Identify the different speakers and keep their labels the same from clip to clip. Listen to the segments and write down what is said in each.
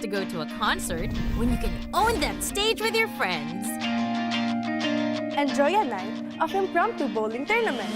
Speaker 1: to go to a concert when you can own that stage with your friends?
Speaker 2: Enjoy a night of impromptu bowling tournament.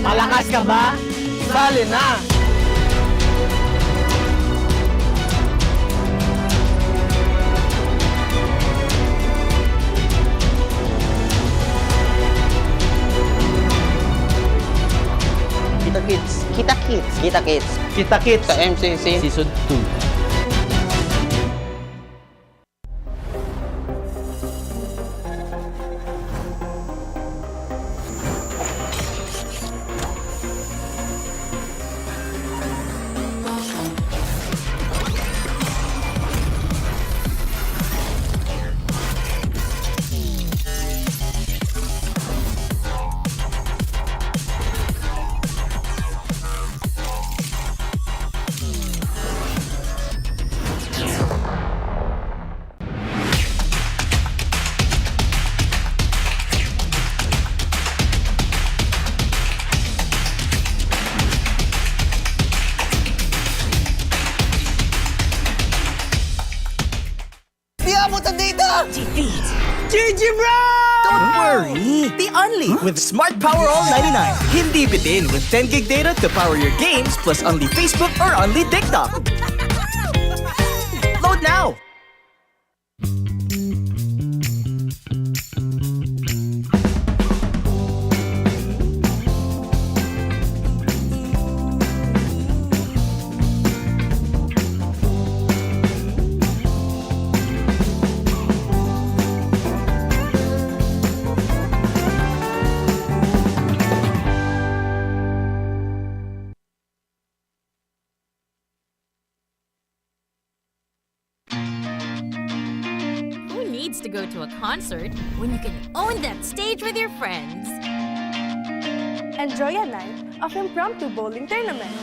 Speaker 3: Malakas ka ba? Sali na!
Speaker 4: Kita Kids.
Speaker 5: Kita Kids.
Speaker 4: Kita Kids.
Speaker 3: Kita Kids
Speaker 4: Sa MCC.
Speaker 3: Season 2. GG bro!
Speaker 6: Don't worry! The Only with Smart Power All 99. Hindi bitin with 10 gig data to power your games plus only Facebook or only TikTok. Load now!
Speaker 1: To go to a concert when you can own that stage with your friends.
Speaker 2: Enjoy a night of impromptu bowling tournament.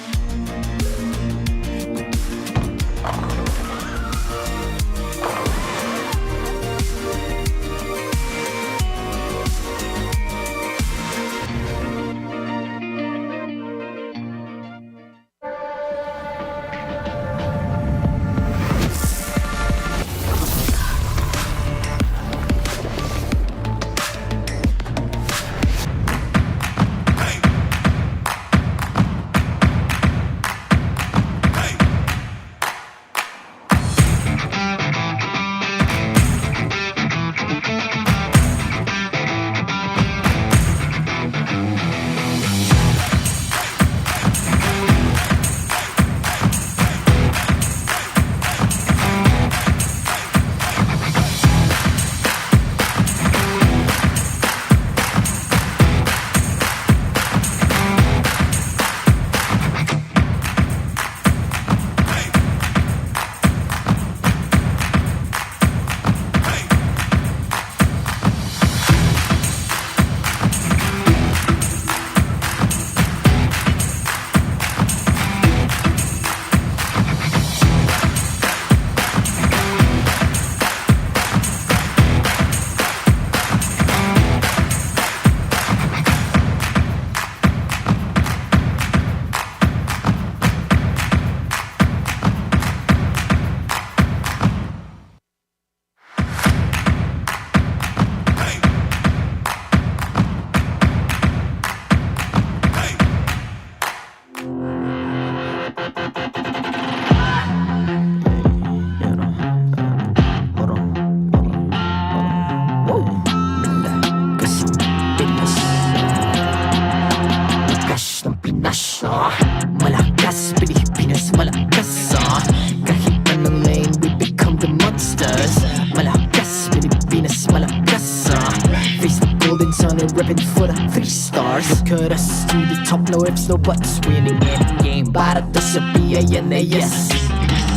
Speaker 5: zone and ripping for the 3 stars. Look at us to the top, no ifs, no buts, winning any game. Para to sa PIN na yes.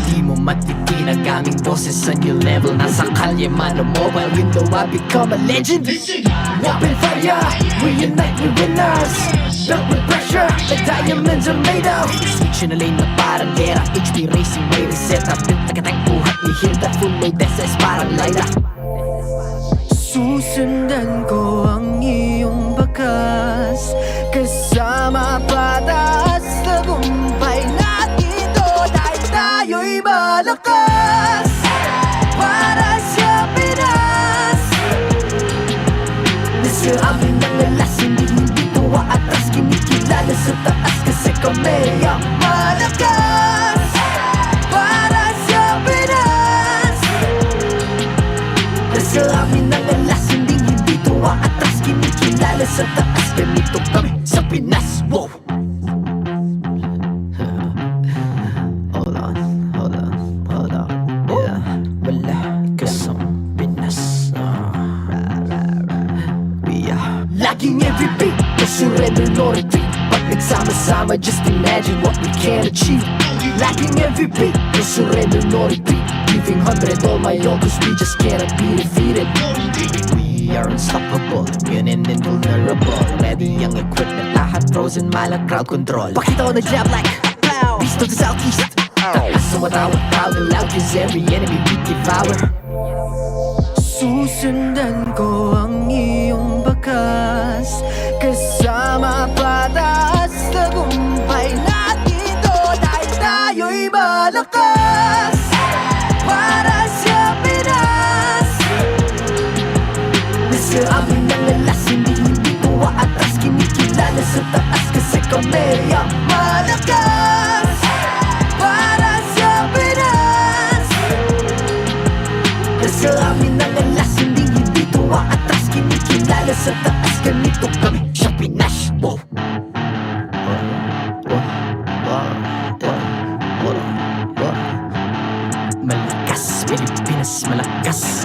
Speaker 5: Di mo matitin ang aming boses sa new level. Nasa kalye man o mobile window, I become a legend. Open fire, we unite, we winners. Built with pressure, the diamonds are made of. Switch na lane na parang gera, HP racing, may reset up. Built agad ang buhat ni Hilda, full load SS parang Lyra. Susundan ko ang iyong bakas, kasama pataas, tagumpay natin to. Dahil tayo'y malakas, para sa Pinas. Nasa amin ang alas, hindi tuwa atras. Kinikilala sa taas kasi kami ang malakas, para sa Pinas. Nasa amin ang alas, hindi tuwa atras. Kinikilala sa taas, ganito kami sa Pinas. Wow! Hold on. Yeah, wala ka sa Pinas. We are laging every beat, no surrender, no retreat. Pag nagsama-sama, just imagine what we can achieve. Laging every beat, no surrender, no retreat. Giving 100 all my own, cause we just cannot be defeated. We are unstoppable, immune and invulnerable. Ready ang equipment, lahat frozen, malang crowd control. Pakita ko na jab like pow, east to the southeast. Taas sa matawag, proud and loud, cause every enemy we devour. Susundan ko ang iyong bakas, kasama pataas, tagumpay natin to. Dahil tayo'y malakas, para sa Pinas. Nasa amin ang alas, hindi tuwa atras. Kinikilala sa taas kasi kami ang malakas, para sa Pinas. Nasa amin ang alas, hindi tuwa atras. Kinikilala sa taas, ganito kami sa Pinas. Wow! Malakas, Pilipinas, malakas.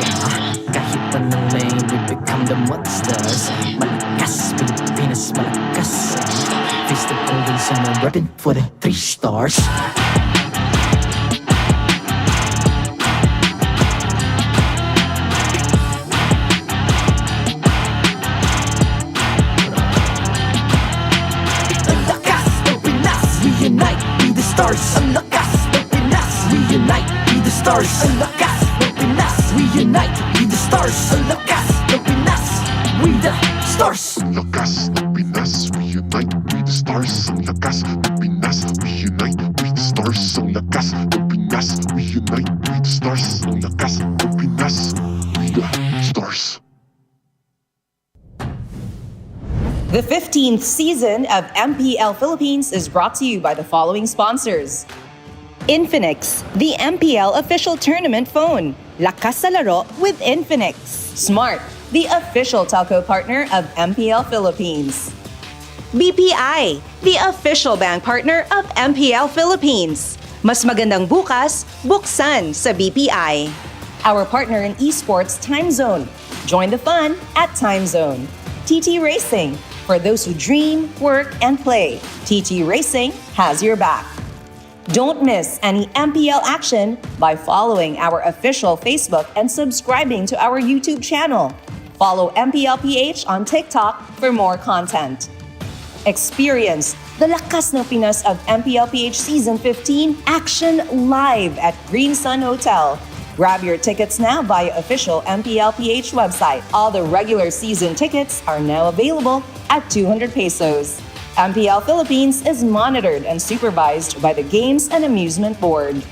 Speaker 5: Kahit anong lane, we become the monsters. Malakas, Pilipinas, malakas. Face the golden sun and repping for the 3 stars. Ang lakas ng Pinas, we unite, be the stars. Ang lakas ng Pinas, we unite, be the stars. Ang lakas ng Pinas, we unite, be the stars. Ang lakas ng Pinas, we the stars.
Speaker 7: Ang lakas ng Pinas, we unite, we the stars. Ang lakas ng Pinas, we unite, we the stars. Ang lakas ng Pinas, we unite, we the stars. Ang lakas ng Pinas, we the stars.
Speaker 8: The 15th season of MPL Philippines is brought to you by the following sponsors. Infinix, the MPL official tournament phone. Lakas sa laro with Infinix. Smart, the official telco partner of MPL Philippines. BPI, the official bank partner of MPL Philippines. Mas magandang bukas, buksan sa BPI. Our partner in esports, Time Zone. Join the fun at Time Zone. TT Racing, for those who dream, work, and play. TT Racing has your back. Don't miss any MPL action by following our official Facebook and subscribing to our YouTube channel. Follow MPL PH on TikTok for more content. Experience the Lakas ng Pinas of MPL PH Season 15 action live at Green Sun Hotel. Grab your tickets now via official MPL PH website. All the regular season tickets are now available at 200 pesos. MPL Philippines is monitored and supervised by the Games and Amusement Board.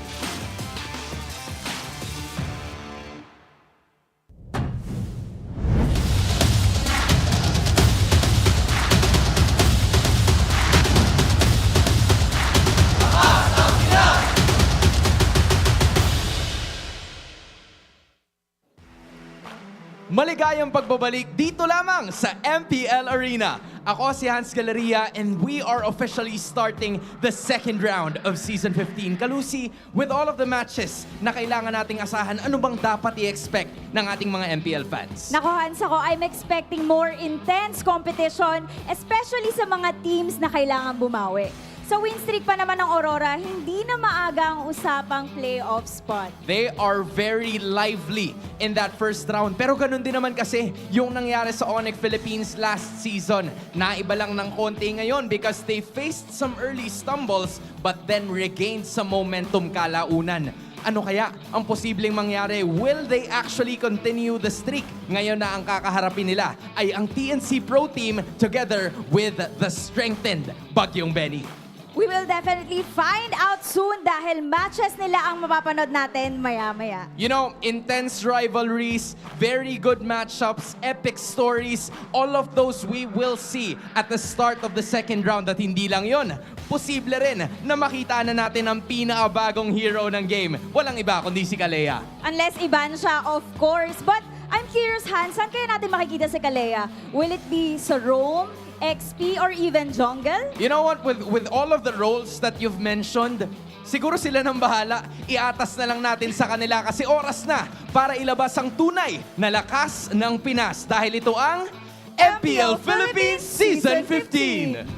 Speaker 9: Maligayang pagbabalik dito lamang sa MPL Arena. Ako si Hans Galeria and we are officially starting the second round of Season 15. Kalusi, with all of the matches na kailangan nating asahan, ano bang dapat i-expect ng ating mga MPL fans?
Speaker 10: Nako Hans, I'm expecting more intense competition, especially sa mga teams na kailangan bumawi. Sa win streak pa naman ng Aurora, hindi na maaga ang usapang playoff spot.
Speaker 9: They are very lively in that first round. Pero ganun din naman kasi yung nangyari sa Onic Philippines last season. Naiba lang ng konti ngayon because they faced some early stumbles but then regained some momentum kalaunan. Ano kaya ang posibleng mangyari? Will they actually continue the streak? Ngayon na ang kakaharapin nila ay ang TNC Pro Team together with the strengthened Bagyong Benny.
Speaker 10: We will definitely find out soon dahil matches nila ang mapapanood natin maya-maya.
Speaker 9: You know, intense rivalries, very good matchups, epic stories, all of those we will see at the start of the second round. At hindi lang yon, posible rin na makita na natin ang pinakabagong hero ng game. Walang iba kundi si Kalea.
Speaker 10: Unless iban siya, of course. But I'm curious, Hans, saan kaya natin makikita si Kalea? Will it be sa Rome, XP, or even jungle?
Speaker 9: You know what, with all of the roles that you've mentioned, siguro sila nang bahala. Iatas na lang natin sa kanila kasi oras na para ilabas ang tunay na lakas ng Pinas. Dahil ito ang MPL Philippines Season 15.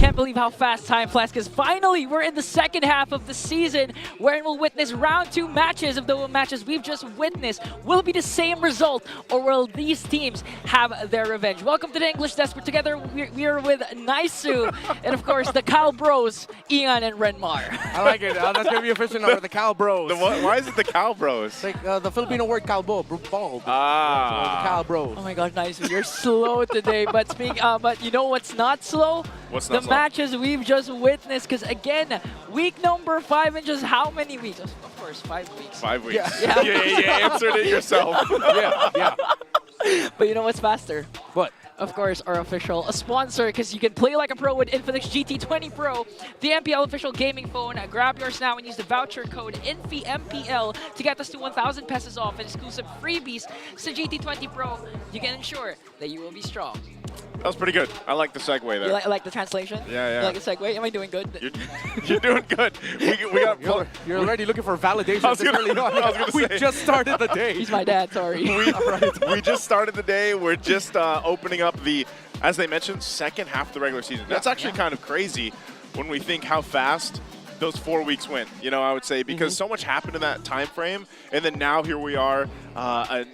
Speaker 11: Can't believe how fast time flies because finally we're in the second half of the season wherein we'll witness round 2 matches of the matches we've just witnessed. Will it be the same result or will these teams have their revenge? Welcome to the English Desk. We're together. We're with Naisu and of course the Cal Bros, Ian and Renmar.
Speaker 3: I like it. That's going to be official number, the Cal Bros.
Speaker 4: Why is it the Cal Bros?
Speaker 3: It's like the Filipino word Calbo, bald.
Speaker 4: Ah.
Speaker 3: So the Cal Bros.
Speaker 11: Oh my God, Naisu, you're slow today. But but you know what's not slow?
Speaker 4: What's not
Speaker 11: the
Speaker 4: slow?
Speaker 11: Matches we've just witnessed, because again, week number 5 in just how many weeks? Of course, 5 weeks.
Speaker 4: 5 weeks.
Speaker 11: Yeah.
Speaker 4: You answered it yourself.
Speaker 3: yeah.
Speaker 11: But you know what's faster?
Speaker 3: What?
Speaker 11: Of course, our official sponsor, because you can play like a pro with Infinix GT20 Pro, the MPL official gaming phone. Grab yours now and use the voucher code INFIMPL to get us to 1,000 pesos off and exclusive freebies. So GT20 Pro, you can ensure that you will be strong.
Speaker 4: That was pretty good. I like the segue there.
Speaker 11: You like the translation?
Speaker 4: Yeah.
Speaker 11: You like the segue? Am I doing good?
Speaker 4: You're doing good. We got.
Speaker 3: You're already looking for validation.
Speaker 4: I was gonna
Speaker 3: we
Speaker 4: say.
Speaker 3: just started the day.
Speaker 11: He's my dad, sorry.
Speaker 4: We just started the day. We're just opening up the, as they mentioned, second half of the regular season. That's actually kind of crazy when we think how fast those 4 weeks went, you know, I would say, because so much happened in that time frame. And then now here we are, a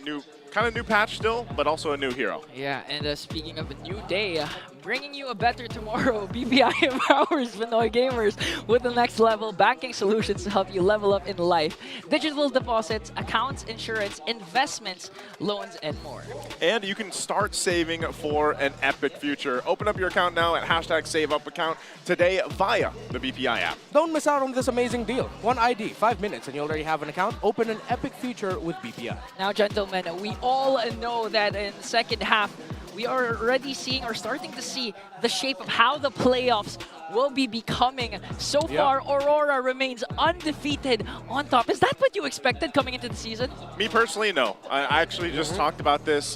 Speaker 4: new patch still, but also a new hero.
Speaker 11: Yeah, and speaking of a new day, bringing you a better tomorrow, BPI empowers Pinoy gamers with the next level banking solutions to help you level up in life. Digital deposits, accounts, insurance, investments, loans, and more.
Speaker 4: And you can start saving for an epic future. Open up your account now at #SaveUpAccount today via the BPI app.
Speaker 3: Don't miss out on this amazing deal. One ID, 5 minutes, and you already have an account. Open an epic future with BPI.
Speaker 11: Now, gentlemen, we all know that in the second half, we are already seeing or starting to see the shape of how the playoffs will be becoming. So far, Aurora remains undefeated on top. Is that what you expected coming into the season?
Speaker 4: Me personally, no. I actually just talked about this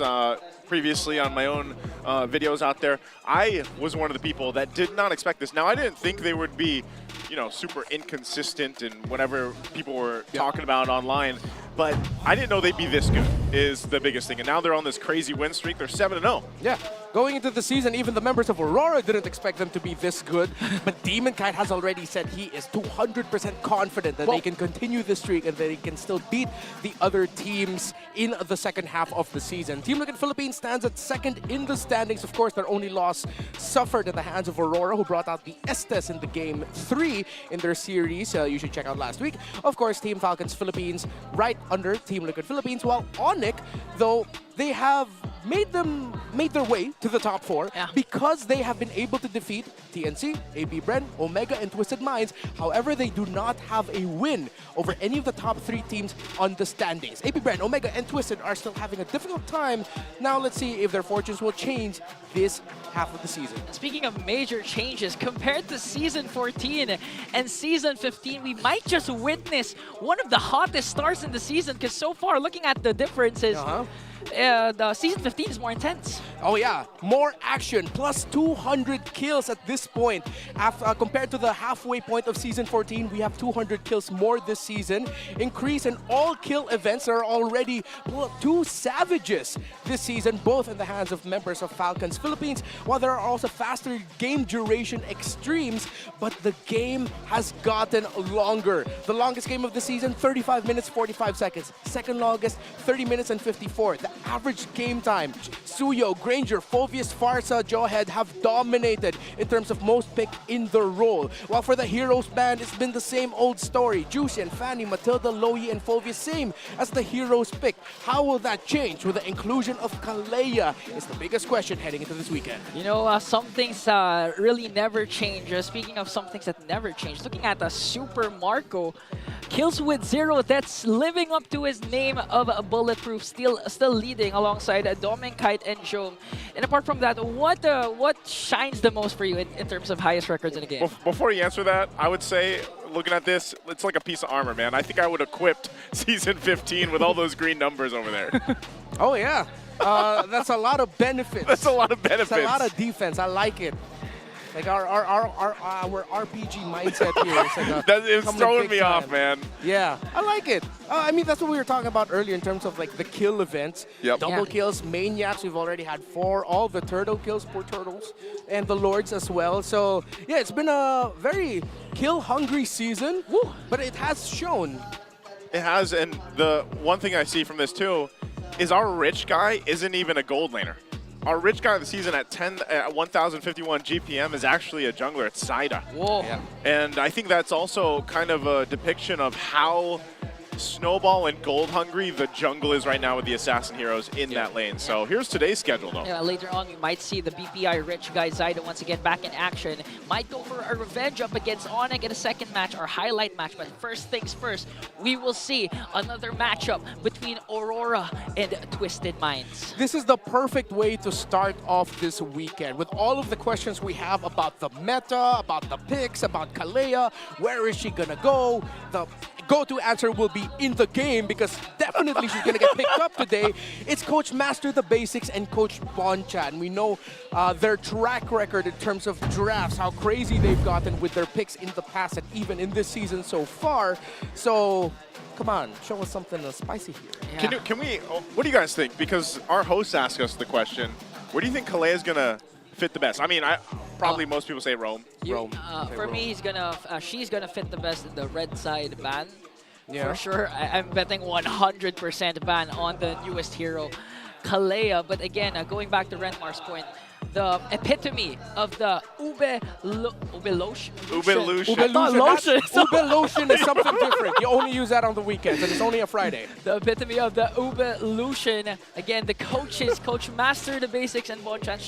Speaker 4: previously on my own videos out there. I was one of the people that did not expect this. Now, I didn't think they would be, you know, super inconsistent and whatever people were talking about online. But I didn't know they'd be this good, is the biggest thing. And now they're on this crazy win streak. They're 7-0.
Speaker 3: Yeah. Going into the season, even the members of Aurora didn't expect them to be this good. But Demon Kite has already said he is 200% confident that they can continue the streak and that they can still beat the other teams in the second half of the season. Team Onic Philippines stands at second in the standings. Of course, their only loss suffered at the hands of Aurora, who brought out the Estes in the game 3 in their series. You should check out last week. Of course, Team Falcons Philippines right under Team Onic Philippines, while Onyx, though they have made their way to the top 4
Speaker 11: Yeah.
Speaker 3: because they have been able to defeat TNC, AB Bren, Omega, and Twisted Minds. However, they do not have a win over any of the top 3 teams on the standings. AB Bren, Omega, and Twisted are still having a difficult time. Now let's see if their fortunes will change this half of the season.
Speaker 11: Speaking of major changes, compared to Season 14 and Season 15, we might just witness one of the hottest starts in the season, because so far, looking at the differences, the Season 15 is more intense.
Speaker 3: Oh yeah, more action, plus 200 kills at this point. Compared to the halfway point of Season 14, we have 200 kills more this season. Increase in all kill events are already 2 savages this season, both in the hands of members of Falcons Philippines, while there are also faster game duration extremes, but the game has gotten longer. The longest game of the season, 35 minutes, 45 seconds. Second longest, 30 minutes and 54. The average game time, Suyo, Granger, Phovius, Farsa, Jawhead have dominated in terms of most picked in the role. While for the Heroes band, it's been the same old story. Juicy and Fanny, Matilda, Loyi, and Phovius, same as the Heroes pick. How will that change with the inclusion of Kalea is the biggest question heading into this weekend.
Speaker 11: You know, some things really never change. Speaking of some things that never change, looking at the Super Marco, kills with 0, that's living up to his name of Bulletproof, still leading alongside Domin, Kite, and Jom. And apart from that, what shines the most for you in terms of highest records in the game?
Speaker 4: Before you answer that, I would say, looking at this, it's like a piece of armor, man. I think I would have equipped Season 15 with all those green numbers over there.
Speaker 3: Oh yeah, that's a lot of benefits.
Speaker 4: That's a lot of benefits.
Speaker 3: That's a lot of defense. I like it. Like our RPG mindset here is like
Speaker 4: it's throwing me off, man.
Speaker 3: Yeah, I like it. I mean, that's what we were talking about earlier in terms of like the kill events.
Speaker 4: Yep.
Speaker 3: Double kills, maniacs. We've already had 4. All the turtle kills, poor turtles, and the lords as well. So yeah, it's been a very kill-hungry season. Woo. But it has shown.
Speaker 4: It has, and the one thing I see from this too is our rich guy isn't even a gold laner. Our rich guy of the season at 1,051 GPM is actually a jungler. It's Saida.
Speaker 11: Whoa.
Speaker 3: Yeah.
Speaker 4: And I think that's also kind of a depiction of how Snowball and Gold hungry the jungle is right now with the Assassin heroes in that lane. So here's today's schedule, though.
Speaker 11: Yeah, later on, we might see the BPI rich guy Zyda once again back in action. Might go for a revenge up against Onyx in a second match, our highlight match. But first things first, we will see another matchup between Aurora and Twisted Minds.
Speaker 3: This is the perfect way to start off this weekend with all of the questions we have about the meta, about the picks, about Kalea, where is she gonna go? The go-to answer will be in the game because definitely she's gonna get picked up today. It's Coach Master the Basics and Coach Bonchan. We know their track record in terms of drafts, how crazy they've gotten with their picks in the past and even in this season so far. So come on, show us something spicy here.
Speaker 11: Yeah.
Speaker 4: Can we, what do you guys think? Because our host asked us the question, where do you think Kalea is gonna fit the best? I mean, probably most people say Rome.
Speaker 11: For me, she's gonna fit the best in the red side ban.
Speaker 3: Yeah.
Speaker 11: For sure, I'm betting 100% ban on the newest hero, Kalea. But again, going back to Renmar's point, the epitome of the Ube lotion.
Speaker 4: Ube lotion.
Speaker 3: Ube lotion is something different. You only use that on the weekends, and it's only a Friday.
Speaker 11: The epitome of the Ube Lucian. Again, the coaches, Coach Master the Basics and Bonchan,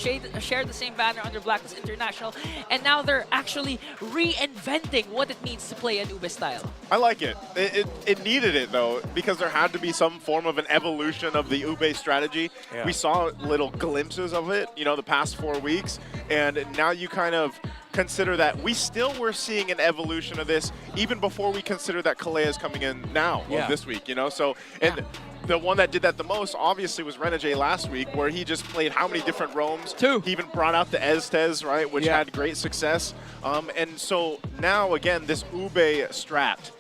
Speaker 11: shared the same banner under Blacklist International, and now they're actually reinventing what it means to play an Ube style.
Speaker 4: I like it. It needed it, though, because there had to be some form of an evolution of the Ube strategy.
Speaker 3: Yeah.
Speaker 4: We saw little glimpses of it, you know, the past 4 weeks, and now you kind of consider that we still were seeing an evolution of this even before we consider that Kalea is coming in now, this week, you know? So, and the one that did that the most, obviously, was Renegade last week, where he just played how many different roams?
Speaker 11: 2.
Speaker 4: He even brought out the Estes, right, which had great success. And so now, again, this Ube strat,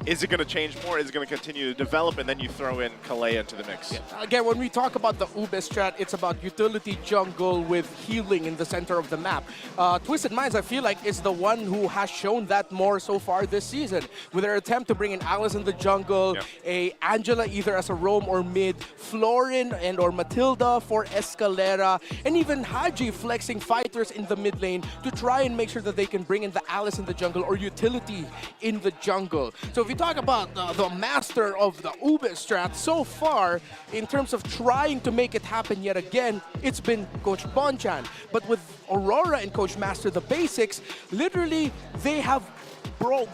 Speaker 4: is it going to change more? Is it going to continue to develop? And then you throw in Kalea into the mix.
Speaker 3: Yeah. Again, when we talk about the Ube strat, it's about utility jungle with healing in the center of the map. Twisted Minds, I feel like, is the one who has shown that more so far this season. With their attempt to bring in Alice in the jungle, a Angela either as a roam or mid, Florin and or Matilda for Escalera, and even Haji flexing fighters in the mid lane to try and make sure that they can bring in the Alice in the jungle or utility in the jungle. So if you talk about the master of the Ube strat so far, in terms of trying to make it happen yet again, it's been Coach Bonchan. But with Aurora and Coach Master the Basics, literally they have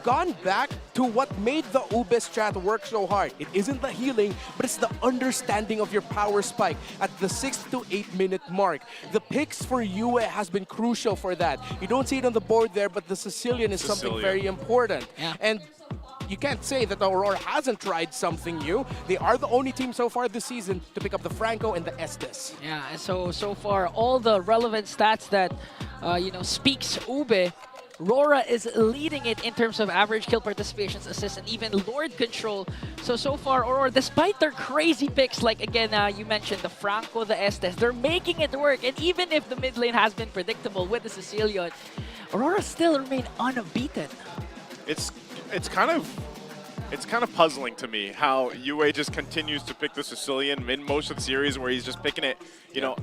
Speaker 3: gone back to what made the Ube strat work so hard. It isn't the healing, but it's the understanding of your power spike at the 6 to 8 minute mark. The picks for Yue has been crucial for that. You don't see it on the board there, but the Sicilian is something very important.
Speaker 11: Yeah.
Speaker 3: And you can't say that the Aurora hasn't tried something new. They are the only team so far this season to pick up the Franco and the Estes.
Speaker 11: Yeah, and so far, all the relevant stats that, speaks Ube, RORA is leading it in terms of average kill participations, assists, and even Lord control. So far, Aurora, despite their crazy picks, like again, you mentioned the Franco, the Estes, they're making it work. And even if the mid lane has been predictable with the Sicilian, Aurora still remain unbeaten.
Speaker 4: It's kind of puzzling to me how Yue just continues to pick the Sicilian in most of the series, where he's just picking it,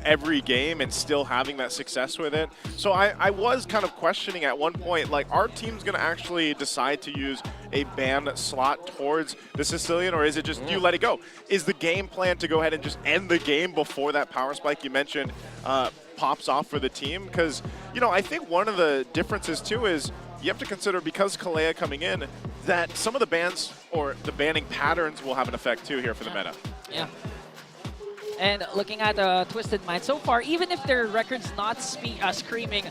Speaker 4: every game and still having that success with it. So I was kind of questioning at one point, like, our team's going to actually decide to use a ban slot towards the Sicilian, or is it just you let it go? Is the game plan to go ahead and just end the game before that power spike you mentioned pops off for the team? Because, I think one of the differences too is you have to consider, because Kalea coming in, that some of the bans or the banning patterns will have an effect too here for the meta.
Speaker 11: Yeah. And looking at Twisted Mind so far, even if their record's not screaming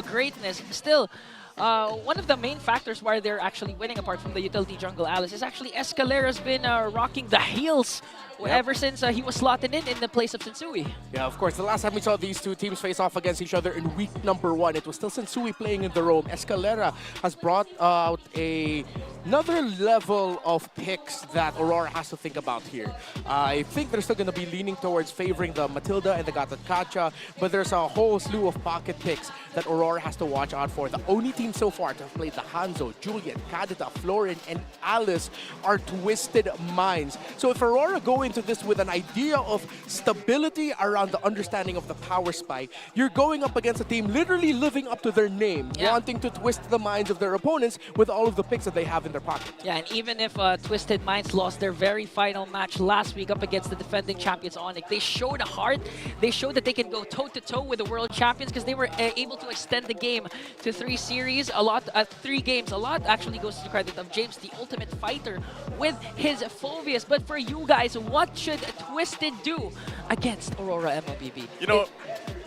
Speaker 11: greatness, still, one of the main factors why they're actually winning, apart from the utility jungle Alice, is actually Escalera's been rocking the heels ever since he was slotted in the place of Sensui.
Speaker 3: Yeah, of course. The last time we saw these two teams face off against each other in week number 1, it was still Sensui playing in the roam. Escalera has brought out another level of picks that Aurora has to think about here. I think they're still going to be leaning towards favoring the Matilda and the Gatot-Kacha, but there's a whole slew of pocket picks that Aurora has to watch out for. The only team so far to have played the Hanzo, Juliet, Kadita, Florin, and Alice are Twisted Minds. So if Aurora go into this with an idea of stability around the understanding of the power spike, you're going up against a team literally living up to their name, wanting to twist the minds of their opponents with all of the picks that they have in their pocket.
Speaker 11: Yeah, and even if Twisted Minds lost their very final match last week up against the defending champions Onyx, they showed heart. They showed that they can go toe-to-toe with the World Champions, because they were able to extend the game to 3 series, 3 games. A lot actually goes to the credit of James, the ultimate fighter, with his Phobias. But for you guys, what should Twisted do against Aurora MLBB?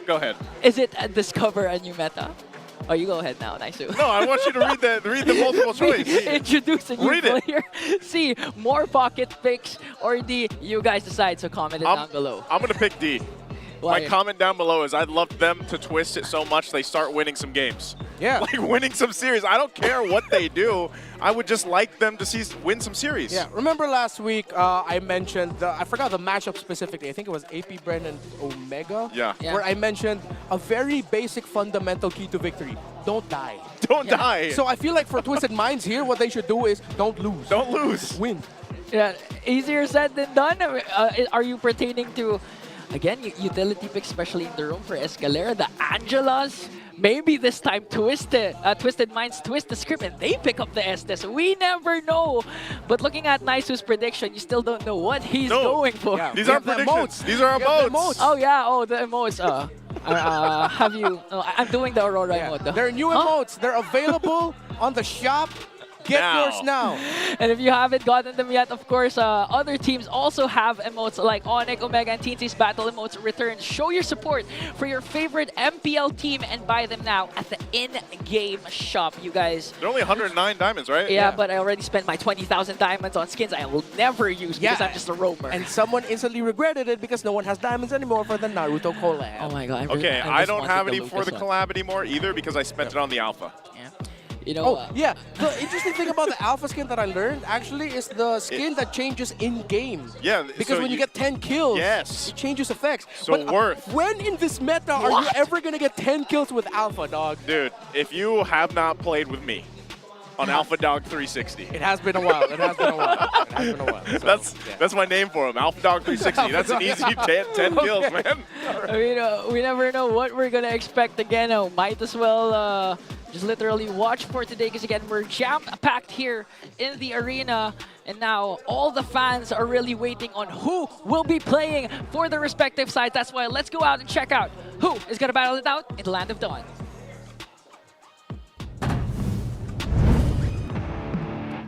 Speaker 4: Go ahead.
Speaker 11: Is it discover a new meta? Oh, you go ahead now, nice.
Speaker 4: No, I want you to read the multiple choice.
Speaker 11: Introduce a new player. See, more pocket picks or D, you guys decide, so comment it down below.
Speaker 4: I'm going to pick D.
Speaker 11: Why?
Speaker 4: My comment down below is I'd love them to twist it so much they start winning some games.
Speaker 3: Yeah.
Speaker 4: Like winning some series. I don't care what they do. I would just like them to win some series.
Speaker 3: Yeah, remember last week I mentioned, I forgot the matchup specifically. I think it was AP Bren and Omega.
Speaker 4: Yeah.
Speaker 3: Where I mentioned a very basic fundamental key to victory. Don't die.
Speaker 4: Don't die.
Speaker 3: So I feel like for Twisted Minds here, what they should do is don't lose.
Speaker 4: Don't lose.
Speaker 3: Win.
Speaker 11: Yeah, easier said than done. Are you pertaining to, again, utility picks, especially in the room for Escalera, the Angelas? Maybe this time Twisted Minds twist the script and they pick up the Estes. We never know. But looking at Naisu's prediction, you still don't know what he's going for.
Speaker 3: Yeah,
Speaker 4: These aren't predictions. These are emotes.
Speaker 11: Oh yeah, the emotes. Have you? I'm doing the Aurora emote. Though.
Speaker 3: They're new emotes. They're available on the shop. Get yours now.
Speaker 11: And if you haven't gotten them yet, of course, other teams also have emotes like Onyx, Omega, and TNC's Battle Emotes return. Show your support for your favorite MPL team and buy them now at the in-game shop, you guys.
Speaker 4: They're only 109 diamonds, right?
Speaker 11: Yeah, but I already spent my 20,000 diamonds on skins I will never use because I'm just a roamer.
Speaker 3: And someone instantly regretted it because no one has diamonds anymore for the Naruto collab.
Speaker 11: Oh my god.
Speaker 4: Okay, I don't have any for the collab anymore either because I spent it on the alpha.
Speaker 11: Yeah. You know,
Speaker 3: yeah. The interesting thing about the alpha skin that I learned actually is the skin that changes in-game.
Speaker 4: Yeah.
Speaker 3: Because
Speaker 4: so
Speaker 3: when you get 10 kills, it changes effects.
Speaker 4: So
Speaker 3: but, when in this meta are you ever going to get 10 kills with alpha, dog?
Speaker 4: Dude, if you have not played with me on Alpha Dog 360.
Speaker 3: It has been a while. It has been a while. It has been a while. So,
Speaker 4: that's my name for him, Alpha Dog 360. That's an easy 10 kills, man.
Speaker 11: I mean, we never know what we're going to expect again. Might as well Just literally watch for today because again, we're jam-packed here in the arena. And now all the fans are really waiting on who will be playing for their respective sides. That's why let's go out and check out who is going to battle it out in the Land of Dawn.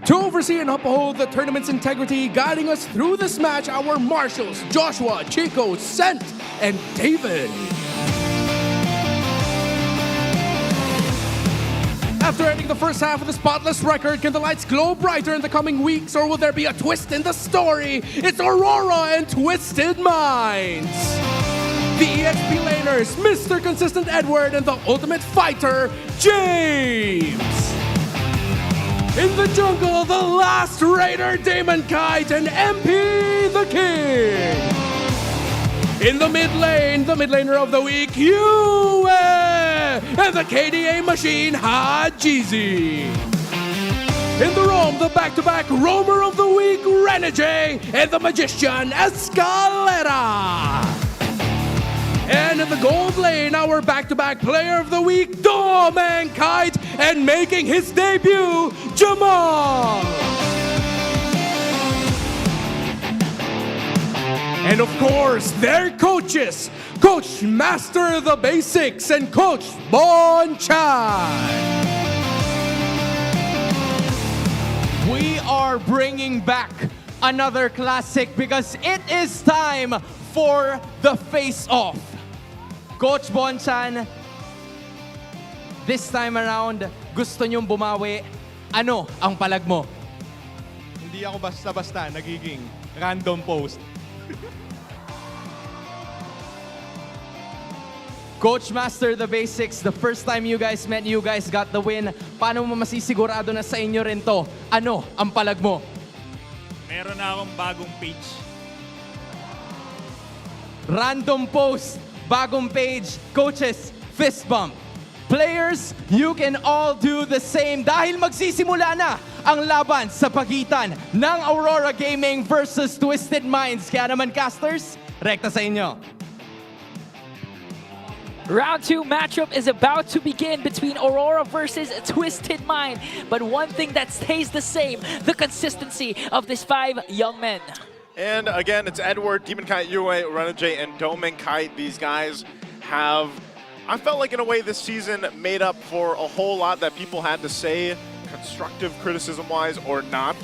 Speaker 3: To oversee and uphold the tournament's integrity, guiding us through this match, our marshals, Joshua, Chico, Sent, and David. After ending the first half of the spotless record, can the lights glow brighter in the coming weeks, or will there be a twist in the story? It's Aurora and Twisted Minds. The EXP laners, Mr. Consistent Edward, and the ultimate fighter, James. In the jungle, the last raider, Damon Kite, and MP the King. In the mid lane, the mid laner of the week, Yue, and the KDA machine, Hajizi. In the roam, the back-to-back roamer of the week, Renegade, and the magician, Escalera. And in the gold lane, our back-to-back player of the week, Dom and Kite, and making his debut, Jamal. And of course, their coaches, Coach Master the Basics and Coach Bonchan.
Speaker 9: We are bringing back another classic because it is time for the face-off. Coach Bonchan, this time around, gusto niyong bumawi. Ano ang palag mo?
Speaker 12: Hindi ako basta-basta nagiging random post.
Speaker 9: Coach Master the Basics, the first time you guys met, you guys got the win. Paano mo masisigurado na sa inyo rin to? Ano ang palag mo?
Speaker 12: Meron na akong bagong page.
Speaker 9: Random post, bagong page, coaches, fist bump. Players, you can all do the same dahil magsisimula na ang laban sa pagitan ng Aurora Gaming versus Twisted Minds. Kaya naman casters, rekta sa inyo.
Speaker 11: Round 2 matchup is about to begin between Aurora versus Twisted Mind. But one thing that stays the same, the consistency of these 5 young men.
Speaker 4: And again, it's Edward, Demon Kite, Yue, Renegade, and Domen Kite. These guys have, I felt like in a way this season made up for a whole lot that people had to say, constructive criticism-wise or not,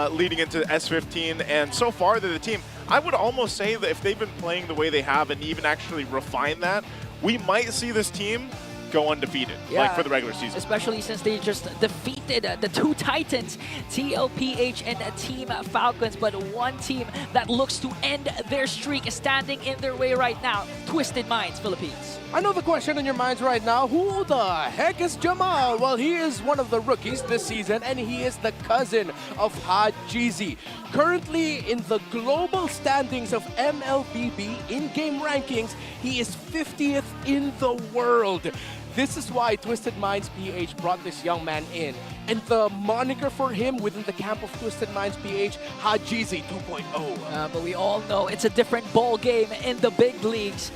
Speaker 4: leading into S15. And so far, they're the team. I would almost say that if they've been playing the way they have and even actually refine that, we might see this team go undefeated, like for the regular season.
Speaker 11: Especially since they just defeated the 2 Titans, TL PH and Team Falcons. But one team that looks to end their streak is standing in their way right now, Twisted Minds Philippines.
Speaker 3: I know the question in your minds right now, who the heck is Jamal? Well, he is one of the rookies this season, and he is the cousin of Hajizi. Currently in the global standings of MLBB in-game rankings, he is 50th in the world. This is why Twisted Minds PH brought this young man in. And the moniker for him within the camp of Twisted Minds PH, Hajizi 2.0.
Speaker 11: But we all know it's a different ball game in the big leagues.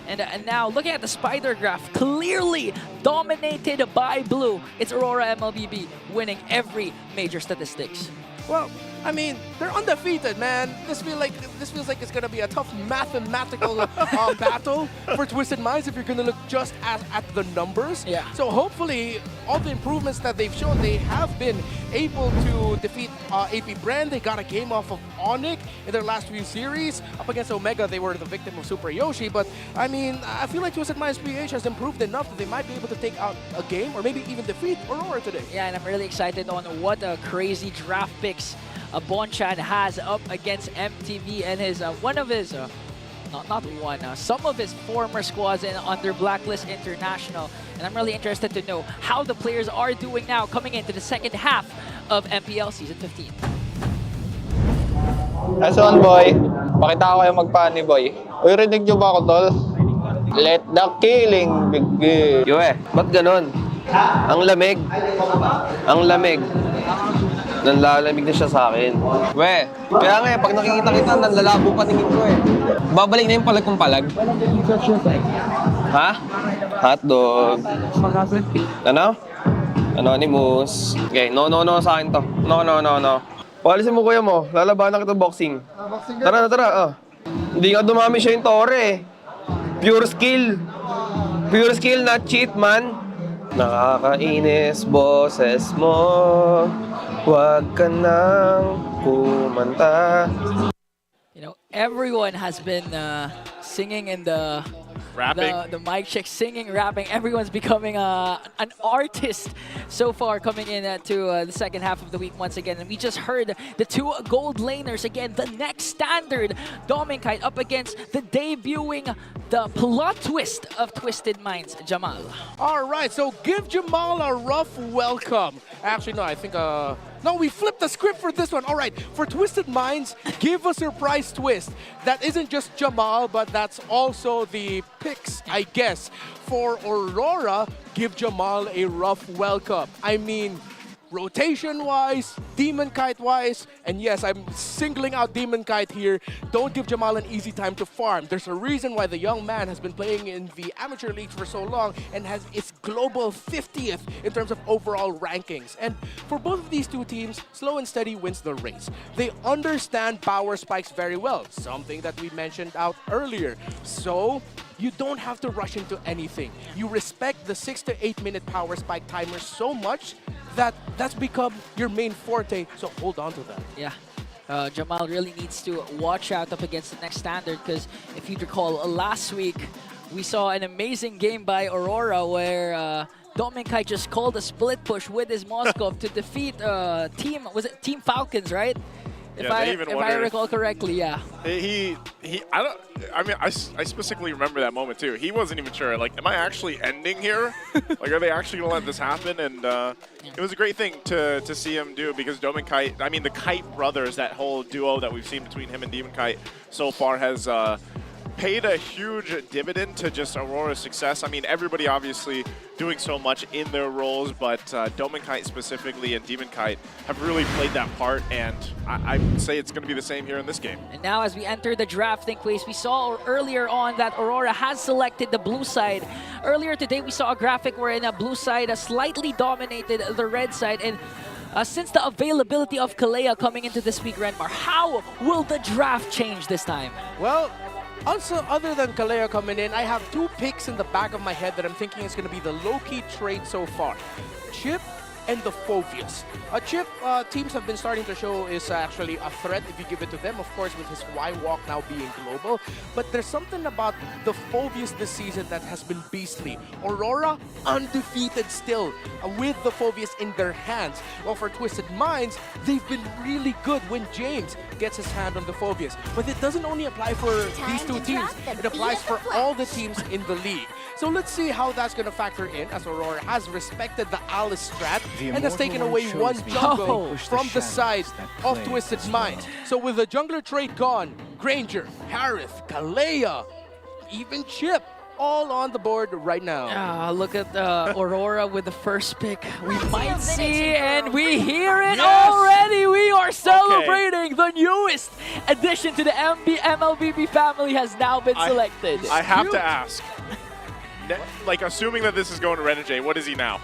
Speaker 11: And now, looking at the spider graph, clearly dominated by blue. It's Aurora MLBB winning every major statistics.
Speaker 3: Well, I mean, they're undefeated, man. This feels like it's gonna be a tough mathematical battle for Twisted Minds if you're gonna look just at the numbers.
Speaker 11: Yeah.
Speaker 3: So hopefully, all the improvements that they've shown, they have been able to defeat AP Brand. They got a game off of Onyx in their last few series. Up against Omega, they were the victim of Super Yoshi. But I mean, I feel like Twisted Minds PH has improved enough that they might be able to take out a game or maybe even defeat Aurora today.
Speaker 11: Yeah, and I'm really excited on what a crazy draft picks Bonchan has up against MTV and his some of his former squads under Blacklist International. And I'm really interested to know how the players are doing now coming into the second half of MPL Season 15.
Speaker 13: That's on, boy. Pakita ko kayo magpani, boy. Uy, rinig nyo ba ako, tol? Let the killing begin.
Speaker 14: Yue, ba't ganun? Ang lamig. Ang lamig. Nanlalamig na siya sa akin. We, kaya nga pag nakikita kita, nanlalabo paningin ko eh. Babalik na yung palag kong palag. Ha? Hotdog. Ano? Anonymous. Okay, no sa akin to. No. Palisin mo kuya mo. Lalabanan kita boxing. Tara na, tara. Oh. Hindi nga dumami siya yung tore eh. Pure skill. Pure skill, not cheat, man. Nakakainis, boses mo. Huwag ka nang kumanta.
Speaker 11: You know, everyone has been singing in the the mic check, singing, rapping. Everyone's becoming an artist so far coming in to the second half of the week once again. And we just heard the two gold laners again, the next standard, BennyQT up against the debuting, the plot twist of Twisted Minds, Jamal.
Speaker 3: All right, so give Jamal a rough welcome. Actually, no, I think no, we flipped the script for this one. All right, for Twisted Minds, give a surprise twist. That isn't just Jamal, but that's also the picks, I guess. For Aurora, give Jamal a rough welcome. I mean, rotation-wise, BennyQT-wise, and yes, I'm singling out BennyQT here. Don't give Jamal an easy time to farm. There's a reason why the young man has been playing in the amateur leagues for so long and has its global 50th in terms of overall rankings. And for both of these two teams, slow and steady wins the race. They understand power spikes very well, something that we mentioned out earlier. So you don't have to rush into anything. You respect the 6 to 8 minute power spike timer so much that that's become your main forte, so hold on to that.
Speaker 11: Yeah. Jamal really needs to watch out up against the next standard, because if you recall, last week we saw an amazing game by Aurora where BennyQT just called a split push with his Moskov to defeat Team Falcons, right? If I recall correctly, yeah.
Speaker 4: I specifically remember that moment too. He wasn't even sure, like, am I actually ending here? Like, are they actually gonna let this happen? And it was a great thing to see him do, because BennyQT, I mean, the Kite brothers, that whole duo that we've seen between him and BennyQT so far has paid a huge dividend to just Aurora's success. I mean, everybody obviously doing so much in their roles, but BennyQT specifically and BennyQT have really played that part, and I would say it's going to be the same here in this game.
Speaker 11: And now as we enter the draft, TWIS, we saw earlier on that Aurora has selected the blue side. Earlier today, we saw a graphic wherein a blue side slightly dominated the red side, and since the availability of Kalea coming into this week, Renmar, how will the draft change this time?
Speaker 3: Well, also, other than Kalea coming in, I have two picks in the back of my head that I'm thinking is going to be the low-key trade so far. Chip and the Phoveus. Chip, teams have been starting to show is actually a threat if you give it to them, of course, with his Y-Walk now being global. But there's something about the Phoveus this season that has been beastly. Aurora, undefeated still, with the Phoveus in their hands. Well, for Twisted Minds, they've been really good when James gets his hand on the Phoveus. But it doesn't only apply for these two teams, it applies for all the teams in the league. So let's see how that's going to factor in, as Aurora has respected the Alice strat and has taken away one jungle from the side of Twisted Minds. So with the jungler trade gone, Granger, Harith, Kalea, even Chip, all on the board right now.
Speaker 11: Look at Aurora with the first pick. We might see, and we hear it already. We are celebrating the newest addition to the MLBB family has now been selected.
Speaker 4: I have to ask, like, assuming that this is going to Renegade, what is he now?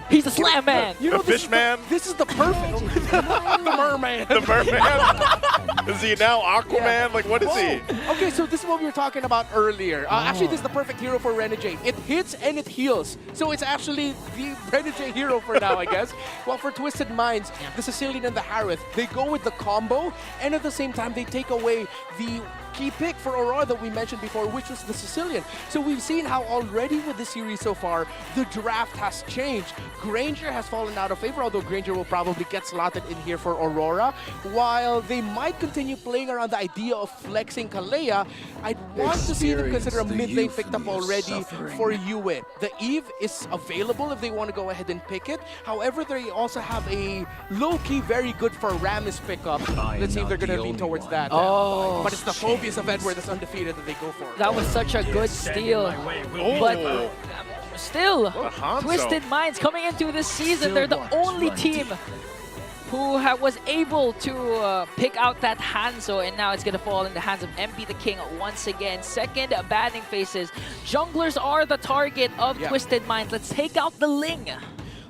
Speaker 11: He's a slam man.
Speaker 3: You know,
Speaker 4: the fish man?
Speaker 3: This is the perfect. The merman.
Speaker 4: The merman? Is he now Aquaman? Yeah. Like, what is he?
Speaker 3: Okay, so this is what we were talking about earlier. Actually, this is the perfect hero for Renegade. It hits and it heals. So it's actually the Renegade hero for now, I guess. Well, for Twisted Minds, the Sicilian and the Harith, they go with the combo, and at the same time, they take away the key pick for Aurora that we mentioned before, which was the Sicilian. So we've seen how already with the series so far, the draft has changed. Granger has fallen out of favor, although Granger will probably get slotted in here for Aurora. While they might continue playing around the idea of flexing Kalea, I'd want to see them consider a mid lane picked up already for Yue. The Eve is available if they want to go ahead and pick it. However, they also have a low-key very good for Rammus pickup. Let's see if they're going to lean towards that. But it's the Phoveus of Edward that's undefeated that they go for.
Speaker 11: That was such a good steal. But still, Twisted Minds coming into this season, they're the only team who was able to pick out that Hanzo, and now it's going to fall in the hands of MP the King once again. Second banning faces. Junglers are the target of Twisted Minds. Let's take out the Ling.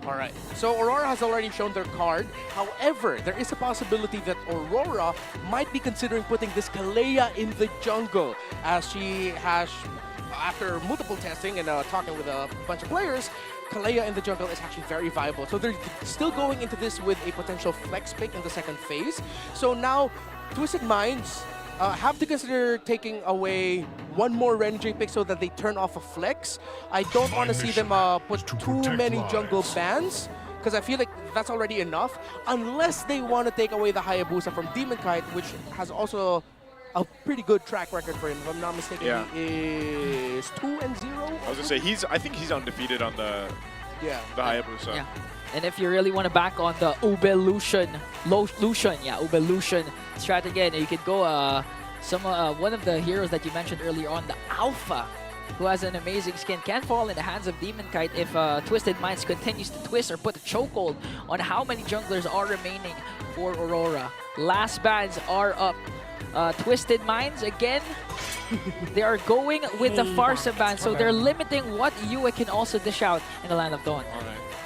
Speaker 3: All right, so Aurora has already shown their card. However, there is a possibility that Aurora might be considering putting this Kalea in the jungle, as she has, after multiple testing and talking with a bunch of players, Kalea in the jungle is actually very viable. So they're still going into this with a potential flex pick in the second phase. So now, Twisted Minds have to consider taking away one more Renegade pick so that they turn off a flex. I don't want to see them put too many jungle bans, because I feel like that's already enough, unless they want to take away the Hayabusa from DemonKite, which has also a pretty good track record for him. If I'm not mistaken, he is 2-0.
Speaker 4: I was gonna say I think he's undefeated on the Hayabusa.
Speaker 11: Yeah. And if you really want to back on the Ubelution strategy, you could go one of the heroes that you mentioned earlier on, the Alpha, who has an amazing skin, can fall in the hands of DemonKite if Twisted Minds continues to twist or put a chokehold on how many junglers are remaining for Aurora. Last bans are up. Twisted Minds, again, they are going with the Farsa ban, so they're limiting what Yue can also dish out in the Land of Dawn.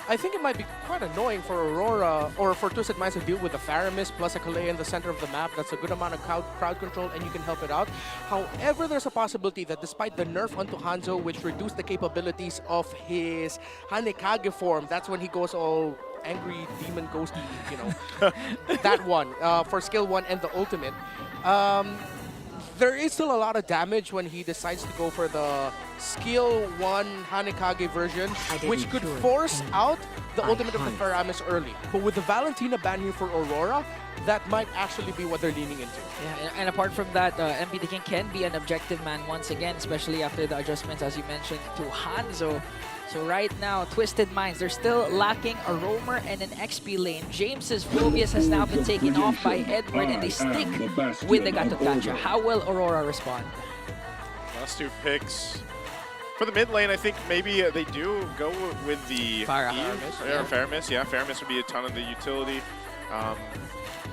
Speaker 3: I think it might be quite annoying for Aurora, or for Twisted Minds to deal with a Faramis plus a Kalea in the center of the map. That's a good amount of crowd control, and you can help it out. However, there's a possibility that despite the nerf onto Hanzo, which reduced the capabilities of his Hanekage form, that's when he goes all angry demon ghosty, you know, that one, for skill 1 and the ultimate. There is still a lot of damage when he decides to go for the skill 1 Hanekage version, which could force out the ultimate of the Faramis early. But with the Valentina ban here for Aurora, that might actually be what they're leaning into.
Speaker 11: Yeah, and apart from that, MP the King can be an objective man once again, especially after the adjustments, as you mentioned, to Hanzo. So right now, Twisted Minds, they're still lacking a roamer and an XP lane. James's Phobius has now been taken off by Edward, and they stick with the Gatotacha. How will Aurora respond?
Speaker 4: Last 2 picks. For the mid lane, I think maybe they do go with the Faramis. Yeah, Faramis would be a ton of the utility.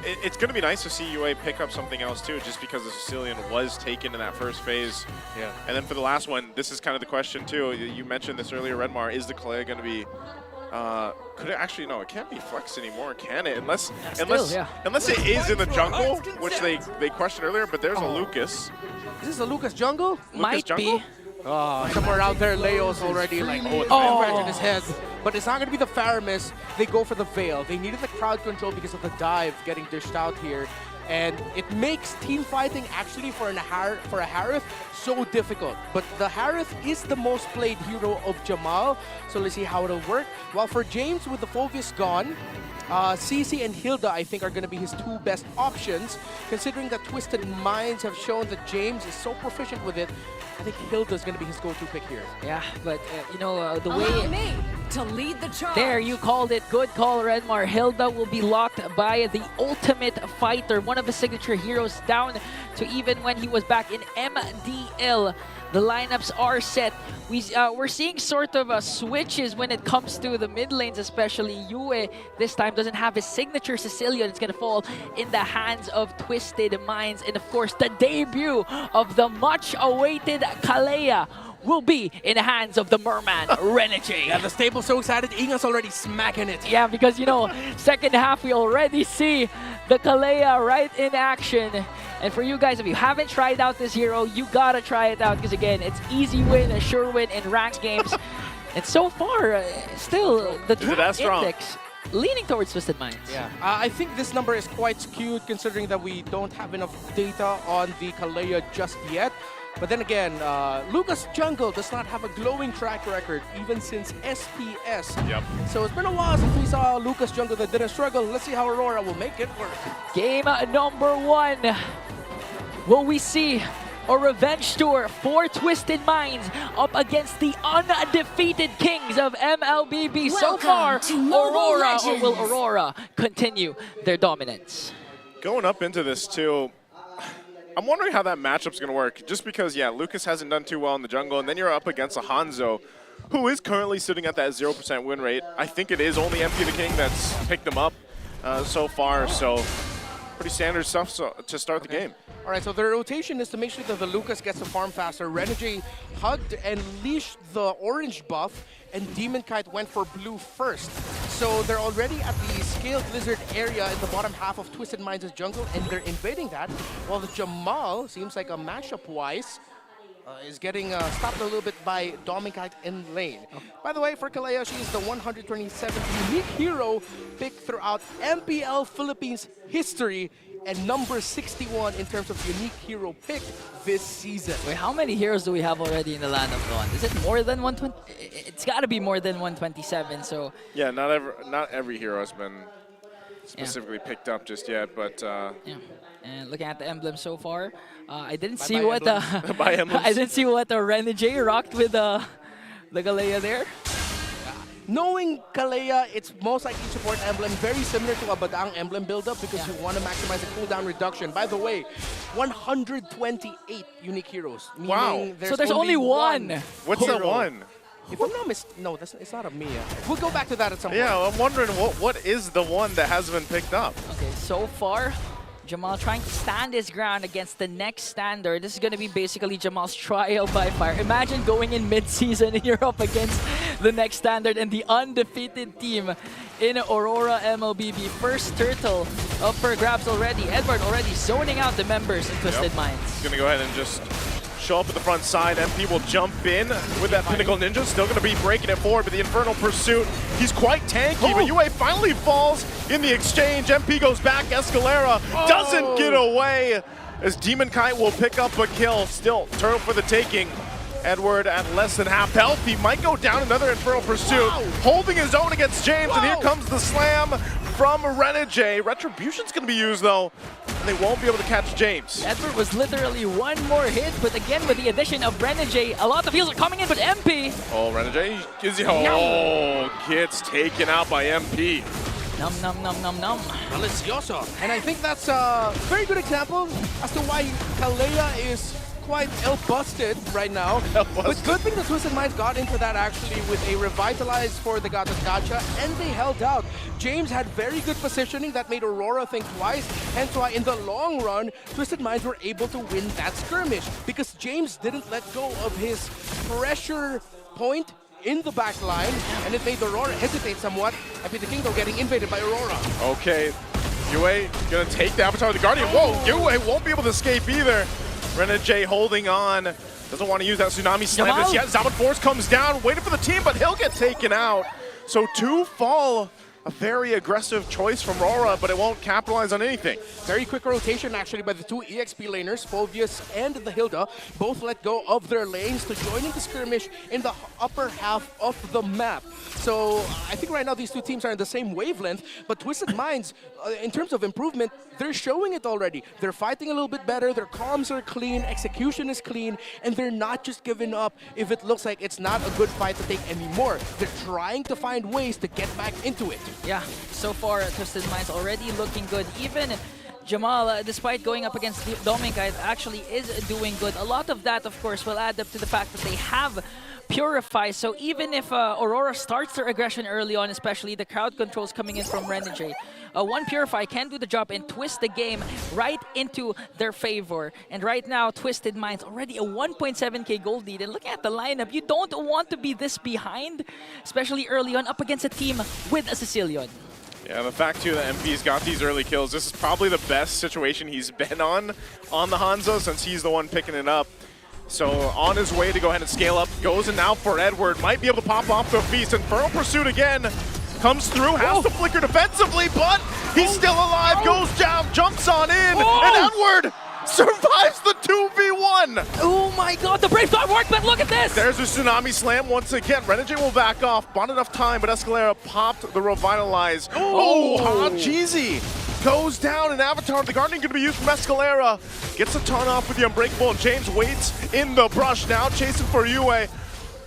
Speaker 4: It's going to be nice to see UA pick up something else too, just because the Sicilian was taken in that first phase.
Speaker 3: Yeah.
Speaker 4: And then for the last one, this is kind of the question too. You mentioned this earlier, Redmar. Is the Kalea going to be? Could it actually? No, it can't be Flex anymore, can it? Unless it is in the jungle, which they questioned earlier. But there's a Lucas.
Speaker 3: Is this a Lucas jungle?
Speaker 11: Might be.
Speaker 3: Oh, somewhere out there, Leo's already like, scratching his head. But it's not going to be the Faramis. They go for the Veil. They needed the crowd control because of the dive getting dished out here. And it makes team fighting actually for a Harith so difficult. But the Harith is the most played hero of Jamal. So let's see how it'll work. While for James, with the Phobius gone, CC and Hilda, I think, are going to be his 2 best options. Considering that Twisted Minds have shown that James is so proficient with it, I think Hilda's going to be his go-to pick here.
Speaker 11: Yeah, but you know, the way...
Speaker 1: Allow me to lead the charge.
Speaker 11: There, you called it. Good call, Redmar. Hilda will be locked by the Ultimate Fighter, one of his signature heroes, down to even when he was back in MDL. The lineups are set. We're seeing sort of switches when it comes to the mid lanes, especially. Yue this time doesn't have his signature Sicilian. It's going to fall in the hands of Twisted Minds. And of course, the debut of the much-awaited Kalea will be in the hands of the Merman, Renegade.
Speaker 3: Yeah, the stable's so excited. Inga's already smacking it.
Speaker 11: Yeah, because, you know, second half, we already see the Kalea right in action. And for you guys, if you haven't tried out this hero, you gotta try it out, because again, it's easy win, a sure win in ranked games. And so far, still, the draft index leaning towards Twisted Minds.
Speaker 3: Yeah, I think this number is quite skewed considering that we don't have enough data on the Kalea just yet. But then again, Lucas Jungle does not have a glowing track record even since SPS.
Speaker 4: Yep.
Speaker 3: So it's been a while since we saw Lucas Jungle that didn't struggle. Let's see how Aurora will make it work.
Speaker 11: Game number 1. Will we see a revenge tour for Twisted Minds up against the undefeated kings of MLBB? So far, Aurora, or will Aurora continue their dominance?
Speaker 4: Going up into this too, I'm wondering how that matchup's going to work. Just because, yeah, Lucas hasn't done too well in the jungle, and then you're up against a Hanzo, who is currently sitting at that 0% win rate. I think it is only MP the King that's picked them up. so far, so pretty standard stuff to start the game.
Speaker 3: All right, so the rotation is to make sure that the Lucas gets to farm faster. Renegade hugged and leashed the orange buff, and Demon Kite went for blue first. So they're already at the Scaled Lizard area in the bottom half of Twisted Minds' jungle, and they're invading that, while the Jamal, seems like a mashup-wise, is getting stopped a little bit by Dominic in lane. By the way, for Kalea, she is the 127th unique hero picked throughout MPL Philippines history, and number 61 in terms of unique hero pick this season.
Speaker 11: Wait, how many heroes do we have already in the Land of Dawn? Is it more than 120? It's got to be more than 127. So
Speaker 4: yeah, not every hero has been specifically picked up just yet, but
Speaker 11: yeah. And looking at the emblem so far, I didn't
Speaker 4: Bye
Speaker 11: see
Speaker 4: bye
Speaker 11: what
Speaker 4: emblems. Bye emblems.
Speaker 11: I didn't see what the Renegade rocked with the Galea there.
Speaker 3: Knowing Kalea, it's most likely support emblem, very similar to a Badang emblem build-up because you want to maximize the cooldown reduction. By the way, 128 unique heroes.
Speaker 4: Wow.
Speaker 11: So there's only one.
Speaker 4: What's that one?
Speaker 3: If I'm not no, it's not a Mia. We'll go back to that at some point.
Speaker 4: Yeah, I'm wondering what is the one that hasn't been picked up?
Speaker 11: Okay, so far, Jamal trying to stand his ground against the next standard. This is going to be basically Jamal's trial by fire. Imagine going in mid-season and you're up against the next standard and the undefeated team in Aurora MLBB. First turtle up for grabs already. Edward already zoning out the members in Twisted Minds.
Speaker 4: He's going to go ahead and just show up at the front side. MP will jump in with that Pinnacle Ninja. Still going to be breaking it forward, but the Infernal Pursuit, he's quite tanky, but UA finally falls in the exchange. MP goes back. Escalera doesn't get away as Demon Kite will pick up a kill. Still, turtle for the taking. Edward at less than half health. He might go down. Another Infernal Pursuit, holding his own against James, and here comes the slam from Renegade. Retribution's going to be used, though, and they won't be able to catch James.
Speaker 11: Edward was literally one more hit, but again, with the addition of Renegade, a lot of heals are coming in, but MP.
Speaker 4: Oh, Renegade gets taken out by MP.
Speaker 11: Num, num, num, num, num.
Speaker 3: Delicioso. And I think that's a very good example as to why Kalea is quite busted right now. But good thing the Twisted Minds got into that actually with a revitalize for the Gacha, and they held out. James had very good positioning that made Aurora think twice, hence why in the long run, Twisted Minds were able to win that skirmish because James didn't let go of his pressure point in the back line, and it made Aurora hesitate somewhat. And the Kingdom getting invaded by Aurora.
Speaker 4: Okay, UA gonna take the Avatar of the Guardian. Whoa, UA won't be able to escape either. Renegade holding on. Doesn't want to use that Tsunami Slam just yet. Zabat Force comes down, waiting for the team, but he'll get taken out. So two fall. A very aggressive choice from RORA, but it won't capitalize on anything.
Speaker 3: Very quick rotation actually by the two EXP laners, Phobius and the Hilda. Both let go of their lanes to join in the skirmish in the upper half of the map. So I think right now these two teams are in the same wavelength, but Twisted Minds, in terms of improvement, they're showing it already. They're fighting a little bit better, their comms are clean, execution is clean, and they're not just giving up if it looks like it's not a good fight to take anymore. They're trying to find ways to get back into it.
Speaker 11: Yeah, so far Twisted Minds already looking good. Even Jamal, despite going up against Dominic, actually is doing good. A lot of that, of course, will add up to the fact that they have Purify. So even if Aurora starts their aggression early on, especially the crowd controls coming in from Renegade, one Purify can do the job and twist the game right into their favor. And right now, Twisted Minds already a 1.7k gold lead. And looking at the lineup, you don't want to be this behind, especially early on up against a team with a Sicilian.
Speaker 4: Yeah, the fact too that MP's got these early kills, this is probably the best situation he's been on the Hanzo since he's the one picking it up. So on his way to go ahead and scale up, goes in now for Edward, might be able to pop off the feast. Infernal Pursuit again, comes through, has to flicker defensively, but he's still alive, goes down, jumps on in, and Edward survives the 2v1!
Speaker 11: Oh my god, the Brave Star worked, but look at this!
Speaker 4: There's a Tsunami Slam once again. Renegade will back off, bought enough time, but Escalera popped the Revitalize. Cheesy goes down, and Avatar of the Guardian gonna be used from Escalera. Gets a ton off with the Unbreakable, and James waits in the brush now, chasing for UA.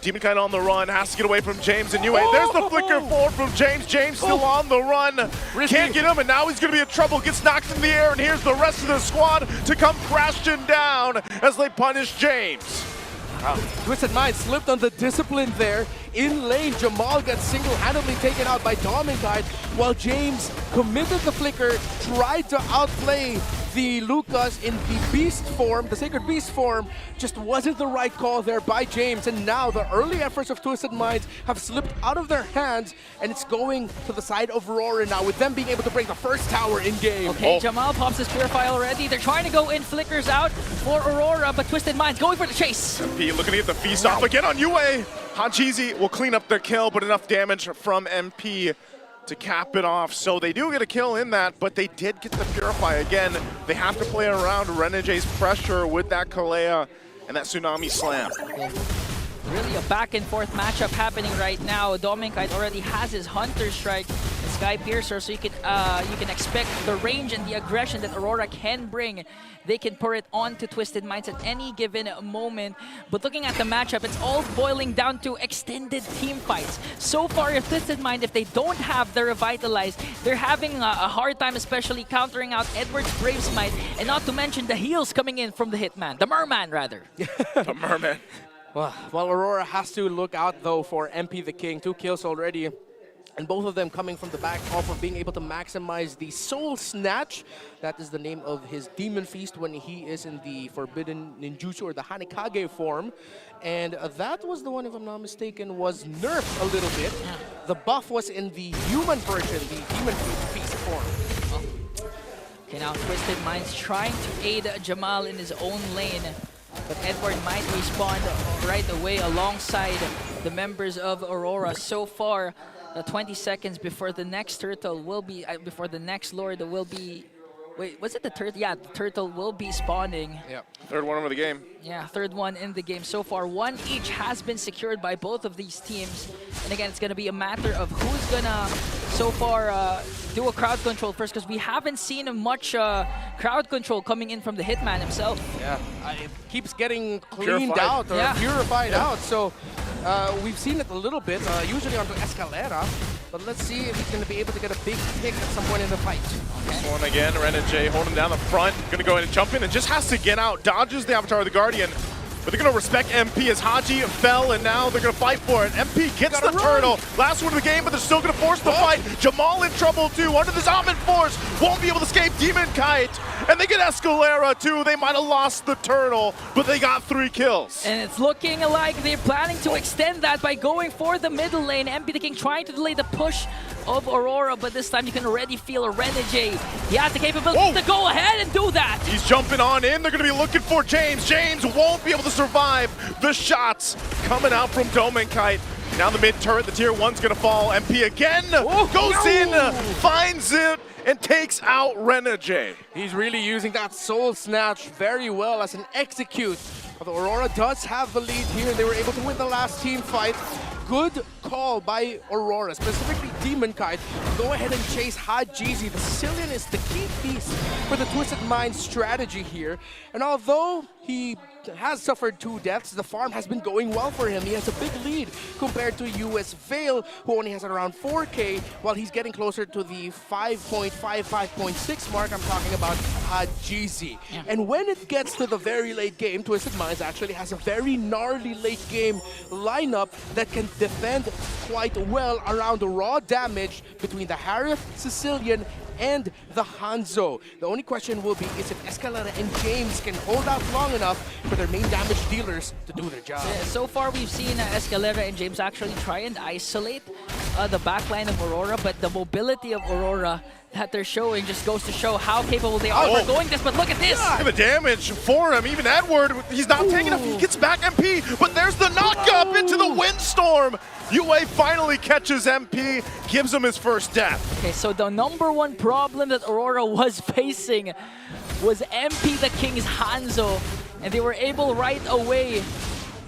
Speaker 4: Demon Kite on the run, has to get away from James and UA. There's the flicker forward from James. James still on the run. Can't get him, and now he's gonna be in trouble. Gets knocked in the air, and here's the rest of the squad to come crashing down as they punish James.
Speaker 3: Twisted Minds slipped on the discipline there. in lane. Jamal gets single-handedly taken out by BennyQT, while James committed the flicker, tried to outplay the Lucas in the beast form, the Sacred Beast form. Just wasn't the right call there by James, and now the early efforts of Twisted Minds have slipped out of their hands, and it's going to the side of Aurora now, with them being able to break the first tower in game.
Speaker 11: Okay, Jamal pops his Purify already. They're trying to go in, flickers out for Aurora, but Twisted Minds going for the chase.
Speaker 4: MP looking to get the feast off again on UA. Hajizi will clean up their kill, but enough damage from MP to cap it off. So they do get a kill in that, but they did get the Purify again. They have to play around Renegay's pressure with that Kalea and that Tsunami Slam.
Speaker 11: Really a back and forth matchup happening right now. BennyQT already has his Hunter Strike and Sky Piercer, so you can expect the range and the aggression that Aurora can bring. They can pour it on to Twisted Minds at any given moment. But looking at the matchup, it's all boiling down to extended team fights. So far, if Twisted Mind, if they don't have the Revitalize, they're having a hard time, especially countering out Edward's Brave Smite, and not to mention the heals coming in from the Hitman, the Merman rather.
Speaker 4: The Merman.
Speaker 3: Well, Aurora has to look out, though, for MP the King. 2 kills already, and both of them coming from the back off of being able to maximize the Soul Snatch. That is the name of his Demon Feast when he is in the Forbidden Ninjutsu or the Hanekage form. And that was the one, if I'm not mistaken, was nerfed a little bit. The buff was in the human version, the Demon Feast form.
Speaker 11: Okay, now Twisted Minds trying to aid Jamal in his own lane. But Edward might respawn right away alongside the members of Aurora. So far, 20 seconds before the next turtle will be, before the next lord will be, wait, was it the turtle? Yeah, the turtle will be spawning.
Speaker 4: Yeah, third one of the game.
Speaker 11: Yeah, third one in the game. So far, one each has been secured by both of these teams. And again, it's going to be a matter of who's going to, so far, do a crowd control first, because we haven't seen much crowd control coming in from the Hitman himself.
Speaker 3: Yeah, it keeps getting cleaned out or purified out. So we've seen it a little bit, usually onto Escalera. But let's see if he's going to be able to get a big pick at some point in the fight.
Speaker 4: Okay. This one again, Renegay holding down the front, going to go in and jump in and just has to get out. Dodges the Avatar of the Guardian. But they're going to respect MP as Haji fell, and now they're going to fight for it. MP gets the turtle. Last one of the game, but they're still going to force the fight. Jamal in trouble, too. Under this Almond Force. Won't be able to escape BennyQT. And they get Escalera, too. They might have lost the turtle, but they got 3 kills.
Speaker 11: And it's looking like they're planning to extend that by going for the middle lane. MP the King trying to delay the push of Aurora, but this time you can already feel a Renegade. He has the capability to go ahead and do that.
Speaker 4: He's jumping on in. They're going to be looking for James. James won't be able to survive the shots coming out from BennyQT. Now the mid turret, the tier 1's going to fall. MP again goes in, finds it, and takes out Renegade.
Speaker 3: He's really using that Soul Snatch very well as an execute. Although Aurora does have the lead here, and they were able to win the last team fight. Good call by Aurora, specifically BennyQT. Go ahead and chase Hajizi. The Sicilian is the key piece for the Twisted Mind strategy here. And although he has suffered 2 deaths, the farm has been going well for him. He has a big lead compared to US Vale, who only has around 4K, while he's getting closer to the 5.5, 5.6 mark. I'm talking about Hajizi. And when it gets to the very late game, Twisted Minds actually has a very gnarly late game lineup that can defend quite well around the raw damage between the Harith, Sicilian, and the Hanzo. The only question will be is if Escalera and James can hold out long enough for their main damage dealers to do their job.
Speaker 11: So far we've seen Escalera and James actually try and isolate the backline of Aurora, but the mobility of Aurora that they're showing just goes to show how capable they are for going this. But look at this!
Speaker 4: Look at the damage for him. Even Edward, he's not taking enough. He gets back MP, but there's the knock-up into the windstorm. UA finally catches MP, gives him his first death.
Speaker 11: Okay, so the #1 problem that Aurora was facing was MP the King's Hanzo, and they were able right away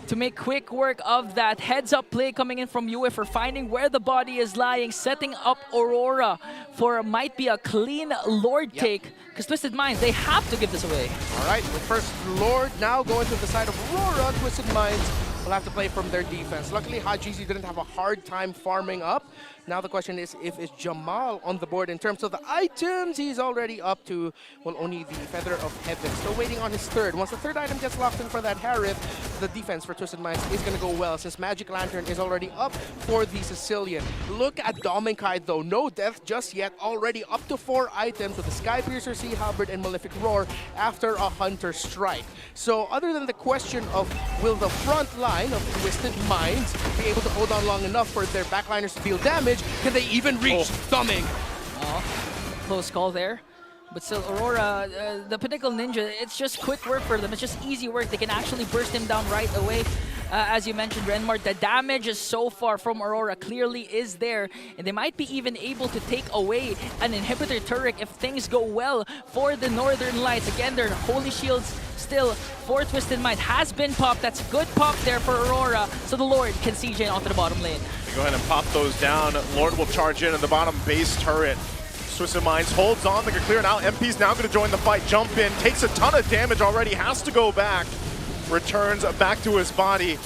Speaker 11: to make quick work of that. Heads-up play coming in from UA for finding where the body is lying, setting up Aurora for might be a clean Lord take, because Twisted Minds, they have to give this away.
Speaker 3: All right, the first Lord now going to the side of Aurora. Twisted Minds will have to play from their defense. Luckily, Hajizi didn't have a hard time farming up. Now the question is if it's Jamal on the board. In terms of the items, he's already up to, well, only the Feather of Heaven. Still waiting on his third. Once the third item gets locked in for that Harith, the defense for Twisted Minds is going to go well since Magic Lantern is already up for the Sicilian. Look at BennyQT though. No death just yet. Already up to 4 items with the Sky Piercer, Sea Halberd, and Malefic Roar after a Hunter Strike. So other than the question of will the front line of Twisted Minds be able to hold on long enough for their backliners to deal damage, can they even reach Thumbing?
Speaker 11: Close call there. But still, Aurora, the Pinnacle Ninja, it's just quick work for them. It's just easy work. They can actually burst him down right away. As you mentioned, Renmar, the damage is so far from Aurora clearly is there. And they might be even able to take away an inhibitor turret if things go well for the Northern Lights. Again, their Holy Shields still for Twisted Mind has been popped. That's good pop there for Aurora. So the Lord can CJ onto the bottom lane.
Speaker 4: Go ahead and pop those down. Lord will charge in at the bottom base turret. Twisted Minds holds on, they can clear it out. MP's now going to join the fight, jump in, takes a ton of damage already, has to go back, returns back to his body.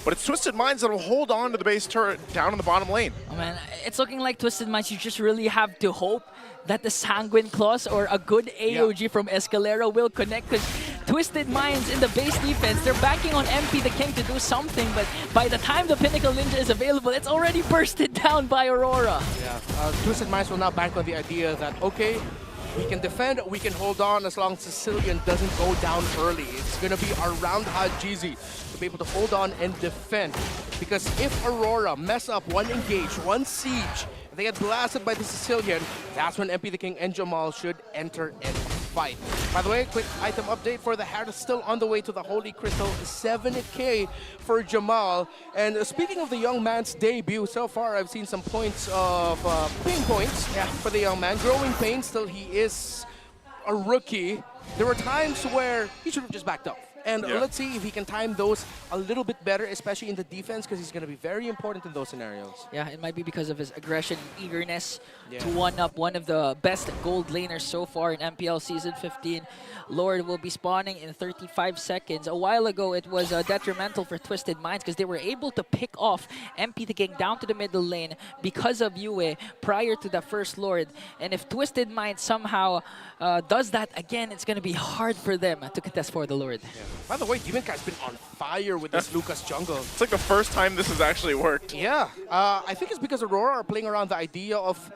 Speaker 4: But it's Twisted Minds that will hold on to the base turret down in the bottom lane.
Speaker 11: Oh man, it's looking like Twisted Minds, you just really have to hope that the Sanguine Claws or a good AOG from Escalera will connect, because Twisted Minds in the base defense, they're backing on MP the King to do something, but by the time the Pinnacle Ninja is available, it's already bursted down by Aurora.
Speaker 3: Yeah, Twisted Minds will now bank on the idea that, okay, we can defend, we can hold on as long as Sicilian doesn't go down early. It's going to be around Hajizi to be able to hold on and defend. Because if Aurora mess up one engage, one siege, they get blasted by the Sicilian, that's when MP the King and Jamal should enter and fight. By the way, quick item update for the Harris, still on the way to the Holy Crystal, 7K for Jamal. And speaking of the young man's debut, so far I've seen some points of pain points for the young man. Growing pain, still he is a rookie. There were times where he should have just backed up. And let's see if he can time those a little bit better, especially in the defense, because he's going to be very important in those scenarios.
Speaker 11: Yeah, it might be because of his aggression, eagerness to one-up one of the best gold laners so far in MPL Season 15. Lord will be spawning in 35 seconds. A while ago, it was detrimental for Twisted Minds because they were able to pick off MP the King down to the middle lane because of Yue prior to the first Lord. And if Twisted Minds somehow does that again, it's going to be hard for them to contest for the Lord.
Speaker 3: Yeah. By the way, BennyQT's been on fire with this Lucas jungle.
Speaker 4: It's like the first time this has actually worked.
Speaker 3: Yeah, I think it's because Aurora are playing around the idea of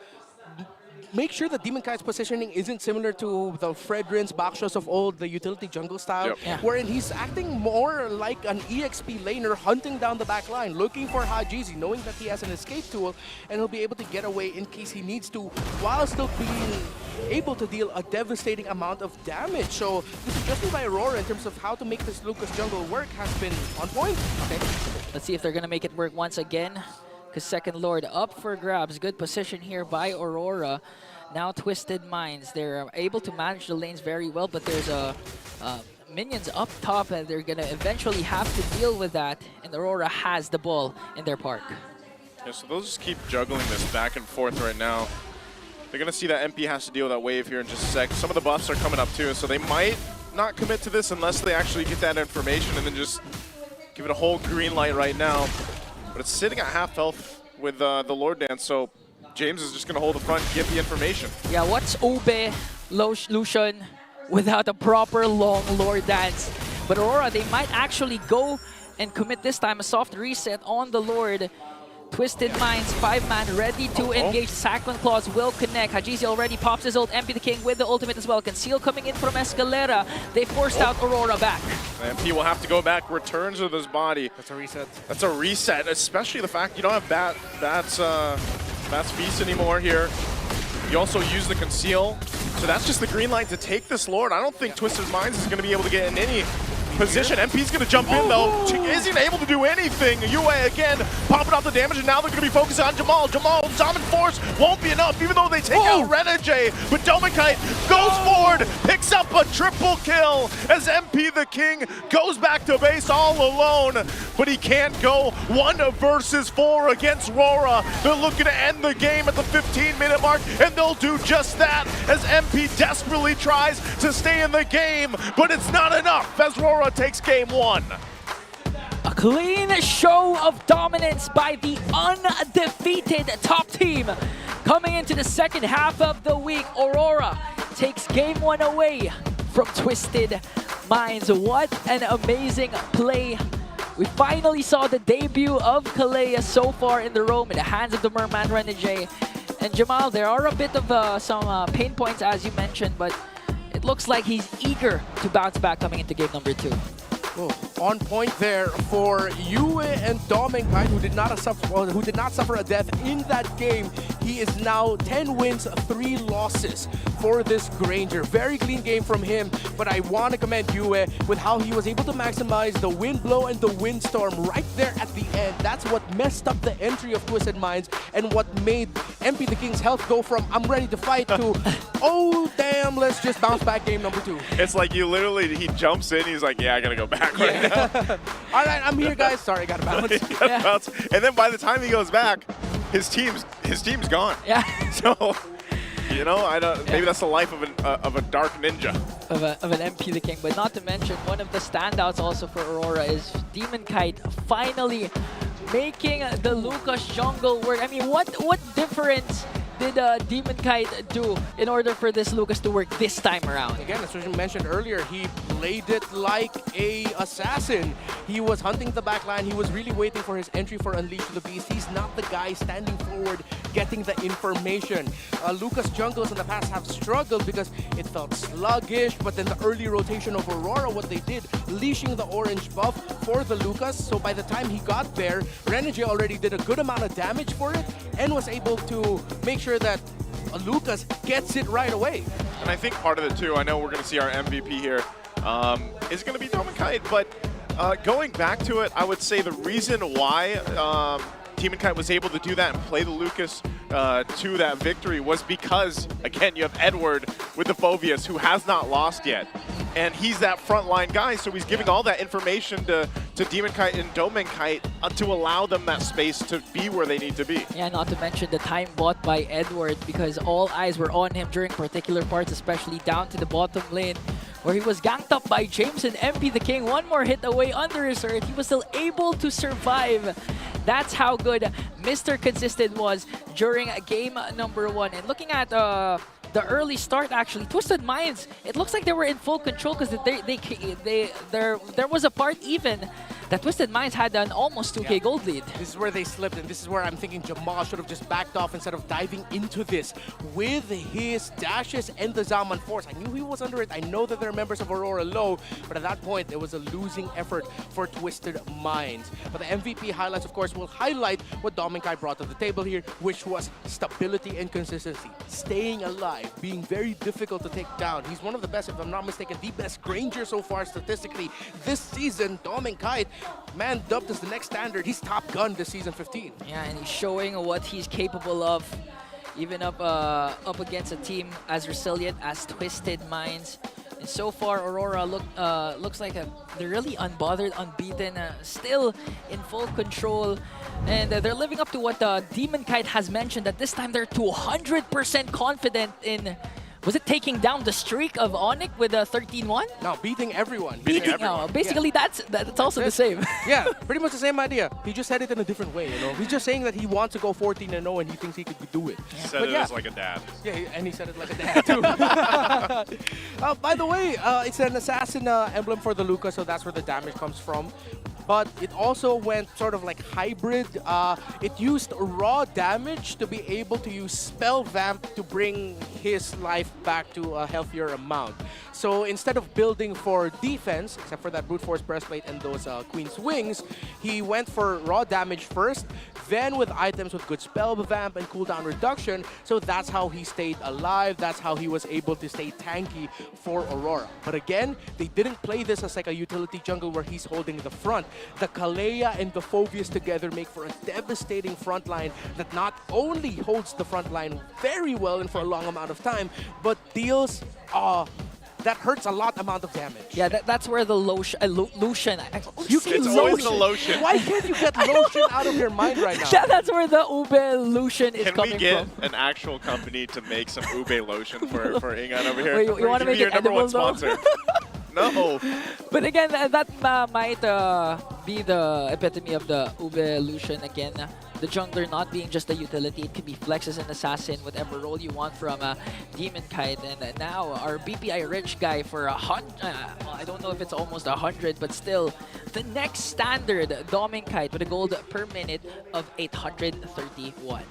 Speaker 3: make sure that BennyQT's positioning isn't similar to the Fredrin's backshots of old, the utility jungle style, wherein he's acting more like an EXP laner hunting down the back line, looking for Hajizi, knowing that he has an escape tool, and he'll be able to get away in case he needs to, while still being able to deal a devastating amount of damage. So the suggestion by Aurora in terms of how to make this Lucas jungle work has been on point.
Speaker 11: Okay, let's see if they're going to make it work once again. Because second Lord up for grabs. Good position here by Aurora. Now Twisted Minds. They're able to manage the lanes very well, but there's minions up top and they're going to eventually have to deal with that. And Aurora has the ball in their park.
Speaker 4: Yeah, so they'll just keep juggling this back and forth right now. They're going to see that MP has to deal with that wave here in just a sec. Some of the buffs are coming up too, so they might not commit to this unless they actually get that information and then just give it a whole green light right now. But it's sitting at half health with the Lord Dance, so James is just going to hold the front, give the information.
Speaker 11: Yeah, what's Ube, Lucian, without a proper long Lord Dance? But Aurora, they might actually go and commit this time a soft reset on the Lord. Twisted Minds, 5-man, ready to engage. Sanguine Claws will connect. Hajizi already pops his ult. MP the King with the ultimate as well. Conceal coming in from Escalera. They forced out Aurora back.
Speaker 4: MP will have to go back, returns with his body.
Speaker 3: That's a reset.
Speaker 4: That's a reset, especially the fact you don't have Bat's Feast anymore here. You also use the Conceal. So that's just the green light to take this Lord. I don't think Twisted Minds is going to be able to get in any position. MP's going to jump in though. Isn't able to do anything. Yue again popping out the damage, and now they're going to be focused on Jamal. Jamal, Shaman Force won't be enough, even though they take out Renegade. But BennyQT goes forward, picks up a triple kill as MP the King goes back to base all alone. But he can't go 1 versus 4 against RORA. They're looking to end the game at the 15-minute mark, and they'll do just that as MP desperately tries to stay in the game. But it's not enough as RORA takes game 1.
Speaker 11: A clean show of dominance by the undefeated top team. Coming into the second half of the week, Aurora takes game 1 away from Twisted Minds. What an amazing play We finally saw the debut of Kalea so far in the roam in the hands of the Merman Renegade. And Jamal, there are a bit of some pain points as you mentioned, but it looks like he's eager to bounce back coming into game number 2.
Speaker 3: Oh, on point there for Yue and Dominkai, who did not suffer a death in that game. He is now 10 wins, 3 losses for this Granger. Very clean game from him, but I want to commend Yue with how he was able to maximize the wind blow and the windstorm right there at the end. That's what messed up the entry of Twisted Minds and what made MP the King's health go from I'm ready to fight to oh damn, let's just bounce back game number 2.
Speaker 4: It's like he jumps in, he's like, yeah, I gotta go back right now.
Speaker 3: All right, I'm here, guys. Sorry, I gotta bounce.
Speaker 4: Bounce. And then by the time he goes back, his team's gone.
Speaker 11: Yeah.
Speaker 4: So, you know, maybe that's the life of a dark ninja.
Speaker 11: Of an MP the King, but not to mention one of the standouts also for Aurora is Demon Kite finally making the Lucas jungle work. I mean, what difference did Demon Kite do in order for this Lucas to work this time around?
Speaker 3: Again, as you mentioned earlier, he played it like a assassin. He was hunting the backline. He was really waiting for his entry for Unleash the Beast. He's not the guy standing forward, getting the information. Lucas jungles in the past have struggled because it felt sluggish, but then the early rotation of Aurora, what they did, leashing the orange buff for the Lucas. So by the time he got there, Renegade already did a good amount of damage for it and was able to make sure that Lucas gets it right away.
Speaker 4: And I think part of it too, I know we're going to see our MVP here, is going to be Dominkite, but going back to it, I would say the reason why Demon Kite was able to do that and play the Lucas to that victory was because, again, you have Edward with the Phobius, who has not lost yet. And he's that frontline guy, so he's giving all that information to Demon Kite and Dominkite to allow them that space to be where they need to be.
Speaker 11: Yeah, not to mention the time bought by Edward, because all eyes were on him during particular parts, especially down to the bottom lane, where he was ganked up by James and MP the King. One more hit away under his earth. He was still able to survive. That's how good Mr. Consistent was during game number 1. And looking at the early start, actually, Twisted Minds, it looks like they were in full control because there was a part even that Twisted Minds had an almost 2K gold lead.
Speaker 3: This is where they slipped, and this is where I'm thinking Jamal should have just backed off instead of diving into this with his dashes and the Zaman Force. I knew he was under it. I know that there are members of Aurora low, but at that point, it was a losing effort for Twisted Minds. But the MVP highlights, of course, will highlight what Dominkai brought to the table here, which was stability and consistency. Staying alive, being very difficult to take down. He's one of the best, if I'm not mistaken, the best Granger so far statistically this season. Dominkai, man, dubbed as the next standard. He's top gun this season 15.
Speaker 11: Yeah, and he's showing what he's capable of, even up against a team as resilient as Twisted Minds. And so far, Aurora looks like they're really unbothered, unbeaten, still in full control. And they're living up to what Demon Kite has mentioned, that this time they're 200% confident in, was it taking down the streak of Onyx with a 13-1?
Speaker 3: No, beating everyone.
Speaker 11: Basically,
Speaker 3: yeah.
Speaker 11: that's also the same.
Speaker 3: Yeah, pretty much the same idea. He just said it in a different way, you know. He's just saying that he wants to go 14-0 and he thinks he could do it.
Speaker 4: He said it as like a dad.
Speaker 3: Yeah, and he said it like a dad too. By the way, it's an assassin emblem for the Luca, so that's where the damage comes from. But it also went sort of like hybrid. It used raw damage to be able to use Spell Vamp to bring his life back to a healthier amount. So instead of building for defense, except for that Brute Force Breastplate and those Queen's Wings, he went for raw damage first, then with items with good Spell Vamp and cooldown reduction. So that's how he stayed alive. That's how he was able to stay tanky for Aurora. But again, they didn't play this as like a utility jungle where he's holding the front. The Kalea and the Phobius together make for a devastating front line that not only holds the front line very well and for a long amount of time, but deals that hurts a lot amount of damage.
Speaker 11: Yeah, that's where the Lucian.
Speaker 4: It's always the lotion.
Speaker 3: Why can't you get lotion out of your mind right now?
Speaker 11: That's where the Ube Lucian is coming from.
Speaker 4: Can we get an actual company to make some Ube lotion for Ingan over here?
Speaker 11: Wait, you want to make
Speaker 4: your
Speaker 11: it
Speaker 4: number
Speaker 11: edible,
Speaker 4: one sponsor? No.
Speaker 11: But again, that might be the epitome of the Ube Lucian again. the jungler not being just a utility. It could be flex as an assassin, whatever role you want from Demon Kite. And now our BPI rich guy for 100, well, I don't know if it's almost 100, but still the next standard Doming Kite with a gold per minute of 831.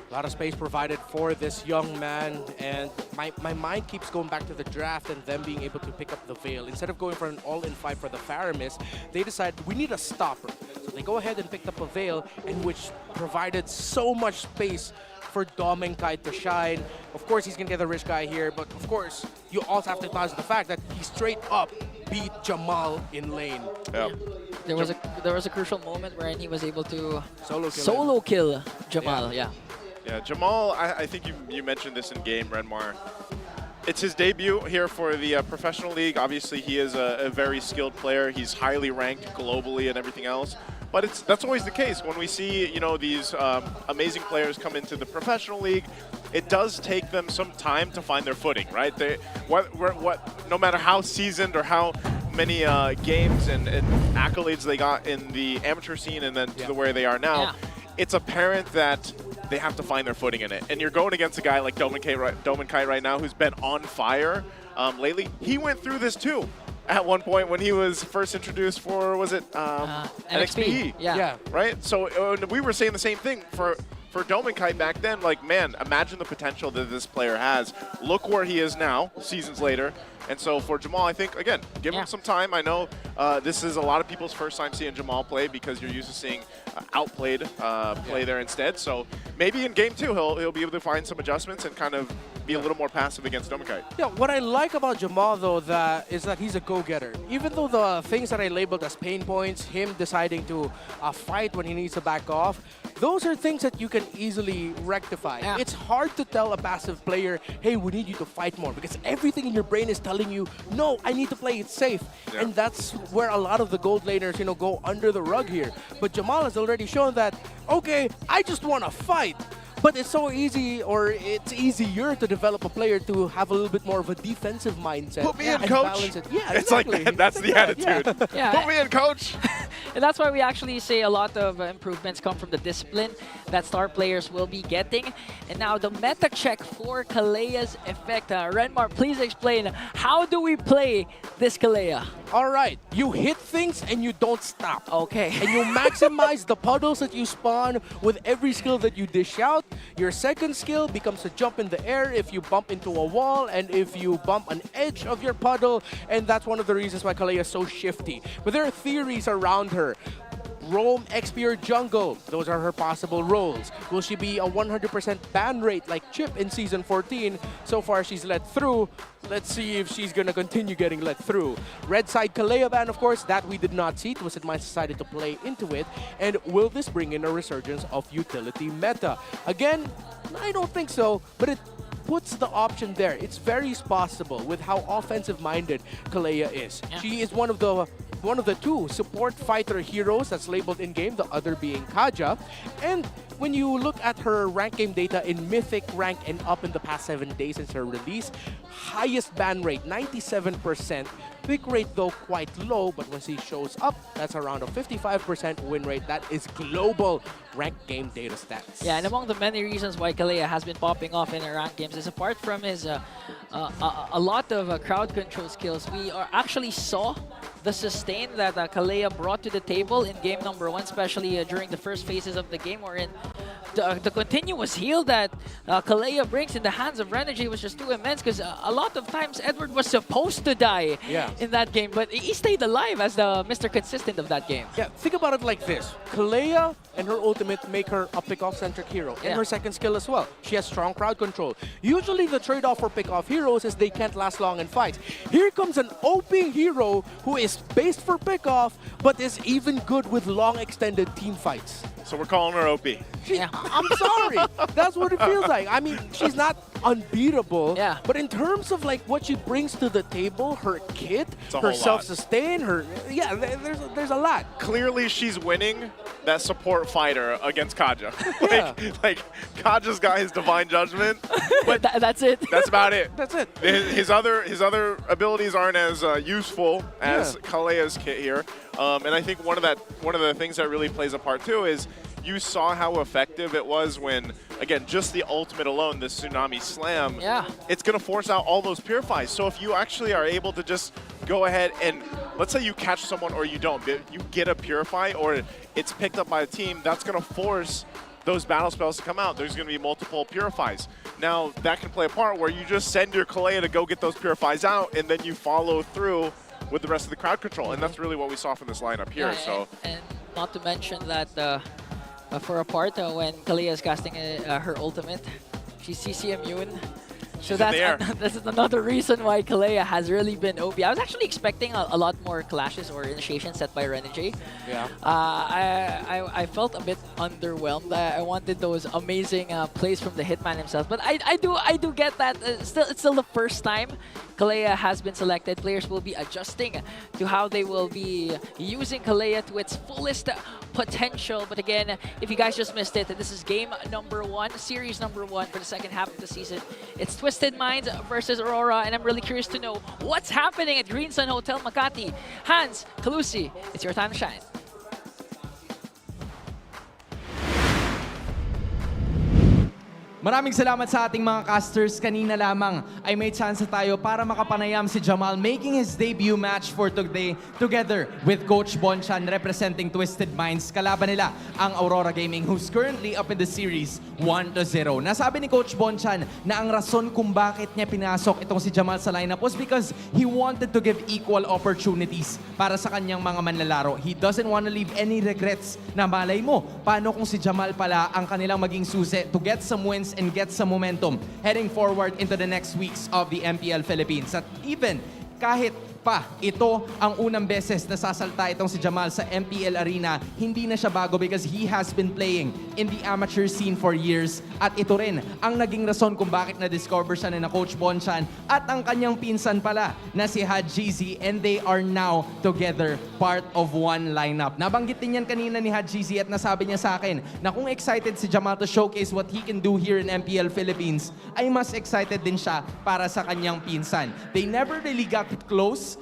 Speaker 3: A lot of space provided for this young man, and my mind keeps going back to the draft and them being able to pick up the Veil. Instead of going for an all-in fight for the Faramis, they decide we need a stopper. So they go ahead and picked up a Veil, in which provided so much space for Doming Kite to shine. Of course, he's gonna get the rich guy here, but of course, you also have to acknowledge the fact that he straight up beat Jamal in lane.
Speaker 4: Yep.
Speaker 11: There was a crucial moment where he was able to
Speaker 3: solo
Speaker 11: kill Jamal. Yeah.
Speaker 4: Yeah, Jamal, I think you mentioned this in game, Renmar. It's his debut here for the professional league. Obviously, he is a very skilled player. He's highly ranked globally and everything else. But that's always the case when we see these amazing players come into the professional league. It does take them some time to find their footing, right? No matter how seasoned or how many games and accolades they got in the amateur scene and then to where they are now, it's apparent that they have to find their footing in it. And you're going against a guy like Doming Kite right now who's been on fire lately. He went through this too at one point when he was first introduced for, was it NXP?
Speaker 11: Yeah.
Speaker 4: Right? So we were saying the same thing for Doming Kite back then. Like, man, imagine the potential that this player has. Look where he is now, seasons later. And so for Jamal, I think, again, give him some time. I know this is a lot of people's first time seeing Jamal play because you're used to seeing outplayed play there instead. So maybe in game 2, he'll be able to find some adjustments and kind of be a little more passive against Doming Kite.
Speaker 3: Yeah, what I like about Jamal, though, is that he's a go-getter. Even though the things that I labeled as pain points, him deciding to fight when he needs to back off, those are things that you can easily rectify.
Speaker 11: Yeah.
Speaker 3: It's hard to tell a passive player, hey, we need you to fight more, because everything in your brain is telling you, no, I need to play it safe.
Speaker 4: Yeah.
Speaker 3: And that's where a lot of the gold laners, go under the rug here. But Jamal has already shown that, okay, I just want to fight. But it's so easy, or it's easier to develop a player to have a little bit more of a defensive mindset.
Speaker 4: Put me in,
Speaker 3: and
Speaker 4: coach.
Speaker 3: balance it. Yeah,
Speaker 4: It's
Speaker 3: exactly.
Speaker 4: like that's the attitude.
Speaker 11: Yeah.
Speaker 4: Put me in, coach.
Speaker 11: And that's why we actually say a lot of improvements come from the discipline that star players will be getting. And now the meta check for Kalea's effect. Renmar, please explain, how do we play this Kalea?
Speaker 3: All right, you hit things and you don't stop.
Speaker 11: Okay.
Speaker 3: And you maximize the puddles that you spawn with every skill that you dish out. Your second skill becomes a jump in the air if you bump into a wall and if you bump an edge of your puddle. And that's one of the reasons why Kalea is so shifty. But there are theories around her. Roam, XP, or jungle. Those are her possible roles. Will she be a 100% ban rate like Chip in Season 14? So far, she's let through. Let's see if she's going to continue getting let through. Red side Kalea ban, of course, that we did not see. TWIS decided to play into it. And will this bring in a resurgence of utility meta? Again, I don't think so, but it puts the option there. It's very possible with how offensive-minded Kalea is.
Speaker 11: Yeah.
Speaker 3: She is one of the two support fighter heroes that's labeled in-game, the other being Kaja. And when you look at her rank game data in Mythic rank and up in the past 7 days since her release, highest ban rate, 97%. Pick rate, though, quite low, but when she shows up, that's around a 55% win rate. That is global rank game data stats.
Speaker 11: Yeah, and among the many reasons why Kalea has been popping off in her ranked games is apart from his a lot of crowd control skills, we actually saw the sustain that Kalea brought to the table in game number 1, especially during the first phases of the game, wherein the continuous heal that Kalea brings in the hands of Renergy was just too immense, because a lot of times Edward was supposed to die in that game, but he stayed alive as the Mr. Consistent of that game.
Speaker 3: Yeah, think about it like this. Kalea and her ultimate make her a pick-off-centric hero, and her second skill as well. She has strong crowd control. Usually the trade-off for pick-off heroes is they can't last long in fights. Here comes an OP hero who is based for pick-off, but is even good with long extended team fights.
Speaker 4: So we're calling her OP.
Speaker 3: I'm sorry. That's what it feels like. I mean, she's not unbeatable, but in terms of like what she brings to the table, her kit, her self-sustain, there's a lot.
Speaker 4: Clearly she's winning that support fighter against Kaja. like Kaja's got his divine judgment, but
Speaker 11: that's it.
Speaker 4: That's about it.
Speaker 3: That's it.
Speaker 4: His other abilities aren't as useful as Kalea's kit here. And I think one of the things that really plays a part too is you saw how effective it was when, again, just the ultimate alone, the Tsunami Slam, it's going to force out all those purifies. So if you actually are able to just go ahead and, let's say you catch someone or you don't, but you get a purify or it's picked up by a team, that's going to force those battle spells to come out. There's going to be multiple purifies. Now, that can play a part where you just send your Kalea to go get those purifies out, and then you follow through with the rest of the crowd control. And that's really what we saw from this lineup here.
Speaker 11: And not to mention that for a part, when Kalea is casting her ultimate, she's CC immune. So this is another reason why Kalea has really been OP. I was actually expecting a lot more clashes or initiations set by Renegade.
Speaker 3: Yeah.
Speaker 11: I felt a bit underwhelmed. I wanted those amazing plays from the Hitman himself. But I do get that. It's still the first time Kalea has been selected. Players will be adjusting to how they will be using Kalea to its fullest potential. But again, if you guys just missed it, this is game number 1, series number 1 for the second half of the season. It's Twisted Minds versus Aurora, and I'm really curious to know what's happening at Green Sun Hotel Makati. Hans, Kalusi, it's your time to shine.
Speaker 9: Maraming salamat sa ating mga casters. Kanina lamang ay may chance tayo para makapanayam si Jamal making his debut match for today together with Coach Bonchan representing Twisted Minds. Kalaban nila ang Aurora Gaming who's currently up in the series 1-0. Nasabi ni Coach Bonchan na ang rason kung bakit niya pinasok itong si Jamal sa lineup was because he wanted to give equal opportunities para sa kanyang mga manlalaro. He doesn't want to leave any regrets na malay mo. Paano kung si Jamal pala ang kanilang maging susi to get some wins and get some momentum heading forward into the next weeks of the MPL Philippines. At even kahit pa ito ang unang beses na sasalta itong si Jamal sa MPL Arena, hindi na siya bago because he has been playing in the amateur scene for years. At ito rin ang naging rason kung bakit na-discover siya na Coach Bonchan at ang kanyang pinsan pala na si Hadjizi, and they are now together part of one lineup. Nabanggit din yan kanina ni Hadjizi at nasabi niya sa akin na kung excited si Jamal to showcase what he can do here in MPL Philippines, ay mas excited din siya para sa kanyang pinsan. They never really got close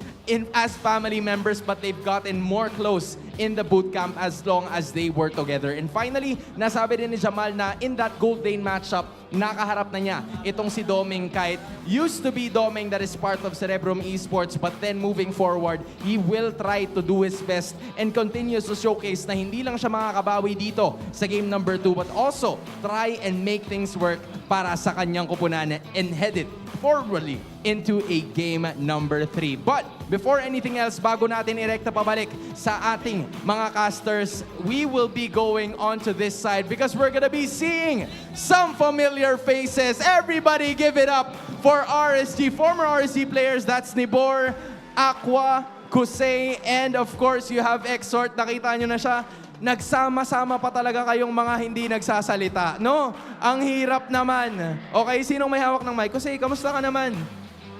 Speaker 9: as family members, but they've gotten more close in the bootcamp as long as they were together. And finally, nasabi din ni Jamal na in that Gold Lane matchup, nakaharap na niya itong si Doming. Kahit used to be Doming that is part of Cerebrum Esports, but then moving forward, he will try to do his best and continues to showcase na hindi lang siya makakabawi dito sa game number 2, but also try and make things work para sa kanyang kupunan and head it forwardly into a game number 3. But before anything else, bago natin irekta pabalik sa ating mga casters, we will be going on to this side because we're gonna be seeing some familiar faces. Everybody give it up for RSG, former RSG players. That's Nibor, Aqua, Kusei, and of course you have Exort. Nakita nyo na siya. Nagsama-sama pa talaga kayong mga hindi nagsasalita, no? Ang hirap naman. Okay, sinong may hawak ng mic? Kusei, kamusta ka naman?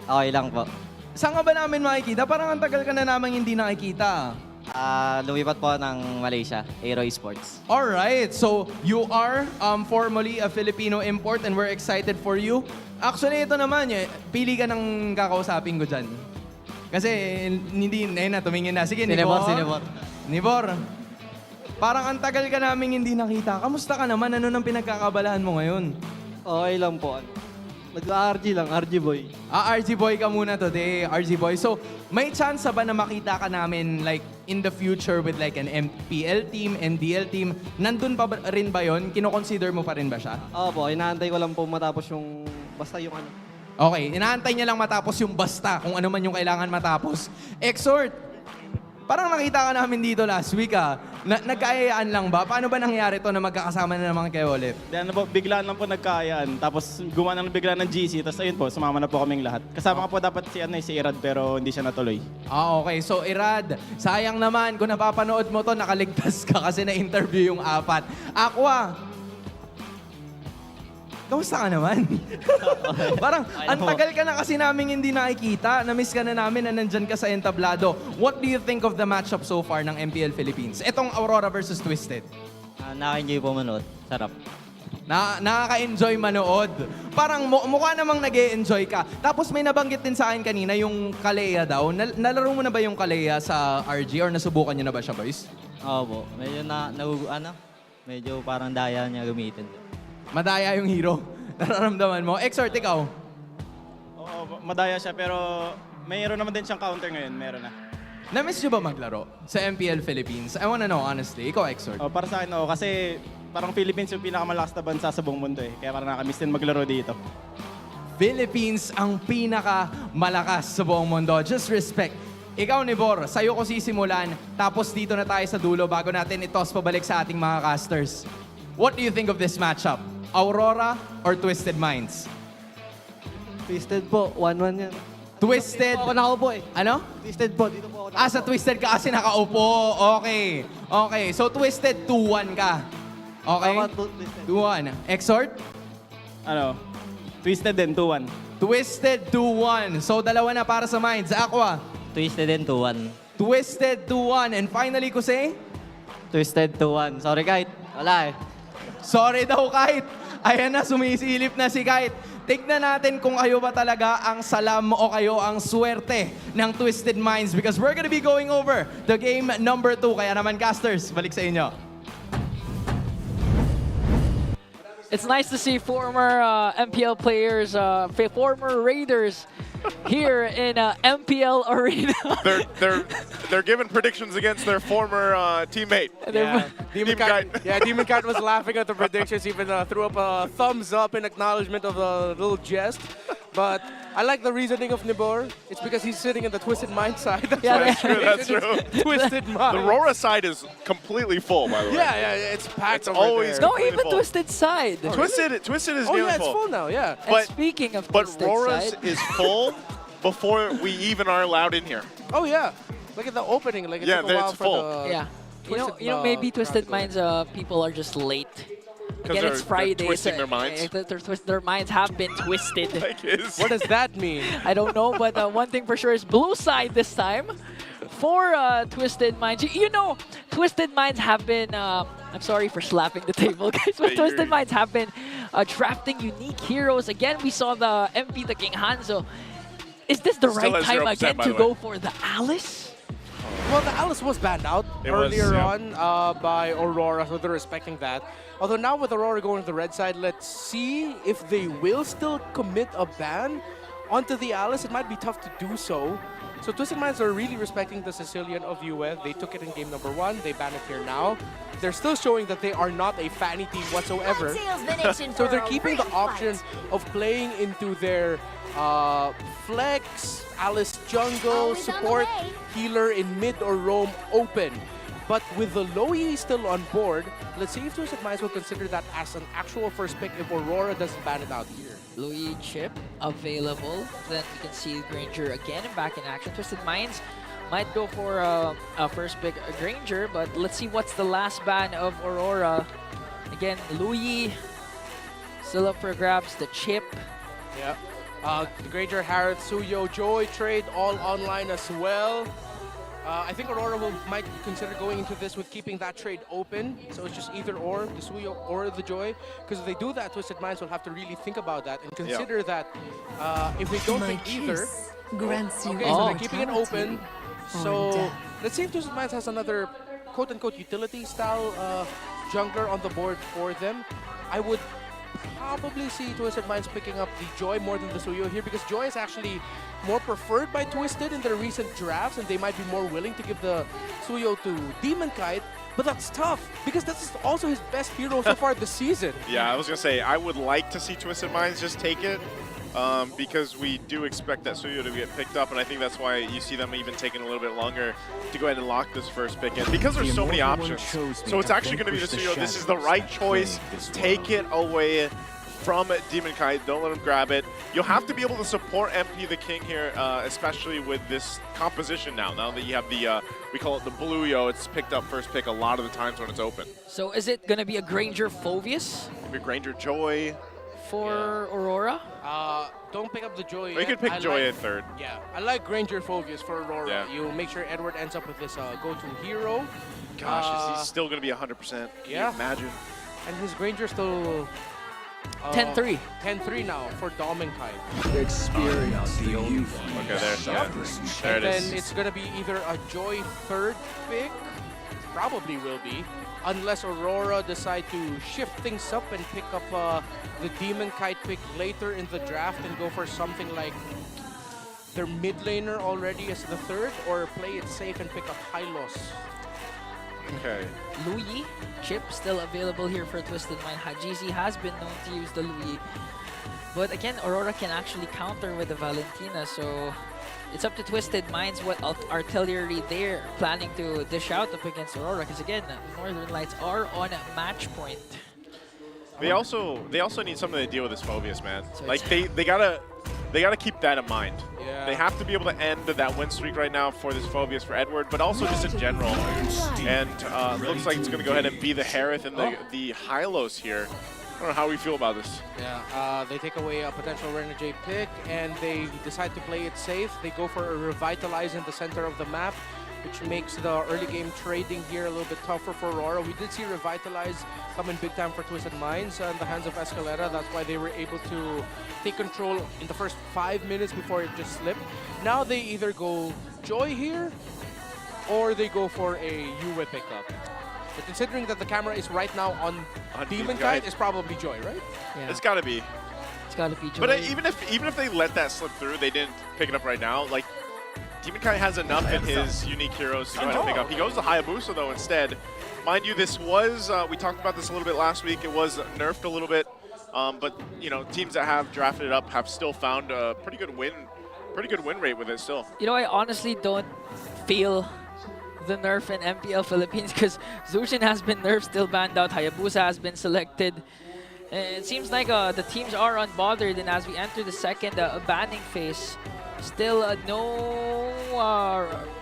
Speaker 15: Okay lang po.
Speaker 9: Saan ka ba namin makikita? Parang ang tagal ka na namang hindi nakikita.
Speaker 15: Lumipat po ng Malaysia, Aero Esports.
Speaker 9: Alright, so you are formally a Filipino import and we're excited for you. Actually, ito naman, pili ka ng kakausapin ko dyan. Kasi hindi, na tumingin na. Sige, Nibor. Nibor, parang ang tagal ka namin hindi nakita. Kamusta ka naman? Ano nang pinagkakabalahan mo ngayon?
Speaker 15: Okay lang po. Nag-RG lang, RG boy.
Speaker 9: RG boy ka muna today, RG boy. So, may chance ba na makita ka namin like in the future with like an MPL team, MDL team? Nandun pa rin ba yun? Kino-consider mo pa rin ba siya?
Speaker 15: Opo, inaantay ko lang po matapos yung, basta yung ano.
Speaker 9: Okay, inaantay niya lang matapos yung basta, kung ano man yung kailangan matapos. Exort, parang nakita ka namin dito last week nagkaayaan lang ba? Paano ba nangyari to na magkakasama na naman kayo ulit?
Speaker 16: Then, biglaan lang po nagkaayaan. Tapos gumawa na bigla ng GC. Tapos ayun po, sumama na po kaming lahat. Kasama ka po dapat si Irad pero hindi siya natuloy.
Speaker 9: Okay. So Irad, sayang naman kung napapanood mo to, nakaligtas ka kasi na-interview yung 4. Aqua, kamusta ka naman? Parang, ang tagal ka na kasi namin hindi nakikita. Na-miss ka na namin na nandyan ka sa entablado. What do you think of the matchup so far ng MPL Philippines? Itong Aurora versus Twisted.
Speaker 15: Nakaka-enjoy po manood. Sarap.
Speaker 9: Nakaka-enjoy manood. Parang mukha namang nag-e-enjoy ka. Tapos may nabanggit din sa akin kanina yung Kalea daw. Nalaro mo na ba yung Kalea sa RG or nasubukan nyo na ba siya, boys?
Speaker 15: Oo po. Medyo Medyo parang daya niya gamitin.
Speaker 9: Madaya yung hero. Nararamdaman mo. Exort, ikaw.
Speaker 16: Oo, madaya siya pero mayroon naman din siyang counter ngayon. Meron na.
Speaker 9: Na-miss nyo ba maglaro sa MPL Philippines? I wanna know, honestly. Ikaw, Exort.
Speaker 16: Para sa akin, kasi parang Philippines yung pinakamalakas na bansa sa buong mundo eh. Kaya parang nakamiss din maglaro dito.
Speaker 9: Philippines ang pinaka-malakas sa buong mundo. Just respect. Ikaw, Nibor, sa'yo ko sisimulan, tapos dito na tayo sa dulo bago natin i-toss pabalik sa ating mga casters. What do you think of this matchup? Aurora or Twisted Minds?
Speaker 15: Twisted po, 1-1 yan.
Speaker 9: Twisted?
Speaker 15: Dito po ako nakaupo eh.
Speaker 9: Ano?
Speaker 15: Twisted po, dito po ako nakaupo.
Speaker 9: Sa Twisted ka kasi nakaupo. Okay. Okay. So, Twisted 2-1 ka. Okay?
Speaker 15: Tama, Twisted.
Speaker 9: 2-1. Exort?
Speaker 16: Ano? Twisted din, 2-1.
Speaker 9: Twisted 2-1. So, dalawa na para sa Minds. Aqua?
Speaker 15: Twisted din, 2-1.
Speaker 9: Twisted 2-1. And finally, Kusei?
Speaker 15: Twisted 2-1. Sorry, Kite. Wala eh.
Speaker 9: Sorry daw, Kite. Ayan na, sumisilip na si Kite. Tignan natin kung kayo ba talaga ang salam o kayo ang swerte ng Twisted Minds because we're gonna be going over the game number 2. Kaya naman, casters, balik sa inyo.
Speaker 11: It's nice to see former MPL players, former Raiders here in MPL Arena.
Speaker 4: they're giving predictions against their former teammate.
Speaker 3: DemonKite was laughing at the predictions, even threw up a thumbs up in acknowledgement of the little jest. But I like the reasoning of Nibor. It's because he's sitting in the Twisted Mind side.
Speaker 4: That's true. That's true.
Speaker 3: Twisted Mind.
Speaker 4: The RORA side is completely full, by the way.
Speaker 3: Yeah, it's packed.
Speaker 4: It's always
Speaker 11: No,
Speaker 4: completely
Speaker 11: even
Speaker 4: full.
Speaker 11: Twisted side.
Speaker 4: Twisted is
Speaker 3: Oh
Speaker 4: nearly
Speaker 3: yeah, it's
Speaker 4: full.
Speaker 3: full now. Yeah.
Speaker 11: And speaking of Twisted
Speaker 4: RORA's
Speaker 11: side,
Speaker 4: is full before we even are allowed in here.
Speaker 3: Oh yeah. Look at the opening. Like it took a while
Speaker 4: it's
Speaker 3: for
Speaker 4: full.
Speaker 3: the.
Speaker 11: yeah. You know, maybe Twisted Minds people are just late. Again, it's Friday.
Speaker 4: They're twisting their minds.
Speaker 11: Their minds have been twisted.
Speaker 3: What does that mean?
Speaker 11: I don't know, but one thing for sure is blue side this time for Twisted Minds. You know, Twisted Minds have been, I'm sorry for slapping the table, guys, but Twisted Minds have been drafting unique heroes. Again, we saw the MP, the King Hanzo. Is this the right time again to go for the Alice?
Speaker 3: Well, the Alice was banned out earlier on by Aurora, so they're respecting that. Although now with Aurora going to the red side, let's see if they will still commit a ban onto the Alice. It might be tough to do so. So Twisted Minds are really respecting the Sicilian of US. They took it in game number 1. They ban it here now. They're still showing that they are not a fanny team whatsoever. So they're keeping the option of playing into their flex, Alice jungle, support, healer in mid or roam open. But with the Loyi still on board, let's see if Twisted Minds will consider that as an actual first pick if Aurora doesn't ban it out here.
Speaker 11: Louis chip available. Then we can see Granger again and back in action. Twisted Minds might go for a first pick Granger, but let's see what's the last ban of Aurora. Again, Louis still up for grabs. The chip.
Speaker 3: Yeah. The Granger, Harith, Suyo, Joy trade all online as well. I think Aurora might consider going into this with keeping that trade open. So it's just either or, the Suyo or the Joy. Because if they do that, Twisted Minds will have to really think about that and consider that if they don't pick either. So they're keeping it open. So let's see if Twisted Minds has another quote-unquote utility-style jungler on the board for them. I would probably see Twisted Minds picking up the Joy more than the Suyo here because Joy is actually more preferred by Twisted in their recent drafts and they might be more willing to give the Suyo to DemonKite, but that's tough because that's also his best hero so far this season.
Speaker 4: Yeah, I was going to say, I would like to see Twisted Minds just take it because we do expect that Suyo to get picked up, and I think that's why you see them even taking a little bit longer to go ahead and lock this first pick in because there's so many options. So it's actually going to be the Suyo. This is the right choice. Take it away from DemonKite. Don't let him grab it. You'll have to be able to support MP the King here, especially with this composition now. Now that you have the, we call it the blue yo, it's picked up first pick a lot of the times when it's open.
Speaker 11: So is it going to be a Granger Phoveus?
Speaker 4: Maybe Granger Joy.
Speaker 11: For Aurora?
Speaker 3: Don't pick up the Joy.
Speaker 4: Or you could pick Joy at third.
Speaker 3: Yeah, I like Granger Phoveus for Aurora.
Speaker 4: Yeah.
Speaker 3: You make sure Edward ends up with this go-to hero.
Speaker 4: Gosh, he's still going to be 100%. Can you imagine?
Speaker 3: And his Granger still
Speaker 11: 10-3.
Speaker 3: 10-3 now for DominKite.
Speaker 7: Experience the youth.
Speaker 4: Okay, there it is.
Speaker 3: And then it's going to be either a Joy third pick probably will be, unless Aurora decide to shift things up and pick up the Demon Kite pick later in the draft and go for something like their mid laner already as the third, or play it safe and pick up Hylos.
Speaker 4: Okay.
Speaker 11: Louis, chip still available here for Twisted Mind. Hajizi has been known to use the Louis. But again, Aurora can actually counter with the Valentina, so it's up to Twisted Minds what artillery they're planning to dish out up against Aurora, because again, Northern Lights are on a match point.
Speaker 4: They also need something to deal with this Phobius, man. So like they gotta keep that in mind.
Speaker 3: Yeah.
Speaker 4: They have to be able to end that win streak right now for this Phobius for Edward, but also just in general. And looks like it's gonna go ahead and be the Harith and the Hylos here. I don't know how we feel about this.
Speaker 3: Yeah, they take away a potential Renegade pick and they decide to play it safe. They go for a Revitalize in the center of the map, which makes the early game trading here a little bit tougher for Aurora. We did see Revitalize come in big time for Twisted Minds in the hands of Escalera. That's why they were able to take control in the first 5 minutes before it just slipped. Now they either go Joy here or they go for a Yue pickup. But considering that the camera is right now on Demon Kite, it's probably Joy, right?
Speaker 11: Yeah.
Speaker 4: It's gotta be.
Speaker 11: It's gotta be Joy.
Speaker 4: But even if they let that slip through, they didn't pick it up right now. Like, Demon Kite has enough in his unique heroes to go ahead and pick up. He goes to Hayabusa though instead. Mind you, this was, we talked about this a little bit last week, it was nerfed a little bit. But, you know, teams that have drafted it up have still found a pretty good win rate with it still.
Speaker 11: You know, I honestly don't feel the nerf in MPL Philippines because Zushin has been nerfed, still banned out. Hayabusa has been selected. And it seems like the teams are unbothered, and as we enter the second banning phase, still no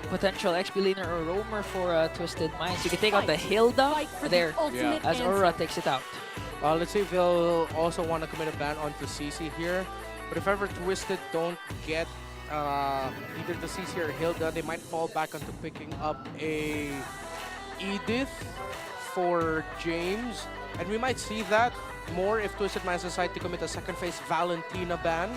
Speaker 11: potential XP laner or roamer for Twisted Minds. You can take out the Hilda there as Aurora takes it out.
Speaker 3: Let's see if they'll also want to commit a ban onto CC here. But if ever Twisted don't get either the CC or Hilda, they might fall back onto picking up a Edith for James. And we might see that more if Twisted Minds decide to commit a second phase Valentina ban,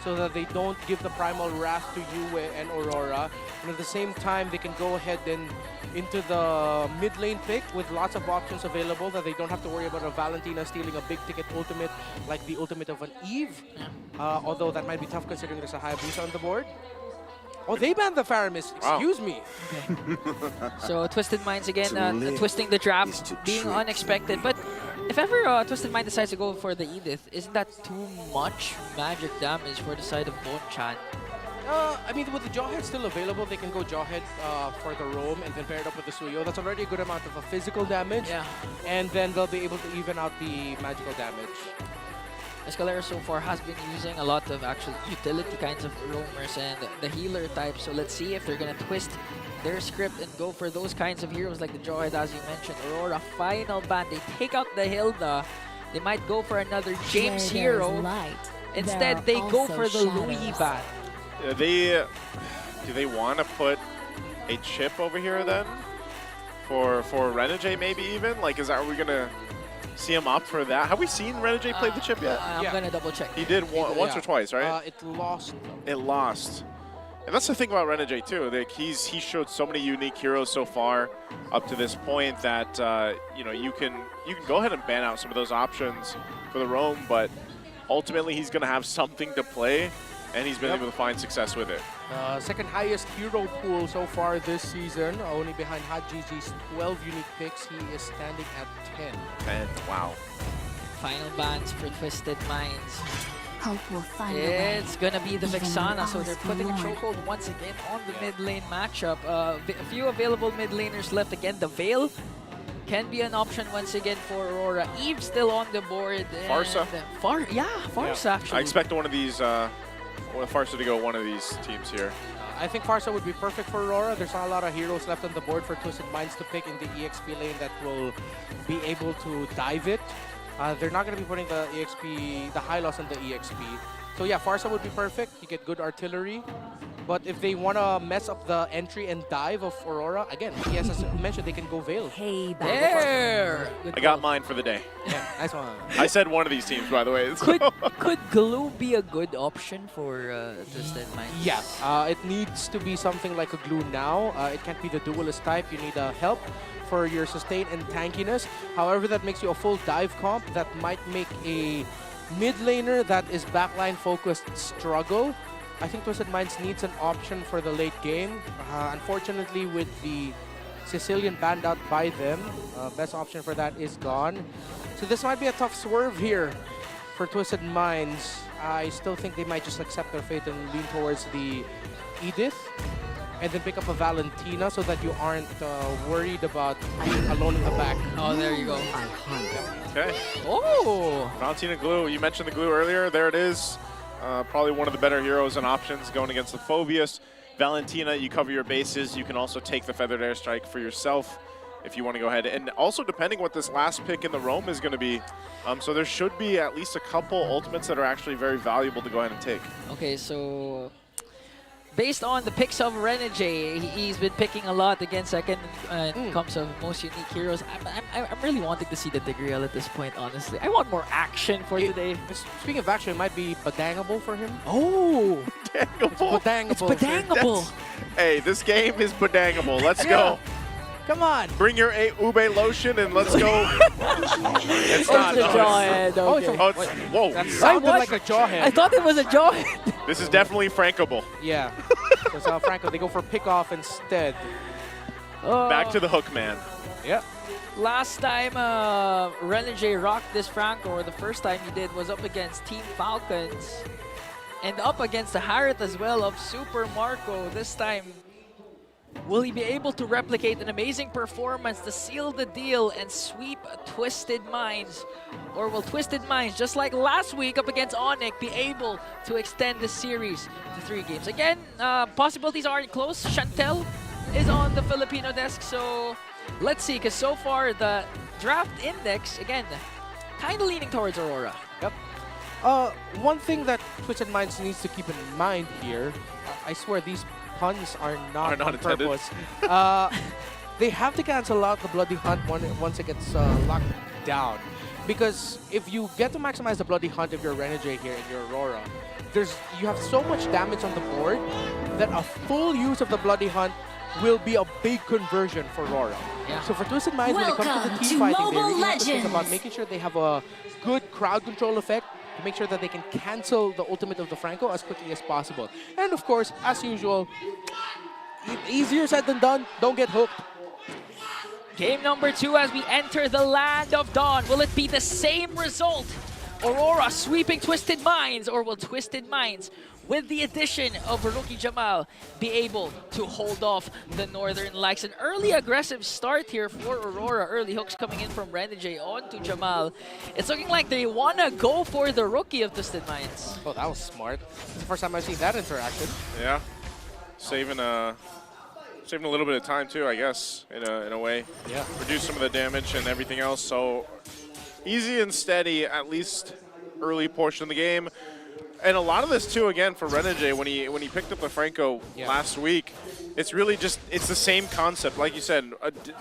Speaker 3: so that they don't give the Primal Wrath to Yue and Aurora. And at the same time, they can go ahead and into the mid lane pick with lots of options available, that they don't have to worry about a Valentina stealing a big ticket ultimate like the ultimate of an Eve. Although that might be tough considering there's a Hayabusa on the board. Oh, they banned the Faramis. Excuse me.
Speaker 11: So Twisted Minds again, twisting the trap, being unexpected. But if ever Twisted Mind decides to go for the Edith, isn't that too much magic damage for the side of Bonchan?
Speaker 3: I mean, with the Jawhead still available, they can go Jawhead for the roam and then pair it up with the Suyo. That's already a good amount of physical damage.
Speaker 11: Yeah.
Speaker 3: And then they'll be able to even out the magical damage.
Speaker 11: Escalera so far has been using a lot of actual utility kinds of roamers and the healer type. So let's see if they're going to twist their script and go for those kinds of heroes like the Jawhead, as you mentioned. Aurora, final ban. They take out the Hilda. They might go for another James hero. Instead, they go for the Louis ban.
Speaker 4: Do they want to put a chip over here then? For Renegade maybe even? Like, are we going to see him opt for that? Have we seen Renegade play the chip yet?
Speaker 11: I'm going to double check.
Speaker 4: He did once or twice, right?
Speaker 3: It lost.
Speaker 4: It lost. And that's the thing about Renegade too. Like he showed so many unique heroes so far up to this point that you know, you can go ahead and ban out some of those options for the roam, but ultimately he's going to have something to play, and he's been able to find success with it.
Speaker 3: Second highest hero pool so far this season, only behind Hajizi's 12 unique picks. He is standing at 10.
Speaker 4: 10, wow.
Speaker 11: Final bans for Twisted Minds.
Speaker 1: Hope will find
Speaker 11: It's gonna be the Vexana, so they're putting a chokehold once again on the mid lane matchup. A few available mid laners left again. The Veil can be an option once again for Aurora. Eve still on the board.
Speaker 4: Farsa.
Speaker 11: Farsa actually.
Speaker 4: I expect one of these, Farsa to go one of these teams here.
Speaker 3: I think Farsa would be perfect for Aurora. There's not a lot of heroes left on the board for Twisted Minds to pick in the EXP lane that will be able to dive it. They're not going to be putting the EXP, the high loss on the EXP. So yeah, Farsa would be perfect. You get good artillery. But if they want to mess up the entry and dive of Aurora, again, yes, as mentioned, they can go Veil.
Speaker 1: Hey,
Speaker 11: there!
Speaker 4: I got mine for the day.
Speaker 3: Yeah, nice one.
Speaker 4: I said one of these teams, by the way.
Speaker 11: Could Glue be a good option for Twisted Minds?
Speaker 3: Yeah, it needs to be something like a Glue now. It can't be the duelist type. You need help for your sustain and tankiness. However, that makes you a full dive comp. That might make a mid laner that is backline focused struggle. I think Twisted Minds needs an option for the late game. Unfortunately, with the Sicilian banned out by them, best option for that is gone. So this might be a tough swerve here for Twisted Minds. I still think they might just accept their fate and lean towards the Edith and then pick up a Valentina so that you aren't worried about being alone in the back.
Speaker 11: Oh, there you go.
Speaker 4: Okay.
Speaker 11: Oh!
Speaker 4: Valentina Glue, you mentioned the Glue earlier. There it is. Probably one of the better heroes and options going against the Phobius. Valentina, you cover your bases. You can also take the Feathered Airstrike for yourself if you want to go ahead. And also depending what this last pick in the roam is going to be. So there should be at least a couple ultimates that are actually very valuable to go ahead and take.
Speaker 11: Okay, so based on the picks of Renegade, he's been picking a lot against second in terms of most unique heroes. I'm really wanting to see the Tigreal at this point, honestly. I want more action for today.
Speaker 3: Speaking of action, it might be badangable for him.
Speaker 11: Oh!
Speaker 4: Badangable.
Speaker 11: It's badangable.
Speaker 4: Hey, this game is badangable. Let's go.
Speaker 3: Come on.
Speaker 4: Bring your Ube lotion and let's go. It's not.
Speaker 11: It's a jawhead. Okay.
Speaker 4: Oh, whoa.
Speaker 3: That sounded like a jawhead.
Speaker 11: I thought it was a jawhead.
Speaker 4: This is definitely Frankable.
Speaker 3: Yeah. Because Franco, they go for pick-off instead.
Speaker 4: Back to the hook, man.
Speaker 3: Yep.
Speaker 11: Last time Renegade rocked this Franco, or the first time he did, was up against Team Falcons. And up against the Harriet as well of Super Marco. This time, will he be able to replicate an amazing performance to seal the deal and sweep Twisted Minds? Or will Twisted Minds, just like last week up against Onyx, be able to extend the series to 3 games? Again, possibilities aren't close. Chantel is on the Filipino desk, so let's see, because so far the draft index, again, kind of leaning towards Aurora.
Speaker 3: Yep. One thing that Twisted Minds needs to keep in mind here, I swear these puns are not on
Speaker 4: intended.
Speaker 3: purpose. They have to cancel out the Bloody Hunt once it gets locked down. Because if you get to maximize the Bloody Hunt if you're Renegade here and you're Aurora, you have so much damage on the board that a full use of the Bloody Hunt will be a big conversion for Aurora.
Speaker 11: Yeah.
Speaker 3: So for Twisted Minds, when it comes to the team fighting, they really have to think about making sure they have a good crowd control effect to make sure that they can cancel the ultimate of the Franco as quickly as possible. And of course, as usual, easier said than done, don't get hooked.
Speaker 11: Game number 2 as we enter the Land of Dawn. Will it be the same result? Aurora sweeping Twisted Minds, or will Twisted Minds, with the addition of Rookie Jamal, be able to hold off the Northern Lights? An early aggressive start here for Aurora. Early hooks coming in from Renegade onto Jamal. It's looking like they want to go for the Rookie of Twisted Minds.
Speaker 3: Oh, that was smart. It's the first time I've seen that interaction.
Speaker 4: Yeah. Saving a little bit of time too, I guess, in a way.
Speaker 3: Yeah.
Speaker 4: Reduce some of the damage and everything else. So easy and steady, at least early portion of the game. And a lot of this too, again, for Renegade, when he picked up the Franco last week, it's really just, it's the same concept. Like you said,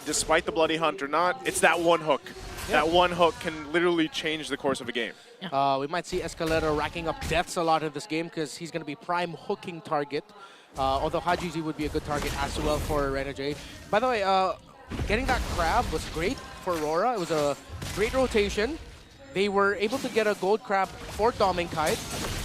Speaker 4: despite the Bloody Hunt or not, it's that one hook. Yeah. That one hook can literally change the course of a game.
Speaker 3: We might see Escalera racking up deaths a lot in this game because he's going to be prime hooking target. Although Hajizi would be a good target as well for Renegade. By the way, getting that crab was great for Aurora. It was a great rotation. They were able to get a gold crab for Dominkite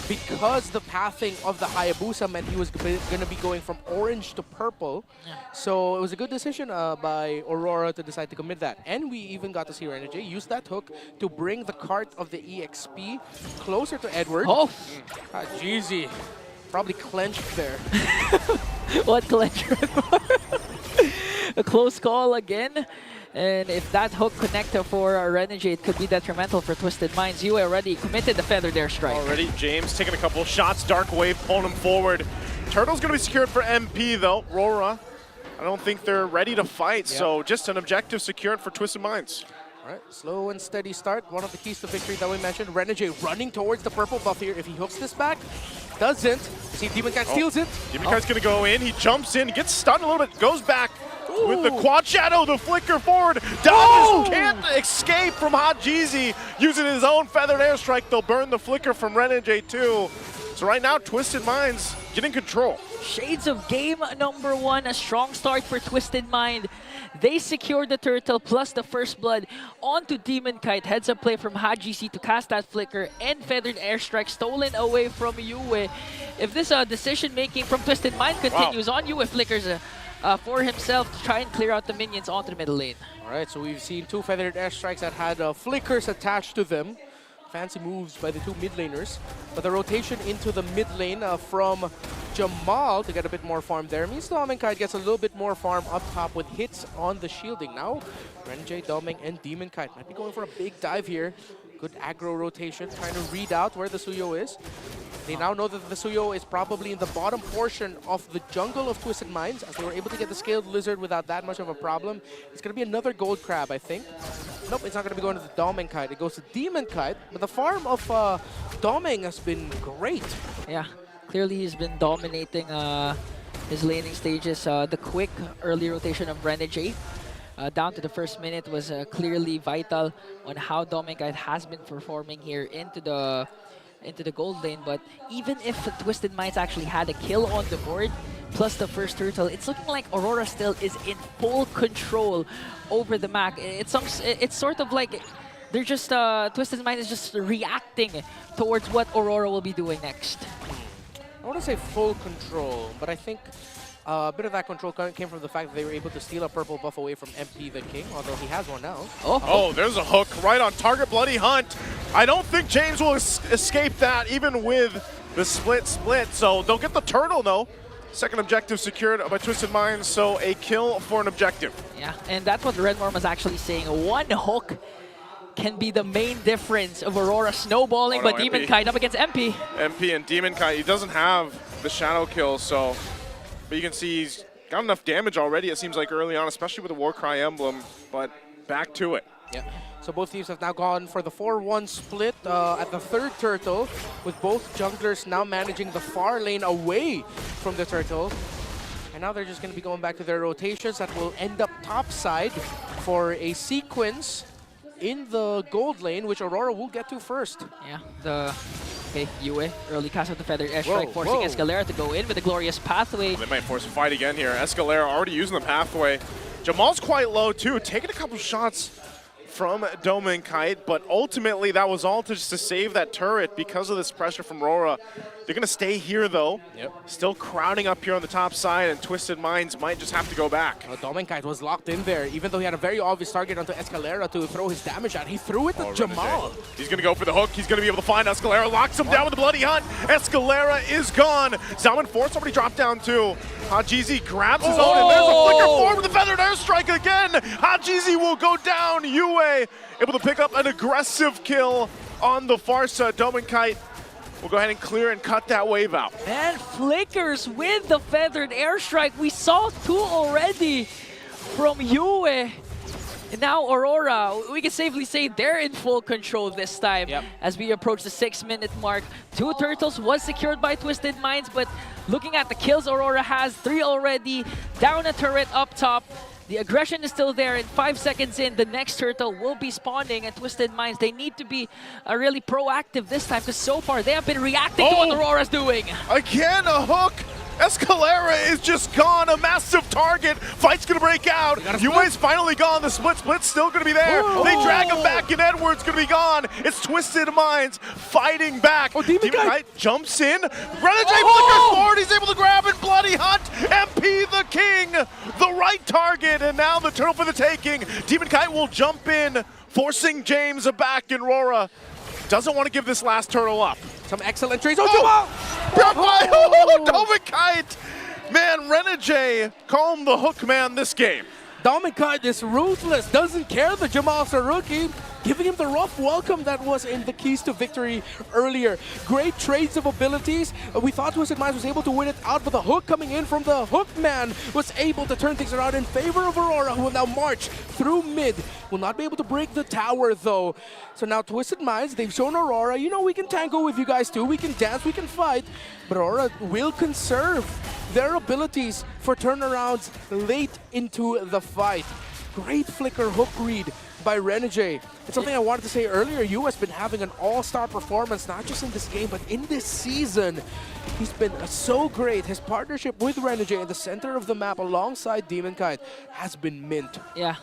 Speaker 3: because the pathing of the Hayabusa meant he was going to be going from orange to purple. Yeah. So it was a good decision by Aurora to decide to commit that. And we even got to see Renegade use that hook to bring the cart of the EXP closer to Edward.
Speaker 11: Oh!
Speaker 3: Jeezy. Probably clenched there.
Speaker 11: What clench? A close call again. And if that hook connector for Renegade could be detrimental for Twisted Minds, you already committed the Feathered Airstrike.
Speaker 4: Already, James taking a couple shots. Dark Wave pulling him forward. Turtle's going to be secured for MP, though. RORA, I don't think they're ready to fight, so just an objective secured for Twisted Minds.
Speaker 3: All right, slow and steady start. One of the keys to victory that we mentioned. Renegade running towards the purple buff here. If he hooks this back, doesn't. See, DemonKite steals it.
Speaker 4: DemonKite's going to go in. He jumps in, gets stunned a little bit, goes back. With the quad shadow, the flicker forward. Dodges, can't escape from Hot Jeezy. Using his own Feathered Airstrike, they'll burn the flicker from Renegade too. So right now, Twisted Minds getting control.
Speaker 11: Shades of game number 1, a strong start for Twisted Mind. They secured the turtle plus the first blood onto Demon Kite. Heads up play from HaGC to cast that flicker and feathered airstrike stolen away from Yue. If this decision making from Twisted Mind continues on, Yue flickers for himself to try and clear out the minions onto the middle lane.
Speaker 3: Alright, so we've seen 2 feathered airstrikes that had flickers attached to them. Fancy moves by the 2 mid laners. But the rotation into the mid lane from Jamal to get a bit more farm there means Dominkite gets a little bit more farm up top with hits on the shielding. Now, Renjay, Doming, and Demonkite might be going for a big dive here. Good aggro rotation, trying to read out where the Suyo is. They now know that the Suyo is probably in the bottom portion of the jungle of Twisted Minds, as they were able to get the Scaled Lizard without that much of a problem. It's going to be another Gold Crab, I think. Nope, it's not going to be going to the Dominkite. It goes to Demonkite, but the farm of Doming has been great.
Speaker 11: Yeah, clearly he's been dominating his laning stages. The quick early rotation of Renegade down to the first minute was clearly vital on how Dominkite has been performing here into the gold lane. But even if Twisted Minds actually had a kill on the board, plus the first turtle, it's looking like Aurora still is in full control over the map. It's sort of like they're just, Twisted Minds is just reacting towards what Aurora will be doing next.
Speaker 3: I want to say full control, but I think a bit of that control came from the fact that they were able to steal a purple buff away from MP the King, although he has one now.
Speaker 4: Oh, there's a hook right on target. Bloody Hunt. I don't think James will escape that, even with the split. So they'll get the turtle, though. Second objective secured by Twisted Minds, so a kill for an objective.
Speaker 11: Yeah, and that's what Red Norm was actually saying. One hook can be the main difference of Aurora snowballing, but Demon Kite up against MP.
Speaker 4: MP and Demon Kite, he doesn't have the shadow kill, so... But you can see he's got enough damage already, it seems like, early on, especially with the Warcry emblem, but back to it.
Speaker 3: Yeah. So both teams have now gone for the 4-1 split at the third turtle, with both junglers now managing the far lane away from the turtle. And now they're just going to be going back to their rotations that will end up topside for a sequence in the gold lane, which Aurora will get to first.
Speaker 11: Yeah, okay, Yue, early cast of the Feathered Airstrike, forcing Escalera to go in with a glorious pathway.
Speaker 4: They might force a fight again here. Escalera already using the pathway. Jamal's quite low too, taking a couple shots from Dominkite, but ultimately that was all just to save that turret because of this pressure from RORA. They're going to stay here though. Still crowding up here on the top side, and Twisted Minds might just have to go back.
Speaker 3: Dominkite was locked in there, even though he had a very obvious target onto Escalera to throw his damage at. He threw it to Jamal.
Speaker 4: He's going to go for the hook. He's going to be able to find Escalera, locks him down with the Bloody Hunt. Escalera is gone. Zalman Force already dropped down too. HaGC grabs his own, and there's a flicker forward with the Feathered Airstrike again. HaGC will go down. Yue able to pick up an aggressive kill on the far side. Dominkite will go ahead and clear and cut that wave out.
Speaker 11: And flickers with the Feathered Airstrike. We saw 2 already from Yue. And now Aurora, we can safely say they're in full control this time as we approach the 6-minute mark. 2 turtles was secured by Twisted Minds, but looking at the kills Aurora has, 3 already, down a turret up top. The aggression is still there, and 5 seconds in, the next turtle will be spawning, and Twisted Minds, they need to be really proactive this time, because so far they have been reacting to what Aurora's doing.
Speaker 4: Again, a hook! Escalera is just gone, a massive target. Fight's gonna break out. Yue's finally gone, the split's still gonna be there. They drag him back, and Edward's gonna be gone. It's Twisted Minds fighting back. Demonkite jumps in. Renegade flickers forward, he's able to grab it. Bloody Hunt, MP the King, the right target, and now the turtle for the taking. Demonkite will jump in, forcing James back, and RORA doesn't want to give this last turtle up.
Speaker 3: Some excellent trades.
Speaker 4: Dominkite! Man, Renegade calm the hook man this game.
Speaker 3: Dominkite is ruthless, doesn't care that Jamal Saruki, giving him the rough welcome that was in the keys to victory earlier. Great trades of abilities. We thought Twisted Minds was able to win it out, but the hook coming in from the hook man was able to turn things around in favor of Aurora, who will now march through mid. Will not be able to break the tower though. So now Twisted Minds, they've shown Aurora, you know, we can tango with you guys too, we can dance, we can fight, but Aurora will conserve their abilities for turnarounds late into the fight. Great flicker hook read by Renegade. It's something I wanted to say earlier. Yu has been having an all-star performance, not just in this game, but in this season. He's been so great. His partnership with Renegade in the center of the map alongside DemonKite has been mint.
Speaker 11: Yeah,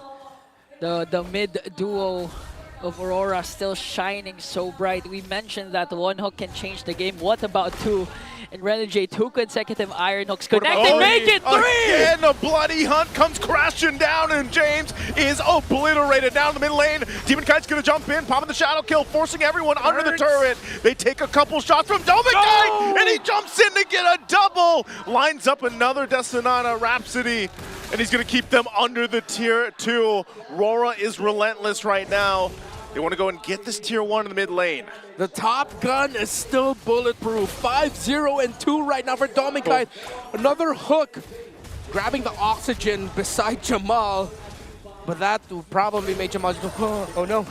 Speaker 11: the mid duo of Aurora still shining so bright. We mentioned that one hook can change the game. What about two? And Renegade, 2 consecutive iron hooks connected. Make it 3!
Speaker 4: Again, a bloody hunt comes crashing down, and James is obliterated down the mid lane. DemonKite's gonna jump in, popping the shadow kill, forcing everyone under the turret. They take a couple shots from DemonKite, and he jumps in to get a double. Lines up another Destinata Rhapsody, and he's gonna keep them under the tier 2. RORA is relentless right now. They want to go and get this tier 1 in the mid lane.
Speaker 3: The top gun is still bulletproof. 5-0 and 2 right now for DemonKite. Another hook, grabbing the oxygen beside Jamal. But that probably made Jamal just go, oh no.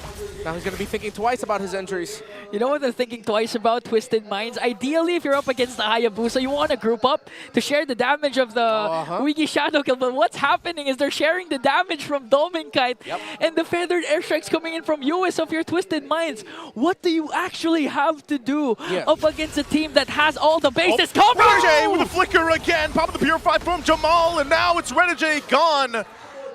Speaker 3: Now he's going to be thinking twice about his injuries.
Speaker 11: You know what they're thinking twice about, Twisted Minds? Ideally, if you're up against the Hayabusa, you want to group up to share the damage of the Wiggy Shadow Kill. But what's happening is they're sharing the damage from DemonKite. And the feathered airstrikes coming in from US. So if you're Twisted Minds, what do you actually have to do up against a team that has all the bases covered?
Speaker 4: Renegade with a flicker again, popping the Purify from Jamal, and now it's Renegade gone.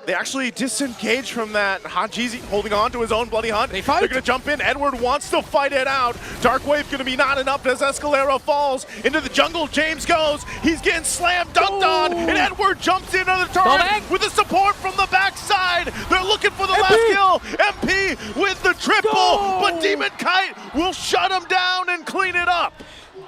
Speaker 4: They actually disengage from that. Hajizi holding on to his own bloody hunt. They're going to jump in. Edward wants to fight it out. Dark Wave going to be not enough as Escalera falls into the jungle. James goes. He's getting slammed, dunked on, and Edward jumps in on the turret with the support from the backside. They're looking for the last kill. MP with the triple, but DemonKite will shut him down and clean it up.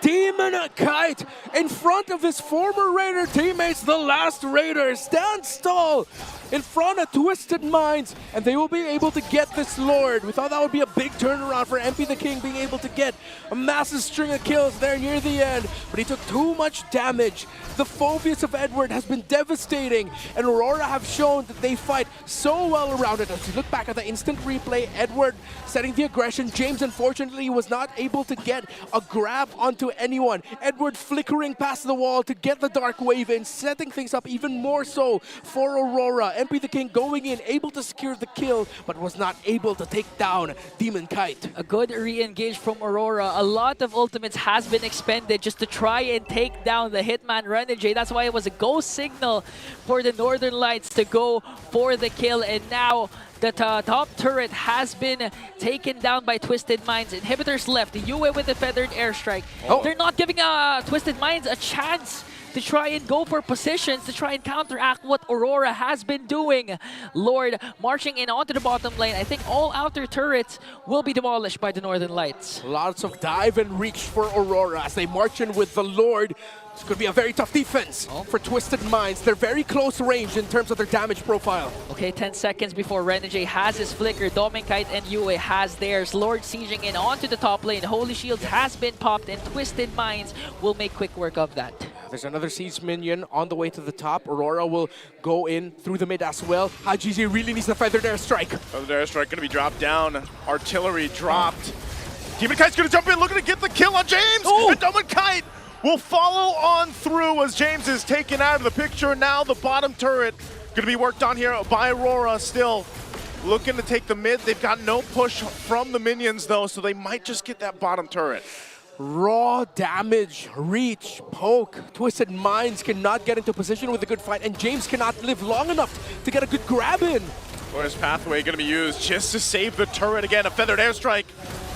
Speaker 3: DemonKite in front of his former Raider teammates, the last Raider, stands tall in front of Twisted Minds, and they will be able to get this Lord. We thought that would be a big turnaround for MP the King, being able to get a massive string of kills there near the end, but he took too much damage. The Phobius of Edward has been devastating, and Aurora have shown that they fight so well around it. As you look back at the instant replay, Edward setting the aggression. James, unfortunately, was not able to get a grab onto anyone. Edward flickering past the wall to get the Dark Wave in, setting things up even more so for Aurora. MP the King going in, able to secure the kill, but was not able to take down DemonKite.
Speaker 11: A good re-engage from Aurora. A lot of ultimates has been expended just to try and take down the Hitman Renegade. That's why it was a go signal for the Northern Lights to go for the kill, and now the top turret has been taken down by Twisted Minds. Inhibitors left. Yue with the feathered airstrike. They're not giving Twisted Minds a chance to try and go for positions to try and counteract what Aurora has been doing. Lord marching in onto the bottom lane. I think all outer turrets will be demolished by the Northern Lights.
Speaker 3: Lots of dive and reach for Aurora as they march in with the Lord. It's going to be a very tough defense for Twisted Minds. They're very close range in terms of their damage profile.
Speaker 11: Okay, 10 seconds before Renegade has his flicker. DemonKite and Yue has theirs. Lord sieging in onto the top lane. Holy Shields has been popped, and Twisted Minds will make quick work of that.
Speaker 3: There's another siege minion on the way to the top. Aurora will go in through the mid as well. Hajizi really needs the feathered airstrike.
Speaker 4: Feathered airstrike going to be dropped down. Artillery dropped. DemonKite's going to jump in, looking to get the kill on James. And DemonKite will follow on through as James is taken out of the picture. Now the bottom turret going to be worked on here by Aurora, still looking to take the mid. They've got no push from the minions though, so they might just get that bottom turret.
Speaker 3: Raw damage, reach, poke. Twisted Minds cannot get into position with a good fight, and James cannot live long enough to get a good grab in.
Speaker 4: Where's Pathway going to be used just to save the turret again? A feathered airstrike.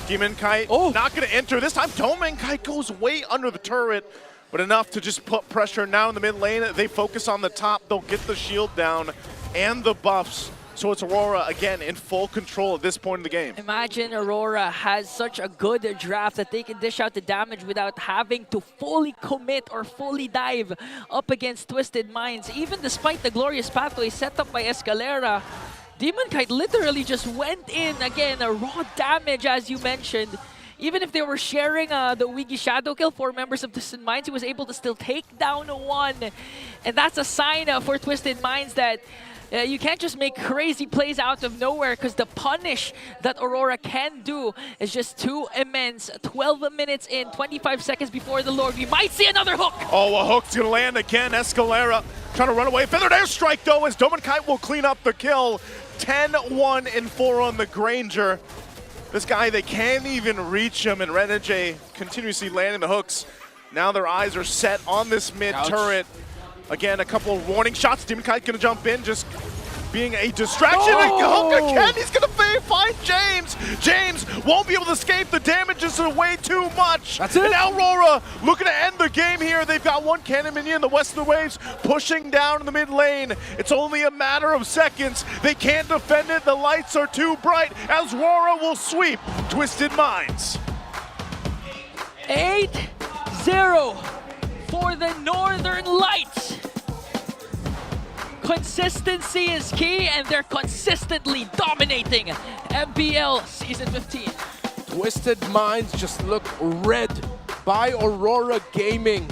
Speaker 4: DemonKite not going to enter. This time DemonKite goes way under the turret, but enough to just put pressure now in the mid lane. They focus on the top. They'll get the shield down and the buffs. So it's Aurora again in full control at this point in the game.
Speaker 11: Imagine Aurora has such a good draft that they can dish out the damage without having to fully commit or fully dive up against Twisted Minds. Even despite the glorious pathway set up by Escalera, DemonKite literally just went in again, a raw damage as you mentioned. Even if they were sharing the Wiggy Shadow Kill, 4 members of Twisted Minds, he was able to still take down one. And that's a sign for Twisted Minds that you can't just make crazy plays out of nowhere, because the punish that Aurora can do is just too immense. 12 minutes in, 25 seconds before the Lord. We might see another hook.
Speaker 4: Oh, a hook's going to land again. Escalera trying to run away. Feathered airstrike, though, as DemonKite will clean up the kill. 10-1 and 4 on the Granger. This guy, they can't even reach him, and Renege continuously landing the hooks. Now their eyes are set on this mid turret. Again, a couple of warning shots. DemonKite gonna jump in, just being a distraction.
Speaker 3: Oh!
Speaker 4: Hook again, he's gonna find James. James won't be able to escape. The damage is way too much.
Speaker 3: That's it.
Speaker 4: And now Aurora looking to end the game here. They've got one cannon minion in the West of the Waves pushing down in the mid lane. It's only a matter of seconds. They can't defend it. The lights are too bright as Aurora will sweep Twisted Minds.
Speaker 11: 8-0 for the Northern Lights. Consistency is key, and they're consistently dominating MPL Season 15.
Speaker 3: Twisted Minds just looked read by Aurora Gaming,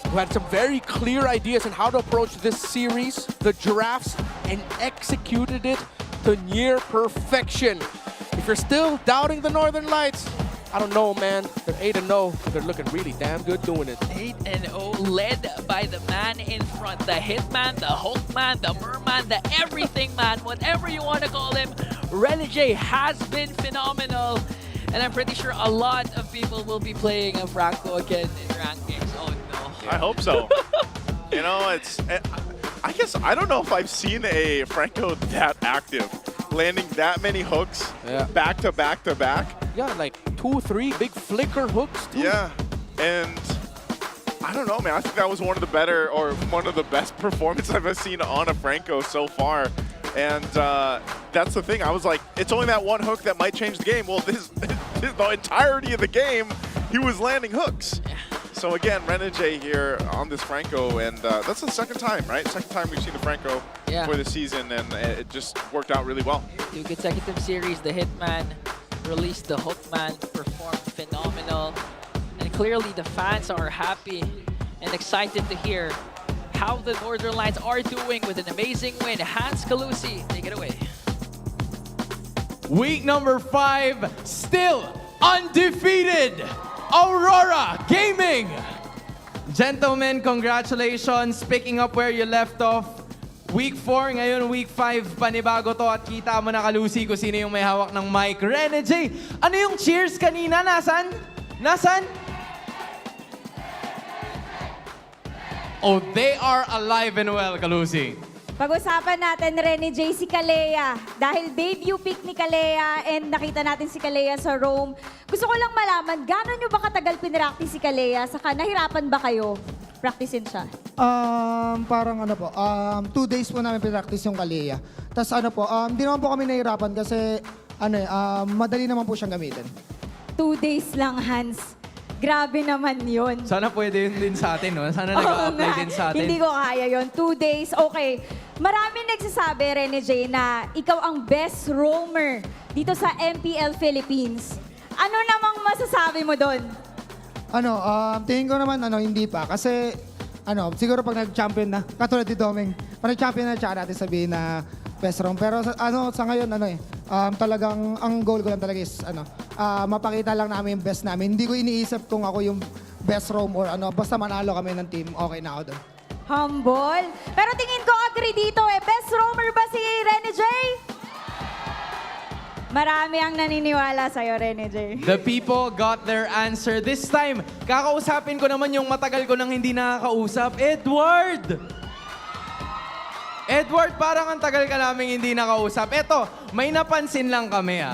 Speaker 3: who had some very clear ideas on how to approach this series, the drafts, and executed it to near perfection. If you're still doubting the Northern Lights, I don't know, man. They're 8-0. They're looking really damn good doing it.
Speaker 11: 8-0, led by the man in front, the Hitman, the Hulkman, the Merman, the Everything Man, whatever you want to call him. Renege has been phenomenal, and I'm pretty sure a lot of people will be playing a Franco again in rankings. Oh no.
Speaker 4: I hope so. You know, I guess, I don't know if I've seen a Franco that active, landing that many hooks back to back to back.
Speaker 3: Yeah, like 2-3 big flicker hooks too.
Speaker 4: Yeah, and I don't know, man. I think that was one of the better, or one of the best performances I've ever seen on a Franco so far. And that's the thing. I was like, it's only that one hook that might change the game. Well, this the entirety of the game, he was landing hooks. So again, Renege here on this Franco, and that's the second time, right? Second time we've seen the Franco for the season, and it just worked out really well.
Speaker 11: 2 consecutive series, the Hitman released the Hookman, performed phenomenal. And clearly the fans are happy and excited to hear how the Northern Lights are doing with an amazing win. Hans Calusi, take it away.
Speaker 9: Week number 5, still undefeated, Aurora Gaming. Gentlemen, congratulations. Picking up where you left off. Week 4, ngayon Week 5, panibago to at kita mo na Calusi kung sino yung may hawak ng mic. Renege, ano yung cheers kanina? Nasaan? Nasaan? Oh, they are alive and well, Calusi.
Speaker 10: Pag-usapan natin, Renege, si Kalea. Dahil debut pick ni Kalea and nakita natin si Kalea sa Rome. Gusto ko lang malaman, gano'n nyo ba katagal pinractice si Kalea? Saka nahirapan ba kayo practicein siya?
Speaker 17: Parang ano po, 2 days po namin pinractice yung Kalea. Tapos ano po, di naman po kami nahirapan kasi madali naman po siyang gamitin.
Speaker 10: 2 days lang, Hans. Grabe naman yun.
Speaker 9: Sana pwede yun din sa atin, no? Sana nag-apply din sa atin.
Speaker 10: Hindi ko kaya yun. 2 days, okay. Maraming nagsasabi, Renege, na ikaw ang best roamer dito sa MPL Philippines. Ano namang masasabi mo doon?
Speaker 17: Tingin ko naman, hindi pa. Kasi, siguro pag nag-champion na, katulad ni Doming, pag nag-champion na, tsaka natin sabihin na best roam. Pero sa ngayon, talagang, ang goal ko lang talaga is, mapakita lang namin yung best namin. Hindi ko iniisip kung ako yung best roam or basta manalo kami ng team, okay na ako doon.
Speaker 10: Humble. Pero tingin ko agree dito best roamer ba si Renege? Marami ang naniniwala sa'yo, Renege.
Speaker 9: The people got their answer. This time, kakausapin ko naman yung matagal ko nang hindi nakakausap. Edward! Edward, parang ang tagal ka namin hindi nakausap. Eto, may napansin lang kami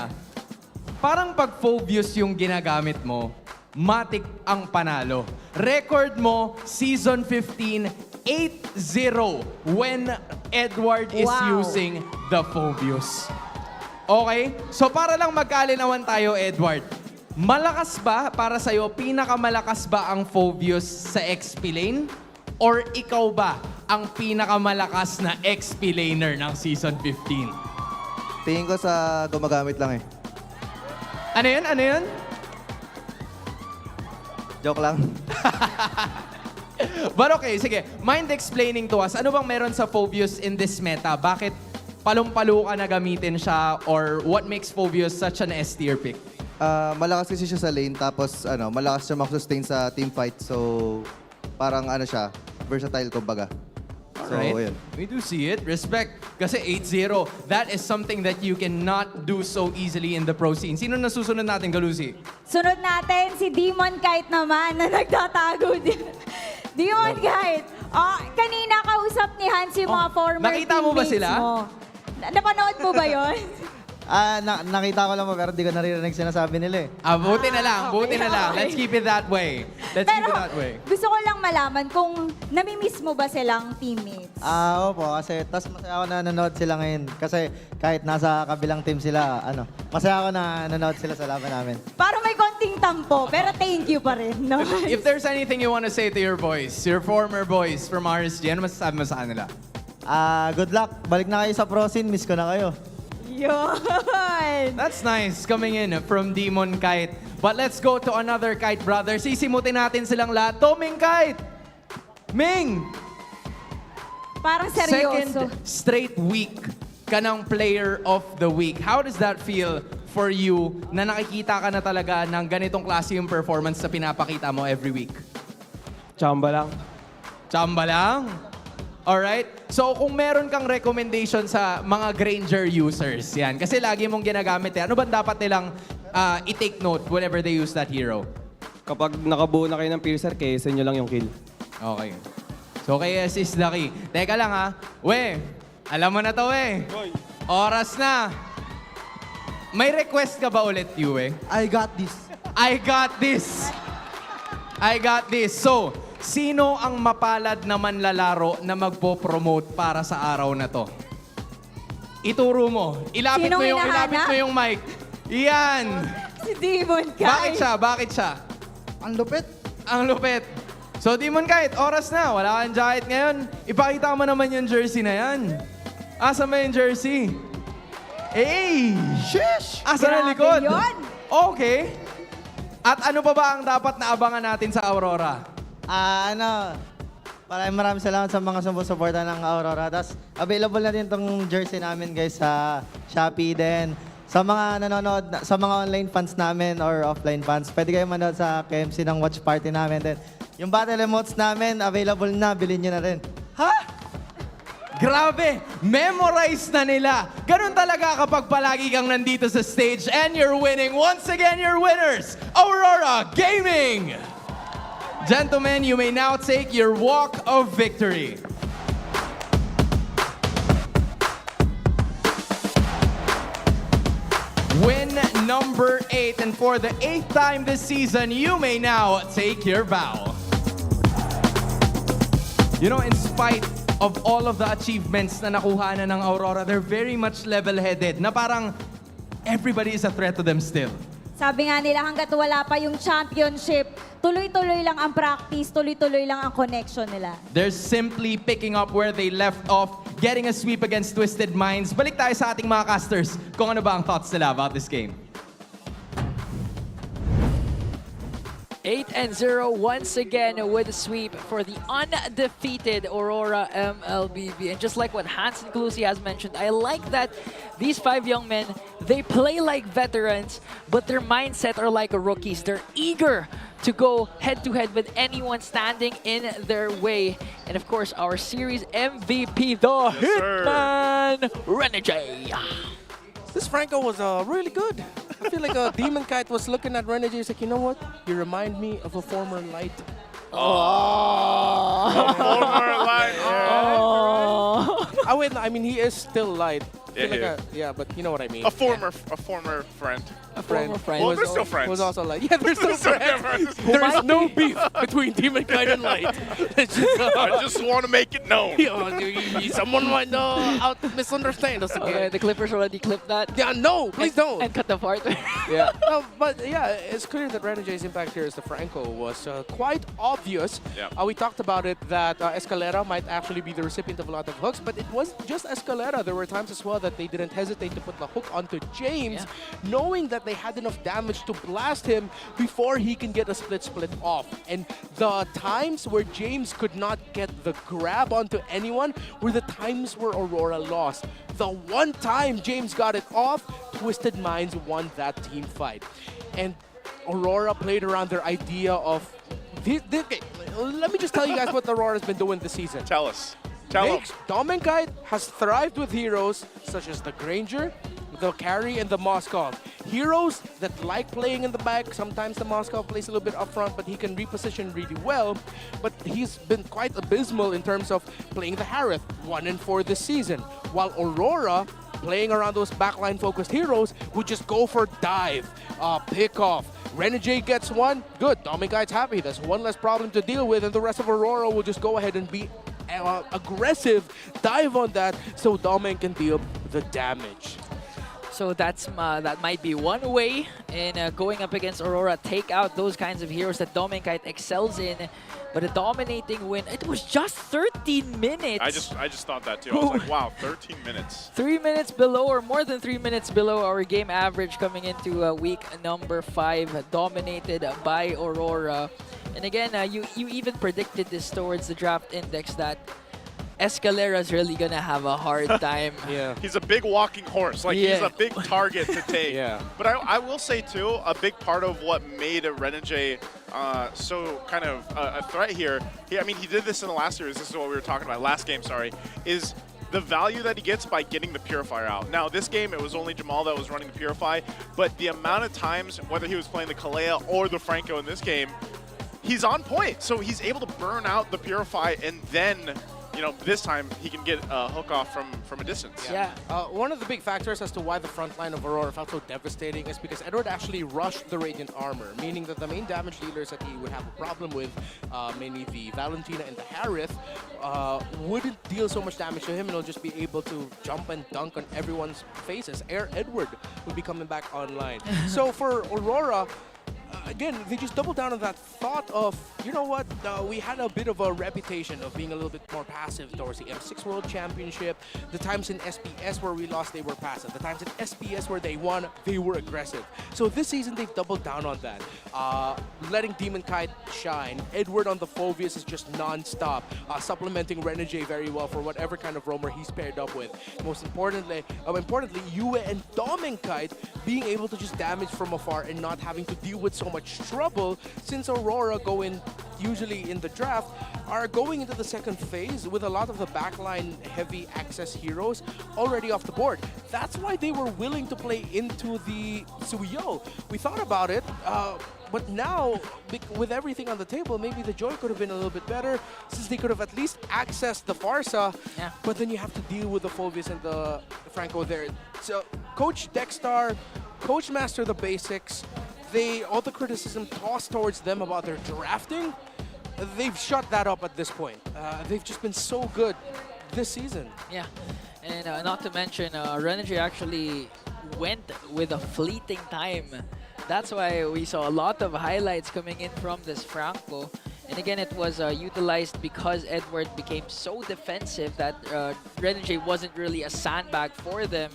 Speaker 9: Parang pag Phobius yung ginagamit mo, matik ang panalo. Record mo, Season 15, 8-0 when Edward is using the Phobius. Okay? So para lang magkalinawan tayo, Edward, malakas ba para sa'yo, pinakamalakas ba ang Phobius sa XP lane? Or ikaw ba ang pinakamalakas na XP laner ng Season 15?
Speaker 15: Tingin ko sa gumagamit lang
Speaker 9: Ano yun? Ano yun?
Speaker 15: Joke lang.
Speaker 9: But okay, sige. Mind explaining to us, ano bang meron sa Phobius in this meta? Bakit palong-palo ka na gamitin siya, or what makes Phobius such an S-tier pick?
Speaker 15: Malakas kasi siya sa lane, tapos malakas siya mag-sustain sa team fight. So, parang siya, versatile kumbaga. So, So,
Speaker 9: right?
Speaker 15: yun.
Speaker 9: We do see it. Respect. Kasi 8-0, that is something that you cannot do so easily in the pro scene. Sino nasusunod natin, Galusi?
Speaker 10: Sunod natin si Demon Kite naman na nagtatago din. Demon Kite, kanina kausap ni Hans yung mga former
Speaker 9: nakita mo ba
Speaker 10: teammates
Speaker 9: sila?
Speaker 10: mo. Napanood mo ba yon?
Speaker 15: Nakita ko lang mo pero di ko naririnig sinasabi nila eh.
Speaker 9: Buti na lang, buti na lang. Let's keep it that way. Let's keep it that way.
Speaker 10: Gusto ko lang malaman kung namimiss mo ba silang teammates?
Speaker 15: Opo, kasi tas masaya ako na nanonood sila ngayon. Kasi kahit nasa kabilang team sila, masaya ako na nanonood sila sa laban namin.
Speaker 10: Para may konting tampo, pero thank you pa rin. No?
Speaker 9: If there's anything you want to say to your boys, your former boys from RSG, ano masasabi mo sa kanila?
Speaker 15: Good luck. Balik na kayo sa pro scene. Miss ko na kayo.
Speaker 10: Yun!
Speaker 9: That's nice coming in from Demon Kite. But let's go to another Kite brother. Sisimutin natin silang lahat. Ming Kite! Ming!
Speaker 10: Parang seryoso.
Speaker 9: Second straight week ka ng Player of the Week. How does that feel for you na nakikita ka na talaga ng ganitong klase yung performance na pinapakita mo every week?
Speaker 14: Chamba lang.
Speaker 9: Chamba lang? Alright? So kung meron kang recommendation sa mga Granger users, yan. Kasi lagi mong ginagamit yan. Ano ba dapat nilang i-take note whenever they use that hero?
Speaker 14: Kapag nakabuo na kayo ng piercer, kayasin nyo lang yung kill.
Speaker 9: Okay. So kay S is the key. Teka lang ha. We, alam mo na to we. Oras na. May request ka ba ulit, Yue?
Speaker 15: I got this.
Speaker 9: I got this. I got this. So, sino ang mapalad na manlalaro na magpo-promote para sa araw na to? Ituro mo. Ilapit
Speaker 10: Sinong
Speaker 9: ilapit mo yung mic. Iyan.
Speaker 10: Si Demon Kite.
Speaker 9: Bakit siya? Bakit siya?
Speaker 17: Ang lupit.
Speaker 9: Ang lupit. So, Demon Kite, oras na. Wala kang jacket ngayon. Ipakita mo naman yung jersey na yan. Asa mo yung jersey? Hey! Shish! Asa na
Speaker 10: Grabe
Speaker 9: likod?
Speaker 10: yun.
Speaker 9: Okay. At ano pa ba ang dapat na abangan natin sa Aurora?
Speaker 15: Maraming salamat sa mga sumusuporta ng Aurora. Tapos, available na din tong jersey namin guys sa Shopee din. Sa mga nanonood, sa mga online fans namin or offline fans, pwede kayo manood sa KMC ng watch party namin din. Yung battle emotes namin, available na, bilhin nyo na rin.
Speaker 9: Ha? Grabe! Memorize na nila! Ganun talaga kapag palagi kang nandito sa stage and you're winning. Once again, your winners, Aurora Gaming! Gentlemen, you may now take your walk of victory. Win number 8, and for the 8th time this season, you may now take your bow. You know, in spite of all of the achievements na nakuha na ng Aurora, they're very much level-headed, na parang everybody is a threat to them still.
Speaker 10: Sabi nga nila, hanggat wala pa yung championship, tuloy-tuloy lang ang practice, tuloy-tuloy lang ang connection nila.
Speaker 9: They're simply picking up where they left off, getting a sweep against Twisted Minds. Balik tayo sa ating mga casters kung ano ba ang thoughts nila about this game.
Speaker 11: 8-0 once again with a sweep for the undefeated Aurora MLBB. And just like what Hans and Kalusi has mentioned, I like that these 5 young men, they play like veterans, but their mindset are like rookies. They're eager to go head-to-head with anyone standing in their way. And of course, our series MVP, the Hitman, Renegade.
Speaker 3: This Franco was really good. I feel like Demon Kite was looking at Renegade. He's like, you know what? You remind me of a former light.
Speaker 4: A former light.
Speaker 3: I mean, he is still light.
Speaker 4: Yeah,
Speaker 3: yeah, but you know what I mean.
Speaker 4: A former friend.
Speaker 3: A former friend.
Speaker 4: Well, they're still friends.
Speaker 3: Was also light. Yeah, they're still friends. There is no beef between Demon Kite and Light.
Speaker 4: I just want to make it known.
Speaker 3: Someone might misunderstand us again.
Speaker 11: The Clippers already clipped that.
Speaker 3: Yeah, no, please don't.
Speaker 11: And cut the part.
Speaker 3: Yeah. No, but yeah, it's clear that Renegade's impact here as the Franco was quite obvious.
Speaker 4: Yeah.
Speaker 3: We talked about it that Escalera might actually be the recipient of a lot of hooks, but it wasn't just Escalera. There were times as well that they didn't hesitate to put the hook onto James, knowing that they had enough damage to blast him before he can get a split off. And the times where James could not get the grab onto anyone were the times where Aurora lost. The one time James got it off, Twisted Minds won that team fight. And Aurora played around their idea of... let me just tell you guys what Aurora's been doing this season.
Speaker 4: Tell us.
Speaker 3: makes BennyQT has thrived with heroes such as the Granger, the Carry, and the Moskov. Heroes that like playing in the back. Sometimes the Moskov plays a little bit up front, but he can reposition really well. But he's been quite abysmal in terms of playing the Harith, 1-4 this season. While Aurora, playing around those backline-focused heroes, would just go for dive, pick off. Renegade gets one, good. BennyQT's happy. That's one less problem to deal with, and the rest of Aurora will just go ahead and be aggressive, dive on that, so BennyQT can deal the damage.
Speaker 11: So that might be one way in going up against Aurora, take out those kinds of heroes that BennyQT excels in. But a dominating win. It was just 13 minutes.
Speaker 4: I just thought that too. I was like, wow, 13 minutes.
Speaker 11: 3 minutes below, or more than 3 minutes below our game average coming into week number 5, dominated by Aurora. And again, you even predicted this towards the draft index that Escalera's really gonna have a hard time.
Speaker 3: Yeah.
Speaker 4: He's a big walking horse. Like, he's a big target to take. But I will say, too, a big part of what made Renegade so kind of a threat here, I mean, he did this in the last series. This is what we were talking about, last game, sorry, is the value that he gets by getting the Purifier out. Now, this game, it was only Jamal that was running the Purify, but the amount of times, whether he was playing the Kalea or the Franco in this game, he's on point. So he's able to burn out the Purify, and then, you know, this time he can get a hook off from a distance.
Speaker 3: Yeah. One of the big factors as to why the front line of Aurora felt so devastating is because Edward actually rushed the Radiant Armor, meaning that the main damage dealers that he would have a problem with, mainly the Valentina and the Harith, wouldn't deal so much damage to him, and he'll just be able to jump and dunk on everyone's faces. Edward would be coming back online. So for Aurora, again, they just doubled down on that thought of, you know what, we had a bit of a reputation of being a little bit more passive towards the M6 World Championship. The times in SPS where we lost, they were passive. The times in SPS where they won, they were aggressive. So this season, they've doubled down on that. Letting BennyQT shine. Edward on the Phoveus is just non-stop, supplementing Renegade very well for whatever kind of roamer he's paired up with. Most importantly, Yue and BennyQT being able to just damage from afar and not having to deal with so much trouble, since Aurora usually in the draft are going into the second phase with a lot of the backline heavy access heroes already off the board. That's why they were willing to play into the Suyo. We thought about it, but now with everything on the table, maybe the Joy could have been a little bit better, since they could have at least accessed the Farsa. But then you have to deal with the Phoveus and the Franco there. So Coach Dexstar, Coach Master the basics. All the criticism tossed towards them about their drafting, they've shut that up at this point. They've just been so good this season.
Speaker 11: Yeah, and not to mention, Renegade actually went with a fleeting time. That's why we saw a lot of highlights coming in from this Franco. And again, it was utilized because Edward became so defensive that Renegade wasn't really a sandbag for them.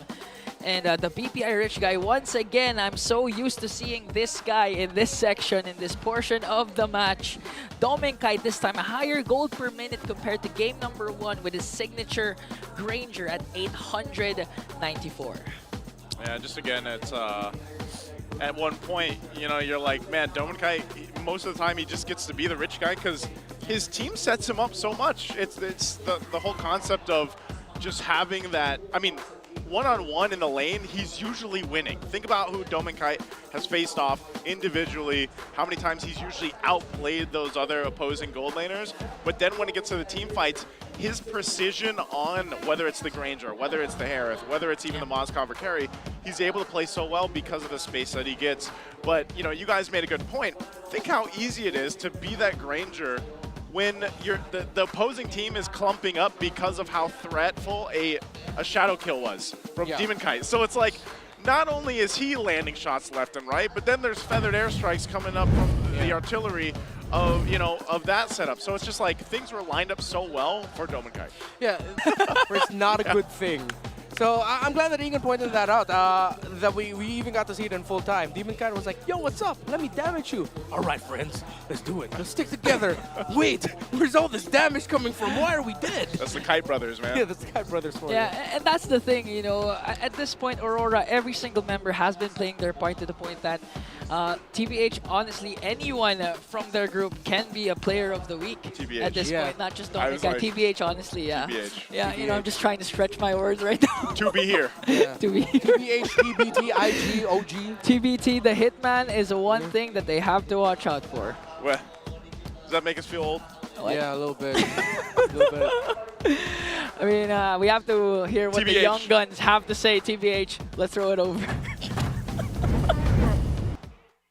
Speaker 11: And the BPI Rich guy, once again, I'm so used to seeing this guy in this section, in this portion of the match. BennyQT this time, a higher gold per minute compared to game number 1 with his signature Granger at 894.
Speaker 4: Yeah, just again, it's at one point, you know, you're like, man, BennyQT, most of the time he just gets to be the rich guy because his team sets him up so much. It's the whole concept of just having that, I mean, one-on-one in the lane, he's usually winning. Think about who BennyQT has faced off individually, how many times he's usually outplayed those other opposing gold laners. But then when it gets to the team fights, his precision on whether it's the Granger, whether it's the Harith, whether it's even the Moskov or Carry, he's able to play so well because of the space that he gets. But, you know, you guys made a good point. Think how easy it is to be that Granger when the opposing team is clumping up because of how threatful a shadow kill was from BennyQT. So it's like, not only is he landing shots left and right, but then there's feathered airstrikes coming up from the artillery of, you know, of that setup. So it's just like things were lined up so well for BennyQT.
Speaker 3: Yeah, it's not a good thing. So I'm glad that Egan pointed that out, that we even got to see it in full time. BennyQT was like, yo, what's up? Let me damage you. All right, friends, let's do it. Let's stick together. Wait, where's all this damage coming from? Why are we dead?
Speaker 4: That's the Kite Brothers, man.
Speaker 3: Yeah, that's the Kite Brothers for you.
Speaker 11: Yeah, and that's the thing, you know, at this point, Aurora, every single member has been playing their part to the point that TBH, honestly, anyone from their group can be a player of the week
Speaker 4: TBH.
Speaker 11: at this point, not just Onyx.
Speaker 4: like,
Speaker 11: TBH, honestly, yeah.
Speaker 4: TBH.
Speaker 11: Yeah, you know, I'm just trying to stretch my words right now.
Speaker 4: To be here.
Speaker 11: To be here.
Speaker 3: TBH, TBT, IG, OG.
Speaker 11: TBT, the Hitman, is one thing that they have to watch out for.
Speaker 4: Well, does that make us feel old?
Speaker 11: What?
Speaker 3: Yeah, a little bit. A little bit.
Speaker 11: I mean, we have to hear what the
Speaker 4: TBH.
Speaker 11: young guns have to say. TBH, let's throw it over.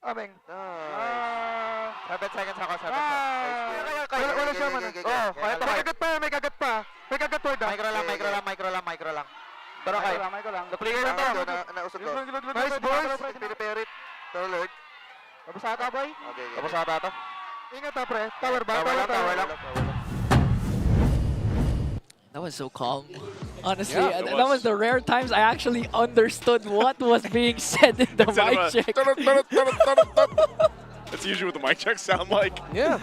Speaker 18: Aming. 7 seconds ako, 7 seconds. Wala siya man. Oh, may kagat pa, may kagat pa. May kagat pa. Micro lang. Pero kaya. The player na to. Nausog ko. Nice boys. Prepare it. Third. Babasata boy. Okay. Babasata to. Ingat ha pre. Tower ba? Tower lang.
Speaker 11: That was so calm. Honestly,
Speaker 4: Yeah,
Speaker 11: that was the rare times I actually understood what was being said in the
Speaker 4: Instead
Speaker 11: mic check.
Speaker 4: That's usually what the mic checks sound like.
Speaker 3: Yeah.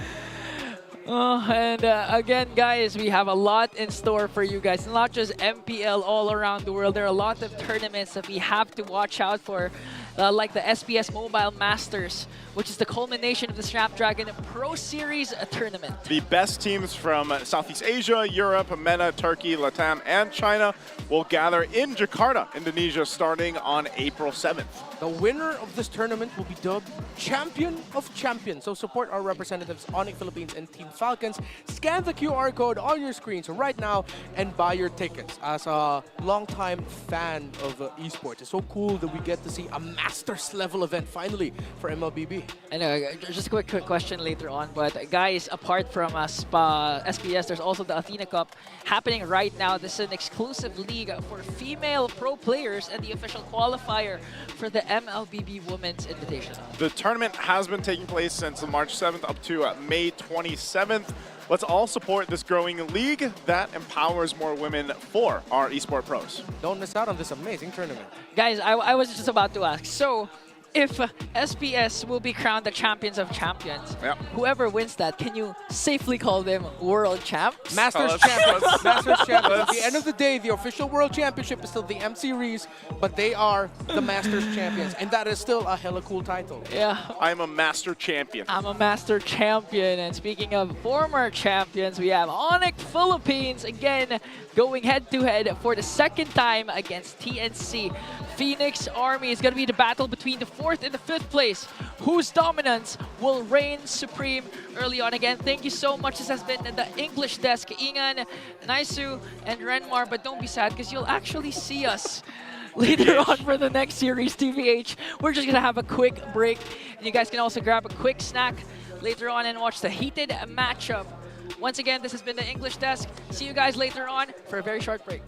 Speaker 11: And again, guys, we have a lot in store for you guys. Not just MPL all around the world. There are a lot of tournaments that we have to watch out for, like the SPS Mobile Masters, which is the culmination of the Snapdragon Pro Series tournament.
Speaker 4: The best teams from Southeast Asia, Europe, MENA, Turkey, Latam, and China will gather in Jakarta, Indonesia, starting on April 7th.
Speaker 3: The winner of this tournament will be dubbed Champion of Champions. So support our representatives, Onic Philippines and Team Falcons. Scan the QR code on your screens right now and buy your tickets. As a longtime fan of esports, it's so cool that we get to see a Masters level event finally for MLBB.
Speaker 11: I know, just a quick question later on, but guys, apart from SPS, there's also the Athena Cup happening right now. This is an exclusive league for female pro players and the official qualifier for the MLBB Women's Invitational.
Speaker 4: The tournament has been taking place since March 7th up to May 27th. Let's all support this growing league that empowers more women for our esport pros.
Speaker 3: Don't miss out on this amazing tournament.
Speaker 11: Guys, I was just about to ask, so if SPS will be crowned the champions of champions, whoever wins that, can you safely call them world champs?
Speaker 3: Masters champions. Masters champions. At the end of the day, the official world championship is still the M Series, but they are the Masters champions, and that is still a hella cool title.
Speaker 11: Yeah.
Speaker 4: I'm a master champion.
Speaker 11: I'm a master champion. And speaking of former champions, we have Onyx Philippines again going head-to-head for the second time against TNC. Phoenix Army is going to be the battle between the 4th and the 5th place. Whose dominance will reign supreme early on? Again, thank you so much. This has been the English desk. Ingan, Naisu, and Renmar. But don't be sad because you'll actually see us later on for the next series, TVH. We're just going to have a quick break. And you guys can also grab a quick snack later on and watch the heated matchup. Once again, this has been the English desk. See you guys later on for a very short break.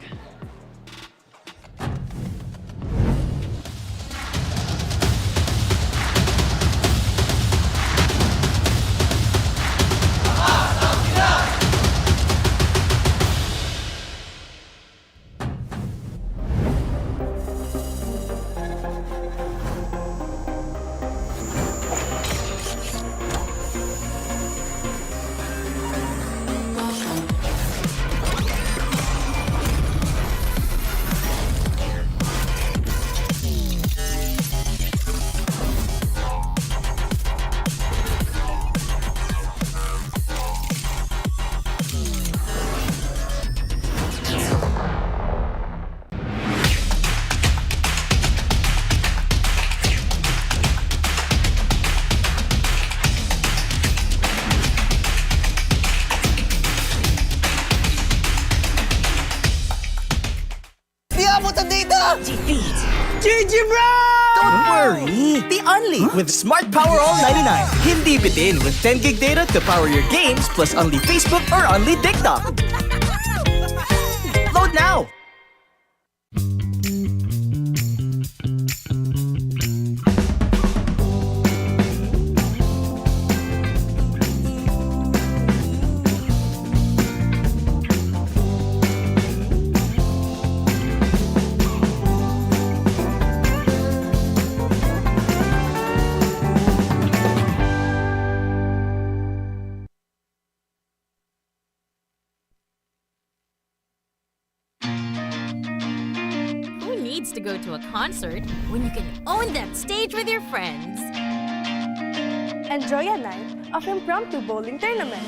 Speaker 6: GG bro! Don't worry, the only with Smart Power All 99. Hindi bitin with 10 gig data to power your games plus only Facebook or only TikTok. Load now!
Speaker 1: To go to a concert when you can own that stage with your friends.
Speaker 2: Enjoy a night of impromptu bowling tournament.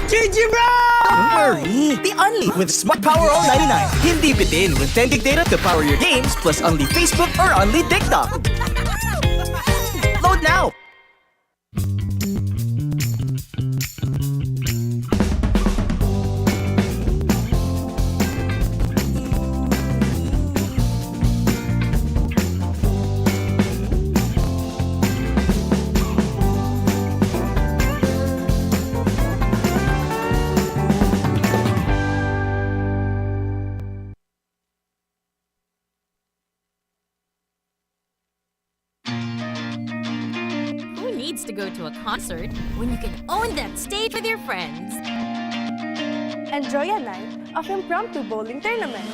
Speaker 6: GG bro! Don't worry, the only with Smart Power All 99. Hindi bitin with 10 gig data to power your games plus only Facebook or only TikTok. Load now!
Speaker 1: Who needs to go to a concert when you can own that stage with your friends?
Speaker 2: Enjoy a night of impromptu bowling tournament.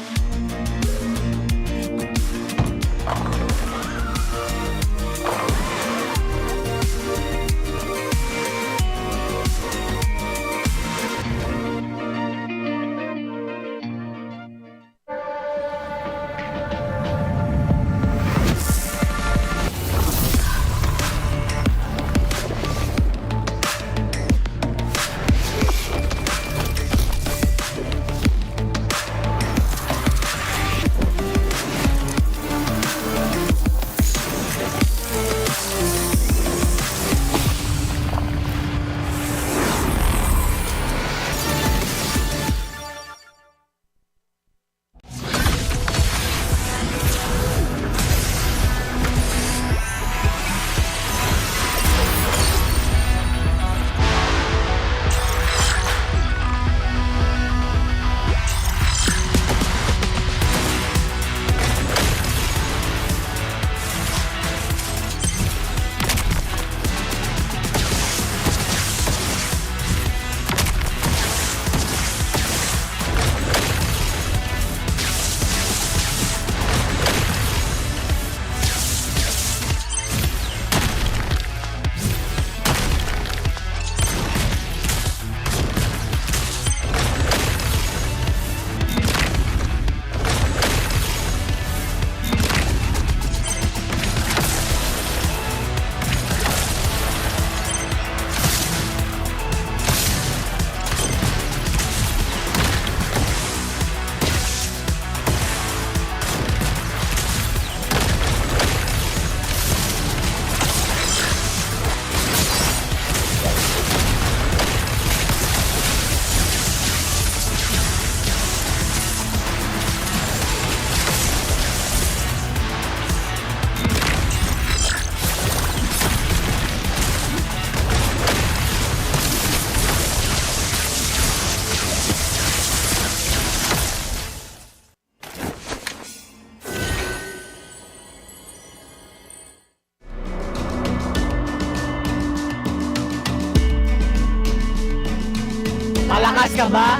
Speaker 6: ka ba?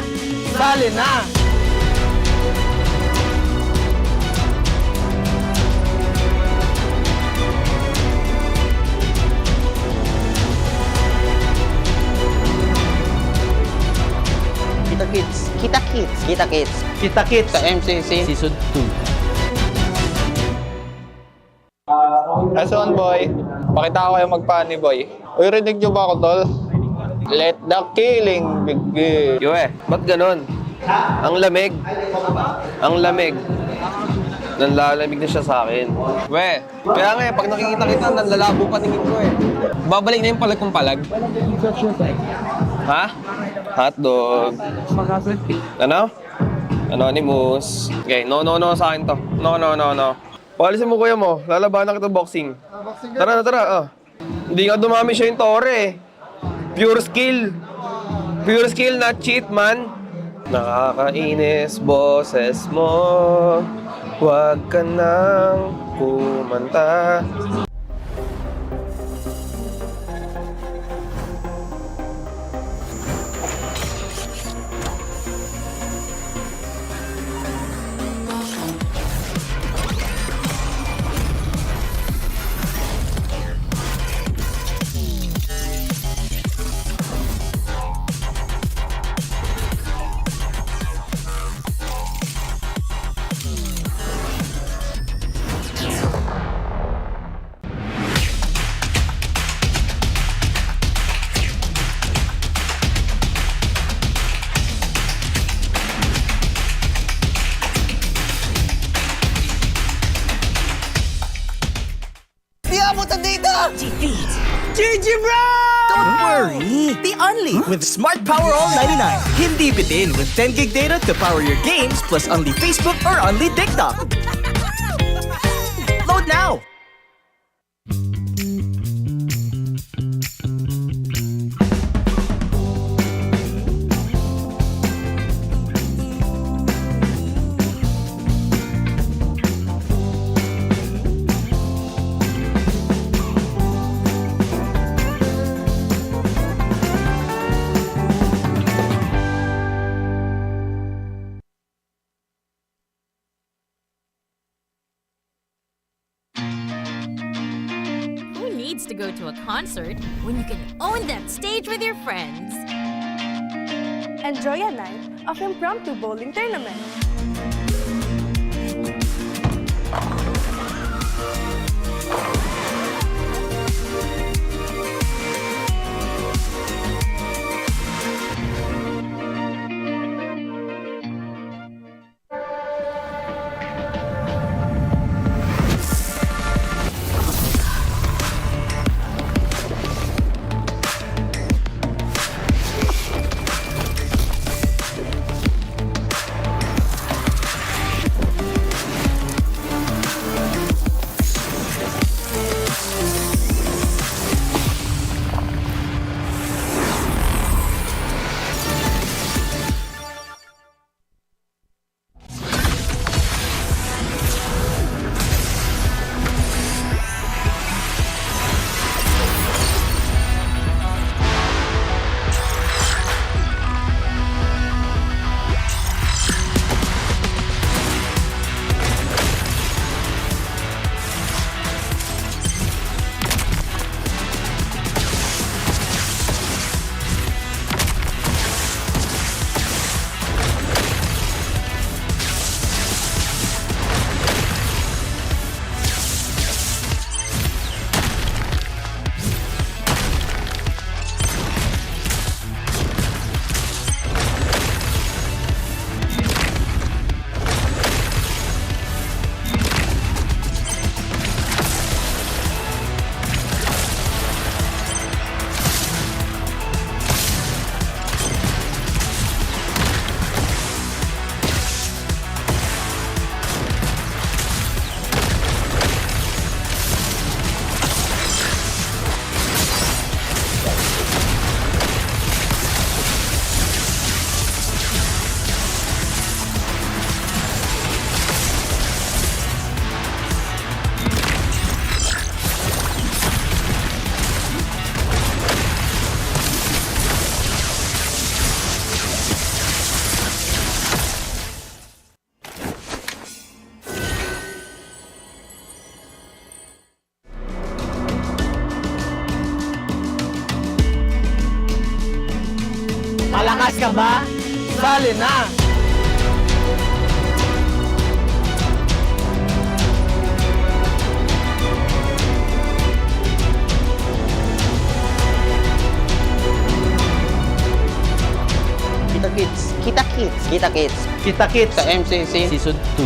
Speaker 6: Sali na!
Speaker 14: Kita Kids.
Speaker 6: Kita Kids.
Speaker 14: Kita Kids.
Speaker 6: Kita Kids.
Speaker 14: Sa MCC.
Speaker 6: Season 2.
Speaker 13: S1 boy, pakita ko kayo magpani boy. Uy, rinig nyo ba ako tol? Let the killing begin.
Speaker 14: Yue, ba't ganun? Ang lamig. Ang lamig. Nanlalamig na siya sa akin. We, kaya nga pag nakikita kita, nanlalabo paningin ko eh. Babalik na yung palag kong palag. Ha? Hotdog. Ano? Anonymous. Okay, no sa akin to. No. Palisin mo kuya mo, lalabanan kita boxing. Tara. Hindi nga dumami siya yung tore eh. Pure skill. Pure skill, not cheat man. Nakakainis, boses mo. Huwag ka nang kumanta.
Speaker 6: GG bro! Don't worry! The only with Smart Power All 99. Hindi bitin with 10 gig data to power your games plus only Facebook or only TikTok. Load now!
Speaker 1: To go to a concert when you can own that stage with your friends.
Speaker 2: Enjoy a night of impromptu bowling tournament.
Speaker 6: ka ba? Sali na!
Speaker 14: Kita Kids. Kita Kids. Kita Kids.
Speaker 6: Kita Kids.
Speaker 14: Sa MCC.
Speaker 6: Season 2.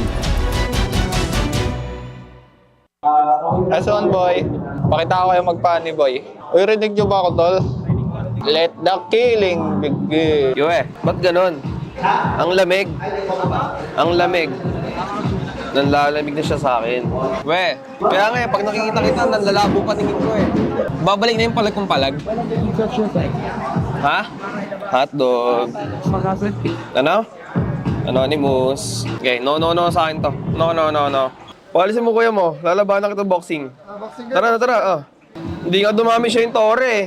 Speaker 13: S15 boy, pakita ko kayo magpani boy. Uy, rinig nyo ba ako tol? Let the killing begin.
Speaker 14: Yue, ba't ganon? Ang lamig. Ang lamig. Nanlalamig na siya sa akin. We, kaya nga pag nakikita kita, nanlalabo paningin ko eh. Babalik na yung palag kong palag. Ha? Hotdog. Ano? Anonymous. Okay, no sa akin to. No. Palisin mo kuya mo, lalabanan kita boxing. Tara. Hindi nga dumami siya yung tore eh.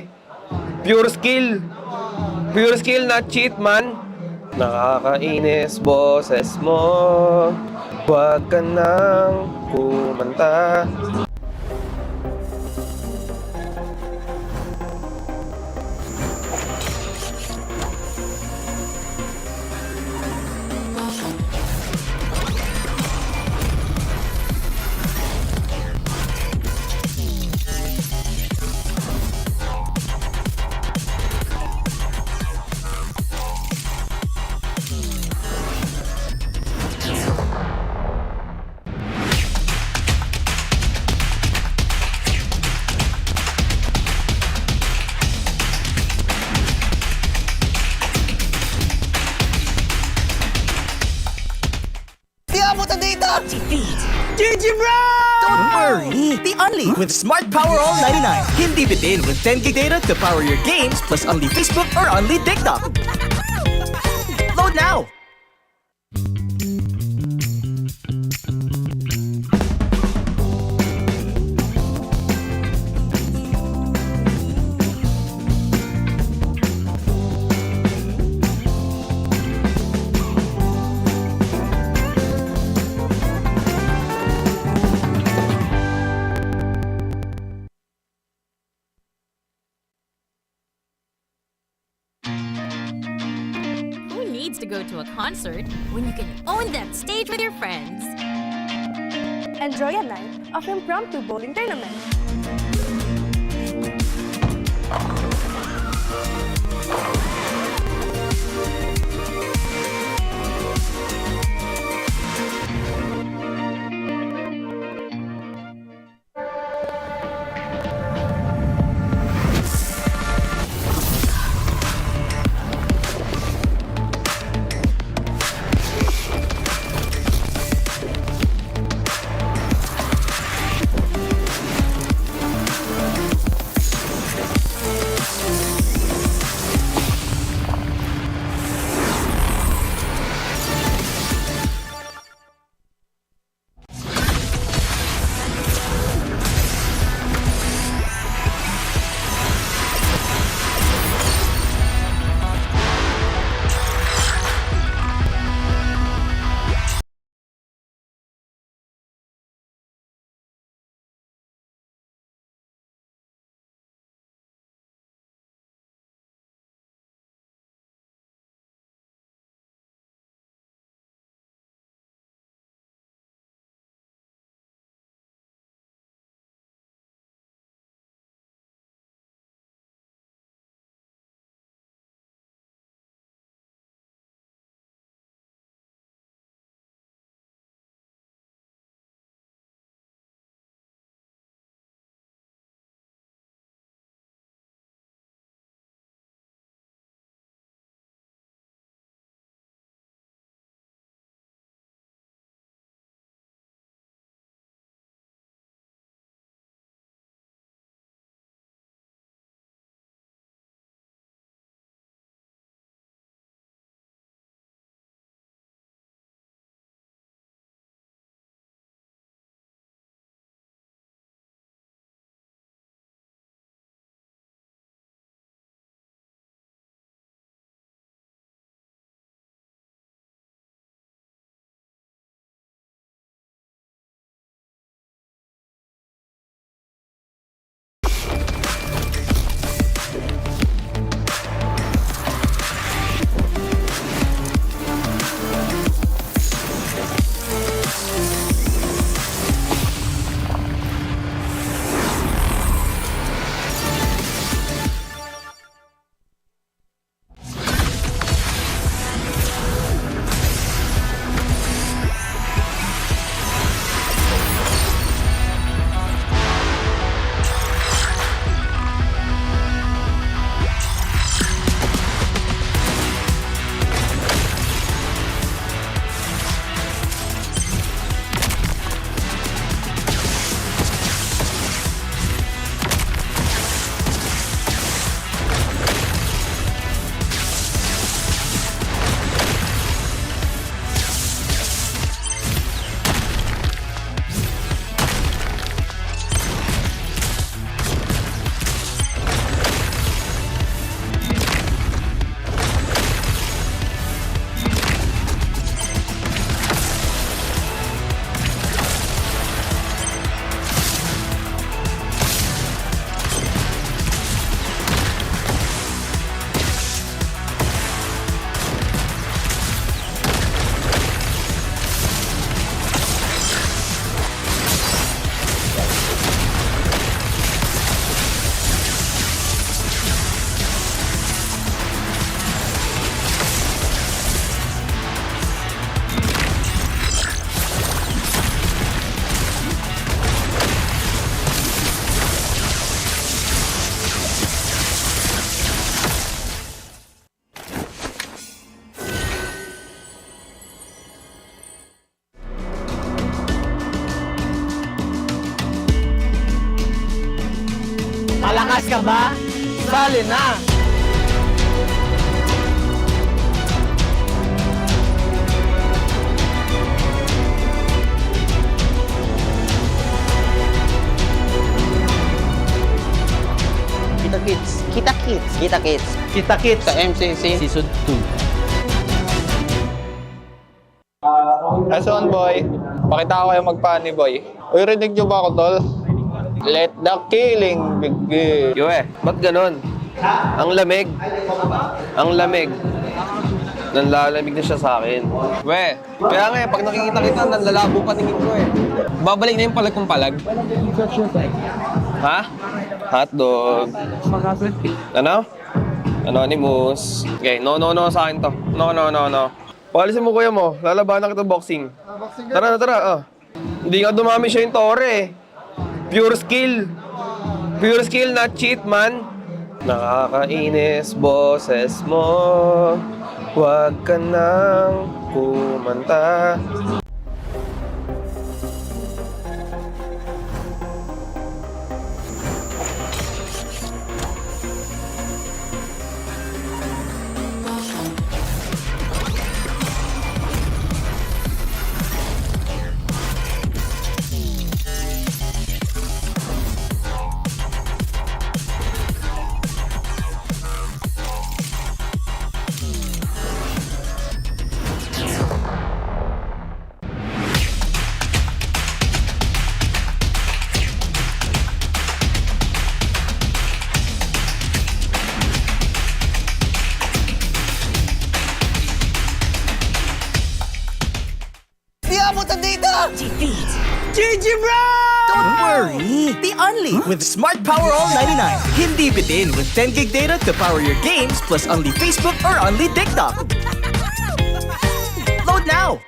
Speaker 14: Pure skill. Pure skill, not cheat man. Nakakainis boses mo. Huwag ka nang kumanta.
Speaker 6: GG bro! Don't worry! The Only with Smart Power All 99. Hindi bitin with 10 gig data to power your games plus only Facebook or only TikTok. Load now!
Speaker 1: To go to a concert when you can own that stage with your friends.
Speaker 2: Enjoy a night of impromptu bowling tournament.
Speaker 6: Malakas ka ba? Sali na!
Speaker 19: Kita Kids sa MCC Season 2.
Speaker 13: S1 boy, pakita ko kayo magpani boy. Uy, rinig nyo ba ako tol? Let the killing begin.
Speaker 14: Yue, ba't ganon? Ang lamig. Ang lamig. Nanlalamig na siya sa akin. We, kaya nga pag nakikita kita, nanlalabo paningin ko eh. Babalik na yung palag kong palag. Ha? Hotdog. Ano? Anonymous. Okay, no sa akin to. No. Palisin mo kuya mo, lalabanan kita boxing. Tara. Hindi nga dumami siya yung tore eh. Pure skill. Pure skill, not cheat man. Nakakainis boses mo. Huwag ka nang kumanta.
Speaker 6: GG bro! Don't worry! The only with Smart Power All 99. Hindi bitin with 10 gig data to power your games plus only Facebook or only TikTok. Load now!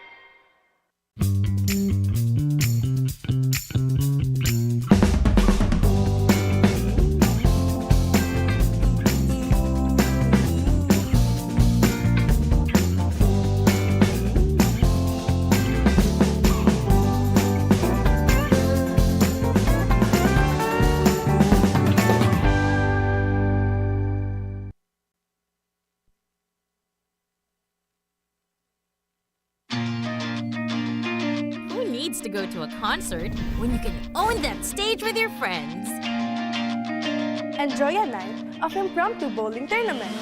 Speaker 1: To go to a concert when you can own that stage with your friends.
Speaker 2: Enjoy a night of impromptu bowling tournament.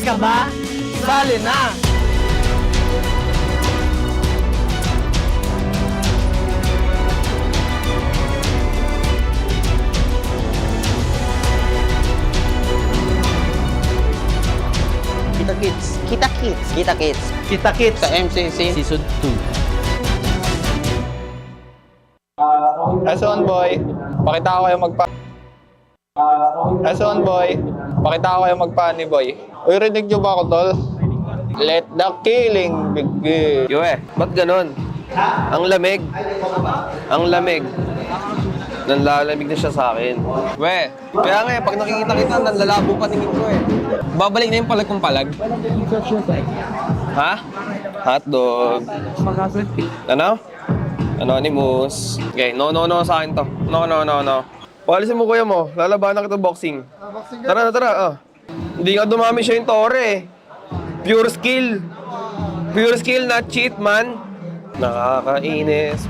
Speaker 6: ka ba? Sali na!
Speaker 19: Kita Kids. Kita Kids. Kita Kids.
Speaker 6: Kita Kids.
Speaker 19: Sa MCC.
Speaker 6: Season 2.
Speaker 13: S1 boy, pakita ko kayo S1 boy, pakita ko kayo magpani boy. Uy, rinig nyo ba ako, tol? Let the killing begin.
Speaker 14: Yue, ba't ganon? Ang lamig. Ang lamig. Nanlalamig na siya sa akin. We, kaya nga pag nakikita kita, nanlalabo paningin ko eh. Babalik na yung palag kong palag. Ha? Hotdog. Ano? Anonymous. Okay, no sa akin to. No. Palisin mo kuya mo, lalabanan kita boxing. Tara. Hindi nga dumami siya yung tore eh. Pure skill. Pure skill, not cheat man. Nakakainis.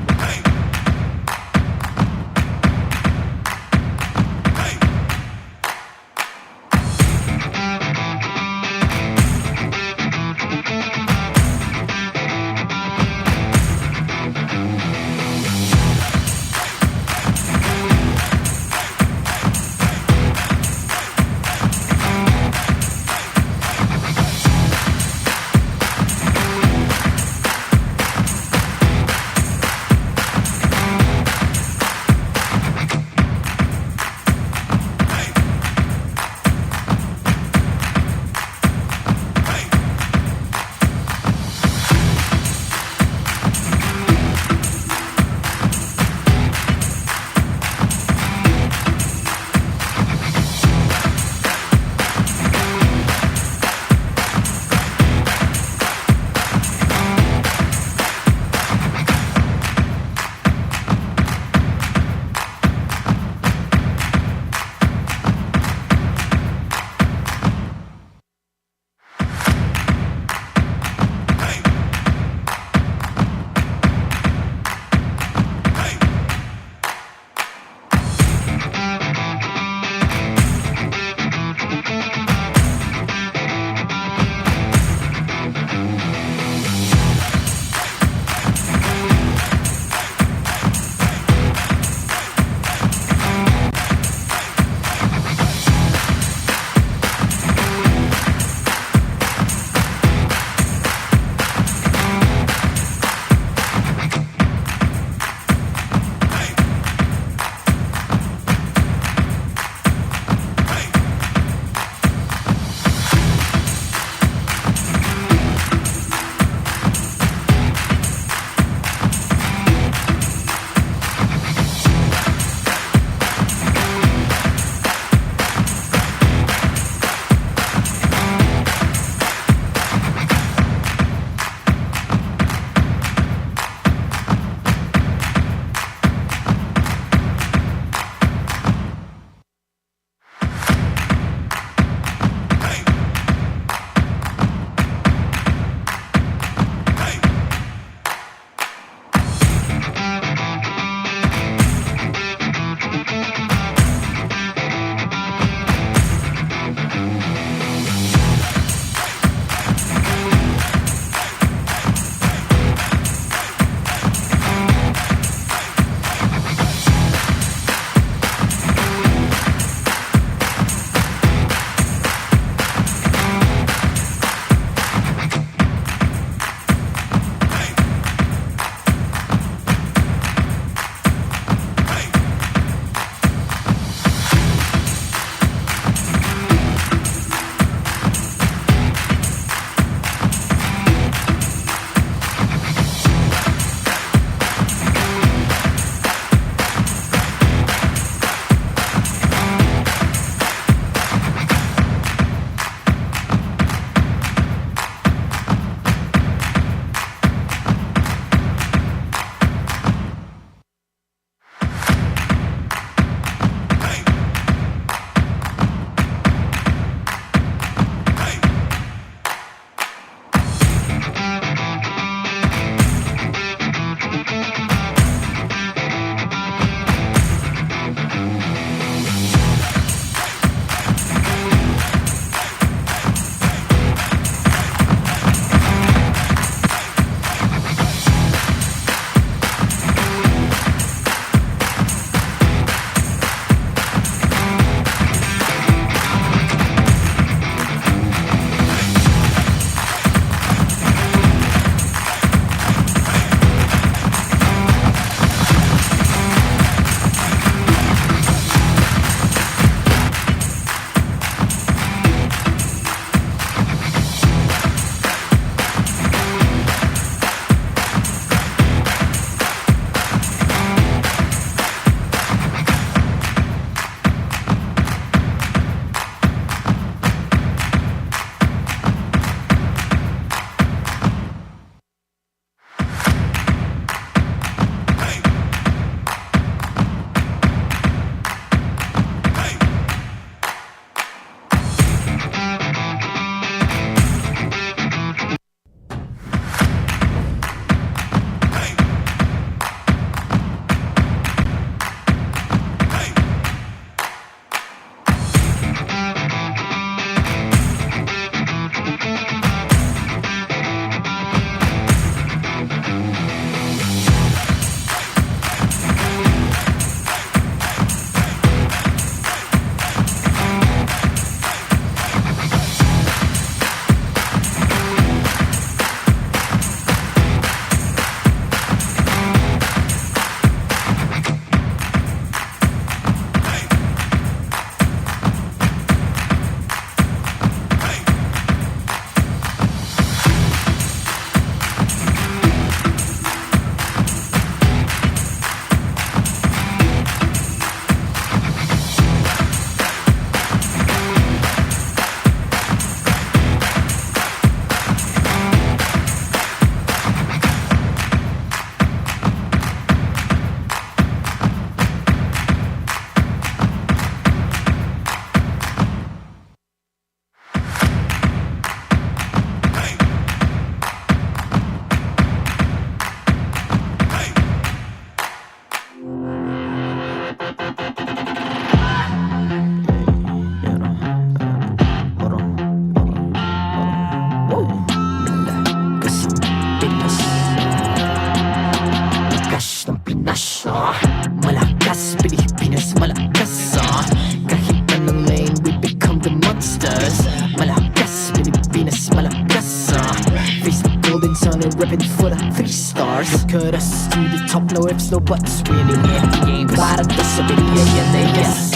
Speaker 5: Philippines on a ribbon for the 3 stars. Look at us to the top, no ifs, no buts. Winning any game, para to sa pilihan yan na yes.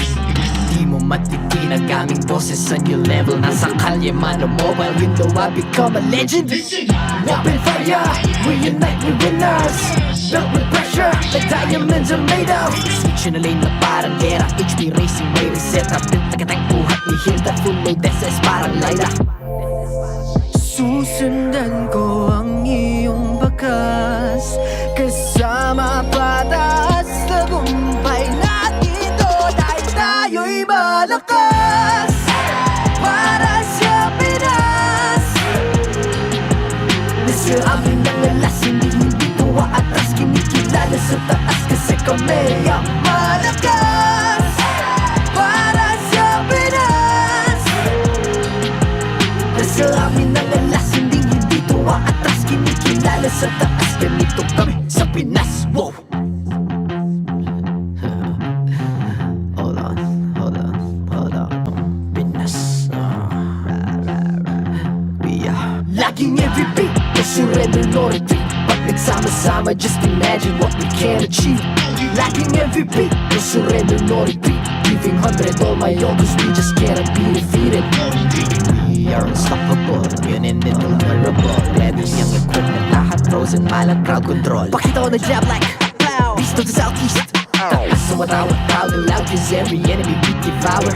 Speaker 5: Di mo matitin ang aming boses sa new level. Nasa kalye man o mobile, you know I become a legend. Open fire, we unite, we winners. Built with pressure, the diamonds are made of. Switch in a lane na parang gera. HB Racing, way reset up. Tagatang buhat ni Hilda, full load SS parang Lyra. Susundan ko ang iyong bakas, kasama patas, tagumpay natin to. Dahil tayo'y malakas, para sa Pinas. Nasa amin ang alas, hindi tuwa atras. Kinikilala sa taas kasi kami ang malakas, para sa Pinas. Nasa amin ang alas, hindi tuwa atras. Kinikilala sa taas, ganito kami sa Pinas. Wow! Hold on. Pinas. We are laging every beat, no surrender nor retreat. Pag nagsama-sama, just imagine what we can achieve. Lacking every beat, no surrender nor retreat. Giving 100 all my all, cause we just cannot be defeated. We are unstoppable, yun and invulnerable. Ready yung equipment, lahat frozen, malang crowd control. Pakita ko na jab like beast of the southeast. Takas sa matawa, proud and loud, cause every enemy we devour.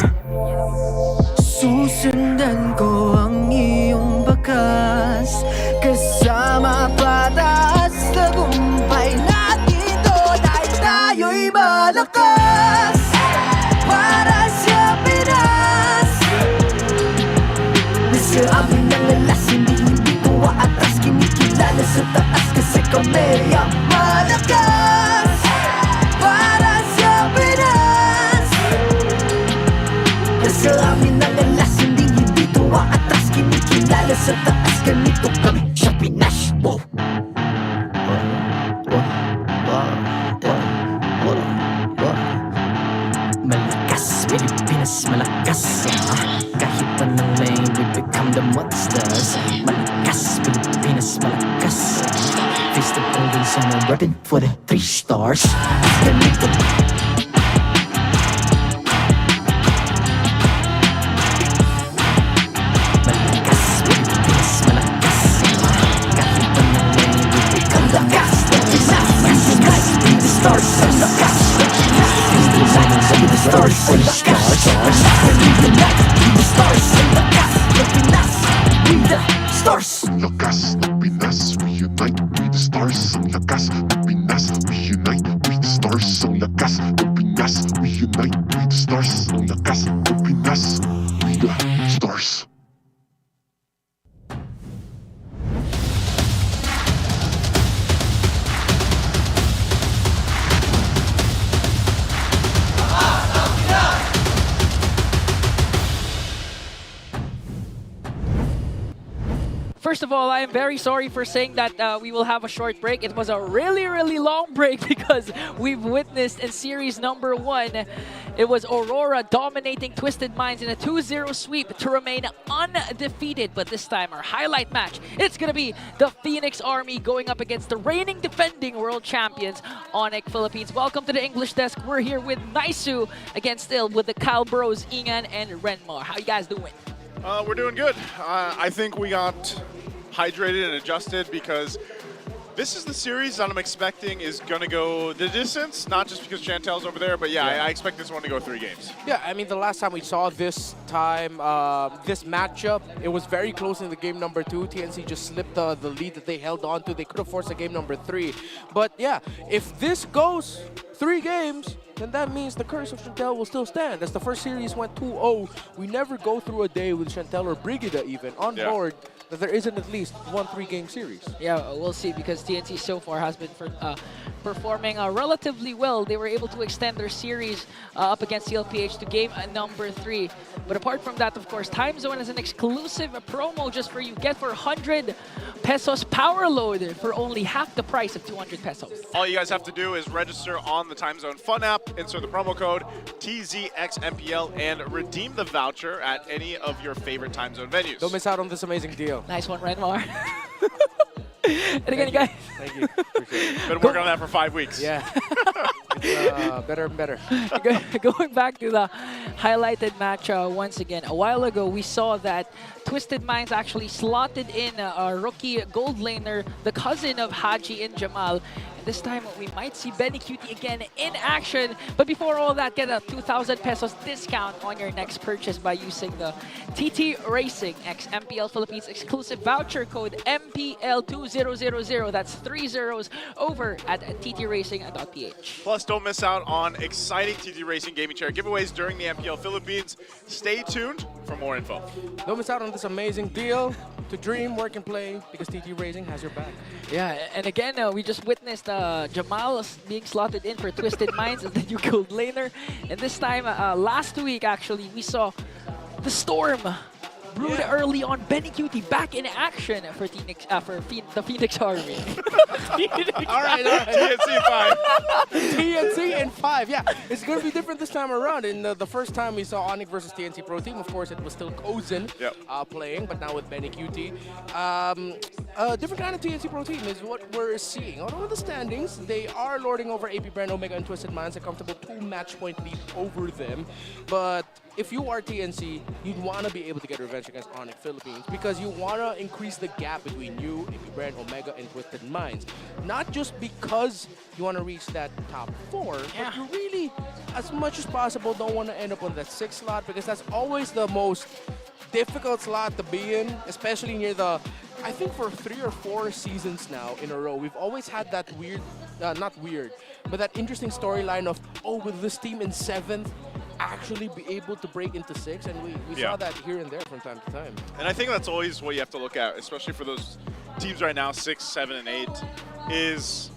Speaker 5: Susundan ko ang iyong bakas, kasama patas, tagumpay natin to. Dahil tayo'y malakas, para sa Pinas. Nasa amin ang alas, hindi tuwa atras. Kinikilala sa taas kasi kami ang malakas, para sa Pinas. Nasa amin ang alas, hindi tuwa atras. Kinikilala sa taas, ganito kami sa Pinas. Wow! Malakas, Pilipinas, malakas. Kahit anong lane, we become the monsters. Malakas, Pilipinas, malakas. Face the golden sun and repping for the 3 stars. Ganito. Malakas, Pilipinas, malakas. Kahit anong lane, we become the monsters. Malakas, be the stars, malakas. Be the stars, malakas. We unite, be the stars, malakas. The Pinas, we the stars.
Speaker 7: Ang lakas ng Pinas, we unite, we the stars. Ang lakas ng Pinas, we unite, we the stars. Ang lakas ng Pinas, we unite, we the stars. Ang lakas ng Pinas, we the stars.
Speaker 11: First of all, I am very sorry for saying that we will have a short break. It was a really, really long break because we've witnessed in series number 1, it was Aurora dominating Twisted Minds in a 2-0 sweep to remain undefeated. But this time, our highlight match, it's going to be the Phoenix Army going up against the reigning defending World Champions Onic Philippines. Welcome to the English desk. We're here with Naisu against still with the Cal Bros, Ingan and Renmar. How you guys doing?
Speaker 4: We're doing good. I think we got hydrated and adjusted because this is the series that I'm expecting is going to go the distance, not just because Chantel's over there, but yeah, I expect this one to go 3 games.
Speaker 3: Yeah, I mean, the last time we saw this time, this matchup, it was very close in the game number 2. TNC just slipped the lead that they held on to. They could have forced a game number 3. But yeah, if this goes 3 games, then that means the curse of Chantel will still stand. As the first series went 2-0, we never go through a day with Chantel or Brigida even on board that there isn't at least 1 3-game series.
Speaker 11: Yeah, we'll see, because TNC so far has been performing relatively well. They were able to extend their series up against CLPH to game number 3. But apart from that, of course, Time Zone is an exclusive promo just for you. Get for 100 pesos power load for only half the price of 200 pesos.
Speaker 4: All you guys have to do is register on the Time Zone Fun app, insert the promo code TZXMPL, and redeem the voucher at any of your favorite Time Zone venues.
Speaker 3: Don't miss out on this amazing deal.
Speaker 11: Nice one, Renmar. And again, guys.
Speaker 3: Thank you. Appreciate it.
Speaker 4: Been working on that for 5 weeks.
Speaker 3: Yeah. It's better and better.
Speaker 11: Going back to the highlighted match once again, a while ago we saw that Twisted Minds actually slotted in a rookie gold laner, the cousin of Haji and Jamal. And this time we might see BennyQT again in action. But before all that, get a 2,000 pesos discount on your next purchase by using the TT Racing X MPL Philippines exclusive voucher code MPL2000. That's 3 zeros over at ttracing.ph.
Speaker 4: Plus, don't miss out on exciting TT Racing gaming chair giveaways during the MPL Philippines. Stay tuned for more info.
Speaker 3: Don't miss out on this amazing deal to dream, work, and play because TT Racing has your back.
Speaker 11: Yeah, and again, we just witnessed Jamal being slotted in for Twisted Minds as the new gold laner. And this time, last week actually, we saw the Storm brewed early on. BennyQT back in action for the Phoenix Army.
Speaker 3: All right.
Speaker 4: TNC 5.
Speaker 3: TNC in 5. Yeah, it's going to be different this time around. In the first time we saw Onyx versus TNC Pro Team, of course, it was still Kozen playing, but now with BennyQT. Different kind of TNC Pro Team is what we're seeing. Although in the standings, they are lording over AP Brand, Omega, and Twisted Minds, a comfortable 2-match point lead over them. But if you are TNC, you'd want to be able to get revenge against Onic Philippines because you want to increase the gap between you, AP Brand, Omega, and Twisted Minds. Not just because you want to reach that top 4, but you really, as much as possible, don't want to end up on that 6th slot because that's always the most difficult slot to be in, especially near the, I think for 3 or 4 seasons now in a row, we've always had that weird, not weird, but that interesting storyline of, oh, will this team in 7th actually be able to break into 6? And we saw that here and there from time to time.
Speaker 4: And I think that's always what you have to look at, especially for those teams right now, 6, 7, and 8, is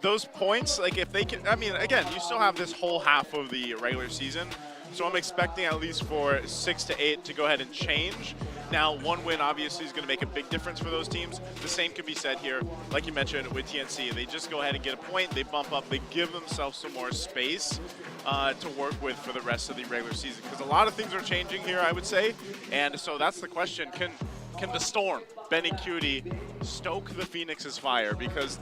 Speaker 4: those points. Like if they can, I mean, again, you still have this whole half of the regular season. So I'm expecting at least for 6 to 8 to go ahead and change. Now, 1 win obviously is going to make a big difference for those teams. The same can be said here, like you mentioned with TNC. They just go ahead and get a point, they bump up, they give themselves some more space to work with for the rest of the regular season. Because a lot of things are changing here, I would say. And so that's the question. Can the Storm, BennyQT, stoke the Phoenix's fire? Because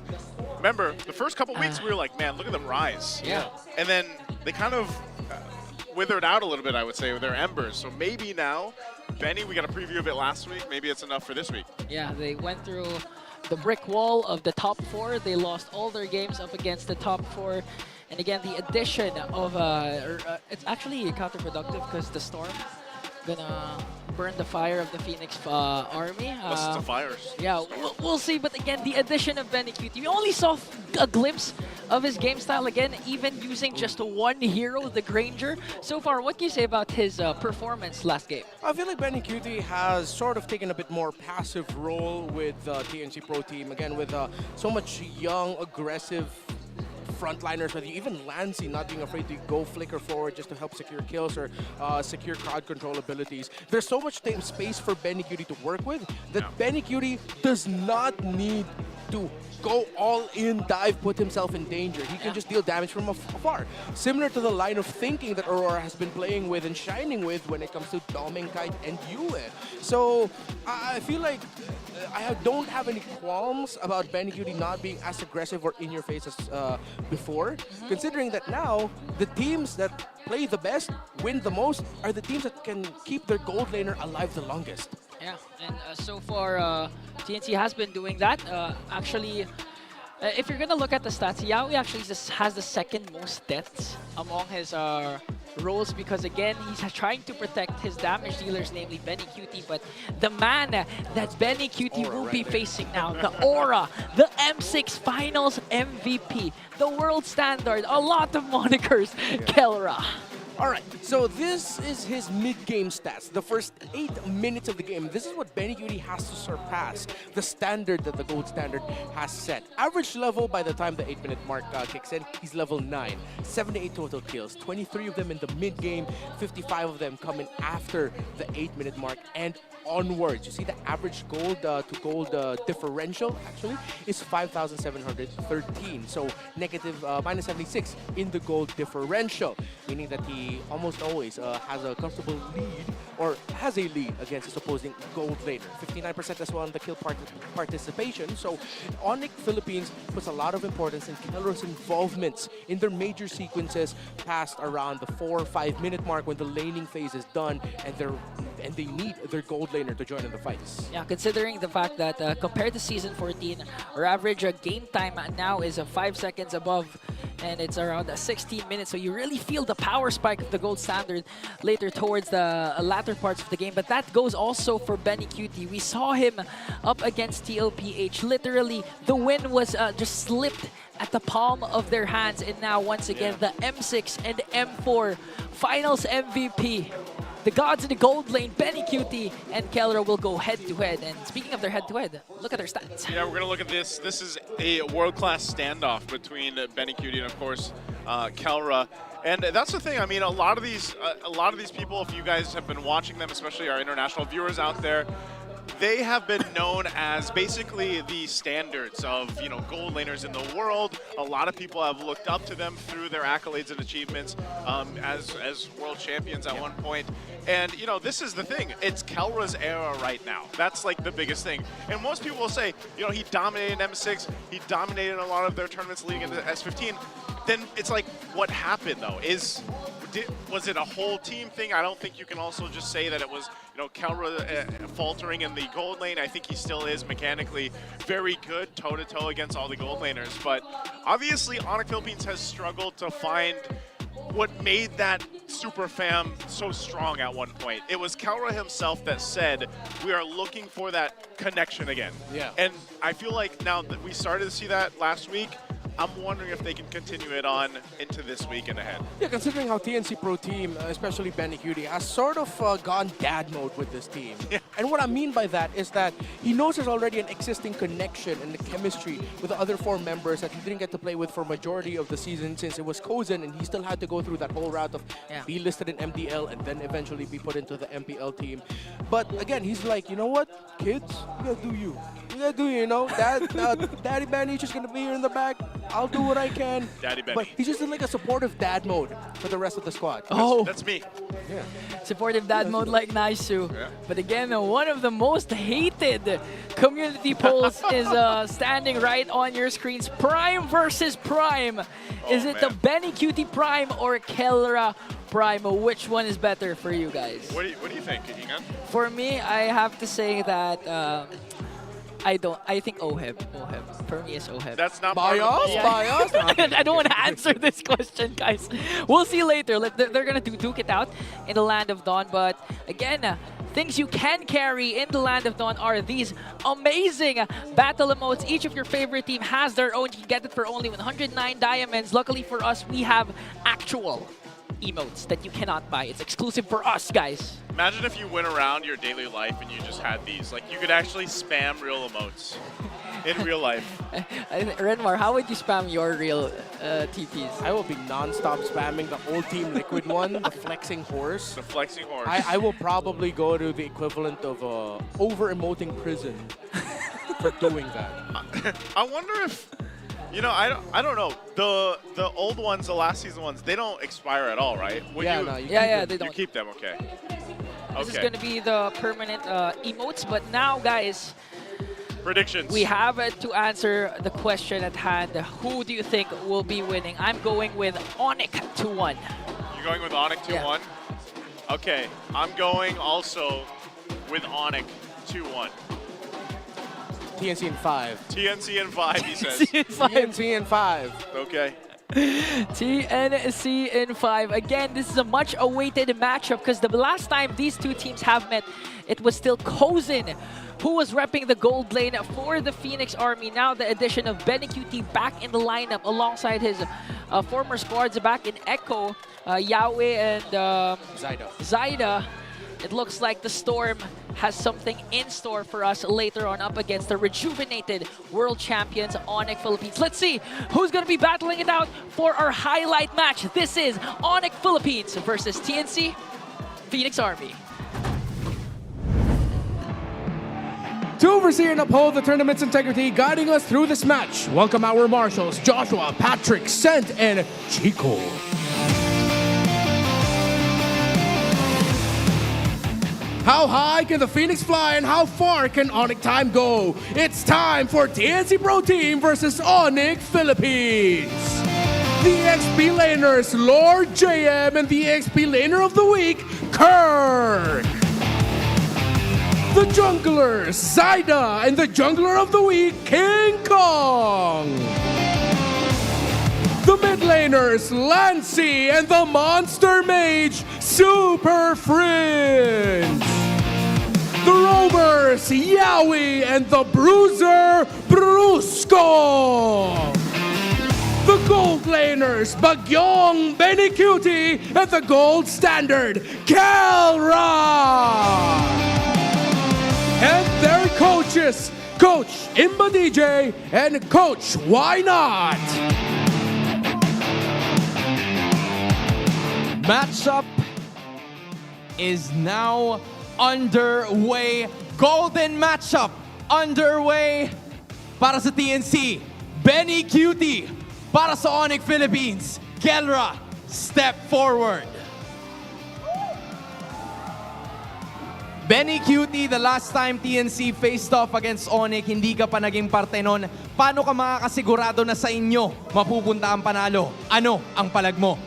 Speaker 4: remember, the first couple weeks we were like, man, look at them rise.
Speaker 11: Yeah.
Speaker 4: And then they kind of withered out a little bit, I would say, with their embers. So maybe now, Benny, we got a preview of it last week. Maybe it's enough for this week.
Speaker 11: Yeah, they went through the brick wall of the top 4. They lost all their games up against the top 4. And again, the addition of, it's actually counterproductive because the Storm gonna burn the fire of the Phoenix Army.
Speaker 4: Unless it's a fires.
Speaker 11: Yeah, we'll see. But again, the addition of BennyQT, we only saw a glimpse of his game style again, even using just 1 hero, the Granger. So far, what can you say about his performance last game?
Speaker 3: I feel like BennyQT has sort of taken a bit more passive role with TNC Pro Team. Again, with so much young, aggressive frontliners, whether even Lancey not being afraid to go flicker forward just to help secure kills or secure crowd control abilities. There's so much space for BennyQT to work with that BennyQT does not need to go all in, dive, put himself in danger. He can just deal damage from afar. Similar to the line of thinking that Aurora has been playing with and shining with when it comes to Doming, Kite, and Yue. So I feel like I don't have any qualms about BennyQT not being as aggressive or in your face as before, considering that now the teams that play the best, win the most, are the teams that can keep their gold laner alive the longest.
Speaker 11: Yeah, and so far, TNC has been doing that. Actually, if you're gonna look at the stats, Yaoi actually has the 2nd most deaths among his roles because again, he's trying to protect his damage dealers, namely BennyQT. But the man that BennyQT will be facing now, the Aurora, the M6 Finals MVP, the world standard, a lot of monikers, Kelra.
Speaker 3: All right, so this is his mid-game stats, the first 8 minutes of the game. This is what BennyQT has to surpass, the standard that the gold standard has set. Average level by the time the 8-minute mark kicks in, he's level 9. 78 total kills, 23 of them in the mid-game, 55 of them coming after the 8-minute mark and onwards. You see the average gold to gold differential actually is 5,713. So negative minus 76 in the gold differential, meaning that he he almost always has a comfortable lead, or has a lead against his opposing gold laner. 59% as well in the kill participation. So Onic Philippines puts a lot of importance in Kelra's involvements in their major sequences past around the 4 or 5 minute mark when the laning phase is done and they need their gold laner to join in the fights.
Speaker 11: Yeah, considering the fact that compared to Season 14, our average game time now is 5 seconds above, and it's around 16 minutes. So you really feel the power spike of the gold standard later towards the latter parts of the game. But that goes also for BennyQT. We saw him up against MPL PH. Literally, the win was just slipped at the palm of their hands. And now, once again, the M6 and M4 Finals MVP. The gods in the gold lane, BennyQT and Kelra will go head-to-head. And speaking of their head-to-head, look at their stats.
Speaker 4: Yeah, we're going to look at this. This is a world-class standoff between BennyQT and, of course, Kelra. And that's the thing. I mean, a lot of these people, if you guys have been watching them, especially our international viewers out there, they have been known as basically the standards of, you know, gold laners in the world. A lot of people have looked up to them through their accolades and achievements as world champions at one point. And, you know, this is the thing. It's Kelra's era right now. That's like the biggest thing. And most people will say, you know, he dominated M6. He dominated a lot of their tournaments leading into S15. Then it's like, what happened though? Was it a whole team thing? I don't think you can also just say that it was, you know, Kelra faltering in the gold lane. I think he still is mechanically very good toe-to-toe against all the gold laners. But obviously, Onic Philippines has struggled to find what made that super fam so strong at one point. It was Kelra himself that said, we are looking for that connection again.
Speaker 3: Yeah.
Speaker 4: And I feel like now that we started to see that last week, I'm wondering if they can continue it on into this week and ahead.
Speaker 3: Yeah, considering how TNC Pro Team, especially BennyQT, has sort of gone dad mode with this team.
Speaker 4: Yeah.
Speaker 3: And what I mean by that is that he knows there's already an existing connection and the chemistry with the other 4 members that he didn't get to play with for majority of the season since it was Kozen, and he still had to go through that whole route of be listed in MDL and then eventually be put into the MPL team. But again, he's like, you know what, kids, you gotta do you. You gotta do you know? Daddy Benny's just gonna be here in the back. I'll do what I can.
Speaker 4: Daddy Benny.
Speaker 3: But he's just in like a supportive dad mode for the rest of the squad.
Speaker 4: That's me.
Speaker 3: Yeah.
Speaker 11: Supportive dad mode like Naisu.
Speaker 4: Yeah.
Speaker 11: But again, one of the most hated community polls is standing right on your screens. Prime versus Prime. Is it the BennyQT Prime or Kelra Prime? Which one is better for you guys?
Speaker 4: What do you think, Ingan?
Speaker 11: For me, I have to say that I think Oheb. For me, it's Oheb.
Speaker 4: That's not
Speaker 3: biased.
Speaker 11: I don't want to answer this question, guys. We'll see later. They're gonna duke it out in the Land of Dawn. But again, things you can carry in the Land of Dawn are these amazing battle emotes. Each of your favorite team has their own. You can get it for only 109 diamonds. Luckily for us, we have actual emotes that you cannot buy. It's exclusive for us, guys.
Speaker 4: Imagine if you went around your daily life and you just had these. Like, you could actually spam real emotes in real life.
Speaker 11: Renmar, how would you spam your real TPs?
Speaker 3: I will be non-stop spamming the old Team Liquid one, the flexing horse.
Speaker 4: The flexing horse.
Speaker 3: I will probably go to the equivalent of over-emoting prison for doing that.
Speaker 4: I wonder if... You know, I don't know. The old ones, the last season ones, they don't expire at all, right?
Speaker 3: You
Speaker 11: they don't.
Speaker 4: You keep them, okay.
Speaker 11: This is going to be the permanent emotes, but now, guys,
Speaker 4: predictions.
Speaker 11: We have to answer the question at hand. Who do you think will be winning? I'm going with Onyx 2-1.
Speaker 4: You're going with Onyx 2-1? Okay, I'm going also with Onyx 2-1.
Speaker 3: TNC in 5.
Speaker 4: TNC in 5, he says.
Speaker 3: TNC in 5.
Speaker 4: Okay.
Speaker 11: TNC in 5. Again, this is a much-awaited matchup because the last time these two teams have met, it was still Kozen who was repping the gold lane for the Phoenix Army. Now the addition of BennyQT back in the lineup alongside his former squads back in Echo, Yahweh and Zyda. It looks like the Storm has something in store for us later on up against the rejuvenated World Champions Onic Philippines. Let's see who's going to be battling it out for our highlight match. This is Onic Philippines versus TNC Phoenix Army.
Speaker 3: To oversee and uphold the tournament's integrity, guiding us through this match, welcome our marshals, Joshua, Patrick, Sent, and Chico. How high can the Phoenix fly and how far can Onyx time go? It's time for TNC Pro Team versus Onic Philippines. The XP laners, Lord JM, and the XP laner of the week, Kirk. The junglers, Zaida, and the jungler of the week, King Kong. The mid laners, Lancey, and the monster mage, Super Fringe. The rovers, Yowie, and the bruiser, Brusco. The gold laners, Bagyong, BennyQT, and the gold standard, Kelra. And their coaches, Coach Imba DJ and Coach Why Not.
Speaker 9: Matchup is now underway. Golden matchup underway para sa TNC. BennyQT para sa Onic Philippines. Kelra, step forward. BennyQT, the last time TNC faced off against Onic, hindi ka pa naging parte nun. Paano ka makakasigurado na sa inyo mapupunta ang panalo? Ano ang palag mo?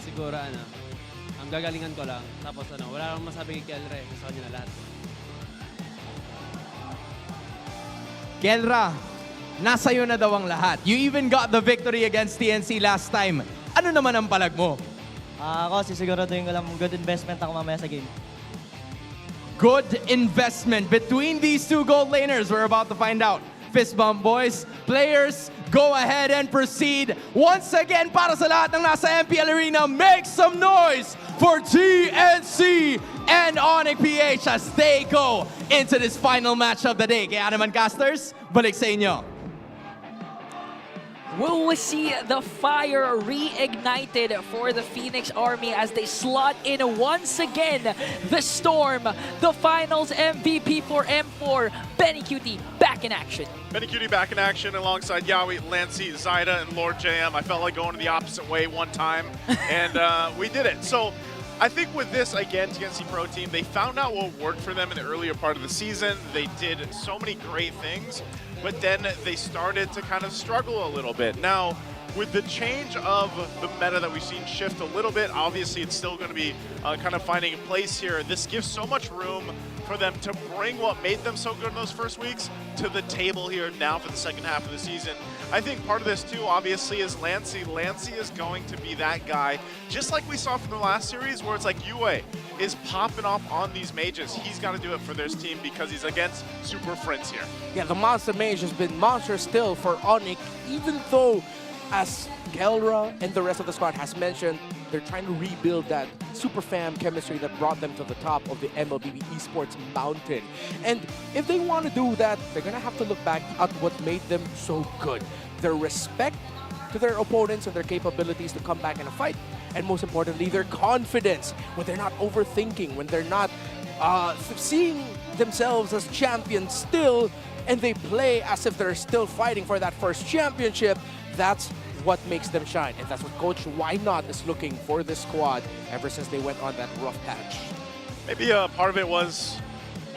Speaker 20: Siguro ang gagalingan ko lang. Tapos wala akong masabi kay Kelra Gusto ko niya na lahat.
Speaker 9: Kelra, nasa iyo na daw ang lahat. You even got the victory against TNC last time. Ano naman ang palag mo?
Speaker 21: Ako, sisiguraduhin ko lang good investment ako mamaya sa game.
Speaker 9: Good investment between these two gold laners. We're about to find out. Fist bump, boys. Players, go ahead and proceed. Once again, para sa lahat ng nasa MPL Arena, make some noise for TNC and Onic PH as they go into this final match of the day. Kaya naman, casters, balik sa inyo.
Speaker 11: Will we see the fire reignited for the Phoenix Army as they slot in once again the Storm, the finals MVP for M4, BennyQT back in action.
Speaker 4: BennyQT back in action alongside Yowie, Lancey, Zaida, and Lord JM. I felt like going the opposite way one time, and we did it. So I think with this, again, TNC Pro Team, they found out what worked for them in the earlier part of the season. They did so many great things, but then they started to kind of struggle a little bit. Now, with the change of the meta that we've seen shift a little bit, obviously it's still going to be kind of finding a place here. This gives so much room for them to bring what made them so good in those first weeks to the table here now for the second half of the season. I think part of this too, obviously, is Lancey. Lancey is going to be that guy, just like we saw from the last series, where it's like Yue is popping off on these mages. He's got to do it for this team because he's against Super Friends here.
Speaker 3: Yeah, the Monster Mage has been monster still for Onic, even though, as Kelra and the rest of the squad has mentioned, they're trying to rebuild that super fam chemistry that brought them to the top of the MLBB esports mountain. And if they want to do that, they're going to have to look back at what made them so good. Their respect to their opponents and their capabilities to come back in a fight. And most importantly, their confidence when they're not overthinking, when they're not seeing themselves as champions still, and they play as if they're still fighting for that first championship. That's what makes them shine, and that's what Coach Why Not is looking for this squad ever since they went on that rough patch.
Speaker 4: Maybe part of it was,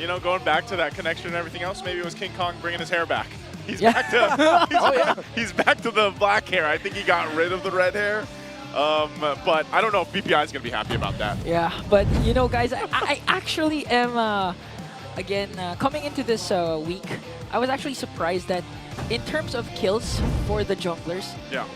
Speaker 4: you know, going back to that connection and everything else. Maybe it was King Kong bringing his hair back. He's back to he's back to the black hair. I think he got rid of the red hair. But I don't know if BPI is going to be happy about that.
Speaker 11: Yeah, but you know, guys, I actually am, again, coming into this week, I was actually surprised that in terms of kills for the junglers,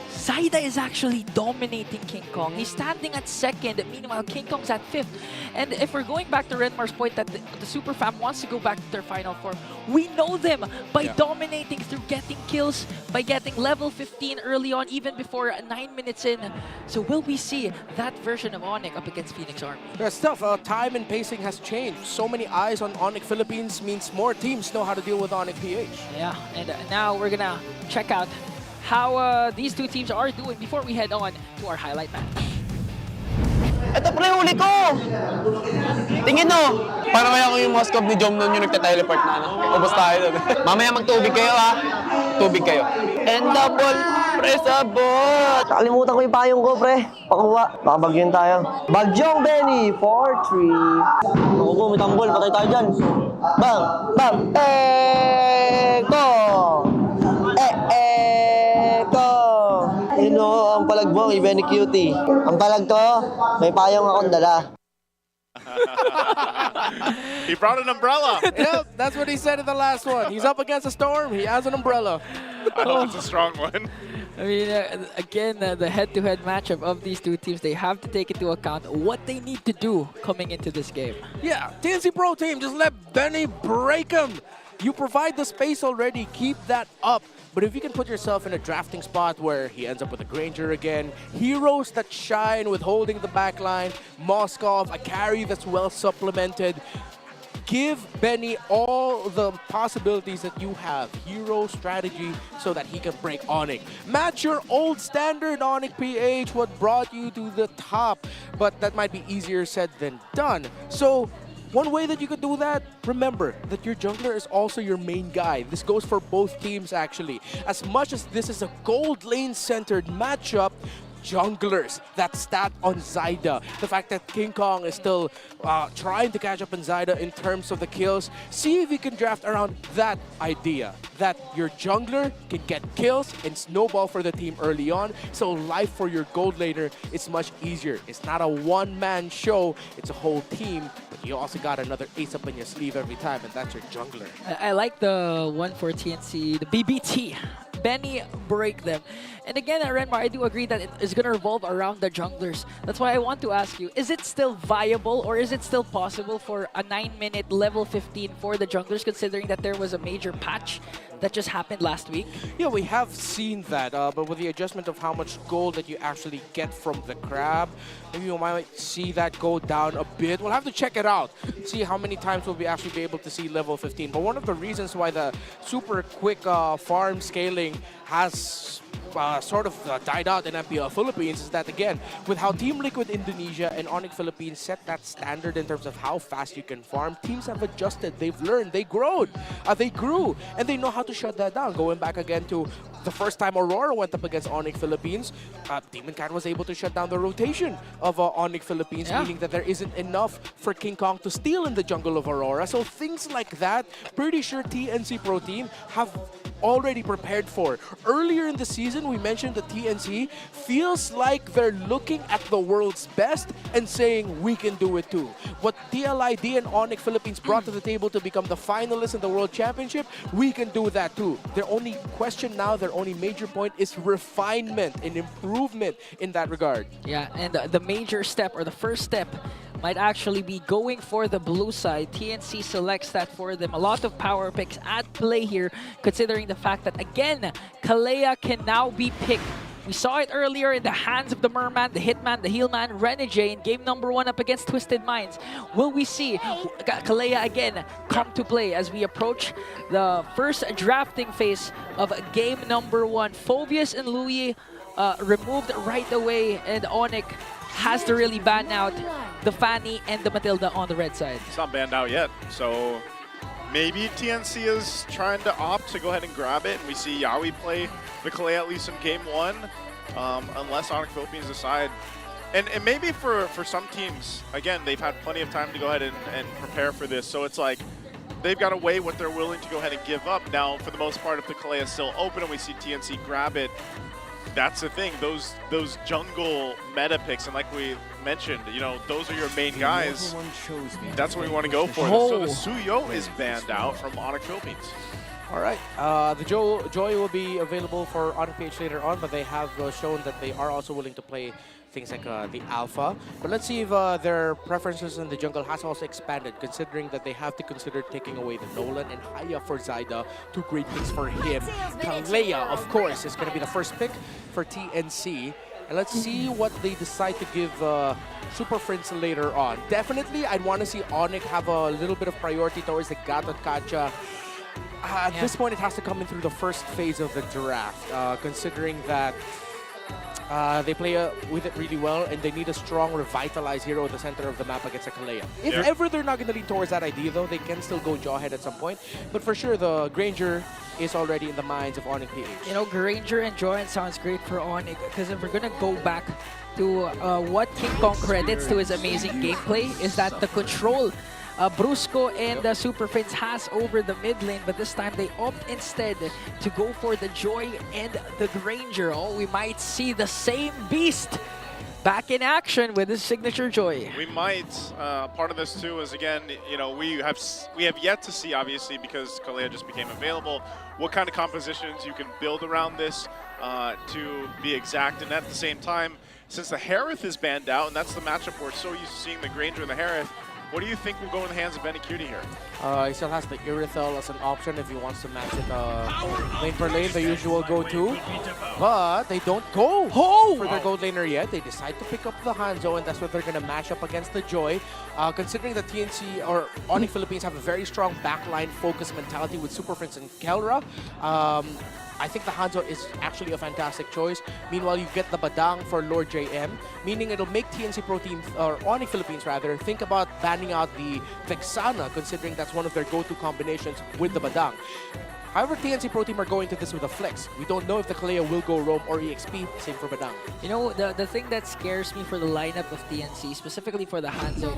Speaker 11: Zaida is actually dominating King Kong. He's standing at second, meanwhile King Kong's at fifth. And if we're going back to Renmar's point that the Super Fam wants to go back to their final form, we know them by dominating through getting kills, by getting level 15 early on, even before 9 minutes in. So will we see that version of Onic up against Phoenix Army?
Speaker 3: Yeah, stuff. Time and pacing has changed. So many eyes on Onic Philippines means more teams know how to deal with Onic PH.
Speaker 11: Yeah, and now we're gonna check out how these two teams are doing before we head on to our highlight match.
Speaker 14: Ito pre, huli ko! Tingin no! Para kaya ko yung Moscow ni Jom nun yung nagte-teleport na, no? Ubus tayo doon. Mamaya magtubig kayo, ha? Tubig kayo. And double press abot!
Speaker 19: Nakalimutan ko yung payong ko, pre. Pakuha. Baka bagyan tayo. Bagyong Benny, 4-3. Naku po, may tambol. Patay tayo dyan. Bang! Bang! Eko! Eko! Yun o, ang palagbo, BennyQT. Ang palag to, may payong akong dala.
Speaker 4: He brought an umbrella.
Speaker 3: Yep, that's what he said in the last one. He's up against a storm. He has an umbrella.
Speaker 4: I hope it's a strong one.
Speaker 11: I mean, again, the head-to-head matchup of these two teams, they have to take into account what they need to do coming into this game.
Speaker 3: Yeah, TNC Pro Team, just let Benny break him. You provide the space already. Keep that up. But if you can put yourself in a drafting spot where he ends up with a Granger again, heroes that shine with holding the back line, Moskov, a carry that's well supplemented, give Benny all the possibilities that you have. Hero strategy so that he can break Onyx. Match your old standard Onic PH, what brought you to the top. But that might be easier said than done. So one way that you could do that, remember that your jungler is also your main guy. This goes for both teams actually. As much as this is a gold lane centered matchup, junglers, that stat on Zyda, the fact that King Kong is still trying to catch up on Zyda in terms of the kills, see if you can draft around that idea, that your jungler can get kills and snowball for the team early on, so life for your gold laner is much easier. It's not a one-man show, it's a whole team, but you also got another ace up in your sleeve every time, and that's your jungler.
Speaker 11: I like the one for TNC, the BBT. Benny break them. And again, Renmar, I do agree that it is going to revolve around the junglers. That's why I want to ask you, is it still viable or is it still possible for a 9-minute level 15 for the junglers, considering that there was a major patch that just happened last week?
Speaker 3: Yeah, we have seen that, but with the adjustment of how much gold that you actually get from the crab, maybe you might see that go down a bit. We'll have to check it out, see how many times we'll actually be able to see level 15. But one of the reasons why the super quick farm scaling has sort of died out in MPL Philippines is that, again, with how Team Liquid Indonesia and Onyx Philippines set that standard in terms of how fast you can farm, teams have adjusted, they've learned, they grew, and they know how to shut that down. Going back again to the first time Aurora went up against Onyx Philippines, Demon Cat was able to shut down the rotation of Onyx Philippines, meaning that there isn't enough for King Kong to steal in the jungle of Aurora. So things like that, pretty sure TNC Pro Team have already prepared for. Earlier in the season, we mentioned that TNC feels like they're looking at the world's best and saying, we can do it too. What TLID and Onyx Philippines brought to the table to become the finalists in the World Championship, we can do that too. Their only question now, their only major point is refinement and improvement in that regard.
Speaker 11: Yeah, and the major step, or the first step, might actually be going for the blue side. TNC selects that for them. A lot of power picks at play here, considering the fact that, again, Kalea can now be picked. We saw it earlier in the hands of the Merman, the Hitman, the Healman, Renegade in game number 1 up against Twisted Minds. Will we see Kalea again come to play as we approach the first drafting phase of game number 1? Phobius and Louis removed right away, and Onyx has to really ban out the Fanny and the Matilda on the red side.
Speaker 4: It's not banned out yet, so maybe TNC is trying to opt to go ahead and grab it. We see Yawi play the Kalea at least in game 1, unless Onyx Philippines decide. And maybe for some teams, again, they've had plenty of time to go ahead and prepare for this, so it's like they've got to weigh what they're willing to go ahead and give up. Now, for the most part, if the Kalea is still open and we see TNC grab it, that's the thing, those jungle meta picks, and like we mentioned, you know, those are your main guys. That's what we want to go for. So the Suyo is banned out from Onyx Philippines.
Speaker 3: All right, the Joy will be available for Onyx PH later on, but they have shown that they are also willing to play things like the Alpha. But let's see if their preferences in the jungle has also expanded, considering that they have to consider taking away the Nolan and Haya for Zyda, 2 great picks for him. Kalea, of course, is going to be the first pick for TNC. And let's see what they decide to give Super Friends later on. Definitely, I'd want to see Onyx have a little bit of priority towards the Gatot Kacha. At this point, it has to come in through the first phase of the draft, considering that They play with it really well, and they need a strong, revitalized hero at the center of the map against a Kalea. If ever they're not going to lean towards that idea, though, they can still go Jawhead at some point. But for sure, the Granger is already in the minds of Onic PH.
Speaker 11: You know, Granger and Jawhead sounds great for Onic, because if we're gonna go back to what King Kong credits to his amazing gameplay is that the control Brusco and Super Prince has over the mid lane, but this time they opt instead to go for the Joy and the Granger. Oh, we might see the same beast back in action with his signature Joy.
Speaker 4: We might. Part of this too is, again, you know, we have yet to see, obviously, because Kalea just became available, what kind of compositions you can build around this to be exact. And at the same time, since the Harith is banned out, and that's the matchup we're so used to seeing the Granger and the Harith, what do you think will go in the hands of BennyQT here?
Speaker 3: He still has the Irithel as an option if he wants to match it lane per lane, the usual go-to. But they don't go for their gold laner yet. They decide to pick up the Hanzo, and that's what they're going to match up against the Joy. Considering that TNC or Onic Philippines have a very strong backline focus mentality with Super Prince and Kelra, I think the Hanzo is actually a fantastic choice. Meanwhile, you get the Badang for Lord JM, meaning it'll make TNC Pro Team, or Onic Philippines rather, think about banning out the Vexana, considering that's one of their go-to combinations with the Badang. However, TNC Pro Team are going to this with a flex. We don't know if the Kalea will go Roam or EXP, same for Badang.
Speaker 11: You know, the thing that scares me for the lineup of TNC, specifically for the Hanzo,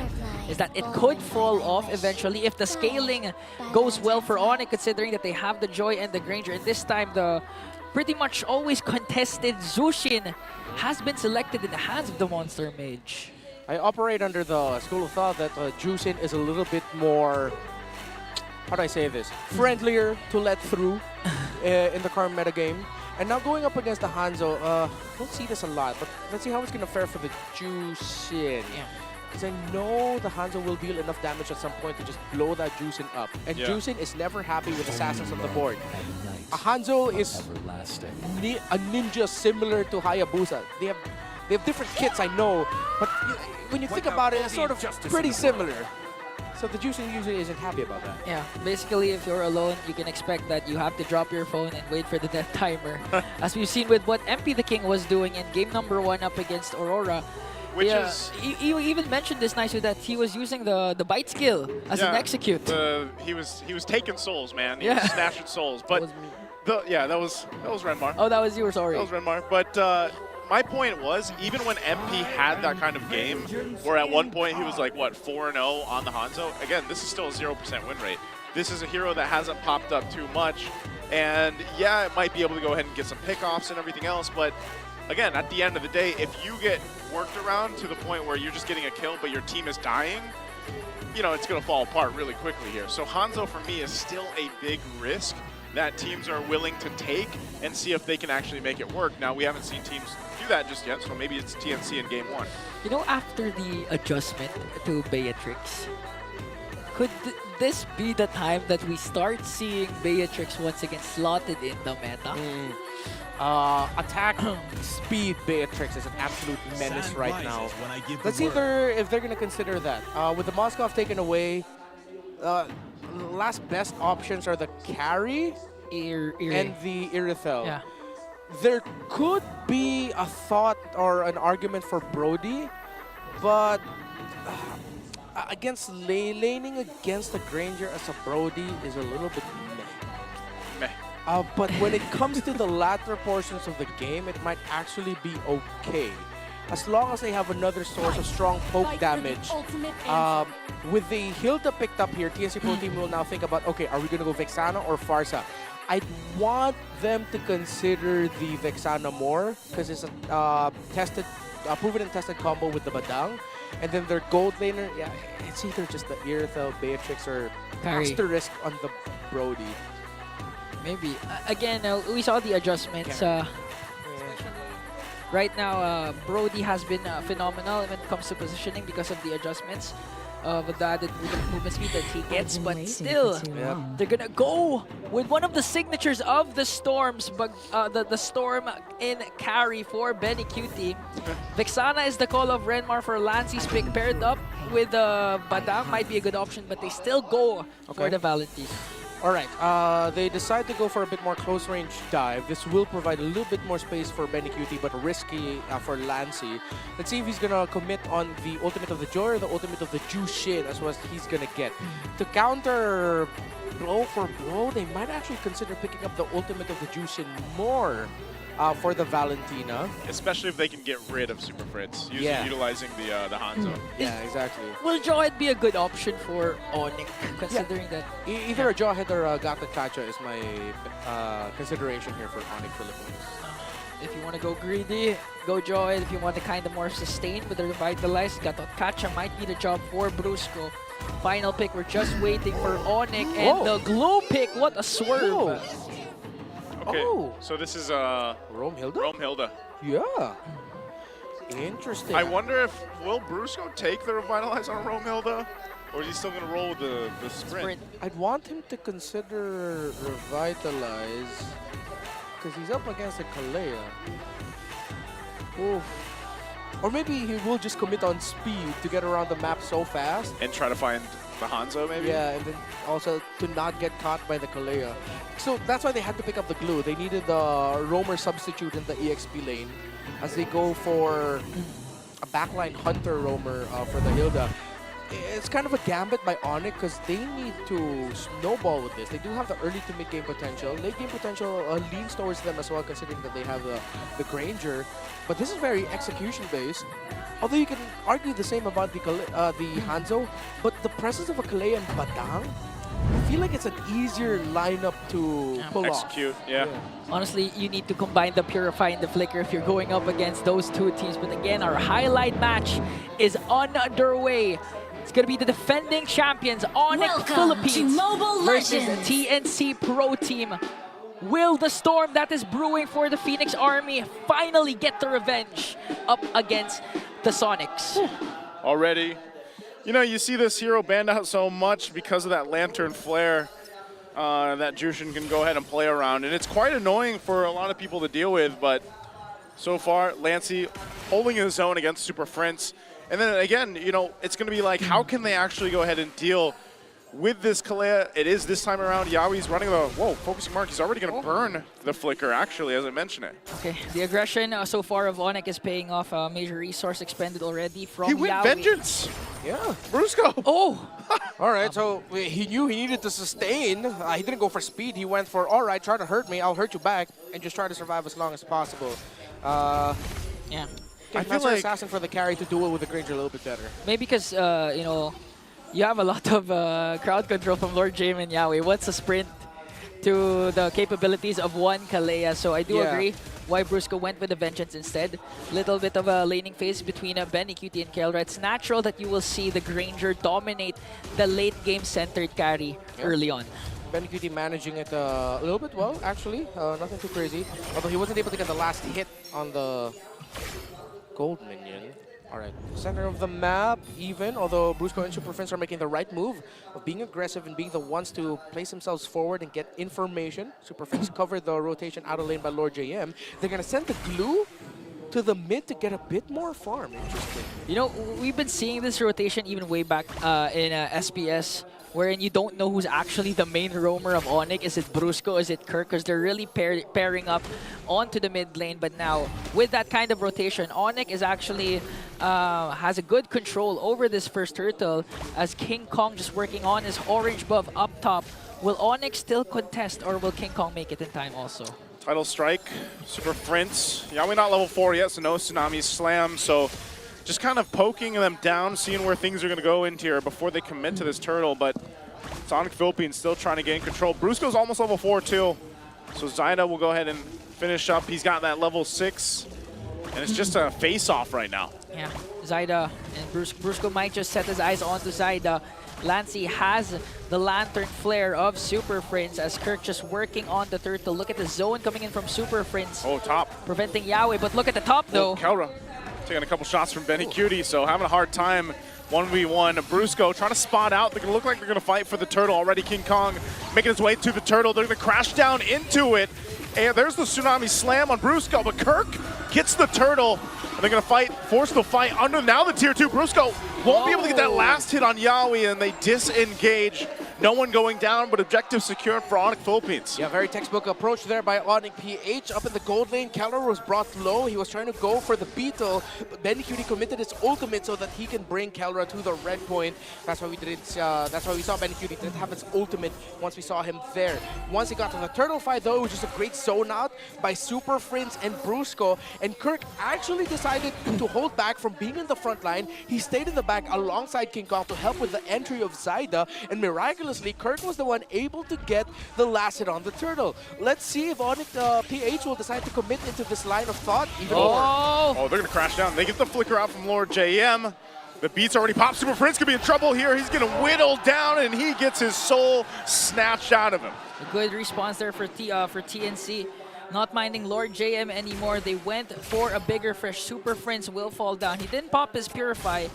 Speaker 11: is that it could fall off eventually if the scaling goes well for Onic, considering that they have the Joy and the Granger. And this time, the pretty much always contested Zushin has been selected in the hands of the Monster Mage.
Speaker 3: I operate under the school of thought that Jushin is a little bit more, how do I say this, friendlier to let through in the current metagame. And now going up against the Hanzo, don't see this a lot, but let's see how it's going to fare for the Jushin. Because I know the Hanzo will deal enough damage at some point to just blow that Jushin up. And Jushin is never happy with assassins on the board. A Hanzo is a ninja similar to Hayabusa. They have different kits, I know, but when you think about it, it's sort of pretty similar. So the Jushin usually isn't happy about that.
Speaker 11: Yeah, basically if you're alone, you can expect that you have to drop your phone and wait for the death timer. As we've seen with what MP the King was doing in game number 1 up against Aurora.
Speaker 4: Which is...
Speaker 11: You even mentioned this, Nice, that he was using the bite skill as an execute.
Speaker 4: He was taking souls, man. He was snatching souls. But that was Renmar.
Speaker 11: Oh, that was you, sorry.
Speaker 4: That was Renmar. But my point was, even when MP had that kind of game, where at one point he was like, what, 4-0 on the Hanzo? Again, this is still a 0% win rate. This is a hero that hasn't popped up too much. And yeah, it might be able to go ahead and get some pickoffs and everything else, but again, at the end of the day, if you get worked around to the point where you're just getting a kill, but your team is dying, you know, it's going to fall apart really quickly here. So Hanzo, for me, is still a big risk that teams are willing to take and see if they can actually make it work. Now, we haven't seen teams do that just yet, so maybe it's TNC in game 1.
Speaker 11: You know, after the adjustment to Beatrix, could this be the time that we start seeing Beatrix once again slotted in the meta?
Speaker 3: Attack speed Beatrix is an absolute menace right now. Let's see if they're going to consider that. With the Moskov taken away, last best options are the carry and the Irithel.
Speaker 11: Yeah.
Speaker 3: There could be a thought or an argument for Brody, but against laning against the Granger as a Brody is a little bit meh. But when it comes to the latter portions of the game, it might actually be okay. As long as they have another source of strong poke damage. With the Hilda picked up here, TNC Pro Team will now think about, okay, are we going to go Vexana or Farsa? I'd want them to consider the Vexana more because it's a proven and tested combo with the Badang. And then their gold laner, yeah, it's either just the Irithel, Beatrix, or asterisk on the Brody.
Speaker 11: Maybe. Again, we saw the adjustments. Right now, Brody has been phenomenal when it comes to positioning because of the adjustments of the added movement speed that he gets. But still, they're going to go with one of the signatures of the Storms, but the Storm in carry for BennyQT. Vexana is the call of Renmar for Lancy's pick, paired up with Badang might be a good option, but they still go for the Valentine.
Speaker 3: All right, they decide to go for a bit more close-range dive. This will provide a little bit more space for BennyQT, but risky for Lancy. Let's see if he's gonna commit on the ultimate of the Joy or the ultimate of the Jushin as what he's gonna get. To counter blow for blow, they might actually consider picking up the ultimate of the Jushin more for the Valentina.
Speaker 4: Especially if they can get rid of Super Fritz, utilizing the Hanzo.
Speaker 3: Yeah, exactly.
Speaker 11: Will Jawhead be a good option for Onyx, considering that...
Speaker 3: Either a Jawhead or a Gata Kacha is my consideration here for Onic Philippines.
Speaker 11: If you want to go greedy, go Jawhead. If you want to kind of more sustain with the Revitalize, Gata Kacha might be the job for Brusco. Final pick, we're just waiting for Onyx and the glow pick. What a swerve!
Speaker 4: Okay, so this is
Speaker 3: Rome Hilda?
Speaker 4: Rome Hilda.
Speaker 3: Yeah. Interesting.
Speaker 4: I wonder if will Brusco take the Revitalize on Rome Hilda? Or is he still going to roll with the sprint?
Speaker 3: I'd want him to consider Revitalize because he's up against a Kalea. Oof. Or maybe he will just commit on speed to get around the map so fast.
Speaker 4: And try to find the Hanzo, maybe?
Speaker 3: Yeah, and then also to not get caught by the Kalea. So that's why they had to pick up the glue. They needed the roamer substitute in the EXP lane as they go for a backline hunter roamer for the Hilda. It's kind of a gambit by Onyx because they need to snowball with this. They do have the early to mid-game potential. Late game potential leans towards them as well, considering that they have the Granger. But this is very execution-based. Although you can argue the same about the Hanzo, but the presence of a Kalea and Batang, I feel like it's an easier lineup to pull
Speaker 4: execute,
Speaker 3: off.
Speaker 4: Yeah.
Speaker 11: Honestly, you need to combine the Purify and the Flicker if you're going up against those two teams. But again, our highlight match is underway. It's going to be the defending champions, Onyx Philippines versus TNC Pro Team. Will the storm that is brewing for the Phoenix Army finally get the revenge up against the Sonics?
Speaker 4: Already. You know, you see this hero banned out so much because of that Lantern Flare that Jushin can go ahead and play around. And it's quite annoying for a lot of people to deal with, but so far, Lancy holding his own against Super Prince. And then again, you know, it's going to be like, how can they actually go ahead and deal with this Kalea? It is this time around, Yawi's running the, focusing mark. He's already going to burn the Flicker, actually, as I mentioned it.
Speaker 11: Okay, the aggression so far of Onyx is paying off. Major resource expended already from
Speaker 4: He went
Speaker 11: Yawi.
Speaker 4: Vengeance!
Speaker 3: Yeah.
Speaker 4: Brusco!
Speaker 11: Oh!
Speaker 3: All right, so he knew he needed to sustain. He didn't go for speed. He went for, all right, try to hurt me. I'll hurt you back. And just try to survive as long as possible.
Speaker 11: Yeah.
Speaker 3: I feel like Assassin for the carry to duel with the Granger a little bit better.
Speaker 11: Maybe because, you know, you have a lot of crowd control from Lord Jaime and Yawi. What's a sprint to the capabilities of one Kalea? So I do agree why Brusco went with the Vengeance instead. Little bit of a laning phase between BennyQT and Kelra. It's natural that you will see the Granger dominate the late game centered carry early on.
Speaker 3: BennyQT managing it a little bit well, actually. Nothing too crazy. Although he wasn't able to get the last hit on the gold minion. All right, center of the map, even, although Brusco and Super Prince are making the right move of being aggressive and being the ones to place themselves forward and get information. Super Prince covered the rotation out of lane by Lord JM. They're going to send the glue to the mid to get a bit more farm. Interesting.
Speaker 11: You know, we've been seeing this rotation even way back in SPS, wherein you don't know who's actually the main roamer of Onyx. Is it Brusco? Is it Kirk? Because they're really pairing up onto the mid lane. But now, with that kind of rotation, Onyx is actually has a good control over this first turtle as King Kong just working on his orange buff up top. Will Onyx still contest or will King Kong make it in time also?
Speaker 4: Title Strike, Super Prince. Yawi not level 4 yet, so no Tsunami Slam. So just kind of poking them down, seeing where things are going to go into here before they commit to this turtle. But Onic Philippines still trying to gain control. Brusco's almost level 4 too. So Zyda will go ahead and finish up. He's got that level 6. And it's just a face-off right now.
Speaker 11: Yeah, Zyda and Brusco might just set his eyes onto Zyda. Lancy has the Lantern Flare of Super Prince as Kirk just working on the turtle. Look at the zone coming in from Super Prince.
Speaker 4: Oh, top.
Speaker 11: Preventing Yawi, but look at the top though.
Speaker 4: Kelra taking a couple shots from BennyQT, so having a hard time 1v1. Brusco trying to spot out. They're going to look like they're going to fight for the turtle. Already King Kong making his way to the turtle. They're going to crash down into it. And there's the Tsunami Slam on Brusco, but Kirk gets the turtle. And they're going to fight, force the fight under now the tier 2. Brusco won't be able to get that last hit on Yawi, and they disengage. No one going down, but objective secured for Onyx Philippines.
Speaker 3: Yeah, very textbook approach there by Onyx PH. Up in the gold lane, Keller was brought low. He was trying to go for the beetle, but BennyQT committed his ultimate so that he can bring Keller to the red point. That's why we didn't. That's why we saw BennyQT didn't have his ultimate once we saw him there. Once he got to the turtle fight, though, it was just a great zone out by Super Prince and Brusco. And Kirk actually decided to hold back from being in the front line. He stayed in the back alongside King Kong to help with the entry of Zyda, and miraculously, Kirk was the one able to get the last hit on the turtle. Let's see if Onyx PH will decide to commit into this line of thought even more.
Speaker 4: Oh, they're going to crash down. They get the flicker out from Lord JM. The beats already popped. Super Prince could be in trouble here. He's going to whittle down, and he gets his soul snatched out of him.
Speaker 11: A good response there for TNC. Not minding Lord JM anymore. They went for a bigger fish. Super Prince will fall down. He didn't pop his Purify,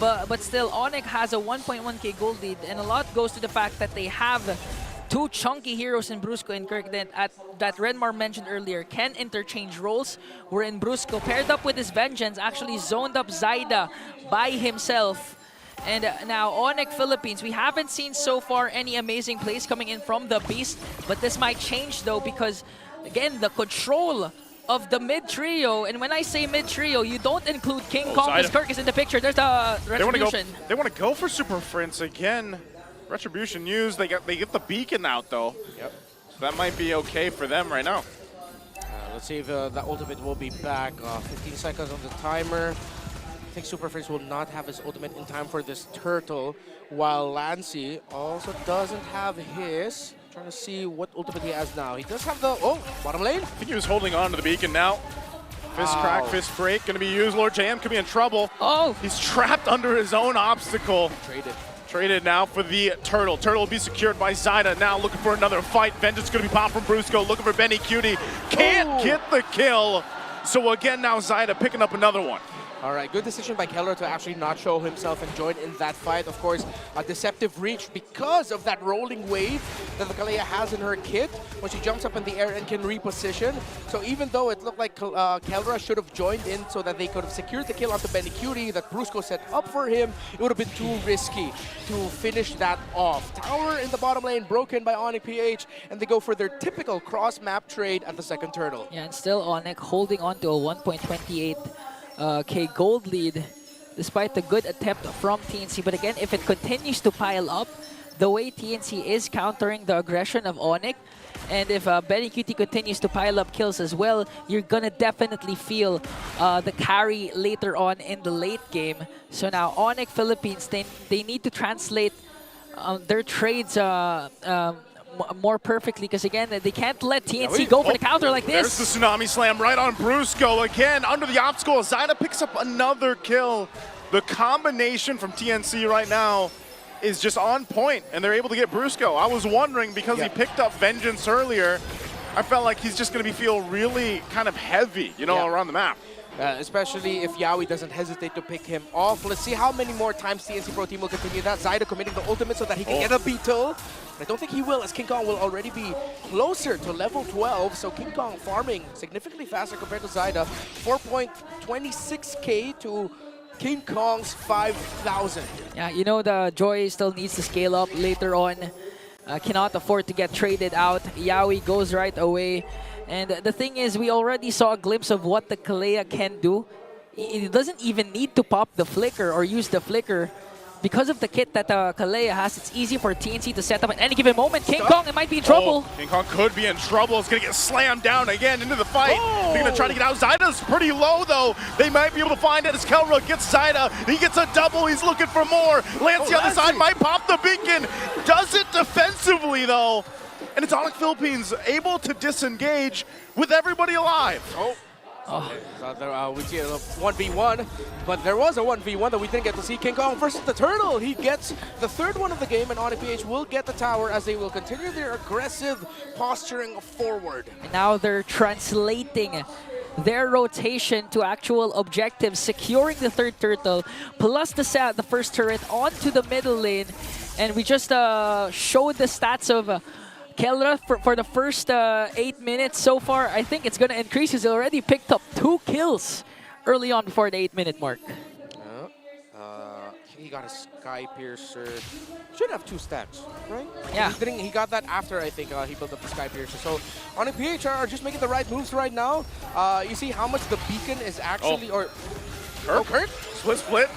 Speaker 11: but still, Onyx has a 1.1k gold lead, and a lot goes to the fact that they have two chunky heroes in Brusco and Kirk that Redmar mentioned earlier can interchange roles, wherein Brusco, paired up with his Vengeance, actually zoned up Zyda by himself. And now Onyx Philippines, we haven't seen so far any amazing plays coming in from the Beast, but this might change though, because again, the control of the mid trio, and when I say mid trio, you don't include King Kong because Kirk is in the picture. There's the Retribution.
Speaker 4: They want to go for Super Prince again. Retribution used. They get the beacon out though.
Speaker 3: Yep.
Speaker 4: So that might be okay for them right now.
Speaker 3: Let's see if the ultimate will be back. 15 seconds on the timer. I think Super Prince will not have his ultimate in time for this turtle, while Lancy also doesn't have his. Trying to see what ultimate he has now. He does have the bottom lane.
Speaker 4: I think he was holding on to the beacon now. Fist crack, fist break, gonna be used. Lord JM could be in trouble.
Speaker 11: Oh!
Speaker 4: He's trapped under his own obstacle.
Speaker 3: Traded
Speaker 4: now for the turtle. Turtle will be secured by Zyda. Now looking for another fight. Vengeance gonna be popped from Brusco. Looking for BennyQT. Can't get the kill. So again, now Zyda picking up another one.
Speaker 3: All right, good decision by Keller to actually not show himself and join in that fight. Of course, a deceptive reach because of that rolling wave that the Kalea has in her kit when she jumps up in the air and can reposition. So even though it looked like Keller should have joined in so that they could have secured the kill onto BennyQT that Brusco set up for him, it would have been too risky to finish that off. Tower in the bottom lane broken by Onyx PH, and they go for their typical cross-map trade at the second turtle.
Speaker 11: Yeah, and still Onyx holding on to a 1.28 K gold lead despite the good attempt from TNC. But again, if it continues to pile up the way TNC is countering the aggression of Onyx, and if BennyQT continues to pile up kills as well, you're gonna definitely feel the carry later on in the late game. So now Onyx Philippines, they need to translate their trades more perfectly, because again, they can't let TNC go for the counter like this.
Speaker 4: There's the Tsunami Slam right on Brusco. Again, under the obstacle, Zyda picks up another kill. The combination from TNC right now is just on point, and they're able to get Brusco. I was wondering, because he picked up Vengeance earlier, I felt like he's just going to feel really kind of heavy, you know, around the map.
Speaker 3: Especially if Yawi doesn't hesitate to pick him off. Let's see how many more times TNC Pro Team will continue that. Zyda committing the ultimate so that he can get a beetle. I don't think he will, as King Kong will already be closer to level 12. So King Kong farming significantly faster compared to Zyda. 4.26k to King Kong's 5,000.
Speaker 11: Yeah, you know, the Joy still needs to scale up later on. Cannot afford to get traded out. Yawi goes right away. And the thing is, we already saw a glimpse of what the Kalea can do. It doesn't even need to pop the flicker or use the flicker. Because of the kit that Kalea has, it's easy for TNC to set up at any given moment. King Kong, it might be in trouble.
Speaker 4: King Kong could be in trouble. It's going to get slammed down again into the fight. They're going to try to get out. Zyda's pretty low, though. They might be able to find it as Kelra gets Zyda. He gets a double. He's looking for more. Lance the other side might pop the beacon. Does it defensively, though. And it's Onyx Philippines able to disengage with everybody alive.
Speaker 3: We see a 1v1, but there was a 1v1 that we didn't get to see. King Kong versus the Turtle. He gets the third one of the game, and Onyx PH will get the tower as they will continue their aggressive posturing forward.
Speaker 11: And now they're translating their rotation to actual objectives, securing the third turtle, plus the first turret onto the middle lane. And we just showed the stats of Kelra for the first 8 minutes so far. I think it's going to increase. He's already picked up 2 kills early on before the 8-minute mark.
Speaker 3: he got a Sky Piercer. Should have 2 stacks, right?
Speaker 11: Yeah.
Speaker 3: He got that after, I think, he built up the Sky Piercer. So Onic PH are just making the right moves right now. You see how much the beacon is actually...
Speaker 4: Kurt? Split.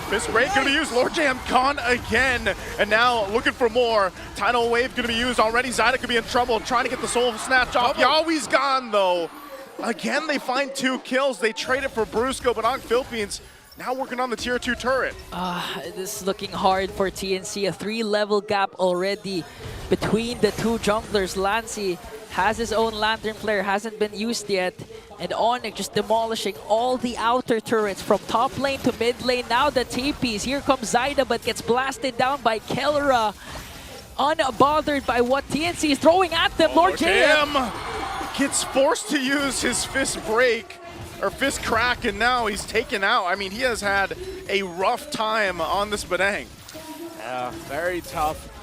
Speaker 4: Fist break gonna be used. Lord Jam gone again. And now looking for more. Tidal Wave gonna be used already. Zyda could be in trouble trying to get the Soul Snatch off. Yawi's gone though. Again, they find 2 kills. They trade it for Brusco, but Onic Philippines now working on the tier 2 turret.
Speaker 11: This is looking hard for TNC. A 3-level gap already between the 2 junglers. Lancy has his own Lantern Flare, hasn't been used yet. And Onyx just demolishing all the outer turrets from top lane to mid lane. Now the TPs. Here comes Zyda, but gets blasted down by Kelra. Unbothered by what TNC is throwing at them. Lord JM
Speaker 4: gets forced to use his fist break, or fist crack, and now he's taken out. I mean, he has had a rough time on this Badang.
Speaker 3: Yeah, very tough.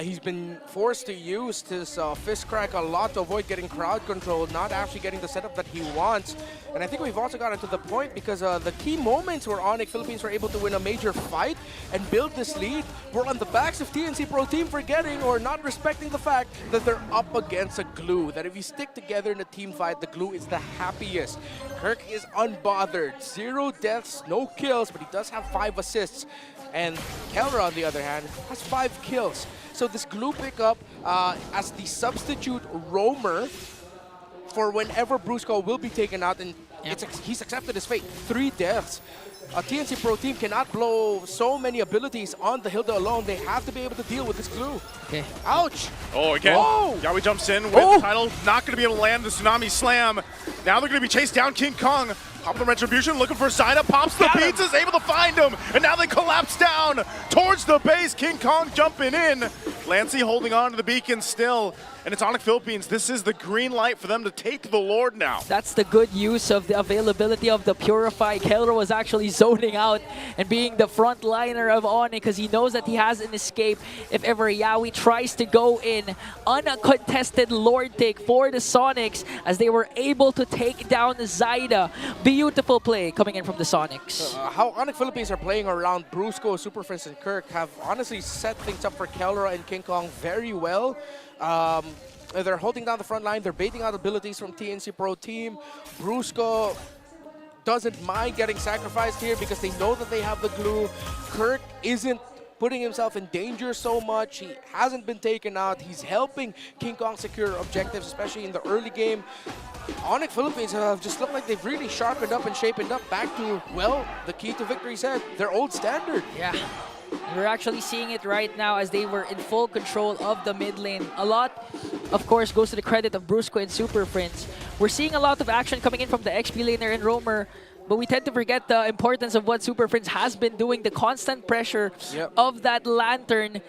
Speaker 3: He's been forced to use his fist crack a lot to avoid getting crowd control, not actually getting the setup that he wants. And I think we've also gotten to the point because the key moments where Onic Philippines were able to win a major fight and build this lead were on the backs of TNC Pro Team forgetting or not respecting the fact that they're up against a glue. That if you stick together in a team fight, the glue is the happiest. Kirk is unbothered. 0 deaths, no kills, but he does have 5 assists. And Kelra, on the other hand, has 5 kills. So this glue pickup as the substitute roamer for whenever Brusco will be taken out, and he's accepted his fate. 3 deaths. TNC Pro Team cannot blow so many abilities on the Hilda alone. They have to be able to deal with this glue.
Speaker 11: Okay.
Speaker 3: Ouch!
Speaker 4: Oh, again, Yawi jumps in with the title. Not going to be able to land the Tsunami Slam. Now they're going to be chased down. King Kong, pop the Retribution, looking for Zyda, pops the beats, is able to find him. And now they collapse down towards the base. King Kong jumping in. Lancy holding on to the beacon still. And it's Onic Philippines. This is the green light for them to take the Lord now.
Speaker 11: That's the good use of the availability of the Purify. Kelra was actually zoning out and being the front liner of Onic because he knows that he has an escape if ever Yawi tries to go in. Uncontested Lord take for the Sonics as they were able to take down Zyda. Beautiful play coming in from the Sonics.
Speaker 3: How Onic Philippines are playing around Brusco, Super Friends, and Kirk have honestly set things up for Kelra and King Kong very well. They're holding down the front line. They're baiting out abilities from TNC Pro Team. Brusco doesn't mind getting sacrificed here because they know that they have the glue. Kirk isn't putting himself in danger so much. He hasn't been taken out. He's helping King Kong secure objectives, especially in the early game. Onic Philippines have just looked like they've really sharpened up and shapened up back to, well, the key to victory said, their old standard.
Speaker 11: Yeah. We're actually seeing it right now as they were in full control of the mid lane. A lot, of course, goes to the credit of Brusco and Super Prince. We're seeing a lot of action coming in from the XP laner and roamer, but we tend to forget the importance of what Super Prince has been doing, the constant pressure of that Lantern,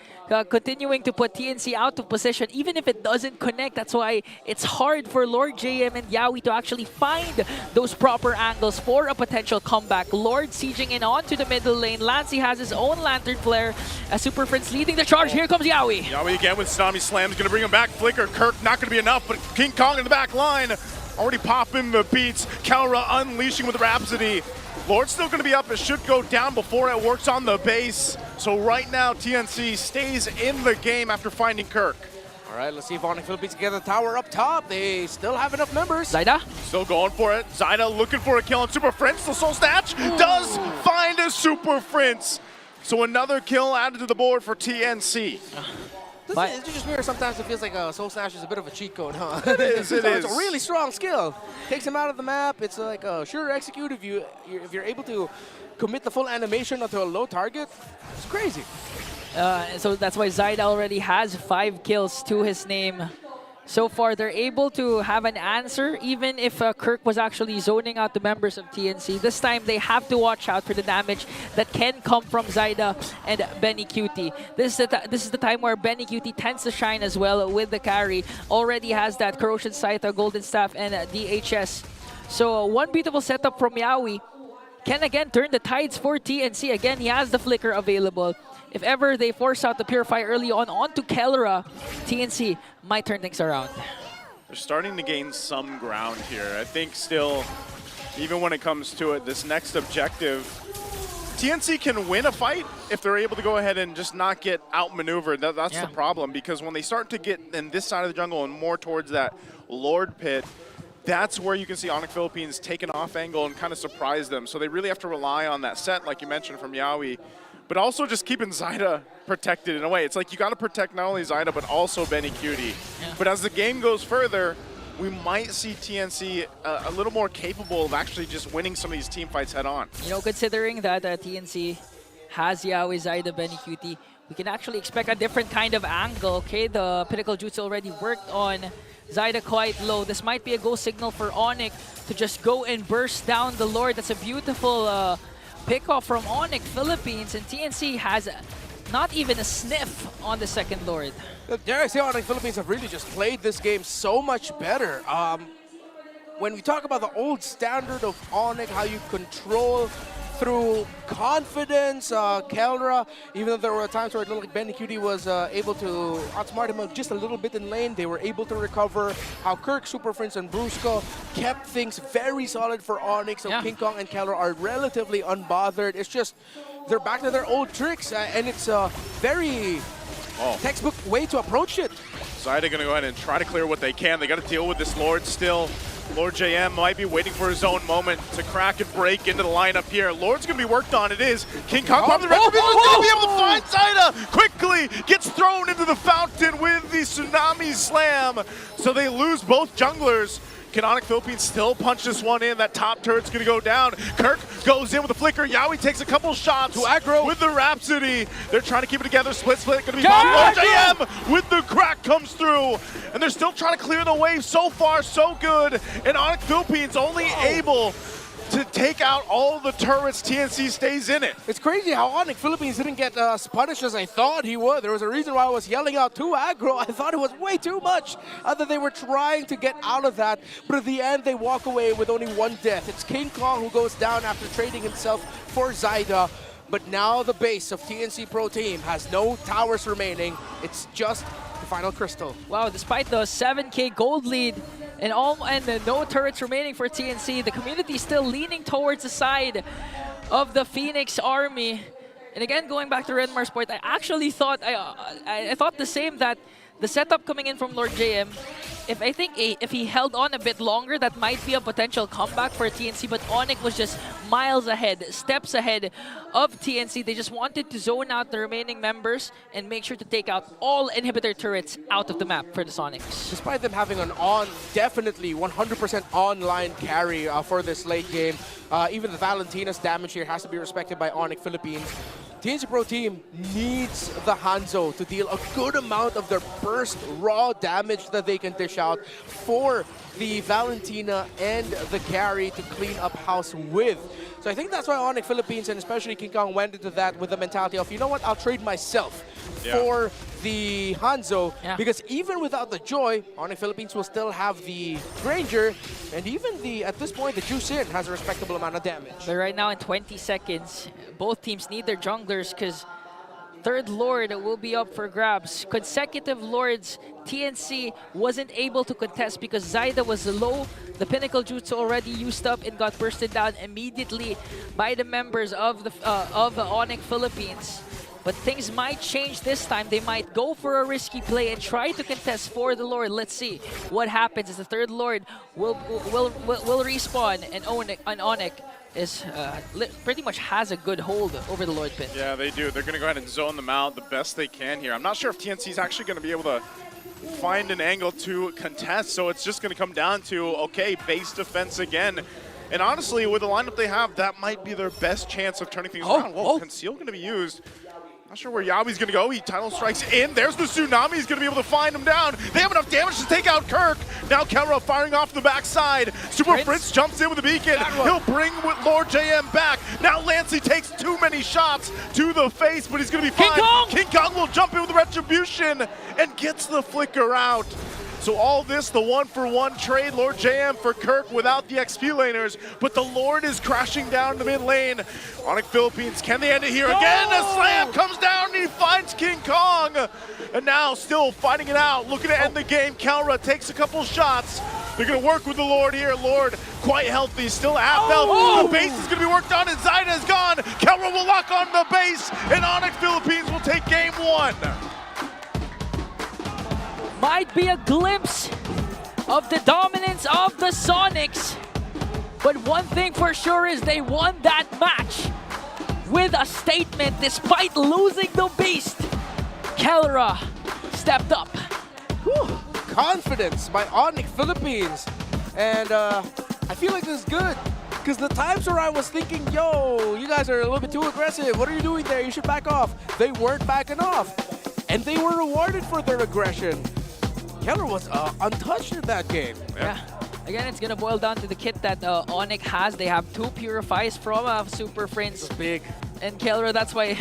Speaker 11: continuing to put TNC out of position, even if it doesn't connect. That's why it's hard for Lord JM and Yawi to actually find those proper angles for a potential comeback. Lord sieging in onto the middle lane. Lancy has his own Lantern Flare as Super Prince leading the charge. Here comes Yawi.
Speaker 4: Yawi again with Tsunami Slam is going to bring him back. Flicker, Kirk not going to be enough, but King Kong in the back line. Already popping the beats. Kelra unleashing with Rhapsody. Lord's still going to be up. It should go down before it works on the base. So right now, TNC stays in the game after finding Kirk.
Speaker 3: All right, let's see if Onic Philippines can get the tower up top. They still have enough members.
Speaker 11: Zyda?
Speaker 4: Still going for it. Zyda looking for a kill on Super Prince. The Soul Snatch does find a Super Prince. So another kill added to the board for TNC.
Speaker 3: It's just weird. Sometimes it feels like Soul Snatch is a bit of a cheat code, huh?
Speaker 4: It is.
Speaker 3: It's a really strong skill. Takes him out of the map. It's like a sure execute if you're able to commit the full animation onto a low target. It's crazy.
Speaker 11: So that's why Zyda already has 5 kills to his name. So far, they're able to have an answer, even if Kirk was actually zoning out the members of TNC. This time, they have to watch out for the damage that can come from Zyda and BennyQT. This is the time where BennyQT tends to shine as well with the carry. Already has that Corrosion Scythe, Golden Staff, and DHS. So one beautiful setup from Yawi can again turn the tides for TNC. Again, he has the Flicker available. If ever they force out the Purify early on onto Kelra, TNC might turn things around.
Speaker 4: They're starting to gain some ground here. I think still, even when it comes to it, this next objective, TNC can win a fight if they're able to go ahead and just not get outmaneuvered. That's the problem, because when they start to get in this side of the jungle and more towards that Lord pit, that's where you can see Onic Philippines take an off angle and kind of surprise them. So they really have to rely on that set, like you mentioned, from Yawi, but also just keeping Zyda protected in a way. It's like you got to protect not only Zyda, but also BennyQT. But as the game goes further, we might see TNC a little more capable of actually just winning some of these team fights head on.
Speaker 11: You know, considering that TNC has Yawi, Zyda, BennyQT, we can actually expect a different kind of angle. Okay, the Pinnacle Jutsu already worked on Zyda quite low. This might be a go signal for Onyx to just go and burst down the Lord. That's a beautiful pick-off from Onic Philippines, and TNC has not even a sniff on the second Lord.
Speaker 3: Dare I say, Onic Philippines have really just played this game so much better. When we talk about the old standard of Onic, how you control through confidence, Kelra, even though there were times where it looked like BennyQT was able to outsmart him just a little bit in lane, they were able to recover. How Kirk, Super Prince, and Brusco kept things very solid for Onyx, so King Kong and Kelra are relatively unbothered. It's just, they're back to their old tricks, and it's a very textbook way to approach it.
Speaker 4: Zyda gonna go ahead and try to clear what they can. They gotta deal with this Lord still. Lord JM might be waiting for his own moment to crack and break into the lineup here. Lord's gonna be worked on. It is King Kong popping the retribution. Gonna be able to find Zyda. Quickly gets thrown into the fountain with the Tsunami Slam. So they lose both junglers. Can Onic Philippines still punch this one in? That top turret's gonna go down. Kirk goes in with a flicker. Yawi takes a couple shots with the Rhapsody. They're trying to keep it together. Split, gonna be bombed. Lord JM with the crack comes through. And they're still trying to clear the wave. So far, so good. And Onic Philippines only able to take out all the turrets. TNC stays in it.
Speaker 3: It's crazy how Onic Philippines didn't get as punished as I thought he would. There was a reason why I was yelling out too aggro. I thought it was way too much. That they were trying to get out of that, but at the end they walk away with only one death. It's King Kong who goes down after trading himself for Zyda. But now the base of TNC Pro Team has no towers remaining. It's just the final crystal.
Speaker 11: Wow, despite the 7K gold lead and no turrets remaining for TNC, the community is still leaning towards the side of the Phoenix Army. And again, going back to Redmar's point, I actually thought I thought the same, that the setup coming in from Lord JM, if he held on a bit longer, that might be a potential comeback for TNC, but Onic was just miles ahead, steps ahead of TNC. They just wanted to zone out the remaining members and make sure to take out all inhibitor turrets out of the map for the Sonics.
Speaker 3: Despite them having an definitely 100% online carry for this late game, even the Valentina's damage here has to be respected by Onic Philippines. TNC Pro Team needs the Hanzo to deal a good amount of their burst raw damage that they can dish out for the Valentina and the carry to clean up house with. So I think that's why Onic Philippines and especially King Kong went into that with the mentality of, you know what, I'll trade myself for the Hanzo, because even without the Joy, Onic Philippines will still have the Granger, and even at this point, the Juicin has a respectable amount of damage.
Speaker 11: But right now in 20 seconds, both teams need their junglers because third Lord will be up for grabs. Consecutive Lords, TNC wasn't able to contest because Zyda was low. The Pinnacle Jutsu already used up and got bursted down immediately by the members of the Onic Philippines. But things might change this time. They might go for a risky play and try to contest for the Lord. Let's see what happens as the third Lord will respawn, and Onic is pretty much has a good hold over the Lord pit.
Speaker 4: Yeah, they do. They're going to go ahead and zone them out the best they can here. I'm not sure if TNC is actually going to be able to find an angle to contest, so it's just going to come down to, okay, base defense again. And honestly, with the lineup they have, that might be their best chance of turning things around. Whoa, Conceal going to be used. Not sure where Yawi's going to go. He title strikes in. There's the Tsunami. He's going to be able to find him down. They have enough damage to take out Kirk. Now Kelra firing off the backside. Super Prince jumps in with a beacon. He'll bring with Lord JM back. Now Lancey takes too many shots to the face, but he's going to be fine. King Kong will jump in with the retribution and gets the flicker out. So all this, the 1-for-1 trade, Lord JM for Kirk without the XP laners, but the Lord is crashing down the mid lane. Onic Philippines, can they end it here? Again, a slam comes down and he finds King Kong. And now still fighting it out, looking to end the game. Kelra takes a couple shots. They're going to work with the Lord here. Lord, quite healthy, still at half health. The base is going to be worked on, and Zaida is gone. Kelra will lock on the base, and Onyx Philippines will take game 1.
Speaker 11: Might be a glimpse of the dominance of the Sonics. But one thing for sure is they won that match with a statement despite losing the beast. Kelra stepped up.
Speaker 3: Whew. Confidence by Onyx Philippines. And I feel like this is good. Because the times where I was thinking, yo, you guys are a little bit too aggressive. What are you doing there? You should back off. They weren't backing off. And they were rewarded for their aggression. Kelra was untouched in that game.
Speaker 11: Yeah. Again, it's gonna boil down to the kit that Onyx has. They have 2 Purifies from Super Prince.
Speaker 3: Big.
Speaker 11: And Kelra, that's why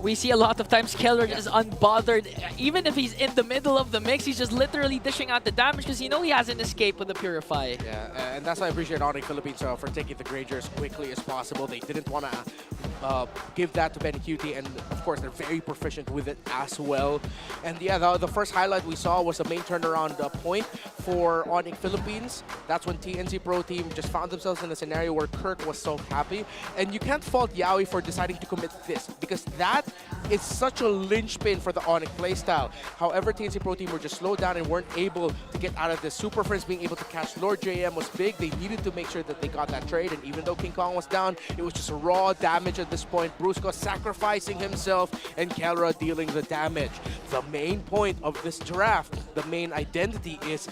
Speaker 11: we see a lot of times Kelra is unbothered. Even if he's in the middle of the mix, he's just literally dishing out the damage because you know he has an escape with the Purify.
Speaker 3: Yeah, and that's why I appreciate Onyx Philippines for taking the Granger as quickly as possible. They didn't want to give that to BennyQT, and of course they're very proficient with it as well. And yeah, the first highlight we saw was a main turnaround point for Onyx Philippines. That's when TNC Pro Team just found themselves in a scenario where Kirk was so happy. And you can't fault Yaoi for deciding to commit this, because that is such a linchpin for the Onyx playstyle. However, TNC Pro Team were just slowed down and weren't able to get out of this. Super Friends being able to catch Lord JM was big. They needed to make sure that they got that trade, and even though King Kong was down, it was just raw damage at this point. Brusco sacrificing himself and Kelra dealing the damage. The main point of this draft, the main identity is,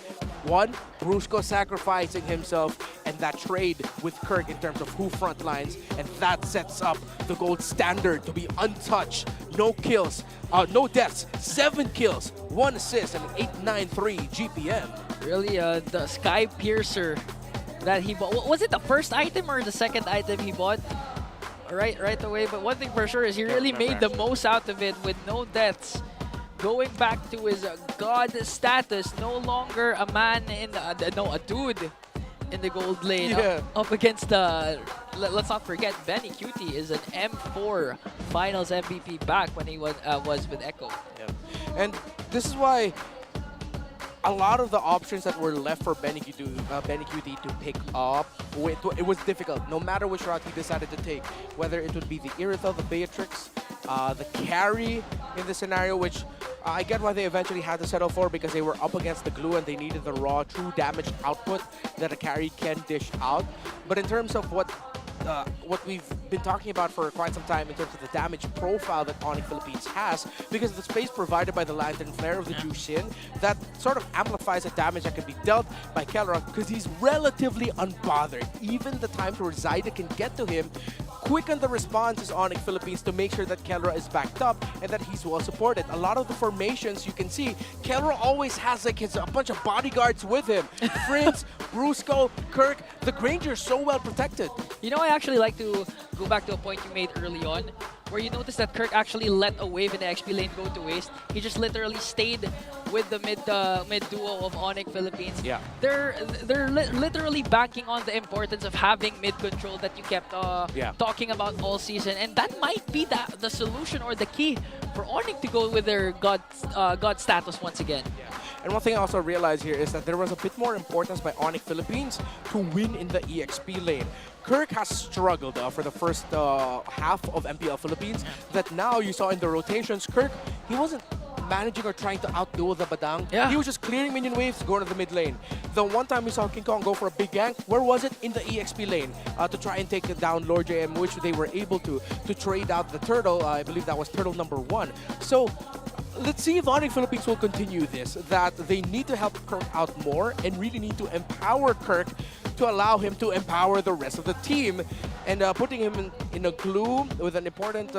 Speaker 3: one, Brusco sacrificing himself and that trade with Kirk in terms of who front lines, and that sets up the gold standard to be untouched. No kills, no deaths, 7 kills, 1 assist, and an 893 GPM.
Speaker 11: Really, the Sky Piercer that he bought. Was it the first item or the second item he bought? Right away. But one thing for sure is he really made the most out of it with no deaths. Going back to his god status, no longer a man in a dude in the gold lane. Up against the, let's not forget, BennyQT is an M4 Finals MVP back when he was with Echo.
Speaker 3: Yeah. And this is why a lot of the options that were left for BennyQT to pick up, it was difficult. No matter which route he decided to take, whether it would be the Irithel, the Beatrix, the carry in the scenario, which I get why they eventually had to settle for, because they were up against the glue and they needed the raw, true damage output that a carry can dish out. But in terms of what we've been talking about for quite some time in terms of the damage profile that Onyx Philippines has, because of the space provided by the Lantern Flare of the Jushin, that sort of amplifies the damage that can be dealt by Kelra, because he's relatively unbothered. Even the times where Zaida can get to him, quick on the response is Onyx Philippines to make sure that Kelra is backed up and that he's well supported. A lot of the formations you can see, Kelra always has like a bunch of bodyguards with him. Prince, Brusco, Kirk, the Granger is so well protected.
Speaker 11: You know, I actually like to go back to a point you made early on, where you noticed that Kirk actually let a wave in the XP lane go to waste. He just literally stayed with the mid duo of Onyx Philippines.
Speaker 3: Yeah.
Speaker 11: They're literally banking on the importance of having mid control that you kept talking about all season, and that might be the solution or the key for Onyx to go with their god status once again.
Speaker 3: Yeah. And one thing I also realized here is that there was a bit more importance by Onyx Philippines to win in the EXP lane. Kirk has struggled for the first half of MPL Philippines, that now you saw in the rotations, Kirk, he wasn't managing or trying to outduel the Badang.
Speaker 11: Yeah.
Speaker 3: He was just clearing minion waves, going to the mid lane. The one time we saw King Kong go for a big gank, where was it? In the EXP lane, to try and take down Lord JM, which they were able to trade out the turtle. I believe that was turtle number 1. So let's see if Onyx Philippines will continue this, that they need to help Kirk out more and really need to empower Kirk to allow him to empower the rest of the team, and putting him in a glue with an important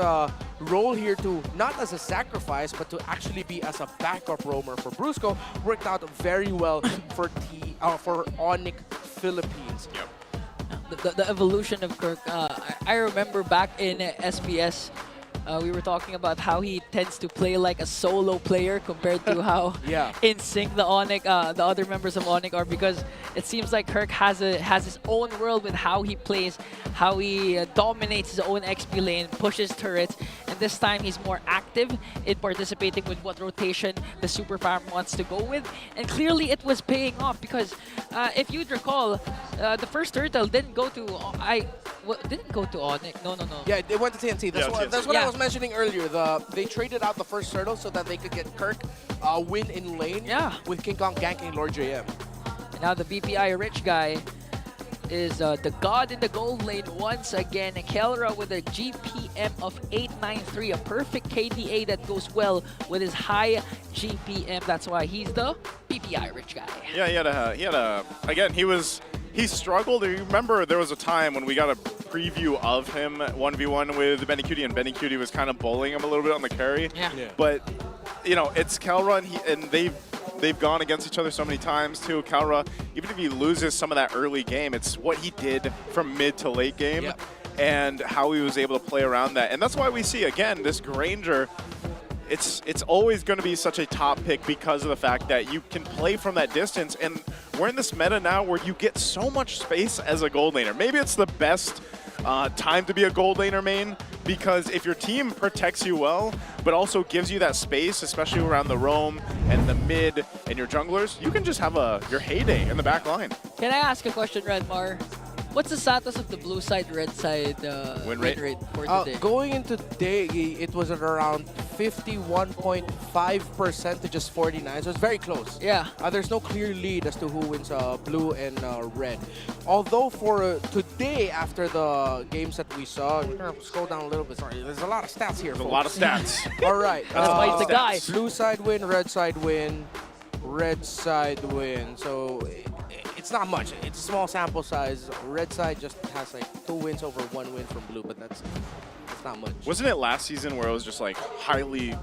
Speaker 3: role here, to not as a sacrifice but to actually be as a backup roamer for Brusco, worked out very well for Onyx Philippines.
Speaker 11: The evolution of Kirk, I remember back in SBS, we were talking about how he tends to play like a solo player compared to how in sync the other members of Onyx are, because it seems like Kirk has his own world with how he plays, how he dominates his own XP lane, pushes turrets, and this time he's more active in participating with what rotation the Super Farm wants to go with. And clearly it was paying off because if you'd recall, the first turtle didn't go to Onyx. No.
Speaker 3: Yeah, they went to TNC. That's
Speaker 4: Yeah,
Speaker 3: what
Speaker 11: TNC.
Speaker 3: I was mentioning earlier. They traded out the first turtle so that they could get Kirk win in lane with King Kong ganking Lord JM.
Speaker 11: And now the BPI rich guy is the god in the gold lane once again. Kelra with a GPM of 893, a perfect KDA that goes well with his high GPM. That's why he's the BPI rich guy.
Speaker 4: Yeah, he had a again, he struggled. You remember there was a time when we got a preview of him 1v1 with BennyQT, and BennyQT was kind of bullying him a little bit on the carry.
Speaker 11: Yeah.
Speaker 4: But, you know, it's Kelra, and they've gone against each other so many times too. Kelra, even if he loses some of that early game, it's what he did from mid to late game and how he was able to play around that. And that's why we see, again, this Granger, it's always going to be such a top pick because of the fact that you can play from that distance. And we're in this meta now where you get so much space as a gold laner. Maybe it's the best time to be a gold laner main, because if your team protects you well, but also gives you that space, especially around the roam and the mid and your junglers, you can just have your heyday in the back line.
Speaker 11: Can I ask a question, Redmar? What's the status of the blue side, red side win rate for today?
Speaker 3: Going into today, it was at around 51.5% to just 49, so it's very close.
Speaker 11: Yeah.
Speaker 3: There's no clear lead as to who wins blue and red. Although for today, after the games that we saw, we're gonna scroll down a little bit. Sorry, there's a lot of stats here.
Speaker 4: There's a lot of stats.
Speaker 3: All right.
Speaker 11: That's why he's the guy.
Speaker 3: Blue side win, red side win, red side win. So it's not much. It's a small sample size. Red side just has like 2 wins over 1 win from blue, but that's not much.
Speaker 4: Wasn't it last season where it was just like highly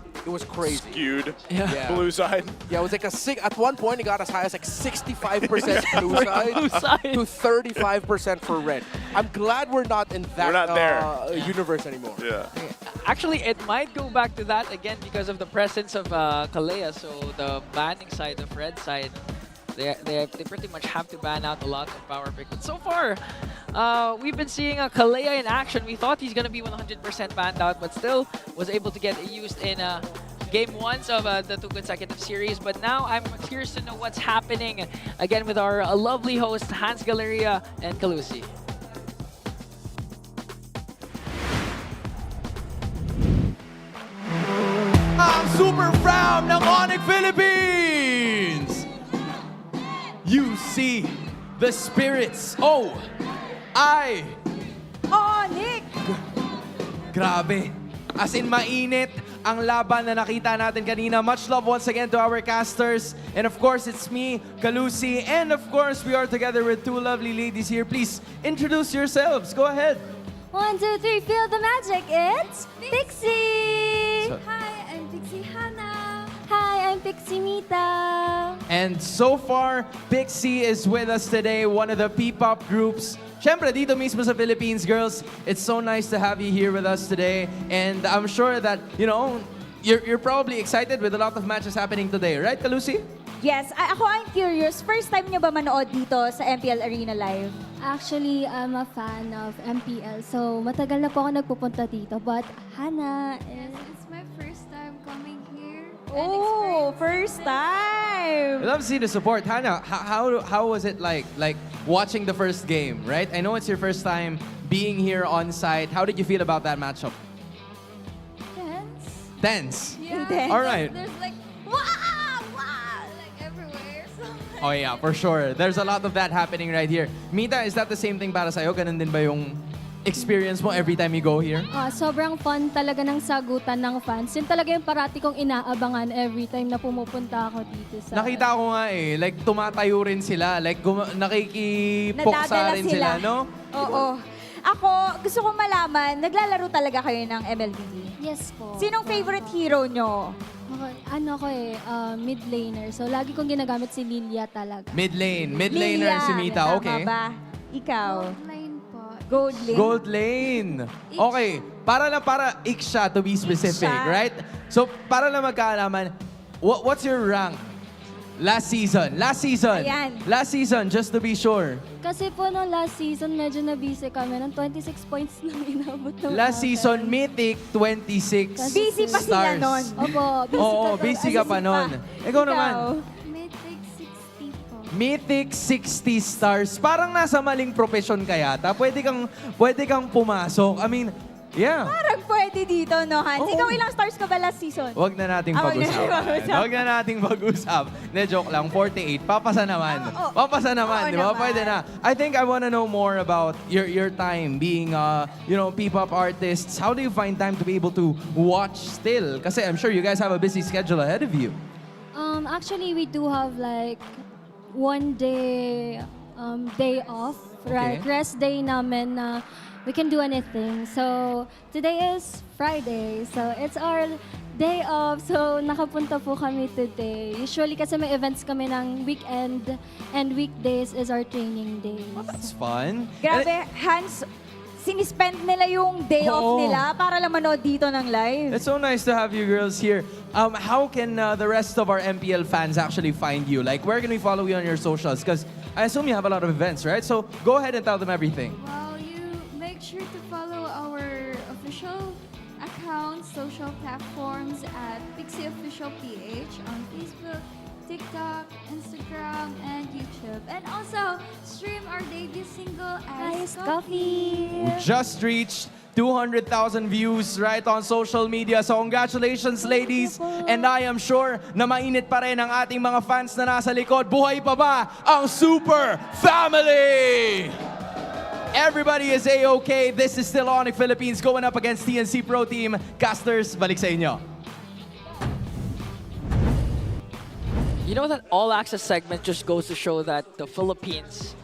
Speaker 3: crazy
Speaker 4: skewed
Speaker 3: Yeah.
Speaker 4: blue side?
Speaker 3: Yeah, it was like at one point it got as high as like 65% blue side to 35% for red. I'm glad we're not in that
Speaker 4: We're not there.
Speaker 3: universe anymore.
Speaker 4: Yeah.
Speaker 11: Actually, it might go back to that again because of the presence of Kalea. So the banning side of red side, they pretty much have to ban out a lot of power pick. But so far, we've been seeing Kalea in action. We thought he's going to be 100% banned out, but still was able to get used in game 1 of the 2 consecutive series. But now I'm curious to know what's happening again with our lovely host, Hans Galleria and Kalusi.
Speaker 9: Ang Super Fram ng Onic Philippines! You see the spirits. Oh,
Speaker 10: Onyx!
Speaker 9: Grabe. As in, mainit ang laban na nakita natin kanina. Much love once again to our casters. And of course, it's me, Kalusi. And of course, we are together with 2 lovely ladies here. Please introduce yourselves. Go ahead.
Speaker 10: 1, 2, 3, feel the magic. It's Pixie!
Speaker 8: Hi, I'm Pixie Hannah.
Speaker 10: Hi, I'm Pixie Mita.
Speaker 9: And so far, Pixie is with us today, one of the P-pop groups. Siyempre, dito mismo sa Philippines, girls. It's so nice to have you here with us today. And I'm sure that, you know, you're probably excited with a lot of matches happening today. Right, Kalusi?
Speaker 10: Yes, I'm curious. First time nyo ba manood dito sa MPL Arena Live?
Speaker 8: Actually, I'm a fan of MPL, so matagal na po ako nagpupunta dito. But Hannah, it's my first time coming here.
Speaker 10: Oh, first time!
Speaker 9: I love to see the support. Hannah, how was it like watching the first game, right? I know it's your first time being here on site. How did you feel about that matchup? Tense?
Speaker 8: Yeah.
Speaker 10: Intense.
Speaker 9: All right.
Speaker 8: There's like, wow, like everywhere. So.
Speaker 9: Oh yeah, for sure. There's a lot of that happening right here. Mita, is that the same thing para sa'yo? Ganun din ba yung experience mo every time you go here?
Speaker 8: Sobrang fun talaga ng sagutan ng fans. Yun talaga yung parati kong inaabangan every time na pumupunta ako dito sa...
Speaker 9: Nakita ko nga like tumatayo rin sila. Like nakikipoksa
Speaker 10: Nadadala
Speaker 9: rin sila, no?
Speaker 10: Oo. Ako, gusto kong malaman, naglalaro talaga kayo ng MLBB?
Speaker 8: Yes po.
Speaker 10: Sinong favorite hero nyo?
Speaker 8: Mid laner. So, lagi kong ginagamit si Lilia talaga.
Speaker 9: Mid laner si Mita.
Speaker 10: Tama
Speaker 9: Okay.
Speaker 10: ba? Ikaw?
Speaker 8: Gold lane po.
Speaker 10: Gold lane?
Speaker 9: Gold lane. Okay. Para Iksha to be specific,
Speaker 10: Iksha.
Speaker 9: right? So, para lang magkaalaman, what's your rank Last season.
Speaker 10: Ayan.
Speaker 9: Last season, just to be sure.
Speaker 8: Kasi po nung last season, medyo na-busy kami. Ng 26 points lang inabot ng
Speaker 9: Last season, Mythic, 26
Speaker 10: Busy pa sila
Speaker 9: stars.
Speaker 10: nun.
Speaker 8: Opo, busy
Speaker 9: Oo, busy ka pa nun. Ikaw naman.
Speaker 8: Mythic 60 po.
Speaker 9: Mythic 60 stars. Parang nasa maling profession ka yata. Pwede kang pumasok. I mean, yeah.
Speaker 10: Parang pwede dito, no, Hans?
Speaker 9: Oo.
Speaker 10: Ikaw ilang stars ka ba last season?
Speaker 9: Wag na nating
Speaker 10: Wag na nating
Speaker 9: pag-usapan.
Speaker 10: pag-usapan.
Speaker 9: Wag na nating pag-usap. Ne, joke lang. 48. Papasa naman. Papasa naman,
Speaker 10: Oo
Speaker 9: di ba?
Speaker 10: naman.
Speaker 9: Pwede na. I think I wanna know more about your time being, P-pop artists. How do you find time to be able to watch still? Kasi I'm sure you guys have a busy schedule ahead of you.
Speaker 8: Actually, we do have like 1 day day off, right?
Speaker 9: Okay.
Speaker 8: Rest day namin na we can do anything. So, today is Friday. So, it's our day off. So, nakapunta po kami today. Usually kasi may events kami ng weekend and weekdays is our training days.
Speaker 9: That's fun.
Speaker 10: Grabe, Hans, sinispend nila yung day off nila para lang manood dito ng live.
Speaker 9: It's so nice to have you girls here. How can the rest of our MPL fans actually find you? Like, where can we follow you on your socials? Because I assume you have a lot of events, right? So, go ahead and tell them everything.
Speaker 8: Well, you make sure to follow our official accounts, social platforms at Pixie Official PH on Facebook, TikTok, Instagram, and YouTube. And also, stream our debut single, Iced Coffee.
Speaker 9: We just reached 200,000 views right on social media. So congratulations, ladies. And I am sure na mainit pa rin ang ating mga fans na nasa likod. Buhay pa ba ang Super Family? Everybody is A-OK. This is still Onic Philippines going up against TNC Pro Team. Casters, balik sa inyo.
Speaker 11: You know, that all-access segment just goes to show that the Philippines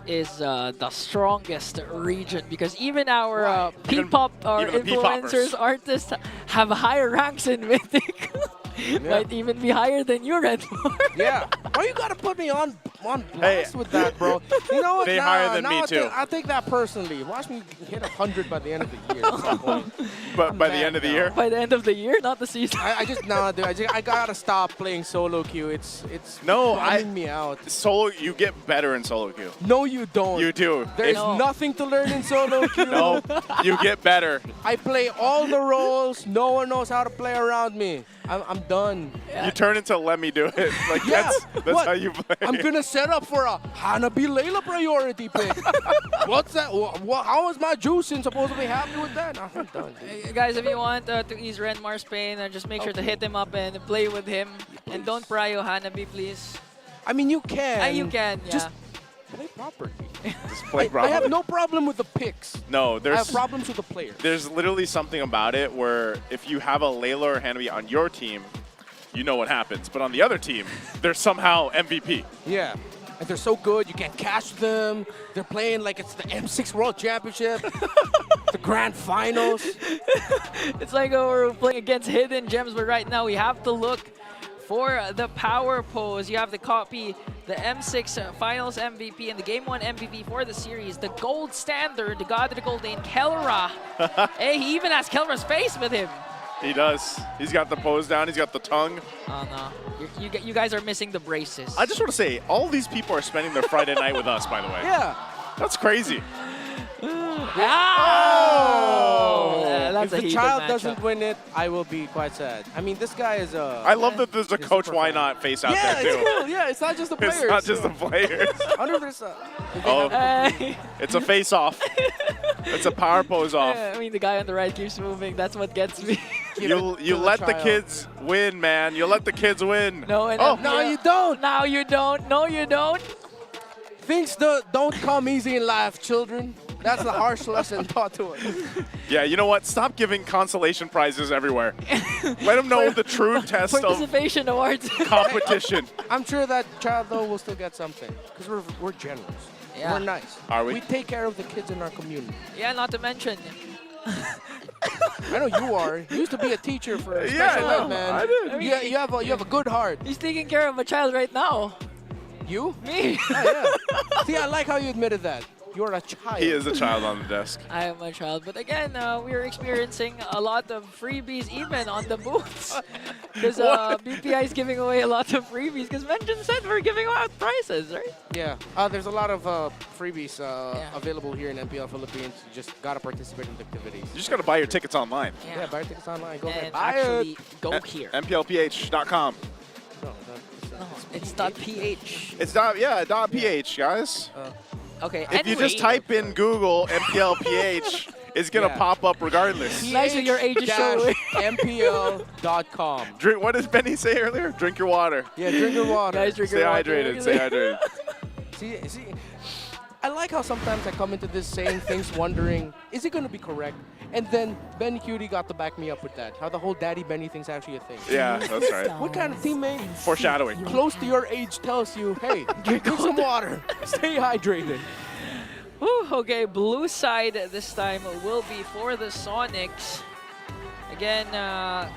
Speaker 11: is the strongest region, because even our P-pop, our
Speaker 4: even the
Speaker 11: influencers,
Speaker 4: P-poppers.
Speaker 11: artists have higher ranks in Mythic. Might even be higher than you, Redmore.
Speaker 3: Yeah. Why you gotta put me on blast with that, bro? You know what?
Speaker 4: They
Speaker 3: Nah,
Speaker 4: higher than me,
Speaker 3: I
Speaker 4: too.
Speaker 3: I take that personally. Watch me hit 100 by the end of the year at some point.
Speaker 4: But by the end of the year?
Speaker 11: By the end of the year, not the season.
Speaker 3: I just dude. I gotta stop playing solo queue. It's bumming me out.
Speaker 4: Solo, you get better in solo queue.
Speaker 3: No, you don't.
Speaker 4: You do.
Speaker 3: There's
Speaker 4: No.
Speaker 3: nothing to learn in solo queue.
Speaker 4: No, you get better.
Speaker 3: I play all the roles. No one knows how to play around me. I'm done.
Speaker 4: You turn into let me do it. Like
Speaker 3: Yeah.
Speaker 4: that's
Speaker 3: What?
Speaker 4: how you play.
Speaker 3: I'm gonna set up for a Hanabi Layla priority pick. What's that? How is my juicing supposed to be happy with that? I'm done. Dude.
Speaker 11: Guys, if you want to ease Renmar's pain, just make sure to hit him up and play with him. And don't prio Hanabi, please.
Speaker 3: I mean, you can.
Speaker 11: You can, yeah.
Speaker 3: Just play properly.
Speaker 4: Just play
Speaker 3: I have no problem with the picks.
Speaker 4: No,
Speaker 3: I
Speaker 4: there's
Speaker 3: have problems with the players.
Speaker 4: There's literally something about it where if you have a Layla or Hanabi on your team, you know what happens. But on the other team, they're somehow MVP.
Speaker 3: Yeah. And they're so good, you can't catch them. They're playing like it's the M6 World Championship, the grand finals.
Speaker 11: It's like we're playing against hidden gems, but right now we have to look for the power pose. You have to copy the M6 Finals MVP and the Game 1 MVP for the series, the gold standard, the God of the Golden, Kelra. Hey, he even has Kelra's face with him.
Speaker 4: He does. He's got the pose down. He's got the tongue.
Speaker 11: Oh, no. You guys are missing the braces.
Speaker 4: I just want to say, all these people are spending their Friday night with us, by the way.
Speaker 3: Yeah.
Speaker 4: That's crazy.
Speaker 11: That's
Speaker 3: if
Speaker 11: a
Speaker 3: the
Speaker 11: heated
Speaker 3: child
Speaker 11: matchup.
Speaker 3: doesn't win it, I will be quite sad. I mean, this guy is a...
Speaker 4: I love that there's a coach why not face out
Speaker 3: yeah,
Speaker 4: there, too.
Speaker 3: it's cool. Yeah, it's not just the players.
Speaker 4: It's not just the players.
Speaker 3: 100%.
Speaker 4: Oh, it's a face-off. It's a power pose off.
Speaker 11: Yeah, I mean, the guy on the right keeps moving. That's what gets me.
Speaker 4: You let the kids win, man. You let the kids win.
Speaker 11: No, and
Speaker 3: No, you don't.
Speaker 11: No, you don't. No, you don't.
Speaker 3: Things don't come easy in life, children. That's the harsh lesson taught to us.
Speaker 4: Yeah, you know what? Stop giving consolation prizes everywhere. Let them know the true test of
Speaker 11: Participation awards.
Speaker 4: competition.
Speaker 3: I'm sure that child, though, will still get something. Because we're generous.
Speaker 11: Yeah.
Speaker 3: We're nice.
Speaker 4: Are we?
Speaker 3: We take care of the kids in our community.
Speaker 11: Yeah, not to mention.
Speaker 3: I know you are. You used to be a teacher for a
Speaker 4: Yeah,
Speaker 3: special
Speaker 4: I know.
Speaker 3: ed, man.
Speaker 4: I did.
Speaker 3: You have a good heart.
Speaker 11: He's taking care of a child right now.
Speaker 3: You?
Speaker 11: Me.
Speaker 3: Oh, yeah. See, I like how you admitted that. You're a child.
Speaker 4: He is a child on the desk.
Speaker 11: I am a child, but again, we are experiencing a lot of freebies even on the booths. Because BPI is giving away a lot of freebies, because Vengeance said we're giving out prizes, right?
Speaker 3: Yeah, there's a lot of freebies available here in MPL Philippines. You just gotta participate in the activities.
Speaker 4: You just gotta buy your tickets online.
Speaker 3: Yeah, buy your tickets online. Go ahead.
Speaker 11: And
Speaker 3: Buy
Speaker 11: actually,
Speaker 3: it.
Speaker 11: go here.
Speaker 4: MPLPH.com.
Speaker 3: No,
Speaker 11: It's .ph.
Speaker 4: It's .ph, guys.
Speaker 11: Okay,
Speaker 4: If you just type in Google MPLPH, it's gonna pop up regardless.
Speaker 11: Nice of your age is showing.
Speaker 3: MPL.com.
Speaker 4: Drink. What did Benny say earlier? Drink your water.
Speaker 3: Yeah, drink your water.
Speaker 11: Guys, drink
Speaker 4: Stay
Speaker 11: your water.
Speaker 4: hydrated. Stay hydrated.
Speaker 3: See, I like how sometimes I come into this saying things wondering, is it going to be correct? And then BennyQT got to back me up with that. How the whole Daddy Benny thing's actually a thing.
Speaker 4: Yeah, that's right.
Speaker 3: What kind of teammate?
Speaker 4: Foreshadowing.
Speaker 3: Close to your age tells you, hey, drink some water. Stay hydrated.
Speaker 11: Whew, okay, blue side this time will be for the Sonics. Again,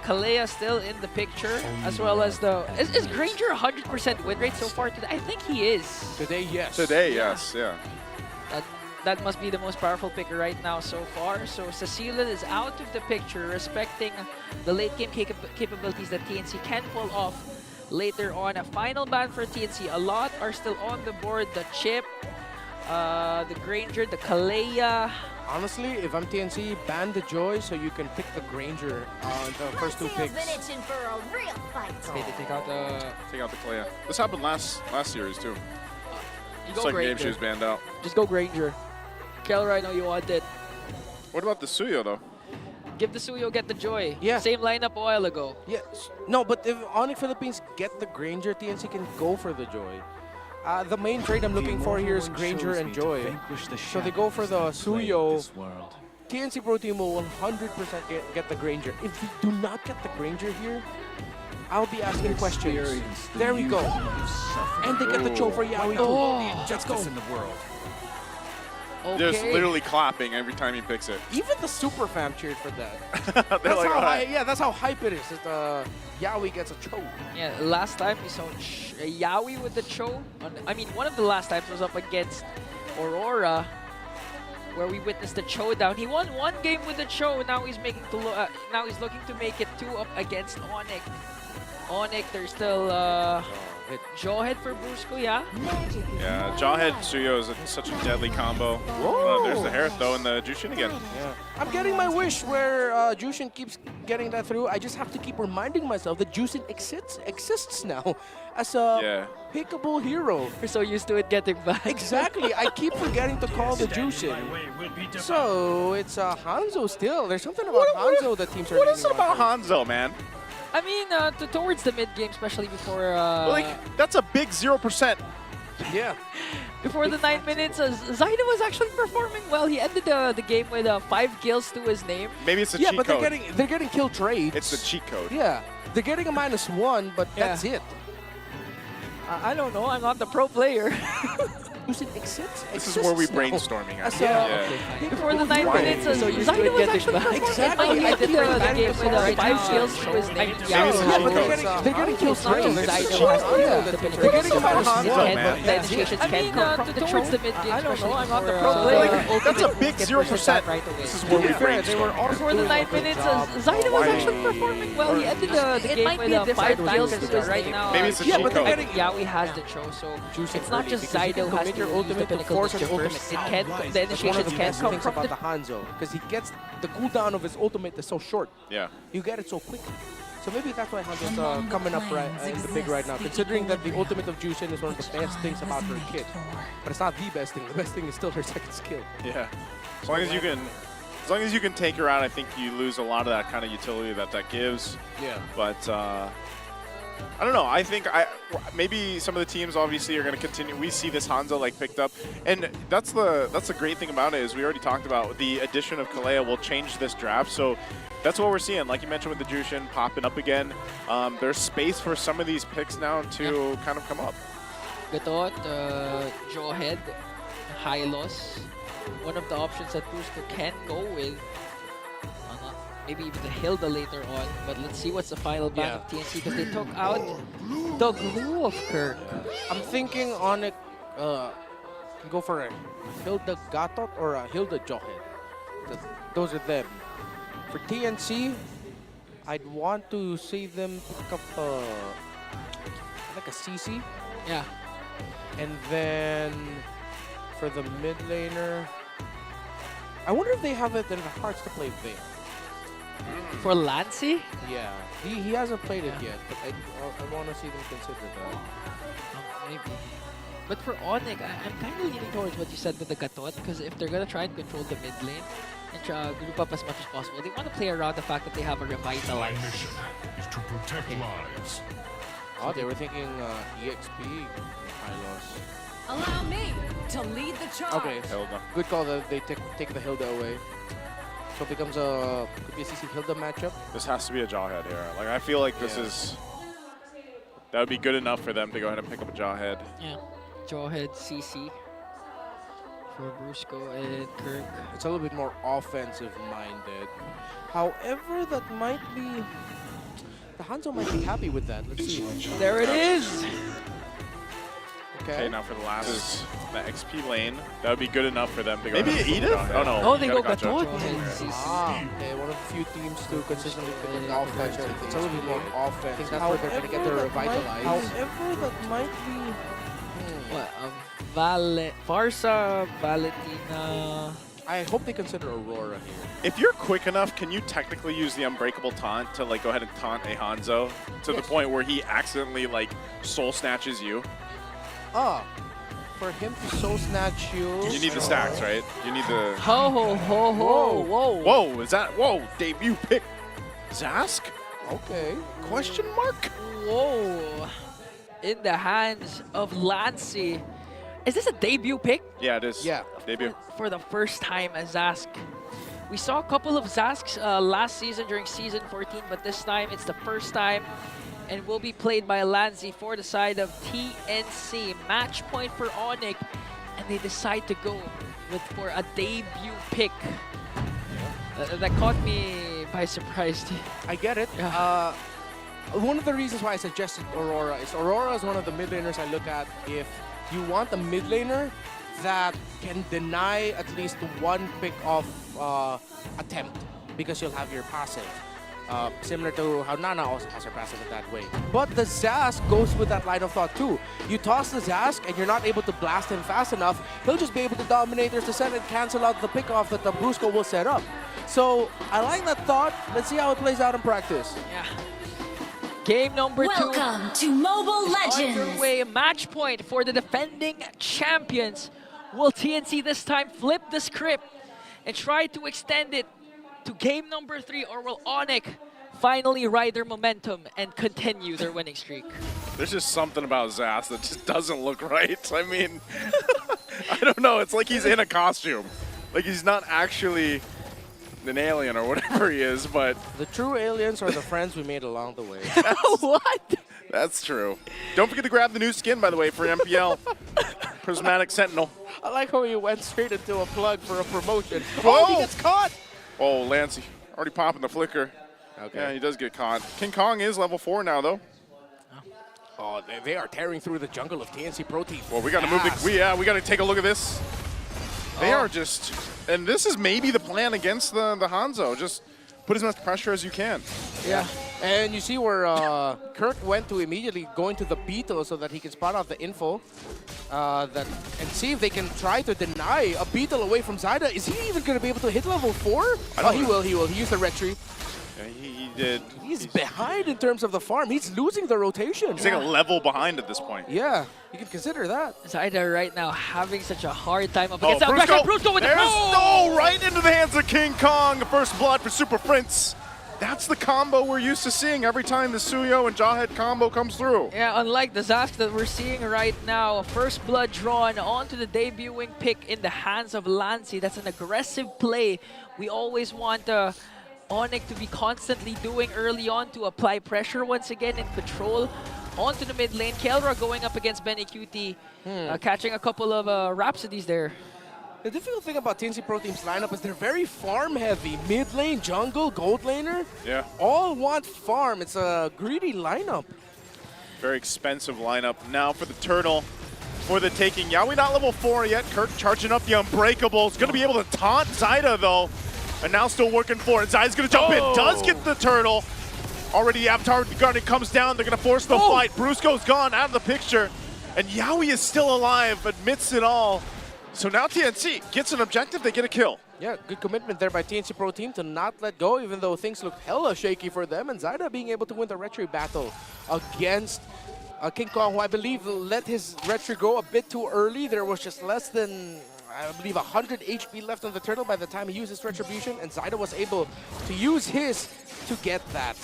Speaker 11: Kalea still in the picture, as well as the... Is Granger 100% win rate so far today? I think he is.
Speaker 3: Today, yes.
Speaker 4: Today, yes, yeah.
Speaker 11: That must be the most powerful picker right now so far. So Cecilia is out of the picture, respecting the late game capabilities that TNC can pull off later on. A final ban for TNC. A lot are still on the board. The Chip, the Granger, the Kalea.
Speaker 3: Honestly, if I'm TNC, ban the Joy so you can pick the Granger on the first two picks.
Speaker 1: For a real fight.
Speaker 11: Okay, they take out the
Speaker 4: Kalea. This happened last series too.
Speaker 11: You
Speaker 4: Second
Speaker 11: go
Speaker 4: game
Speaker 11: Granger.
Speaker 4: she was banned out.
Speaker 11: Just go Granger. Kelra, I know you want it.
Speaker 4: What about the Suyo though?
Speaker 11: Give the Suyo, get the Joy.
Speaker 3: Yeah.
Speaker 11: Same lineup a while ago.
Speaker 3: Yeah, no, but if Onyx Philippines get the Granger, TNC can go for the Joy. The main trade I'm looking for here is Granger and Joy. So they go for the Suyo. TNC Pro Team will 100% get the Granger. If we do not get the Granger here, I'll be asking questions. There we go. And they get the Cho for Yaoi too.
Speaker 11: Oh.
Speaker 3: Let's go. Okay.
Speaker 4: Just literally clapping every time he picks it.
Speaker 3: Even the super fam cheered for that.
Speaker 4: They're like, "Alright."
Speaker 3: That's how hype it is. Yaoi gets a Cho.
Speaker 11: Yeah, last time we saw Yaoi with the Cho. I mean, one of the last times was up against Aurora, where we witnessed the Cho down. He won one game with the Cho. Now he's looking to make it 2 up against Onyx. Onyx, there's still Jawhead for Brusco, yeah?
Speaker 4: Yeah, Jawhead Suyo is such a deadly combo. There's the Hereth though, and the Jushin again.
Speaker 3: Yeah. I'm getting my wish where Jushin keeps getting that through. I just have to keep reminding myself that Jushin exists now as a pickable hero.
Speaker 11: We're so used to it getting back.
Speaker 3: Exactly. I keep forgetting to call the Jushin. So it's Hanzo still. There's something about Hanzo that teams are
Speaker 4: What is it
Speaker 3: leaning
Speaker 4: about
Speaker 3: on.
Speaker 4: Hanzo, man?
Speaker 11: I mean, towards the mid game, especially before.
Speaker 4: That's a big 0%.
Speaker 3: Yeah.
Speaker 11: Before the 9 minutes, Zaida was actually performing well. He ended the game with 5 kills to his name.
Speaker 4: Maybe it's a cheat
Speaker 3: but
Speaker 4: code.
Speaker 3: they're getting kill trades.
Speaker 4: It's the cheat code.
Speaker 3: Yeah, they're getting a -1, but that's it.
Speaker 11: I don't know. I'm not the pro player.
Speaker 4: This is where we brainstorming at.
Speaker 11: Before the 9 minutes, Zaida was actually performing.
Speaker 3: Exactly.
Speaker 11: He ended the game with 5 kills to his name.
Speaker 3: They're getting kill trades.
Speaker 11: They're getting a -1, man. Towards the mid game, I don't know. I'm not the pro player.
Speaker 4: That's a big 0%. This is where we brainstorm.
Speaker 11: Before the 9 minutes, Zaida was actually performing well. He ended the game with 5 kills to his right now.
Speaker 4: Maybe it's a cheat code.
Speaker 11: Yaoi has the Cho, so it's not just Zaida who has to use the pinnacle to ultimate. The initiations can come from
Speaker 3: about the Hanzo, because he gets the cooldown of his ultimate is so short.
Speaker 4: Yeah.
Speaker 3: You get it so quick. So maybe that's why Hanzo's coming up in the big right now, considering that the ultimate of Jushin is one of the best things about her kit. But it's not the best thing. The best thing is still her second skill.
Speaker 4: Yeah. As long as you can take her out, I think you lose a lot of that kind of utility that gives.
Speaker 3: Yeah.
Speaker 4: But I don't know. I think maybe some of the teams obviously are going to continue. We see this Hanzo like picked up, and that's the great thing about it is we already talked about the addition of Kalea will change this draft. So that's what we're seeing. Like you mentioned with the Jushin popping up again, there's space for some of these picks now to kind of come up.
Speaker 11: Gatot, Jawhead, Hylos, one of the options that Brusco can go with. Maybe even the Hilda later on, but let's see what's the final ban of TNC, because they took out the glue of Kirk.
Speaker 3: I'm thinking Onyx can go for a Hilda Gatot or a Hilda Johet. Those are them. For TNC, I'd want to see them pick up like a CC.
Speaker 11: Yeah.
Speaker 3: And then for the mid laner, I wonder if they have it in their hearts to play Vayne.
Speaker 11: For Lancy?
Speaker 3: Yeah, he hasn't played it yet, but I want to see them consider that.
Speaker 11: Maybe. But for Onyx, I'm kind of leaning towards what you said with the Gatot, because if they're going to try and control the mid lane and try group up as much as possible, they want to play around the fact that they have a revitalize.
Speaker 7: Is to protect lives.
Speaker 3: Oh, they were thinking EXP Hylos.
Speaker 1: Allow me to lead the charge.
Speaker 3: Okay,
Speaker 4: Hilda.
Speaker 3: Good call that they take the Hilda away. So it becomes could be a CC Hilda matchup.
Speaker 4: This has to be a Jawhead here. Like, I feel like this is... That would be good enough for them to go ahead and pick up a Jawhead.
Speaker 11: Yeah. Jawhead CC for Brusco and Kirk.
Speaker 3: It's a little bit more offensive minded. However, that might be... The Hanzo might be happy with that. Let's see.
Speaker 11: There it is!
Speaker 4: Okay, now for the last is the XP lane. That would be good enough for them to go. Maybe
Speaker 3: ahead and
Speaker 4: Edith?
Speaker 3: Jawhead.
Speaker 4: Oh no.
Speaker 11: Oh, they go
Speaker 4: Gotcha.
Speaker 11: Gatot.
Speaker 3: Okay, one of the few teams to consistently pick up offense. It's a little bit more offense. I think that's where they're going to get their revitalize. However, that might be...
Speaker 11: What? Farsa, Valentina.
Speaker 3: I hope they consider Aurora here.
Speaker 4: If you're quick enough, can you technically use the Unbreakable Taunt to like go ahead and taunt a Hanzo to the point where he accidentally like soul snatches you?
Speaker 3: For him to soul snatch you...
Speaker 4: You need the stacks, right? You need the...
Speaker 11: Ho, ho, ho, ho, whoa.
Speaker 4: Whoa, is that... Whoa, debut pick. Zask?
Speaker 3: Okay. Question mark?
Speaker 11: Whoa. In the hands of Lancy. Is this a debut pick?
Speaker 4: Yeah, it is.
Speaker 3: Yeah.
Speaker 4: Debut.
Speaker 11: For the first time as Zask. We saw a couple of Zasks last season during Season 14, but this time it's the first time and will be played by Lancy for the side of TNC. Match point for Onyx, and they decide to go for a debut pick. That caught me by surprise.
Speaker 3: I get it.
Speaker 11: Yeah.
Speaker 3: One of the reasons why I suggested Aurora is one of the mid laners I look at if you want a mid laner that can deny at least one pick-off attempt because you'll have your passive. Similar to how Nana also has her passive in that way. But the Zask goes with that line of thought too. You toss the Zask and you're not able to blast him fast enough, he'll just be able to dominate their descent and cancel out the pick-off that the Brusco will set up. So I like that thought. Let's see how it plays out in practice.
Speaker 11: Yeah. Game number 2.
Speaker 1: Welcome to Mobile Legends.
Speaker 11: Underway, match point for the defending champions. Will TNC this time flip the script and try to extend it to game number 3, or will Onyx finally ride their momentum and continue their winning streak?
Speaker 4: There's just something about Zas that just doesn't look right. I mean, I don't know. It's like he's in a costume. Like he's not actually an alien or whatever he is, but...
Speaker 3: The true aliens are the friends we made along the way.
Speaker 11: What?
Speaker 4: That's true. Don't forget to grab the new skin, by the way, for MPL. Prismatic Sentinel.
Speaker 3: I like how he went straight into a plug for a promotion.
Speaker 4: Whoa!
Speaker 3: Oh, he gets caught!
Speaker 4: Oh, Lancy. Already popping the flicker.
Speaker 3: Okay.
Speaker 4: Yeah, he does get caught. King Kong is level 4 now, though.
Speaker 3: Oh, they are tearing through the jungle of TNC Pro Team.
Speaker 4: Well, we got to move the... we got to take a look at this. They are just... And this is maybe the plan against the Hanzo. Just put as much pressure as you can.
Speaker 3: Yeah. And you see where Kirk went to immediately going to the Beetle so that he can spot out the info and see if they can try to deny a Beetle away from Zyda. Is he even going to be able to hit level 4? Oh, he will. He used the red tree.
Speaker 4: Yeah, he did.
Speaker 3: He's behind in terms of the farm. He's losing the rotation.
Speaker 4: He's like a level behind at this point.
Speaker 3: Yeah, you can consider that.
Speaker 11: Zyda right now having such a hard time up against that.
Speaker 4: Brusco.
Speaker 11: Brusco with
Speaker 4: There's
Speaker 11: the
Speaker 4: right into the hands of King Kong. First blood for Super Prince. That's the combo we're used to seeing every time the Suyo and Jawhead combo comes through.
Speaker 11: Yeah, unlike the Zask that we're seeing right now, a first blood drawn onto the debuting pick in the hands of Lancy. That's an aggressive play. We always want Onyx to be constantly doing early on to apply pressure once again and control onto the mid lane. Kelra going up against BennyQT, catching a couple of Rhapsodies there.
Speaker 3: The difficult thing about TNC Pro Team's lineup is they're very farm heavy. Mid lane, jungle, gold laner.
Speaker 4: Yeah.
Speaker 3: All want farm. It's a greedy lineup.
Speaker 4: Very expensive lineup. Now for the turtle. for the taking. Yawi not level 4 yet. Kirk charging up the Unbreakables. Going to be able to taunt Zyda, though. And now still working for it. Zyda's going to jump in. Does get the turtle. Already the Avatar Guardian comes down. They're going to force the fight. Brusco's gone out of the picture. And Yawi is still alive, admits it all. So now TNC gets an objective. They get a kill.
Speaker 3: Yeah, good commitment there by TNC Pro Team to not let go, even though things look hella shaky for them. And Zyda being able to win the retro battle against King Kong, who I believe let his retro go a bit too early. There was just less than, I believe, 100 HP left on the turtle by the time he used his retribution, and Zyda was able to use his to get that.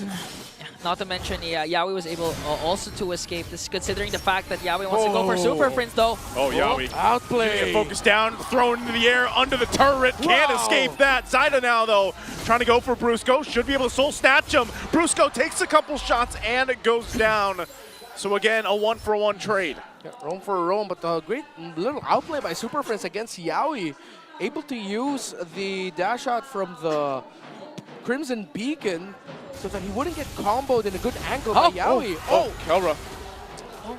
Speaker 11: Not to mention, Yawi was able also to escape this, considering the fact that Yawi wants to go for Super Prince, though.
Speaker 4: Oh, Yawi.
Speaker 3: Outplay.
Speaker 4: Focused down, thrown into the air, under the turret. Can't escape that. Zyda now, though, trying to go for Brusco. Should be able to soul snatch him. Brusco takes a couple shots, and it goes down. So again, a 1-for-1 trade.
Speaker 3: Yeah, roam for a roam, but a great little outplay by Super Prince against Yawi. Able to use the dash shot from the Crimson Beacon so that he wouldn't get comboed in a good angle by Yawi.
Speaker 4: Kelra.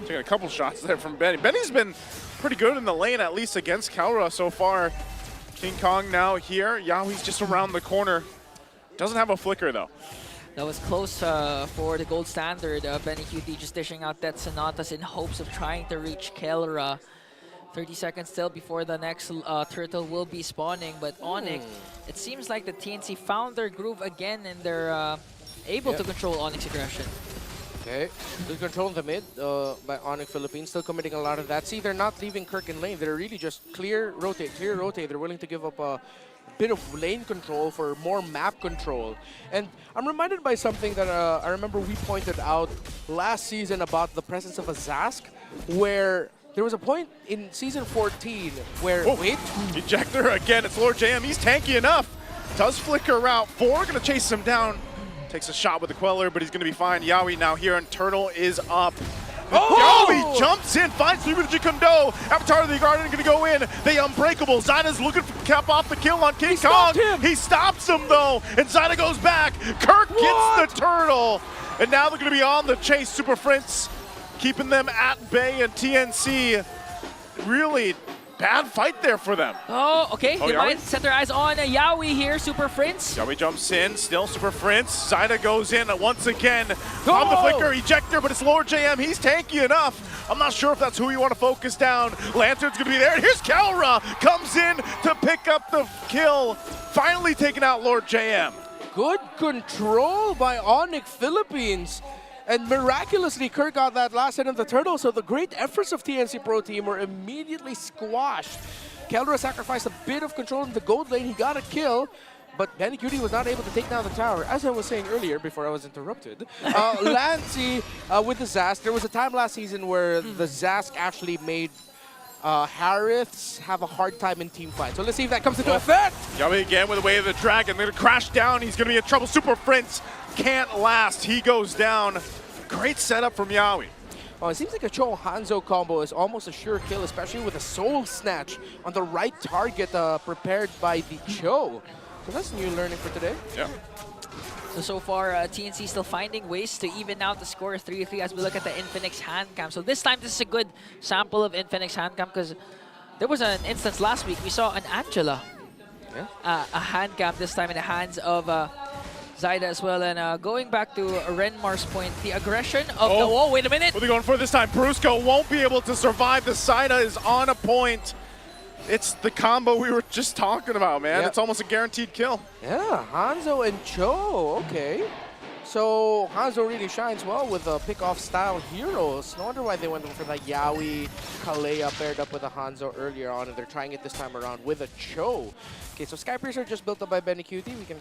Speaker 4: Taking a couple shots there from Benny. Benny's been pretty good in the lane, at least against Kelra so far. King Kong now here. Yawi's just around the corner. Doesn't have a flicker, though.
Speaker 11: That was close for the gold standard. BennyQT just dishing out that Sonatas in hopes of trying to reach Kelra. 30 seconds still before the next turtle will be spawning. But Onyx, it seems like the TNC found their groove again, and they're able to control Onyx aggression.
Speaker 3: Okay, good control in the mid by Onic Philippines, still committing a lot of that. See, they're not leaving Kirk in lane. They're really just clear, rotate. They're willing to give up a bit of lane control for more map control. And I'm reminded by something that I remember we pointed out last season about the presence of a Zask, where there was a point in season 14 where,
Speaker 4: Ejector again, it's Lord JM, he's tanky enough. Does flicker out, 4 gonna chase him down. Takes a shot with the Queller, but he's gonna be fine. Yawi now here, and Turtle is up. Yawi jumps in, finds Liberty Kondo. Avatar of the Guardian gonna go in. They Unbreakable. Zyda's looking to cap off the kill on King Kong. He stops him though, and Zyda goes back. Kirk gets the Turtle, and now they're gonna be on the chase. Super Prince keeping them at bay, and TNC really bad fight there for them.
Speaker 11: Oh, okay. They might set their eyes on Yawi here, Super Prince.
Speaker 4: Yawi jumps in, still Super Prince. Zyda goes in once again. From the flicker, ejector, but it's Lord JM. He's tanky enough. I'm not sure if that's who you want to focus down. Lantern's going to be there. And here's Kelra. Comes in to pick up the kill. Finally taking out Lord JM.
Speaker 3: Good control by Onic Philippines. And miraculously, Kirk got that last hit of the turtle, so the great efforts of TNC Pro Team were immediately squashed. Kelra sacrificed a bit of control in the gold lane. He got a kill, but BennyQT was not able to take down the tower. As I was saying earlier, before I was interrupted, Lancey with the Zask. There was a time last season where the Zask actually made Hariths have a hard time in team fight. So let's see if that comes into effect.
Speaker 4: Yawi again with the Way of the Dragon. They're going to crash down. He's going to be in trouble. Super Prince can't last. He goes down. Great setup from Yawi.
Speaker 3: Oh, it seems like a Cho Hanzo combo is almost a sure kill, especially with a Soul Snatch on the right target prepared by the Cho. So that's new learning for today.
Speaker 4: Yeah.
Speaker 11: So far, TNC still finding ways to even out the score 3-3 as we look at the Infinix hand cam. So this time, this is a good sample of Infinix hand cam because there was an instance last week. We saw an Angela, a hand cam this time in the hands of Zyda as well. And going back to Renmar's point, the aggression of the wall. Wait a minute.
Speaker 4: What are they going for this time? Brusco won't be able to survive. The Zyda is on a point. It's the combo we were just talking about, man. It's almost a guaranteed kill.
Speaker 3: Yeah, Hanzo and Cho, okay. So Hanzo really shines well with the pick-off style heroes. No wonder why they went for that Yawi, Kalea paired up with a Hanzo earlier on, and they're trying it this time around with a Cho. Okay, so Skypiercer just built up by BennyQT. We can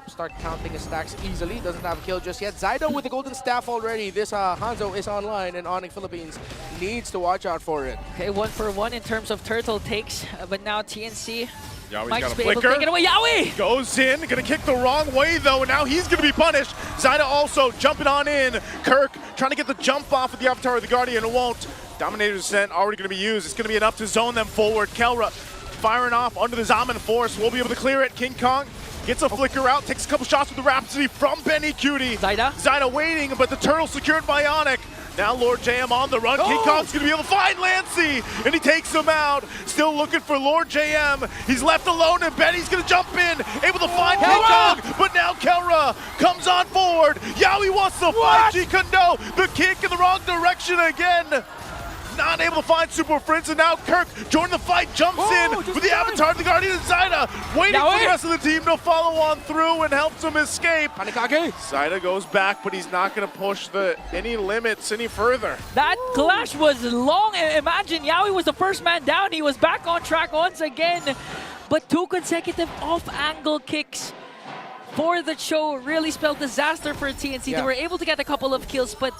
Speaker 3: start counting his stacks easily. Doesn't have a kill just yet. Zyda with the golden staff already. This Hanzo is online, and Onic Philippines needs to watch out for it.
Speaker 11: Okay, 1-for-1 in terms of turtle takes, but now TNC
Speaker 4: Yawi's
Speaker 11: might
Speaker 4: got a
Speaker 11: be able to
Speaker 4: flicker.
Speaker 11: take it away. Yawi!
Speaker 4: Goes in, gonna kick the wrong way though, and now he's gonna be punished. Zyda also jumping on in. Kirk trying to get the jump off of the Avatar of the Guardian, and won't. Dominator's Descent already gonna be used. It's gonna be enough to zone them forward. Kelra firing off under the Zaman Force. We'll be able to clear it. King Kong gets a flicker out, takes a couple shots with the Rhapsody from BennyQT.
Speaker 11: Zyda
Speaker 4: waiting, but the turtle secured by Onic. Now Lord JM on the run. King Kong's gonna be able to find Lancey, and he takes him out. Still looking for Lord JM. He's left alone, and Benny's gonna jump in, able to find King Kong, but now Kelra comes on forward. Yaoi wants to fight Jikondo. The kick in the wrong direction again. Not able to find Super Prince, and now Kirk joining the fight, jumps in with the Avatar, the Guardian, and Zaida, waiting for the rest of the team to follow on through and helps him escape. Zaida goes back, but he's not going to push any limits any further.
Speaker 11: That clash was long. Imagine Yaoi was the first man down. He was back on track once again, but 2 consecutive off-angle kicks for the show really spelled disaster for TNC. They were able to get a couple of kills, but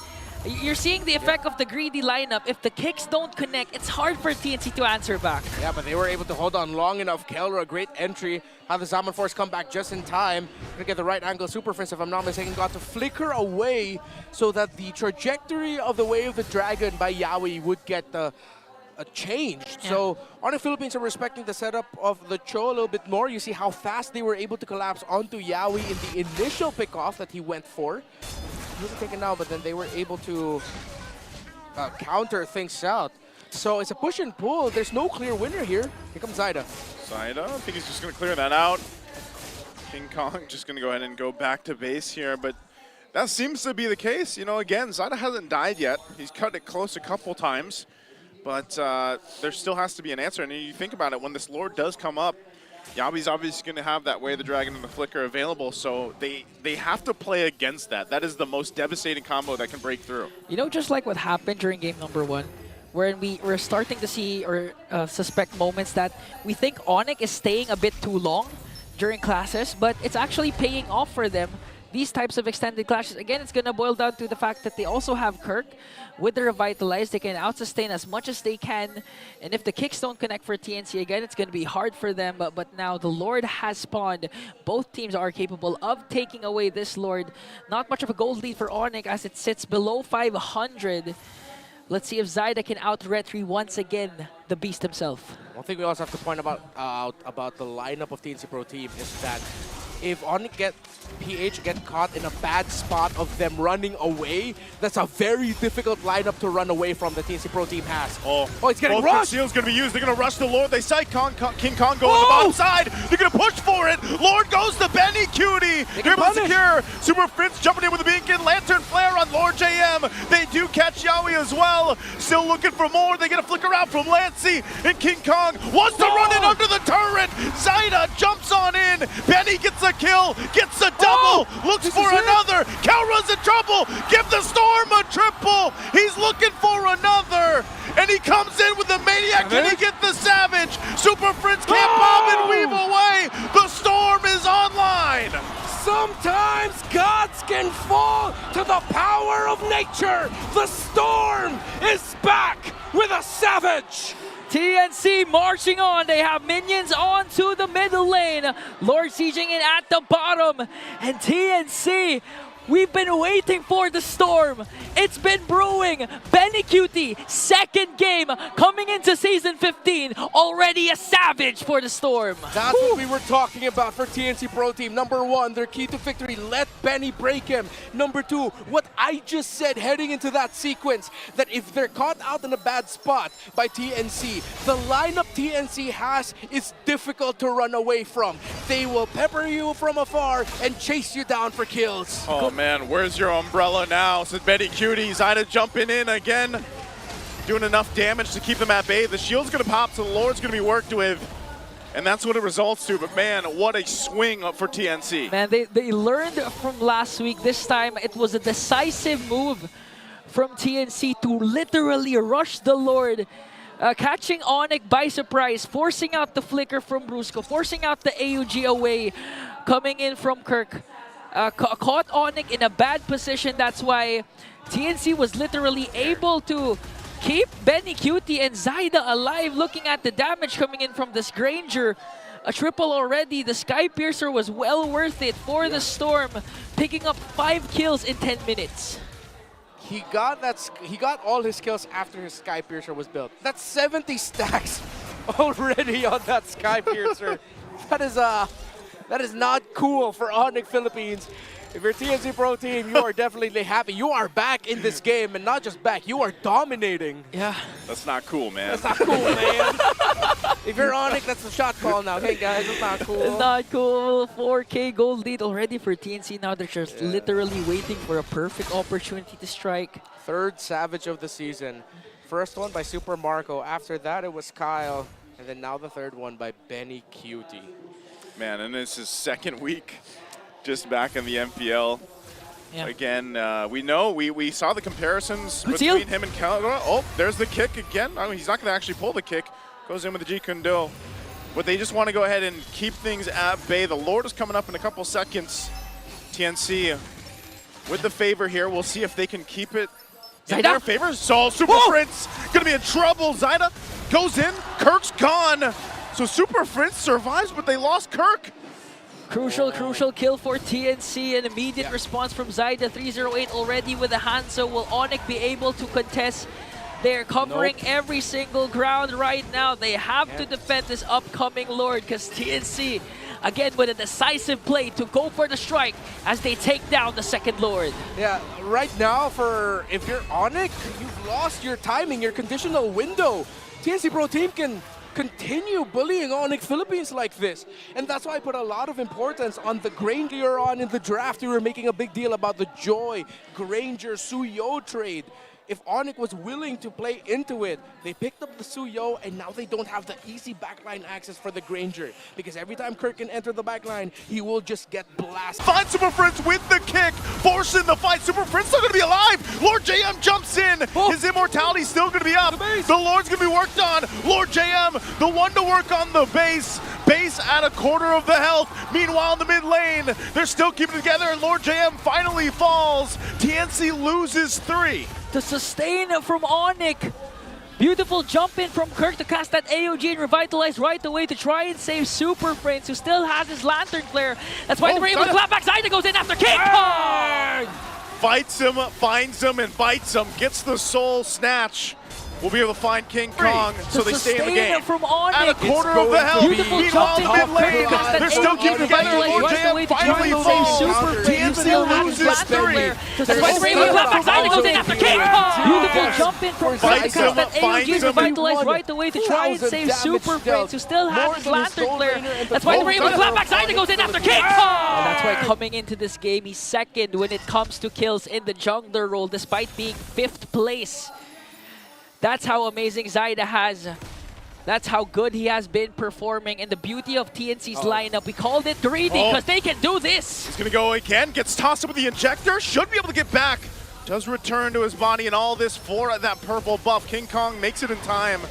Speaker 11: you're seeing the effect of the greedy lineup. If the kicks don't connect, it's hard for TNC to answer back.
Speaker 3: Yeah, but they were able to hold on long enough. Kelra, a great entry. Have the Zaman Force come back just in time. Gonna get the right angle. Super Prince, if I'm not mistaken, got to flicker away so that the trajectory of the Way of the Dragon by Yaoi would get changed. So Onic Philippines are respecting the setup of the Cho a little bit more. You see how fast they were able to collapse onto Yaoi in the initial pickoff that he went for. He wasn't taken out, but then they were able to counter things out. So it's a push and pull. There's no clear winner here. Here comes Zaida.
Speaker 4: Zaida, I think he's just going to clear that out. King Kong just going to go ahead and go back to base here, but that seems to be the case. You know, again, Zaida hasn't died yet. He's cut it close a couple times, but there still has to be an answer. And you think about it, when this Lord does come up, Yaoi's obviously going to have that Way of the Dragon and the Flicker available, so they have to play against that. That is the most devastating combo that can break through.
Speaker 11: You know, just like what happened during game number 1, wherein we're starting to see or suspect moments that we think Onyx is staying a bit too long during classes, but it's actually paying off for them. These types of extended clashes, again, it's going to boil down to the fact that they also have Kirk. With the Revitalize, they can out-sustain as much as they can. And if the kicks don't connect for TNC, again, it's going to be hard for them. But now the Lord has spawned. Both teams are capable of taking away this Lord. Not much of a gold lead for Onyx as it sits below 500. Let's see if Zaida can out-retry once again the beast himself.
Speaker 3: One thing we also have to point out about the lineup of TNC Pro Team is that if Onic PH get caught in a bad spot of them running away, that's a very difficult lineup to run away from the TNC Pro Team has.
Speaker 4: Oh,
Speaker 3: it's getting
Speaker 4: both
Speaker 3: rushed!
Speaker 4: Shield's going to be used. They're going to rush the Lord. They sight King Kong go on the bottom side. They're going to push for it. Lord goes to BennyQT. They're able to secure. Super Prince jumping in with a beacon. Lantern Flare on Lord JM. They do catch Yaoi as well. Still looking for more. They get a flicker out from Lancey. And King Kong wants to run in under the turret. Zaida jumps on in. Benny gets a kill. Gets a double. Looks for another. Kelra's in trouble. Give the Storm a triple. He's looking for another. And he comes in with the Maniac. Can he get the Savage? Super Prince can't bob and weave away. The Storm is online.
Speaker 3: Sometimes gods can fall to the power of nature. The Storm is back with a Savage.
Speaker 11: TNC marching on. They have minions onto the middle lane. Lord sieging in at the bottom. And TNC, we've been waiting for the Storm. It's been brewing. BennyQT, second game coming into Season 15. Already a Savage for the Storm.
Speaker 3: That's what we were talking about for TNC Pro Team. Number 1, their key to victory, let Benny break him. Number 2, what I just said heading into that sequence, that if they're caught out in a bad spot by TNC, the lineup TNC has is difficult to run away from. They will pepper you from afar and chase you down for kills.
Speaker 4: Oh man, where's your umbrella now? Said BennyQT. Zaida jumping in again, doing enough damage to keep them at bay. The shield's gonna pop, so the Lord's gonna be worked with. And that's what it results to, but man, what a swing for TNC.
Speaker 11: Man, they learned from last week. This time, it was a decisive move from TNC to literally rush the Lord. Catching Onyx by surprise, forcing out the flicker from Brusco, forcing out the AUG away, coming in from Kirk. Caught Onyx in a bad position. That's why TNC was literally able to keep BennyQT and Zaida alive. Looking at the damage coming in from this Granger. A triple already. The Sky Piercer was well worth it for the Storm, picking up 5 kills in 10 minutes.
Speaker 3: He got all his kills after his Sky Piercer was built. That's 70 stacks already on that Sky Piercer. That is not cool for Onic Philippines. If you're TNC Pro Team, you are definitely happy. You are back in this game, and not just back, you are dominating.
Speaker 11: Yeah.
Speaker 4: That's not cool, man.
Speaker 3: That's not cool, man. If you're Onyx, that's a shot call now. Hey, guys, it's not cool.
Speaker 11: It's not cool. 4K gold lead already for TNC. Now they're just literally waiting for a perfect opportunity to strike.
Speaker 3: Third Savage of the season. First one by Super Marco. After that, it was Kyle. And then now the third one by BennyQT.
Speaker 4: Man, and it's his second week just back in the MPL.
Speaker 11: Yeah.
Speaker 4: Again, we saw the comparisons
Speaker 11: Good
Speaker 4: between
Speaker 11: seal.
Speaker 4: him and Kyle. Oh, there's the kick again. I mean, he's not going to actually pull the kick. Goes in with the G-Kundo. But they just want to go ahead and keep things at bay. The Lord is coming up in a couple seconds. TNC with the favor here. We'll see if they can keep it in their favor. So Super Prince going to be in trouble. Zyda goes in. Kirk's gone. So Super Prince survives, but they lost Kirk.
Speaker 11: Crucial kill for TNC. An immediate response from Zyda. 308 already with a Hanzo. Will Onyx be able to contest? They're covering every single ground right now. They have to defend this upcoming Lord because TNC, again, with a decisive play to go for the strike as they take down the second Lord.
Speaker 3: Yeah, right now, if you're Onyx, you've lost your timing, your conditional window. TNC Pro Team can continue bullying Onyx Philippines like this. And that's why I put a lot of importance on the Granger on in the draft. We were making a big deal about the Joy, Granger, Suyo trade. If Onyx was willing to play into it, they picked up the Suyo, and now they don't have the easy backline access for the Granger. Because every time Kirk can enter the backline, he will just get blasted.
Speaker 4: Find Super Prince with the kick, forcing the fight. Super Prince still going to be alive. Lord JM jumps in. His immortality still going to be up. The Lord's going to be worked on. Lord JM, the one to work on the base. Base at a quarter of the health. Meanwhile, in the mid lane, they're still keeping it together, and Lord JM finally falls. TNC loses 3.
Speaker 11: To sustain from Onyx. Beautiful jump in from Kirk to cast that AOG and revitalize right away to try and save Super Prince, who still has his Lantern Flare. That's why they were able to clap back. Zyda goes in after King Kong!
Speaker 4: Fights him, finds him, and bites him. Gets the soul snatch. We'll be able to find King Kong, so they stay in the game.
Speaker 11: From Onyx.
Speaker 4: At a quarter of the health. Meanwhile, in the mid lane, they're still keeping together. Lord JM finally falls. TNC loses 3.
Speaker 11: That's why they're able to clap back. Zyda goes in after King Kong! Beautiful jump in from Kirk to cast that AOG and revitalize right away to try and save Super Prince, who still has his Lantern Flare. That's why they're able to clap back. Zyda goes in after King Kong! And that's why coming into this game, he's second when it comes to kills in the jungler role, despite being 5th place. That's how amazing Zyda has. That's how good he has been performing. And the beauty of TNC's lineup, we called it greedy because they can do this.
Speaker 4: He's going to go again, gets tossed up with the injector, should be able to get back. Does return to his body, and all this for that purple buff. King Kong makes it in time.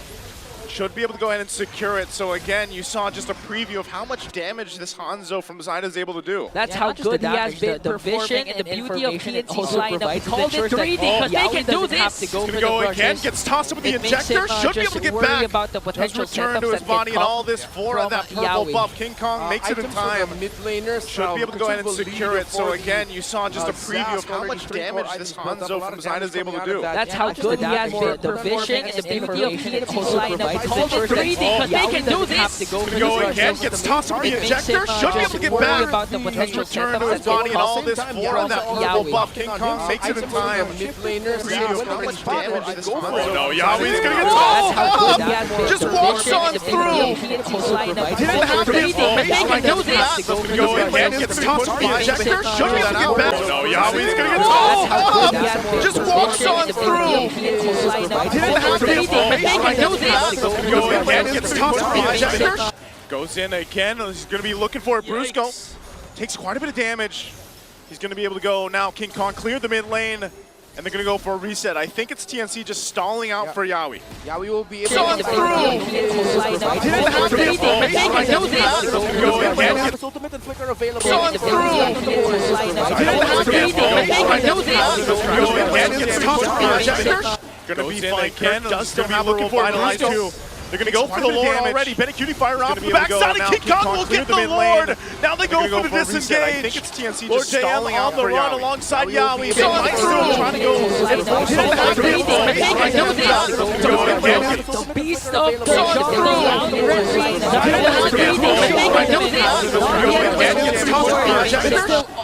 Speaker 4: Should be able to go ahead and secure it. So again, you saw just a preview of how much damage this Hanzo from Zyda is able to do.
Speaker 11: That's how good he has been performing, and the beauty of TNC's lineup. We called it greedy because they can do this.
Speaker 4: He's going to go again, gets tossed up with the injector, should be able to get back.
Speaker 11: About the potential
Speaker 4: does return to his body, and all this for that purple buff. King Kong makes it in time. Should be able to go ahead and secure it. So again, you saw just a preview of how much damage this Hanzo from Zyda is able to do.
Speaker 11: That's how good he has been performing, and the beauty of TNC's lineup. Called it greedy because they can do this.
Speaker 4: He's going to go again, gets tossed with the injector, should be able to get back. Does return to his body, and all this for that purple buff. King Kong makes it in time. Preview of how much damage this Hanzo. Oh no, Yawi's going to get tossed. Just walks on through. Didn't have the information. I know that. He's going to go again, gets tossed with the injector, should be able to get back. Oh no, Yawi's going to get tossed. Just walks on through. Didn't have the information. I know that. Again, gets tossed with the injector. Goes in again. He's going to be looking for it. Brusco takes quite a bit of damage. He's going to be able to go now. King Kong cleared the mid lane, and they're going to go for a reset. I think it's TNC just stalling out for Yawi.
Speaker 3: Yawi will be able
Speaker 4: to through. Didn't have the information. I know this. Go again.
Speaker 3: Ultimate and flicker available.
Speaker 4: Saw through. Didn't have the information. I know this. Go again. Gets tossed with the injector. Going to be fine. Ken does still be looking for Brusco. They're going to go for the Lord already. BennyQT fire off the backside, and King Kong will get the Lord. Now they go for the disengage. I think it's TNC just stalling out for Yawi. Alongside Yawi. They might still trying to go.
Speaker 11: The beast of the jungle.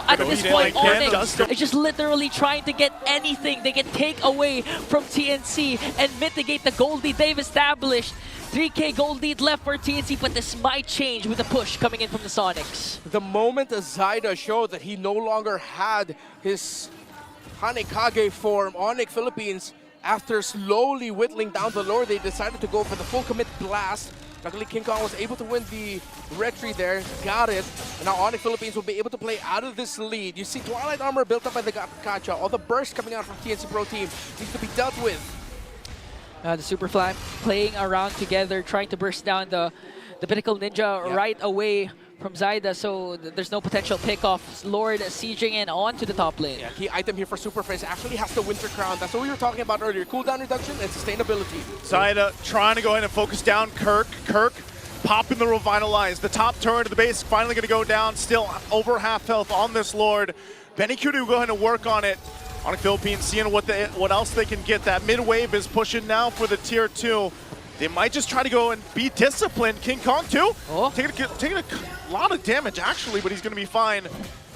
Speaker 11: at this point, Onyx is just literally trying to get anything they can take away from TNC and mitigate the gold lead they've established. 3K gold lead left for TNC, but this might change with the push coming in from the Sonics.
Speaker 3: The moment Zyda showed that he no longer had his Hanekage form, Onic Philippines, after slowly whittling down the lore, they decided to go for the full commit blast. Luckily, King Kong was able to win the retry there, got it, and now Onic Philippines will be able to play out of this lead. You see Twilight Armor built up by the Gacha, all the burst coming out from TNC Pro Team needs to be dealt with.
Speaker 11: The Super Flag playing around together, trying to burst down the Pinnacle Ninja right away from Zyda, so there's no potential pickoff. Lord sieging in onto the top lane.
Speaker 3: Yeah, key item here for Super Phrase actually has the Winter Crown. That's what we were talking about earlier. Cooldown reduction and sustainability.
Speaker 4: Zyda trying to go ahead and focus down Kirk. Kirk popping the Revitalize. The top turret of the base finally going to go down. Still over half health on this Lord. BennyQT will go ahead and work on it. Onic Philippines seeing what else they can get. That mid wave is pushing now for the tier 2. They might just try to go and be disciplined. King Kong too, taking a lot of damage actually, but he's going to be fine.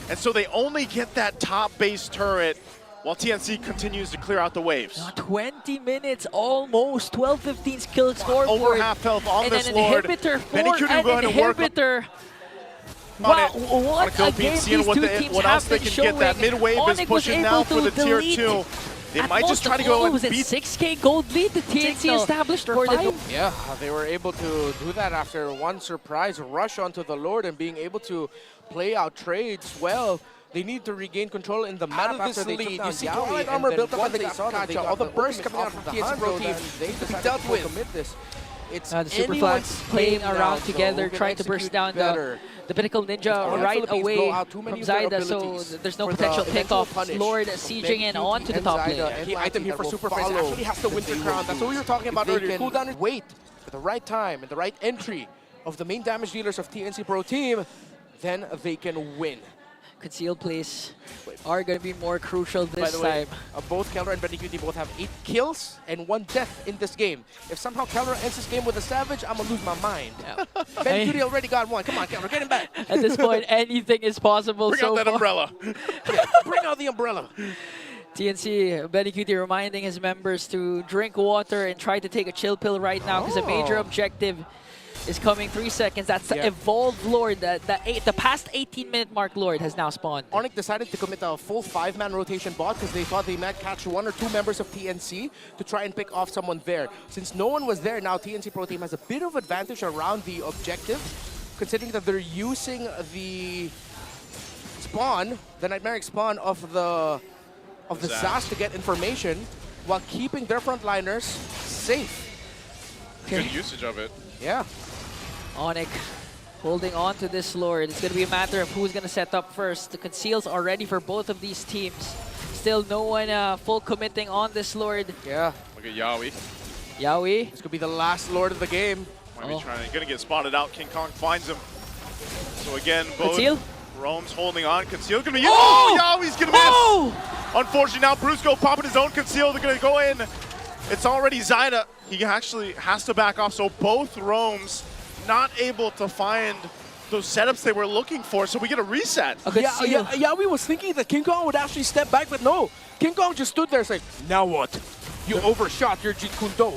Speaker 4: And so they only get that top base turret while TNC continues to clear out the waves.
Speaker 11: 20 minutes almost, 12-15 kill score.
Speaker 4: Over half health on this Lord.
Speaker 11: BennyQT will go ahead and work on wow, what a game these two teams
Speaker 4: what else they can
Speaker 11: showing.
Speaker 4: get. That mid wave is pushing now for the tier 2. They might just try to go and beat
Speaker 11: 6K gold lead the TNC established for the
Speaker 3: Yeah, they were able to do that after one surprise rush onto the Lord and being able to play out trades well. They need to regain control in the map after this lead. You see Twilight Armor built up by the Gacha, all the bursts coming out from TNC Pro Team they dealt with. It's
Speaker 11: the Super Flags playing around together, trying to burst down the Pinnacle Ninja right away from Zyda, so there's no potential pickoff. Lord sieging in onto the top lane.
Speaker 3: Key item here for Super Phrase actually has the Winter Crown. That's what we were talking about earlier. Cooldown is wait for the right time and the right entry of the main damage dealers of TNC Pro Team, then they can win.
Speaker 11: Concealed plays are going to be more crucial this
Speaker 3: time.
Speaker 11: Both
Speaker 3: Keller and BennyQT both have 8 kills and 1 death in this game. If somehow Keller ends this game with a Savage, I'm going to lose my mind. BennyQT already got 1. Come on, Keller, get him back.
Speaker 11: At this point, anything is possible.
Speaker 4: Bring out that umbrella.
Speaker 3: Bring out the umbrella.
Speaker 11: TNC, BennyQT reminding his members to drink water and try to take a chill pill right now because a major objective is coming. 3 seconds. That's the evolved Lord. The past 18-minute mark Lord has now spawned.
Speaker 3: Onyx decided to commit a full 5-man rotation bot because they thought they might catch 1 or 2 members of TNC to try and pick off someone there. Since no one was there, now TNC Pro Team has a bit of advantage around the objective, considering that they're using the spawn, the Nightmaric spawn of the Zas to get information while keeping their frontliners safe.
Speaker 4: Good usage of it.
Speaker 3: Yeah.
Speaker 11: Onyx holding on to this Lord. It's going to be a matter of who's going to set up first. The conceals are ready for both of these teams. Still no one full committing on this Lord.
Speaker 3: Yeah.
Speaker 4: Look at Yaoi.
Speaker 11: Yaoi.
Speaker 3: This could be the last Lord of the game.
Speaker 4: Might be going to get spotted out. King Kong finds him. So again,
Speaker 11: Conceal.
Speaker 4: Rome's holding on. Conceal going to be... Oh! Yaoi's going to miss! Unfortunately, now Brusco popping his own Conceal. They're going to go in. It's already Zyda. He actually has to back off, so both Romes not able to find those setups they were looking for, so we get a reset.
Speaker 3: Yeah, we was thinking that King Kong would actually step back, but no. King Kong just stood there saying, now what? You overshot your Jeet Kune Do.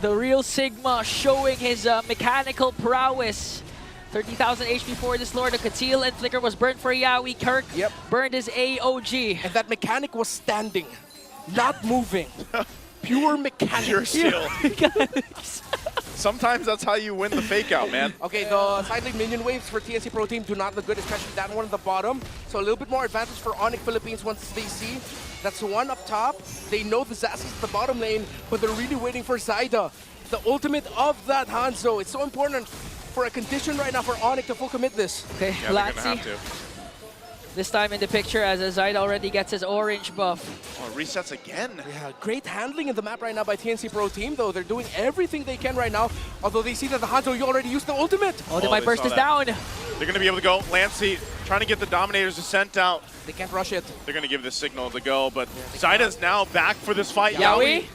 Speaker 11: The real Sigma showing his mechanical prowess. 30,000 HP for this Lord. The Conceal and Flicker was burned for Yaoi. Kirk burned his AOG.
Speaker 3: And that mechanic was standing, not moving. Pure mechanics.
Speaker 4: Pure steel. Sometimes that's how you win the fake out, man.
Speaker 3: Okay, the side lane minion waves for TNC Pro Team do not look good, especially that one at the bottom. So a little bit more advantage for Onic Philippines once they see that's one up top. They know the Zas is the bottom lane, but they're really waiting for Zyda, the ultimate of that Hanzo. It's so important for a condition right now for Onic to full commit this.
Speaker 11: Okay, Latsi. This time in the picture as Zyda already gets his orange buff.
Speaker 4: Oh, resets again.
Speaker 3: Yeah, great handling in the map right now by TNC Pro Team, though. They're doing everything they can right now, although they see that the Hanzo, you already used the ultimate.
Speaker 11: Oh, they might burst this down.
Speaker 4: They're going to be able to go. Lancey trying to get the Dominator's Ascent out.
Speaker 3: They can't rush it.
Speaker 4: They're going to give the signal to go, but Zyda's now back for this fight.
Speaker 11: Yaoi.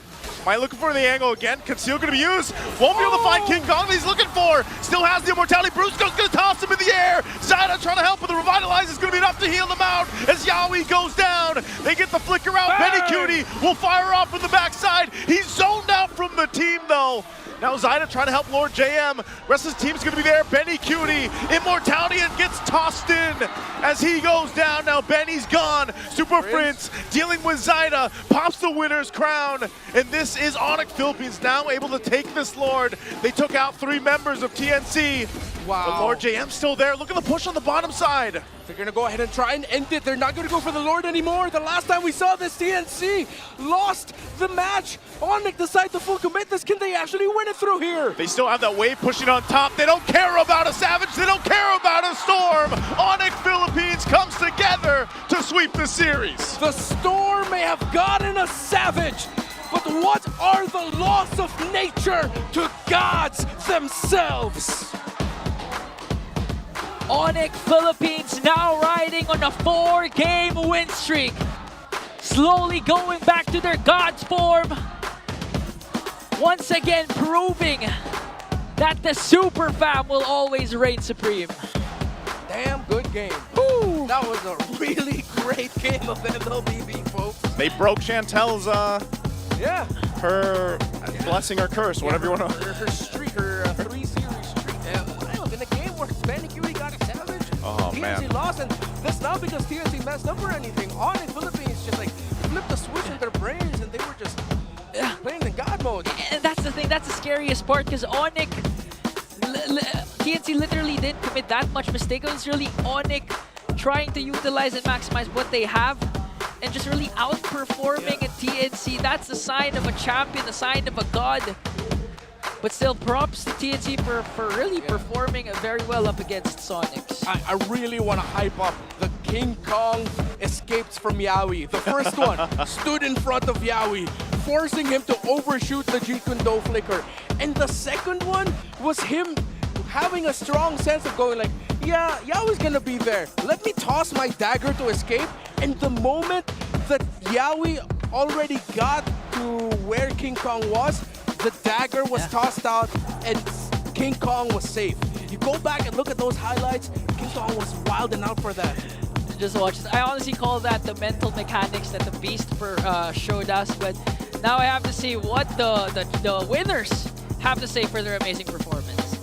Speaker 4: Might looking for the angle again. Conceal going to be used. Won't be able to find King Kong that he's looking for. Still has the immortality. Brusco's going to toss him in the air. Zyda trying to help, but the Revitalize is going to be enough to heal them out as Yaoi goes down. They get the flicker out. BennyQT will fire off from the backside. He's zoned out from the team, though. Now Zyda trying to help Lord JM. Rest of his team's gonna be there. BennyQT, Immortality, and gets tossed in as he goes down. Now Benny's gone. Super Prince dealing with Zyda, pops the winner's crown. And this is Onic Philippines now able to take this Lord. They took out 3 members of TNC.
Speaker 3: Wow.
Speaker 4: But Lord JM's still there. Look at the push on the bottom side.
Speaker 3: They're gonna go ahead and try and end it. They're not gonna go for the Lord anymore. The last time we saw this, TNC lost the match. Onic decide to full commit this. Can they actually win it through here?
Speaker 4: They still have that wave pushing on top. They don't care about a Savage. They don't care about a Storm. Onic Philippines comes together to sweep the series.
Speaker 3: The Storm may have gotten a Savage, but what are the laws of nature to gods themselves?
Speaker 11: Onic Philippines now riding on a 4-game win streak. Slowly going back to their God's form. Once again proving that the Super Fam will always reign supreme.
Speaker 3: Damn good game. Woo. That was a really great game of MLBB, folks.
Speaker 4: They broke Chantel's,
Speaker 3: Yeah.
Speaker 4: her blessing or curse, whatever you want to.
Speaker 3: Her streak, her 3-series streak. In a game where BennyQT got a Savage,
Speaker 4: Oh,
Speaker 3: TNC
Speaker 4: man.
Speaker 3: lost, and that's not because TNC messed up or anything. Onic Philippines just like flipped the switch in their brains, and they were just playing in God mode.
Speaker 11: And that's the thing, that's the scariest part, because Onic, TNC literally didn't commit that much mistake. It was really Onic trying to utilize and maximize what they have and just really outperforming at TNC. That's a sign of a champion, a sign of a god. But still, props to TNC for really performing very well up against Sonics.
Speaker 3: I really want to hype up the King Kong escapes from Yaoi. The first one stood in front of Yaoi, forcing him to overshoot the Jeet Kune Do flicker. And the second one was him having a strong sense of going like, yeah, Yaoi's gonna be there. Let me toss my dagger to escape. And the moment that Yaoi already got to where King Kong was, the dagger was tossed out and King Kong was safe. You go back and look at those highlights, King Kong was wilding out for that.
Speaker 11: Just watch this. I honestly call that the mental mechanics that the Beast showed us. But now I have to see what the winners have to say for their amazing performance.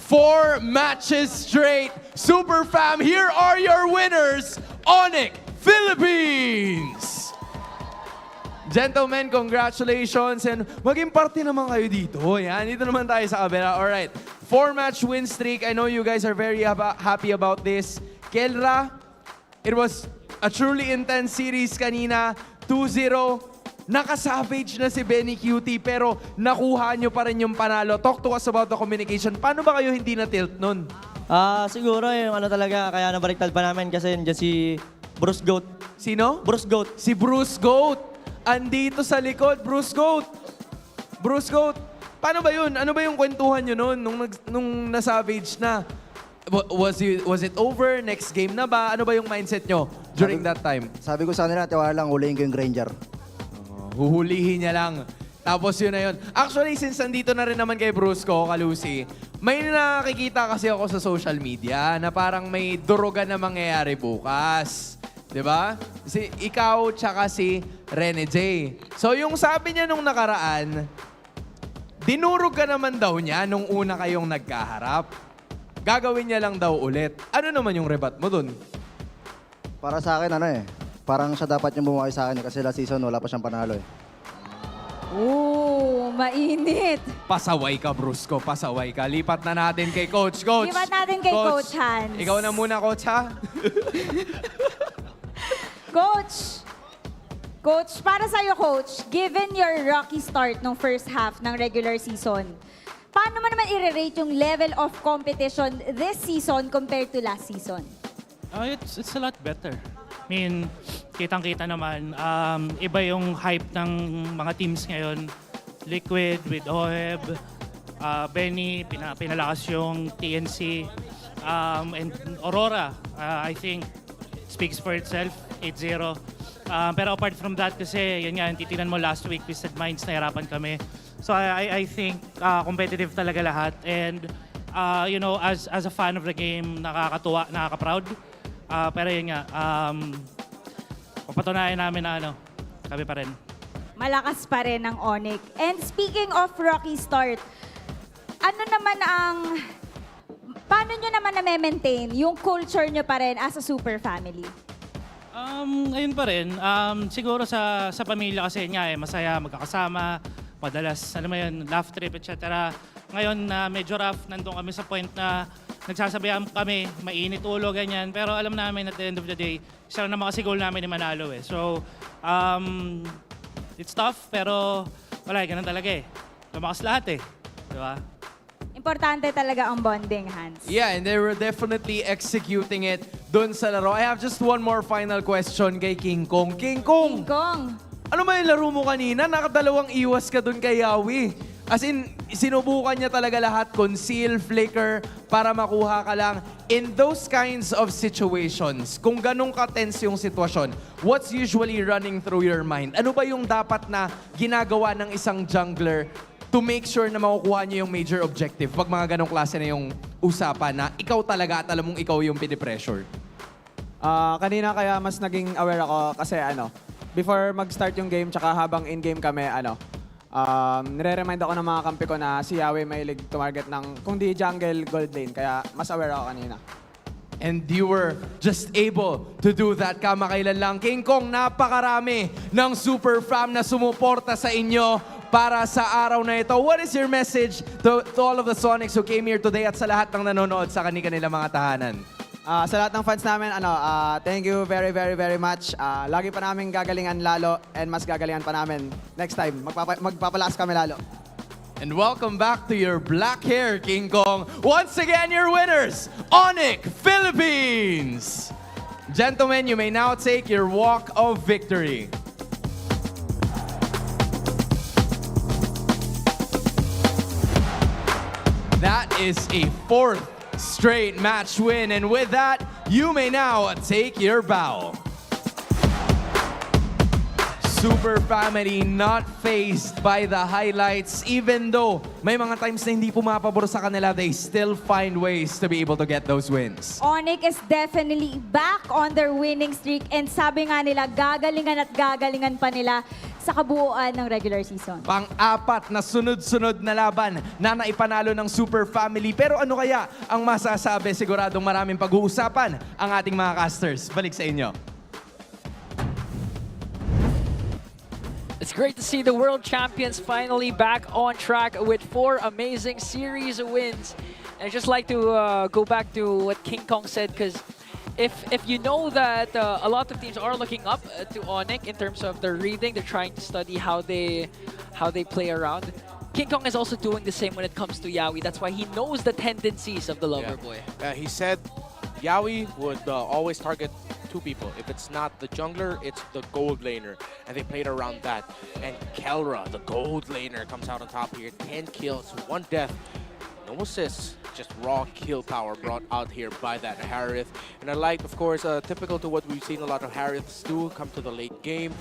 Speaker 9: 4 matches straight. Super Fam, here are your winners, Onic Philippines! Gentlemen, congratulations and maging party naman kayo dito. Yan, dito naman tayo sa kabila. Alright, 4-match win streak. I know you guys are very happy about this. Kelra, it was a truly intense series kanina. 2-0. Naka-savage na si BennyQT pero nakuha nyo pa rin yung panalo. Talk to us about the communication. Paano ba kayo hindi na-tilt nun?
Speaker 21: Siguro yung ano talaga, kaya nabaliktad pa namin kasi nandiyan si Bruce Goat.
Speaker 9: Sino?
Speaker 21: Bruce Goat.
Speaker 9: Si Bruce Goat. Andito sa likod, Bruce Goat. Bruce Goat. Paano ba yun? Ano ba yung kwentuhan nyo nun nung na-savage na? Was it over? Next game na ba? Ano ba yung mindset nyo during that time?
Speaker 12: Sabi ko sa kanila, tiwala lang, huliin ko yung Granger.
Speaker 9: Huhulihin niya lang. Tapos yun na yun. Actually, since nandito na rin naman kay Brusco, Kalusi, may nakikita kasi ako sa social media na parang may durugan na mangyayari bukas. Diba? Si ikaw tsaka si Rene J. So yung sabi niya nung nakaraan, dinurog ka naman daw niya nung una kayong nagkaharap. Gagawin niya lang daw ulit. Ano naman yung rebat mo dun?
Speaker 12: Para sa akin, parang siya dapat yung bumaki sa akin kasi last season wala pa siyang panalo eh.
Speaker 10: Ooh, mainit.
Speaker 9: Pasaway ka, Brusco. Pasaway ka. Lipat na natin kay Coach. Coach.
Speaker 10: Lipat natin kay Coach Hans.
Speaker 9: Ikaw na muna, Coach, ha?
Speaker 10: Coach, para sa'yo, Coach, given your rocky start ng first half ng regular season, paano mo naman i-rate yung level of competition this season compared to last season?
Speaker 22: It's a lot better. I mean, kitang-kita naman, iba yung hype ng mga teams ngayon. Liquid with OEB, Benny, pinalakas yung TNC, and Aurora, I think, speaks for itself, 8-0. Pero apart from that, kasi yun nga, titinan mo last week, Twisted Minds, nahirapan kami. So I think competitive talaga lahat. And You know, as a fan of the game, nakakatuwa, nakaka-proud. Pero yun nga, papatunayan namin na kami pa rin.
Speaker 10: Malakas pa rin ang Onyx. And speaking of rocky start, paano nyo naman na-maintain yung culture nyo pa rin as a super family?
Speaker 22: Ayun pa rin. Siguro sa pamilya kasi nga masaya, magkakasama, madalas, laugh trip, etc. Ngayon na medyo rough, nandun kami sa point na nagsasabihan kami, mainit ulo, ganyan. Pero alam namin at the end of the day, isa lang naman kasi goal namin ni manalo eh. So, it's tough, pero wala, ganun talaga eh. Lumakas lahat eh. Diba?
Speaker 10: Importante talaga ang bonding, Hans.
Speaker 9: Yeah, and they were definitely executing it dun sa laro. I have just one more final question kay King Kong. King Kong!
Speaker 10: King Kong!
Speaker 9: Ano ba yung laro mo kanina? Nakadalawang iwas ka dun kay Yawi. As in, sinubukan niya talaga lahat, conceal, flicker, para makuha ka lang. In those kinds of situations, kung ganun ka-tense yung sitwasyon, what's usually running through your mind? Ano ba yung dapat na ginagawa ng isang jungler to make sure na makukuha niyo yung major objective pag mga ganong klase na yung usapan na ikaw talaga at alam mong ikaw yung pinipressure?
Speaker 16: Kanina kaya mas naging aware ako kasi before mag-start yung game tsaka habang in-game kami, nire-remind ako ng mga kampi ko na si Yawi mahilig tumarget ng kung di jungle, gold lane. Kaya mas aware ako kanina.
Speaker 9: And you were just able to do that kamakailan lang. King Kong, napakarami ng super fam na sumuporta sa inyo para sa araw na ito. What is your message to all of the Sonics who came here today at sa lahat ng nanonood sa kanilang mga tahanan?
Speaker 16: Sa lahat ng fans namin, thank you very, very, very much. Lagi pa namin gagalingan lalo and mas gagalingan pa namin next time. Magpapalakas kami lalo.
Speaker 9: And welcome back to your black hair, King Kong. Once again, your winners, Onic Philippines. Gentlemen, you may now take your walk of victory. That is a 4th straight match win, and with that, you may now take your bow. Super family not faced by the highlights, even though may mga times na hindi pumapabor sa kanila, they still find ways to be able to get those wins.
Speaker 10: Onyx is definitely back on their winning streak, and sabi nga nila, gagalingan at gagalingan pa nila sa kabuuan ng regular season.
Speaker 9: Pang-apat na sunod-sunod na laban na naipanalo ng Super Family. Pero ano kaya ang masasabi? Siguradong maraming pag-uusapan ang ating mga casters. Balik sa inyo.
Speaker 11: It's great to see the World Champions finally back on track with 4 amazing series wins. And I'd just like to go back to what King Kong said, because if you know that a lot of teams are looking up to Onyx in terms of their reading, they're trying to study how they play around. King Kong is also doing the same when it comes to Yawi. That's why he knows the tendencies of the lover boy.
Speaker 3: He said Yawi would always target 2 people. If it's not the jungler, it's the gold laner. And they played around that. And Kelra, the gold laner, comes out on top here. 10 kills, 1 death. No assists, just raw kill power brought out here by that Harith. And I like, of course, typical to what we've seen a lot of Hariths do, come to the late game,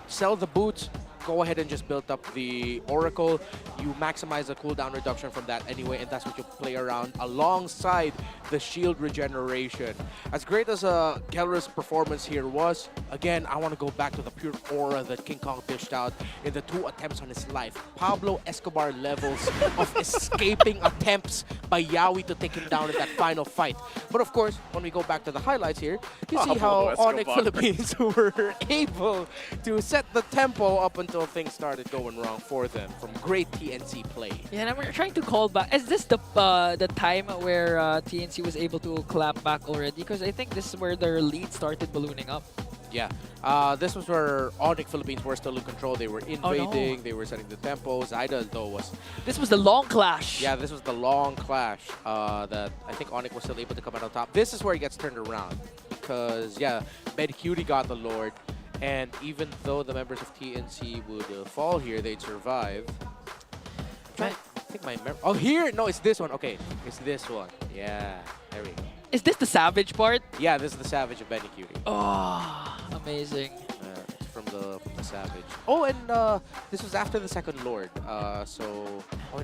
Speaker 3: sell the boots, go ahead and just build up the Oracle. You maximize the cooldown reduction from that anyway, and that's what you play around alongside the shield regeneration. As great as Kelra's performance here was, again, I want to go back to the pure aura that King Kong dished out in the 2 attempts on his life. Pablo Escobar levels of escaping attempts by Yawi to take him down in that final fight. But of course, when we go back to the highlights here, you see how Onyx Philippines were able to set the tempo up until things started going wrong for them from great TNC play.
Speaker 11: Yeah, and we're trying to call back. Is this the time where TNC was able to clap back already? Because I think this is where their lead started ballooning up.
Speaker 3: Yeah, this was where Onyx Philippines were still in control. They were invading, they were setting the tempos. Ida, though, was...
Speaker 11: This was the long clash.
Speaker 3: Yeah, this was the long clash that I think Onyx was still able to come out on top. This is where it gets turned around because, yeah, BennyQT got the Lord. And even though the members of TNC would fall here, they'd survive. I think my memory... Oh, here! No, it's this one. Okay, it's this one. Yeah, there we go.
Speaker 11: Is this the Savage part?
Speaker 3: Yeah, this is the Savage of BennyQT.
Speaker 11: Oh, amazing.
Speaker 3: from the Savage. Oh, and this was after the second Lord. Oh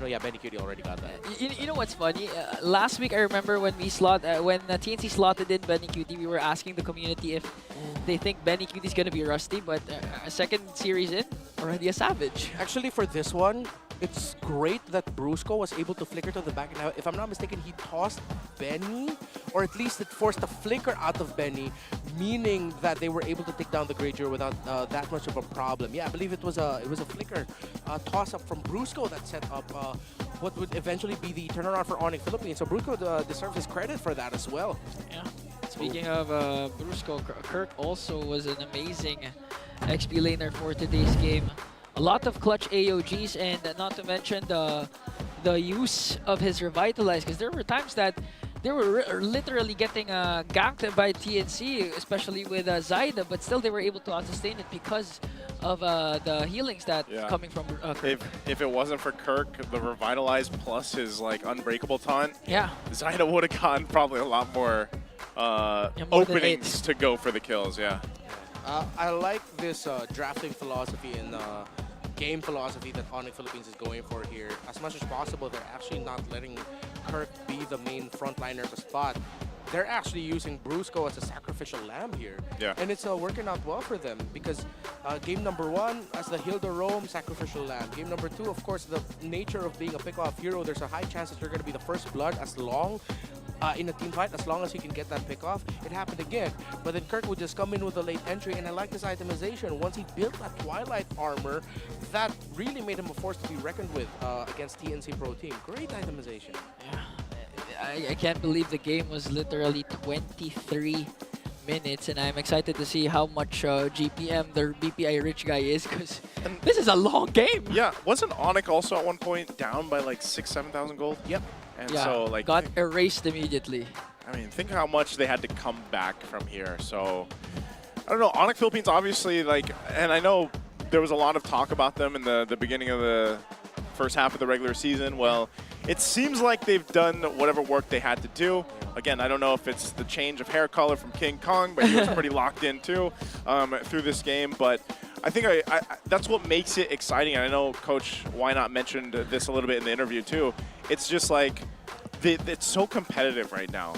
Speaker 3: no, yeah, BennyQT already got that.
Speaker 11: You know what's funny? Last week I remember when when TNC slotted in BennyQT, we were asking the community if they think BennyQT is gonna be rusty, but a second series in, already a Savage.
Speaker 3: Actually, for this one, it's great that Brusco was able to flicker to the back. Now, if I'm not mistaken, he tossed Benny, or at least it forced a flicker out of Benny, meaning that they were able to take down the Granger without that much of a problem. Yeah, I believe it was a flicker toss-up from Brusco that set up what would eventually be the turnaround for Onic Philippines. So Brusco deserves his credit for that as well.
Speaker 11: Yeah. Speaking of Brusco, Kirk also was an amazing XP laner for today's game. A lot of clutch AOGs, and not to mention the use of his Revitalize, because there were times that they were literally getting ganked by TNC, especially with Zaida, but still they were able to sustain it because of the healings that coming from Kirk.
Speaker 4: If it wasn't for Kirk, the Revitalize plus his like Unbreakable taunt, Zaida would have gotten probably a lot more openings to go for the kills. Yeah.
Speaker 3: I like this drafting philosophy and game philosophy that Onic Philippines is going for here. As much as possible, they're actually not letting Kirk be the main frontliner of the spot. They're actually using Brusco as a sacrificial lamb here.
Speaker 4: Yeah.
Speaker 3: And it's working out well for them because game number 1, as the Hilda Roam, sacrificial lamb. Game number 2, of course, the nature of being a pick-off hero, there's a high chance that you're going to be the first blood as long in a team fight, as long as you can get that pick off. It happened again, but then Kirk would just come in with a late entry, and I like his itemization. Once he built that Twilight armor, that really made him a force to be reckoned with against TNC Pro Team. Great itemization.
Speaker 11: Yeah, I can't believe the game was literally 23 minutes, and I'm excited to see how much GPM the BPI rich guy is, because this is a long game.
Speaker 4: Yeah, wasn't Onyx also at one point down by like 6,000-7,000 gold?
Speaker 3: Yep.
Speaker 4: And
Speaker 11: yeah,
Speaker 4: so like
Speaker 11: got erased immediately.
Speaker 4: I mean, think how much they had to come back from here. So I don't know. Onyx Philippines obviously and I know there was a lot of talk about them in the beginning of the first half of the regular season. Well, it seems like they've done whatever work they had to do. Again, I don't know if it's the change of hair color from King Kong, but he was pretty locked in too through this game. But I think that's what makes it exciting. And I know Coach Why Not mentioned this a little bit in the interview too. It's just like it's so competitive right now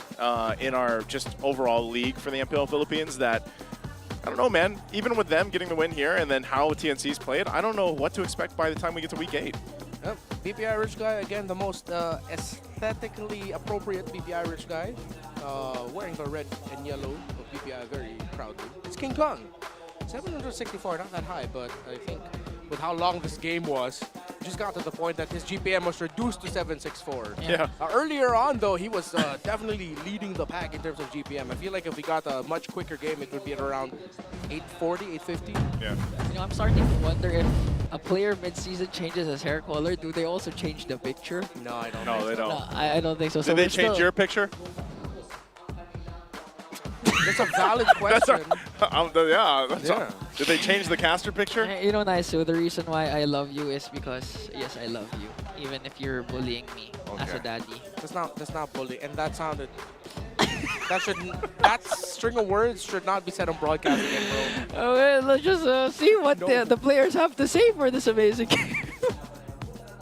Speaker 4: in our just overall league for the MPL Philippines that I don't know, man. Even with them getting the win here and then how TNC's played, I don't know what to expect by the time we get to week 8.
Speaker 3: Yep. BPI Rich Guy, again, the most aesthetically appropriate BPI Rich Guy. Wearing the red and yellow of BPI very proudly. It's King Kong. 764, not that high, but I think with how long this game was, just got to the point that his GPM was reduced to 764.
Speaker 4: Yeah.
Speaker 3: Earlier on, though, he was definitely leading the pack in terms of GPM. I feel like if we got a much quicker game, it would be at around 840, 850.
Speaker 4: Yeah.
Speaker 11: You know, I'm starting to wonder if a player mid-season changes his hair color, do they also change the picture?
Speaker 3: No, I don't.
Speaker 4: No, they don't.
Speaker 11: No, I don't think so.
Speaker 4: Did they change your picture?
Speaker 3: That's a valid question.
Speaker 4: Did they change the caster picture?
Speaker 11: You know, Naisu, the reason why I love you is because, yes, I love you. Even if you're bullying me as a daddy.
Speaker 3: That's not bullying. And that sounded... that string of words should not be said on broadcast again, bro.
Speaker 11: Oh, well, let's just see what the players have to say for this amazing game.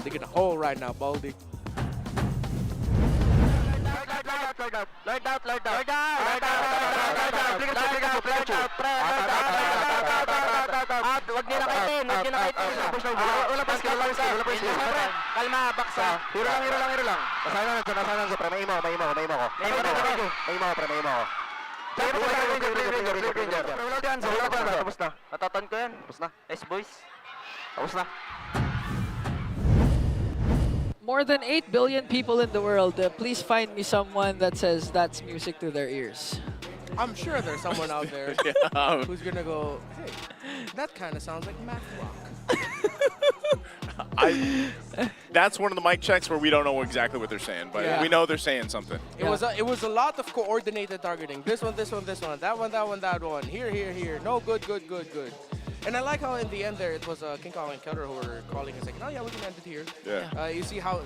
Speaker 3: Digging a hole right now, Baldy.
Speaker 18: Wag niyo nakitin. Kalma, baksa. Hiro lang. Nasanan sa pre. May imo ko. Wala pa. Tapos na. Natatan ko yan. Tapos na. Nice boys. Tapos na.
Speaker 11: More than 8 billion people in the world. Please find me someone that says that's music to their ears.
Speaker 3: I'm sure there's someone out there who's gonna go, hey, that kind of sounds like math rock.
Speaker 4: That's one of the mic checks where we don't know exactly what they're saying, but we know they're saying something.
Speaker 3: It was a lot of coordinated targeting. This one, that one. Here. No, good. And I like how in the end there it was King Kong and Keller who were calling and saying, oh yeah, we can end it here.
Speaker 4: Yeah.
Speaker 3: You see how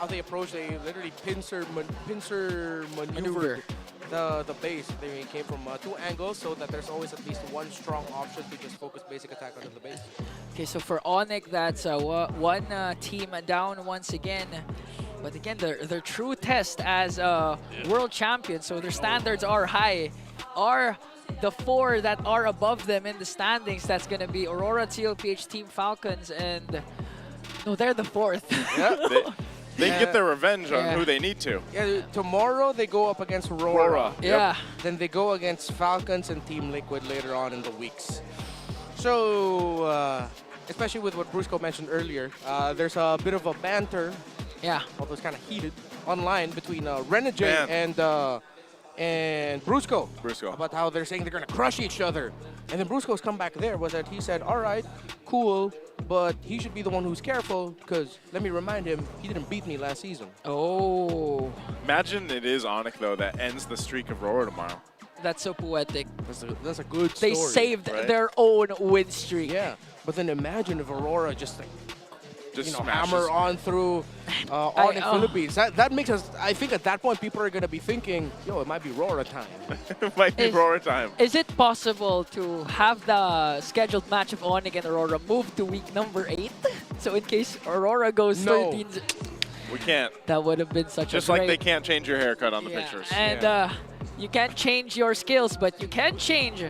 Speaker 3: they approach, they literally pincer maneuvered the base. They came from 2 angles so that there's always at least one strong option to just focus basic attack onto the base.
Speaker 11: Okay, so for Onyx, that's one team down once again. But again, their true test as world champions, so their standards are high, are the 4 that are above them in the standings. That's going to be Aurora, TLPH, Team Falcons, and no, they're the 4th.
Speaker 4: Yeah, they get their revenge on who they need to.
Speaker 3: Yeah, tomorrow they go up against RORA.
Speaker 11: Yeah.
Speaker 3: Then they go against Falcons and Team Liquid later on in the weeks. So, especially with what Brusco mentioned earlier, there's a bit of a banter.
Speaker 11: Yeah.
Speaker 3: Although it's kind of heated online between Renegade and Brusco. About how they're saying they're going to crush each other. And then Brusco's comeback there was that he said, all right, cool, but he should be the one who's careful because, let me remind him, he didn't beat me last season.
Speaker 11: Oh.
Speaker 4: Imagine it is Onyx, though, that ends the streak of RORA tomorrow.
Speaker 11: That's so poetic.
Speaker 3: That's a good story.
Speaker 11: They saved their own win streak.
Speaker 3: Yeah, but then imagine if Aurora just like,
Speaker 4: smashes.
Speaker 3: hammer on through Onic Philippines. That makes us, I think at that point, people are going to be thinking, yo, it might be RORA time.
Speaker 4: It might be RORA time.
Speaker 11: Is it possible to have the scheduled match of Onyx and Aurora move to week number 8? So in case Aurora goes 13...
Speaker 4: We can't.
Speaker 11: That would have been such
Speaker 4: Just
Speaker 11: a great...
Speaker 4: like they can't change your haircut on the pictures.
Speaker 11: And you can't change your skills, but you can change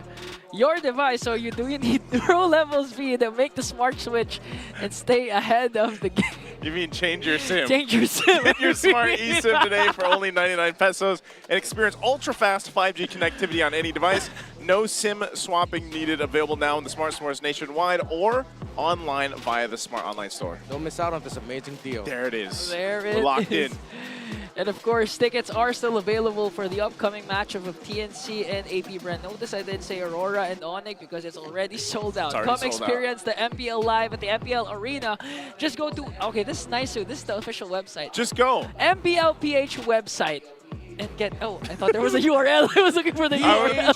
Speaker 11: your device. So you do need pro level speed and make the smart switch and stay ahead of the game.
Speaker 4: You mean change your SIM?
Speaker 11: Change your SIM.
Speaker 4: Get your smart eSIM today for only 99 pesos and experience ultra-fast 5G connectivity on any device. No SIM swapping needed. Available now in the Smart Stores nationwide or online via the Smart Online Store.
Speaker 3: Don't miss out on this amazing deal.
Speaker 4: There it is.
Speaker 11: There it
Speaker 4: We're locked
Speaker 11: is.
Speaker 4: in.
Speaker 11: And of course, tickets are still available for the upcoming matchup of TNC and AP Brand. Notice I didn't say Aurora and Onyx because it's already sold out. Come experience the MPL live at the MPL Arena. Just go to, okay, this is nice too. This is the official website.
Speaker 4: Just go.
Speaker 11: MPL PH website. And get, I thought there was a URL. I was looking for the URL.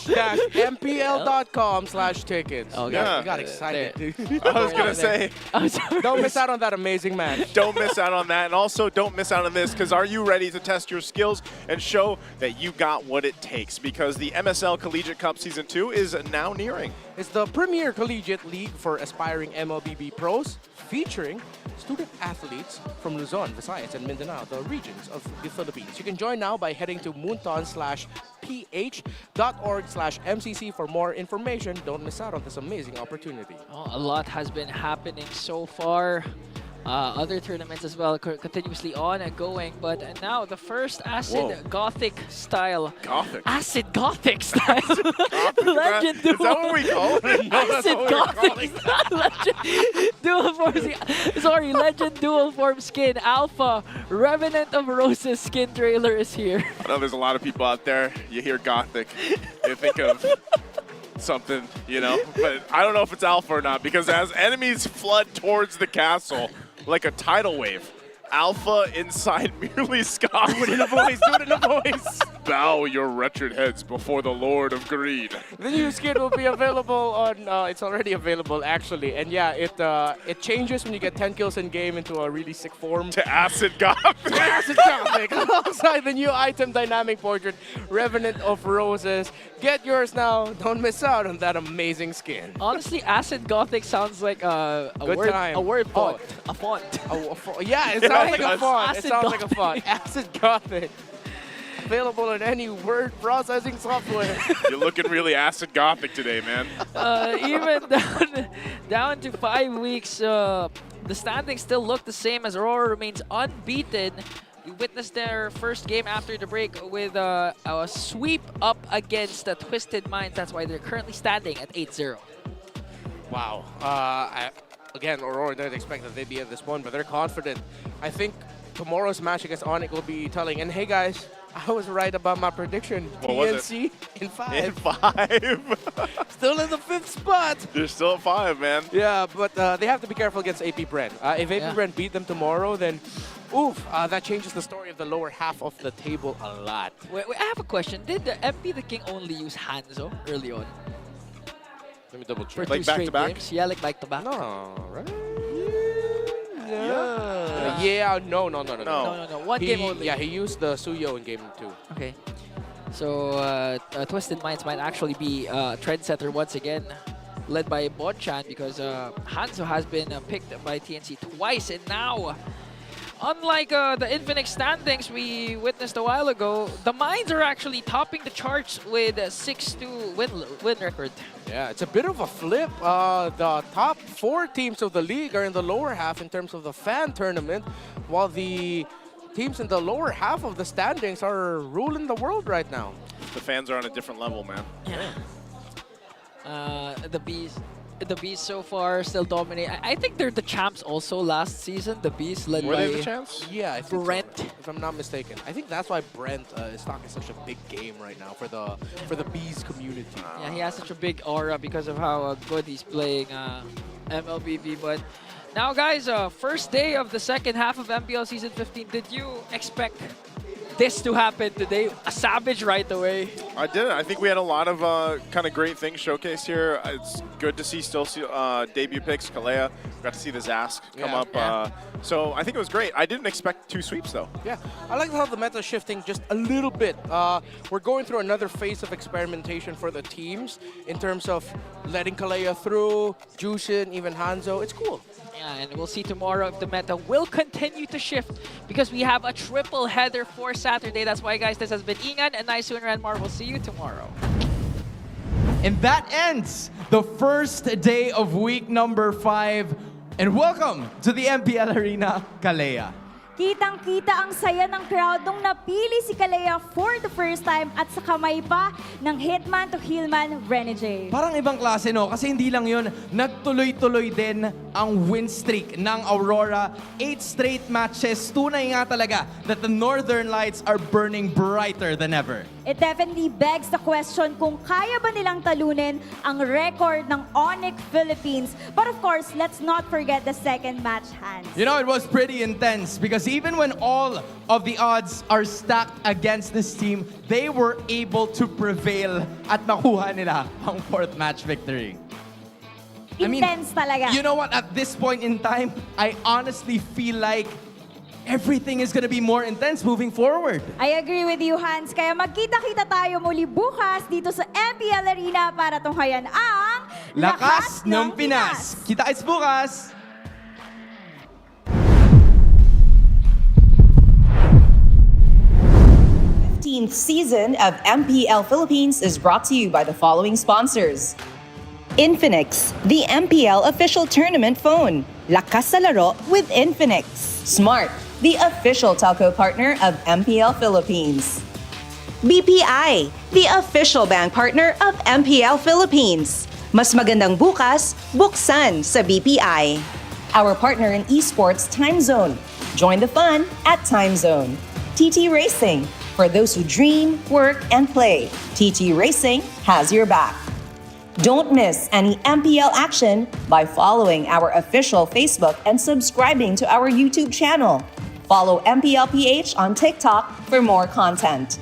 Speaker 3: mpl.com/tickets.
Speaker 11: Oh,
Speaker 3: You got excited.
Speaker 4: I was going to say,
Speaker 3: don't miss out on that amazing match.
Speaker 4: Don't miss out on that. And also, don't miss out on this, because are you ready to test your skills and show that you got what it takes? Because the MSL Collegiate Cup Season 2 is now nearing.
Speaker 3: It's the premier collegiate league for aspiring MLBB pros, featuring student athletes from Luzon, Visayas, and Mindanao, the regions of the Philippines. You can join now by heading to moonton/ph.org/MCC for more information. Don't miss out on this amazing opportunity.
Speaker 11: A lot has been happening so far. Other tournaments as well continuously on and going, but now the first acid gothic style. Acid gothic style. Legend
Speaker 4: Is that what we call it?
Speaker 11: Acid gothic style. Legend dual form. Sorry, Legend dual form skin alpha. Revenant of Roses skin trailer is here.
Speaker 4: I know there's a lot of people out there, you hear gothic, they think of something, you know, but I don't know if it's alpha or not, because as enemies flood towards the castle like a tidal wave, Alpha inside merely scoffs.
Speaker 3: Do it in a voice, do it in a voice.
Speaker 4: Bow your wretched heads before the Lord of Greed.
Speaker 3: The new skin will be available on, it's already available actually, and yeah, it changes when you get 10 kills in game into a really sick form.
Speaker 4: To Acid Gothic.
Speaker 3: Acid Gothic, alongside the new item dynamic portrait, Revenant of Roses. Get yours now, don't miss out on that amazing skin.
Speaker 11: Honestly, Acid Gothic sounds like a word font. A font.
Speaker 3: Yeah, it sounds like a font. It sounds like a font. Acid Gothic. Available in any word processing software.
Speaker 4: You're looking really Acid Gothic today, man.
Speaker 11: Even down to 5 weeks, the standings still look the same as Aurora remains unbeaten. We witnessed their first game after the break with a sweep up against the Twisted Minds. That's why they're currently standing at 8-0.
Speaker 3: Wow. Again, Aurora didn't expect that they'd be at this point, but they're confident. I think tomorrow's match against Onyx will be telling. And hey, guys, I was right about my prediction.
Speaker 4: What was
Speaker 3: TNC in 5.
Speaker 4: In 5.
Speaker 3: Still in the 5th spot.
Speaker 4: They're still at 5, man.
Speaker 3: Yeah, but they have to be careful against AP Brand. If AP Brand beat them tomorrow, then oof, that changes the story of the lower half of the table a lot.
Speaker 11: Wait, I have a question. Did the MP the King only use Hanzo early on?
Speaker 3: Let me double check.
Speaker 11: For like back to back? Games? Yeah, like back to back.
Speaker 3: No, right? Yeah, no.
Speaker 11: One game only.
Speaker 3: Yeah, he used the Suyo in game 2.
Speaker 11: Okay. So Twisted Minds might actually be trendsetter once again, led by Bonchan, because Hanzo has been picked by TNC twice, and now, unlike the Infinix standings we witnessed a while ago, the Minds are actually topping the charts with a 6-2 win record.
Speaker 3: Yeah, it's a bit of a flip. The top 4 teams of the league are in the lower half in terms of the fan tournament, while the teams in the lower half of the standings are ruling the world right now.
Speaker 4: The fans are on a different level, man.
Speaker 11: Yeah. The Bees so far still dominate. I think they're the champs also last season. The Bees led
Speaker 4: Were
Speaker 11: by
Speaker 4: they the champs?
Speaker 3: Yeah, I think
Speaker 11: Brent.
Speaker 3: so, if I'm not mistaken. I think that's why Brent is talking such a big game right now for the Bees community.
Speaker 11: Yeah, he has such a big aura because of how good he's playing MLBB. But now, guys, first day of the second half of MPL Season 15. Did you expect this to happen today? A savage right away.
Speaker 4: I didn't. I think we had a lot of kind of great things showcased here. It's good to see still debut picks. Kalea, got to see the Zask come up. So I think it was great. I didn't expect 2 sweeps though.
Speaker 3: Yeah, I like how the meta is shifting just a little bit. We're going through another phase of experimentation for the teams in terms of letting Kalea through, Jushin, even Hanzo. It's cool.
Speaker 11: Yeah, and we'll see tomorrow if the meta will continue to shift, because we have a triple header for Saturday. That's why, guys, this has been Ingan and Nice and Ranmar. We'll see you tomorrow.
Speaker 9: And that ends the first day of week number 5. And welcome to the MPL Arena, Kalea.
Speaker 10: Kitang-kita ang saya ng crowd nung napili si Kalea for the first time at sa kamay pa ng Hitman to Healman, Renegade.
Speaker 9: Parang ibang klase, no? Kasi hindi lang yun, nagtuloy-tuloy din ang win streak ng Aurora. 8 straight matches. Tunay nga talaga that the Northern Lights are burning brighter than ever.
Speaker 10: It definitely begs the question kung kaya ba nilang talunin ang record ng Onic Philippines. But of course, let's not forget the second match, Hans.
Speaker 9: You know, it was pretty intense because even when all of the odds are stacked against this team, they were able to prevail at makuha nila ang 4th match victory.
Speaker 10: Intense talaga.
Speaker 9: You know what? At this point in time, I honestly feel like everything is gonna be more intense moving forward.
Speaker 10: I agree with you, Hans. Kaya magkita-kita tayo muli bukas dito sa MPL Arena para tunghayan ang
Speaker 9: Lakas ng Pinas. Kita-kits bukas!
Speaker 15: 15th season of MPL Philippines is brought to you by the following sponsors. Infinix, the MPL official tournament phone. Lakas sa laro with Infinix. Smart, the official telco partner of MPL Philippines. BPI, the official bank partner of MPL Philippines. Mas magandang bukas, buksan sa BPI. Our partner in esports, Time Zone. Join the fun at Time Zone. TT Racing, for those who dream, work, and play. TT Racing has your back. Don't miss any MPL action by following our official Facebook and subscribing to our YouTube channel. Follow MPL PH on TikTok for more content.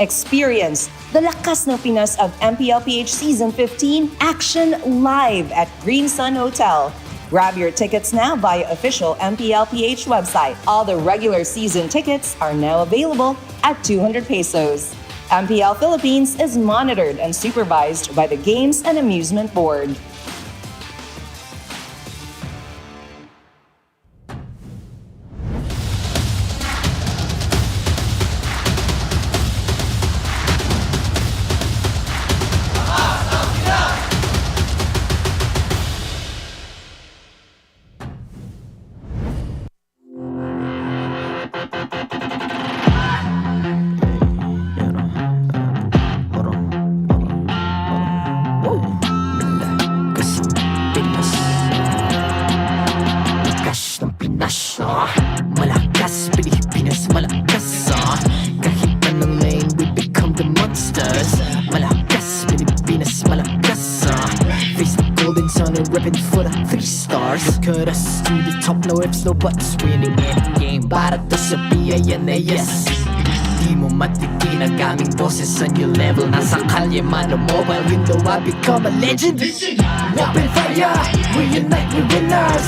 Speaker 15: Experience the Lakas ng Pinas of MPL PH Season 15 action live at Green Sun Hotel. Grab your tickets now via official MPL PH website. All the regular season tickets are now available at 200 pesos. MPL Philippines is monitored and supervised by the Games and Amusement Board.
Speaker 5: Malakas, Pilipinas, malakas, kahit anong lane, we become the monsters. Malakas, Pilipinas, malakas, face the golden sun and ripping for the 3 stars. Look at us, to the top, no ifs, no buts, winning any game. Para to sa PNC, yes, di mo matitigil Pinakaming boses sa new level. Nasa kalye man o mobile, you know I become a legend. Open fire, we unite, we winners.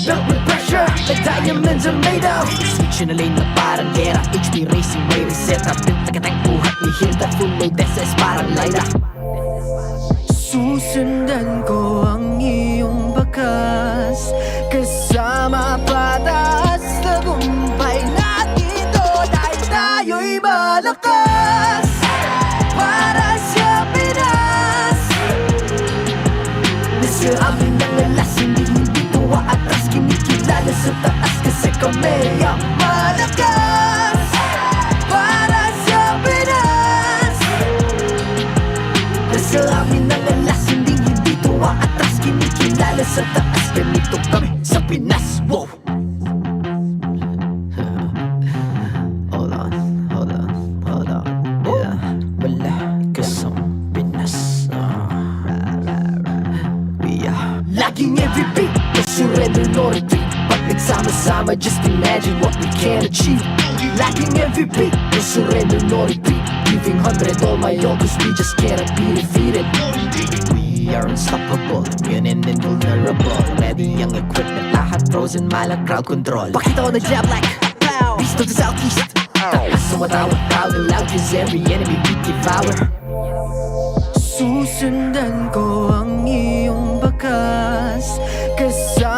Speaker 5: Built with pressure, like diamonds are made of. Switch na lane na parang gera, HP racing, may reset up. Pintakatang buhat ni Hilda, full load SS parang Lyra.
Speaker 6: Susundan ko ang iyong bakas, kasama patas, tagumpay natin to dahil tayo'y malakas. Para sa Pinas,
Speaker 5: Nasa amin ang alas, hindi tuwa atras. Kinikilala sa taas kasi kami ang
Speaker 6: malakas. Para sa Pinas,
Speaker 5: nasa amin ang alas, hindi tuwa atras. Kinikilala sa taas, ganito kami sa Pinas. Wow! Hold on. Yeah, wala ka sa Pinas. We are laging every beat, no surrender, no retreat. Pag nagsama-sama, just imagine what we can achieve. Lacking every beat, no surrender, no retreat. Giving 100 all my all, cause we just cannot be defeated. We are unstoppable, immune and invulnerable. Ready ang equipment, lahat frozen, malang crowd control. Pakita ko na jab like east to the southeast. Taas sa watawat, proud and loud, cause every enemy we devour.
Speaker 6: susundan ko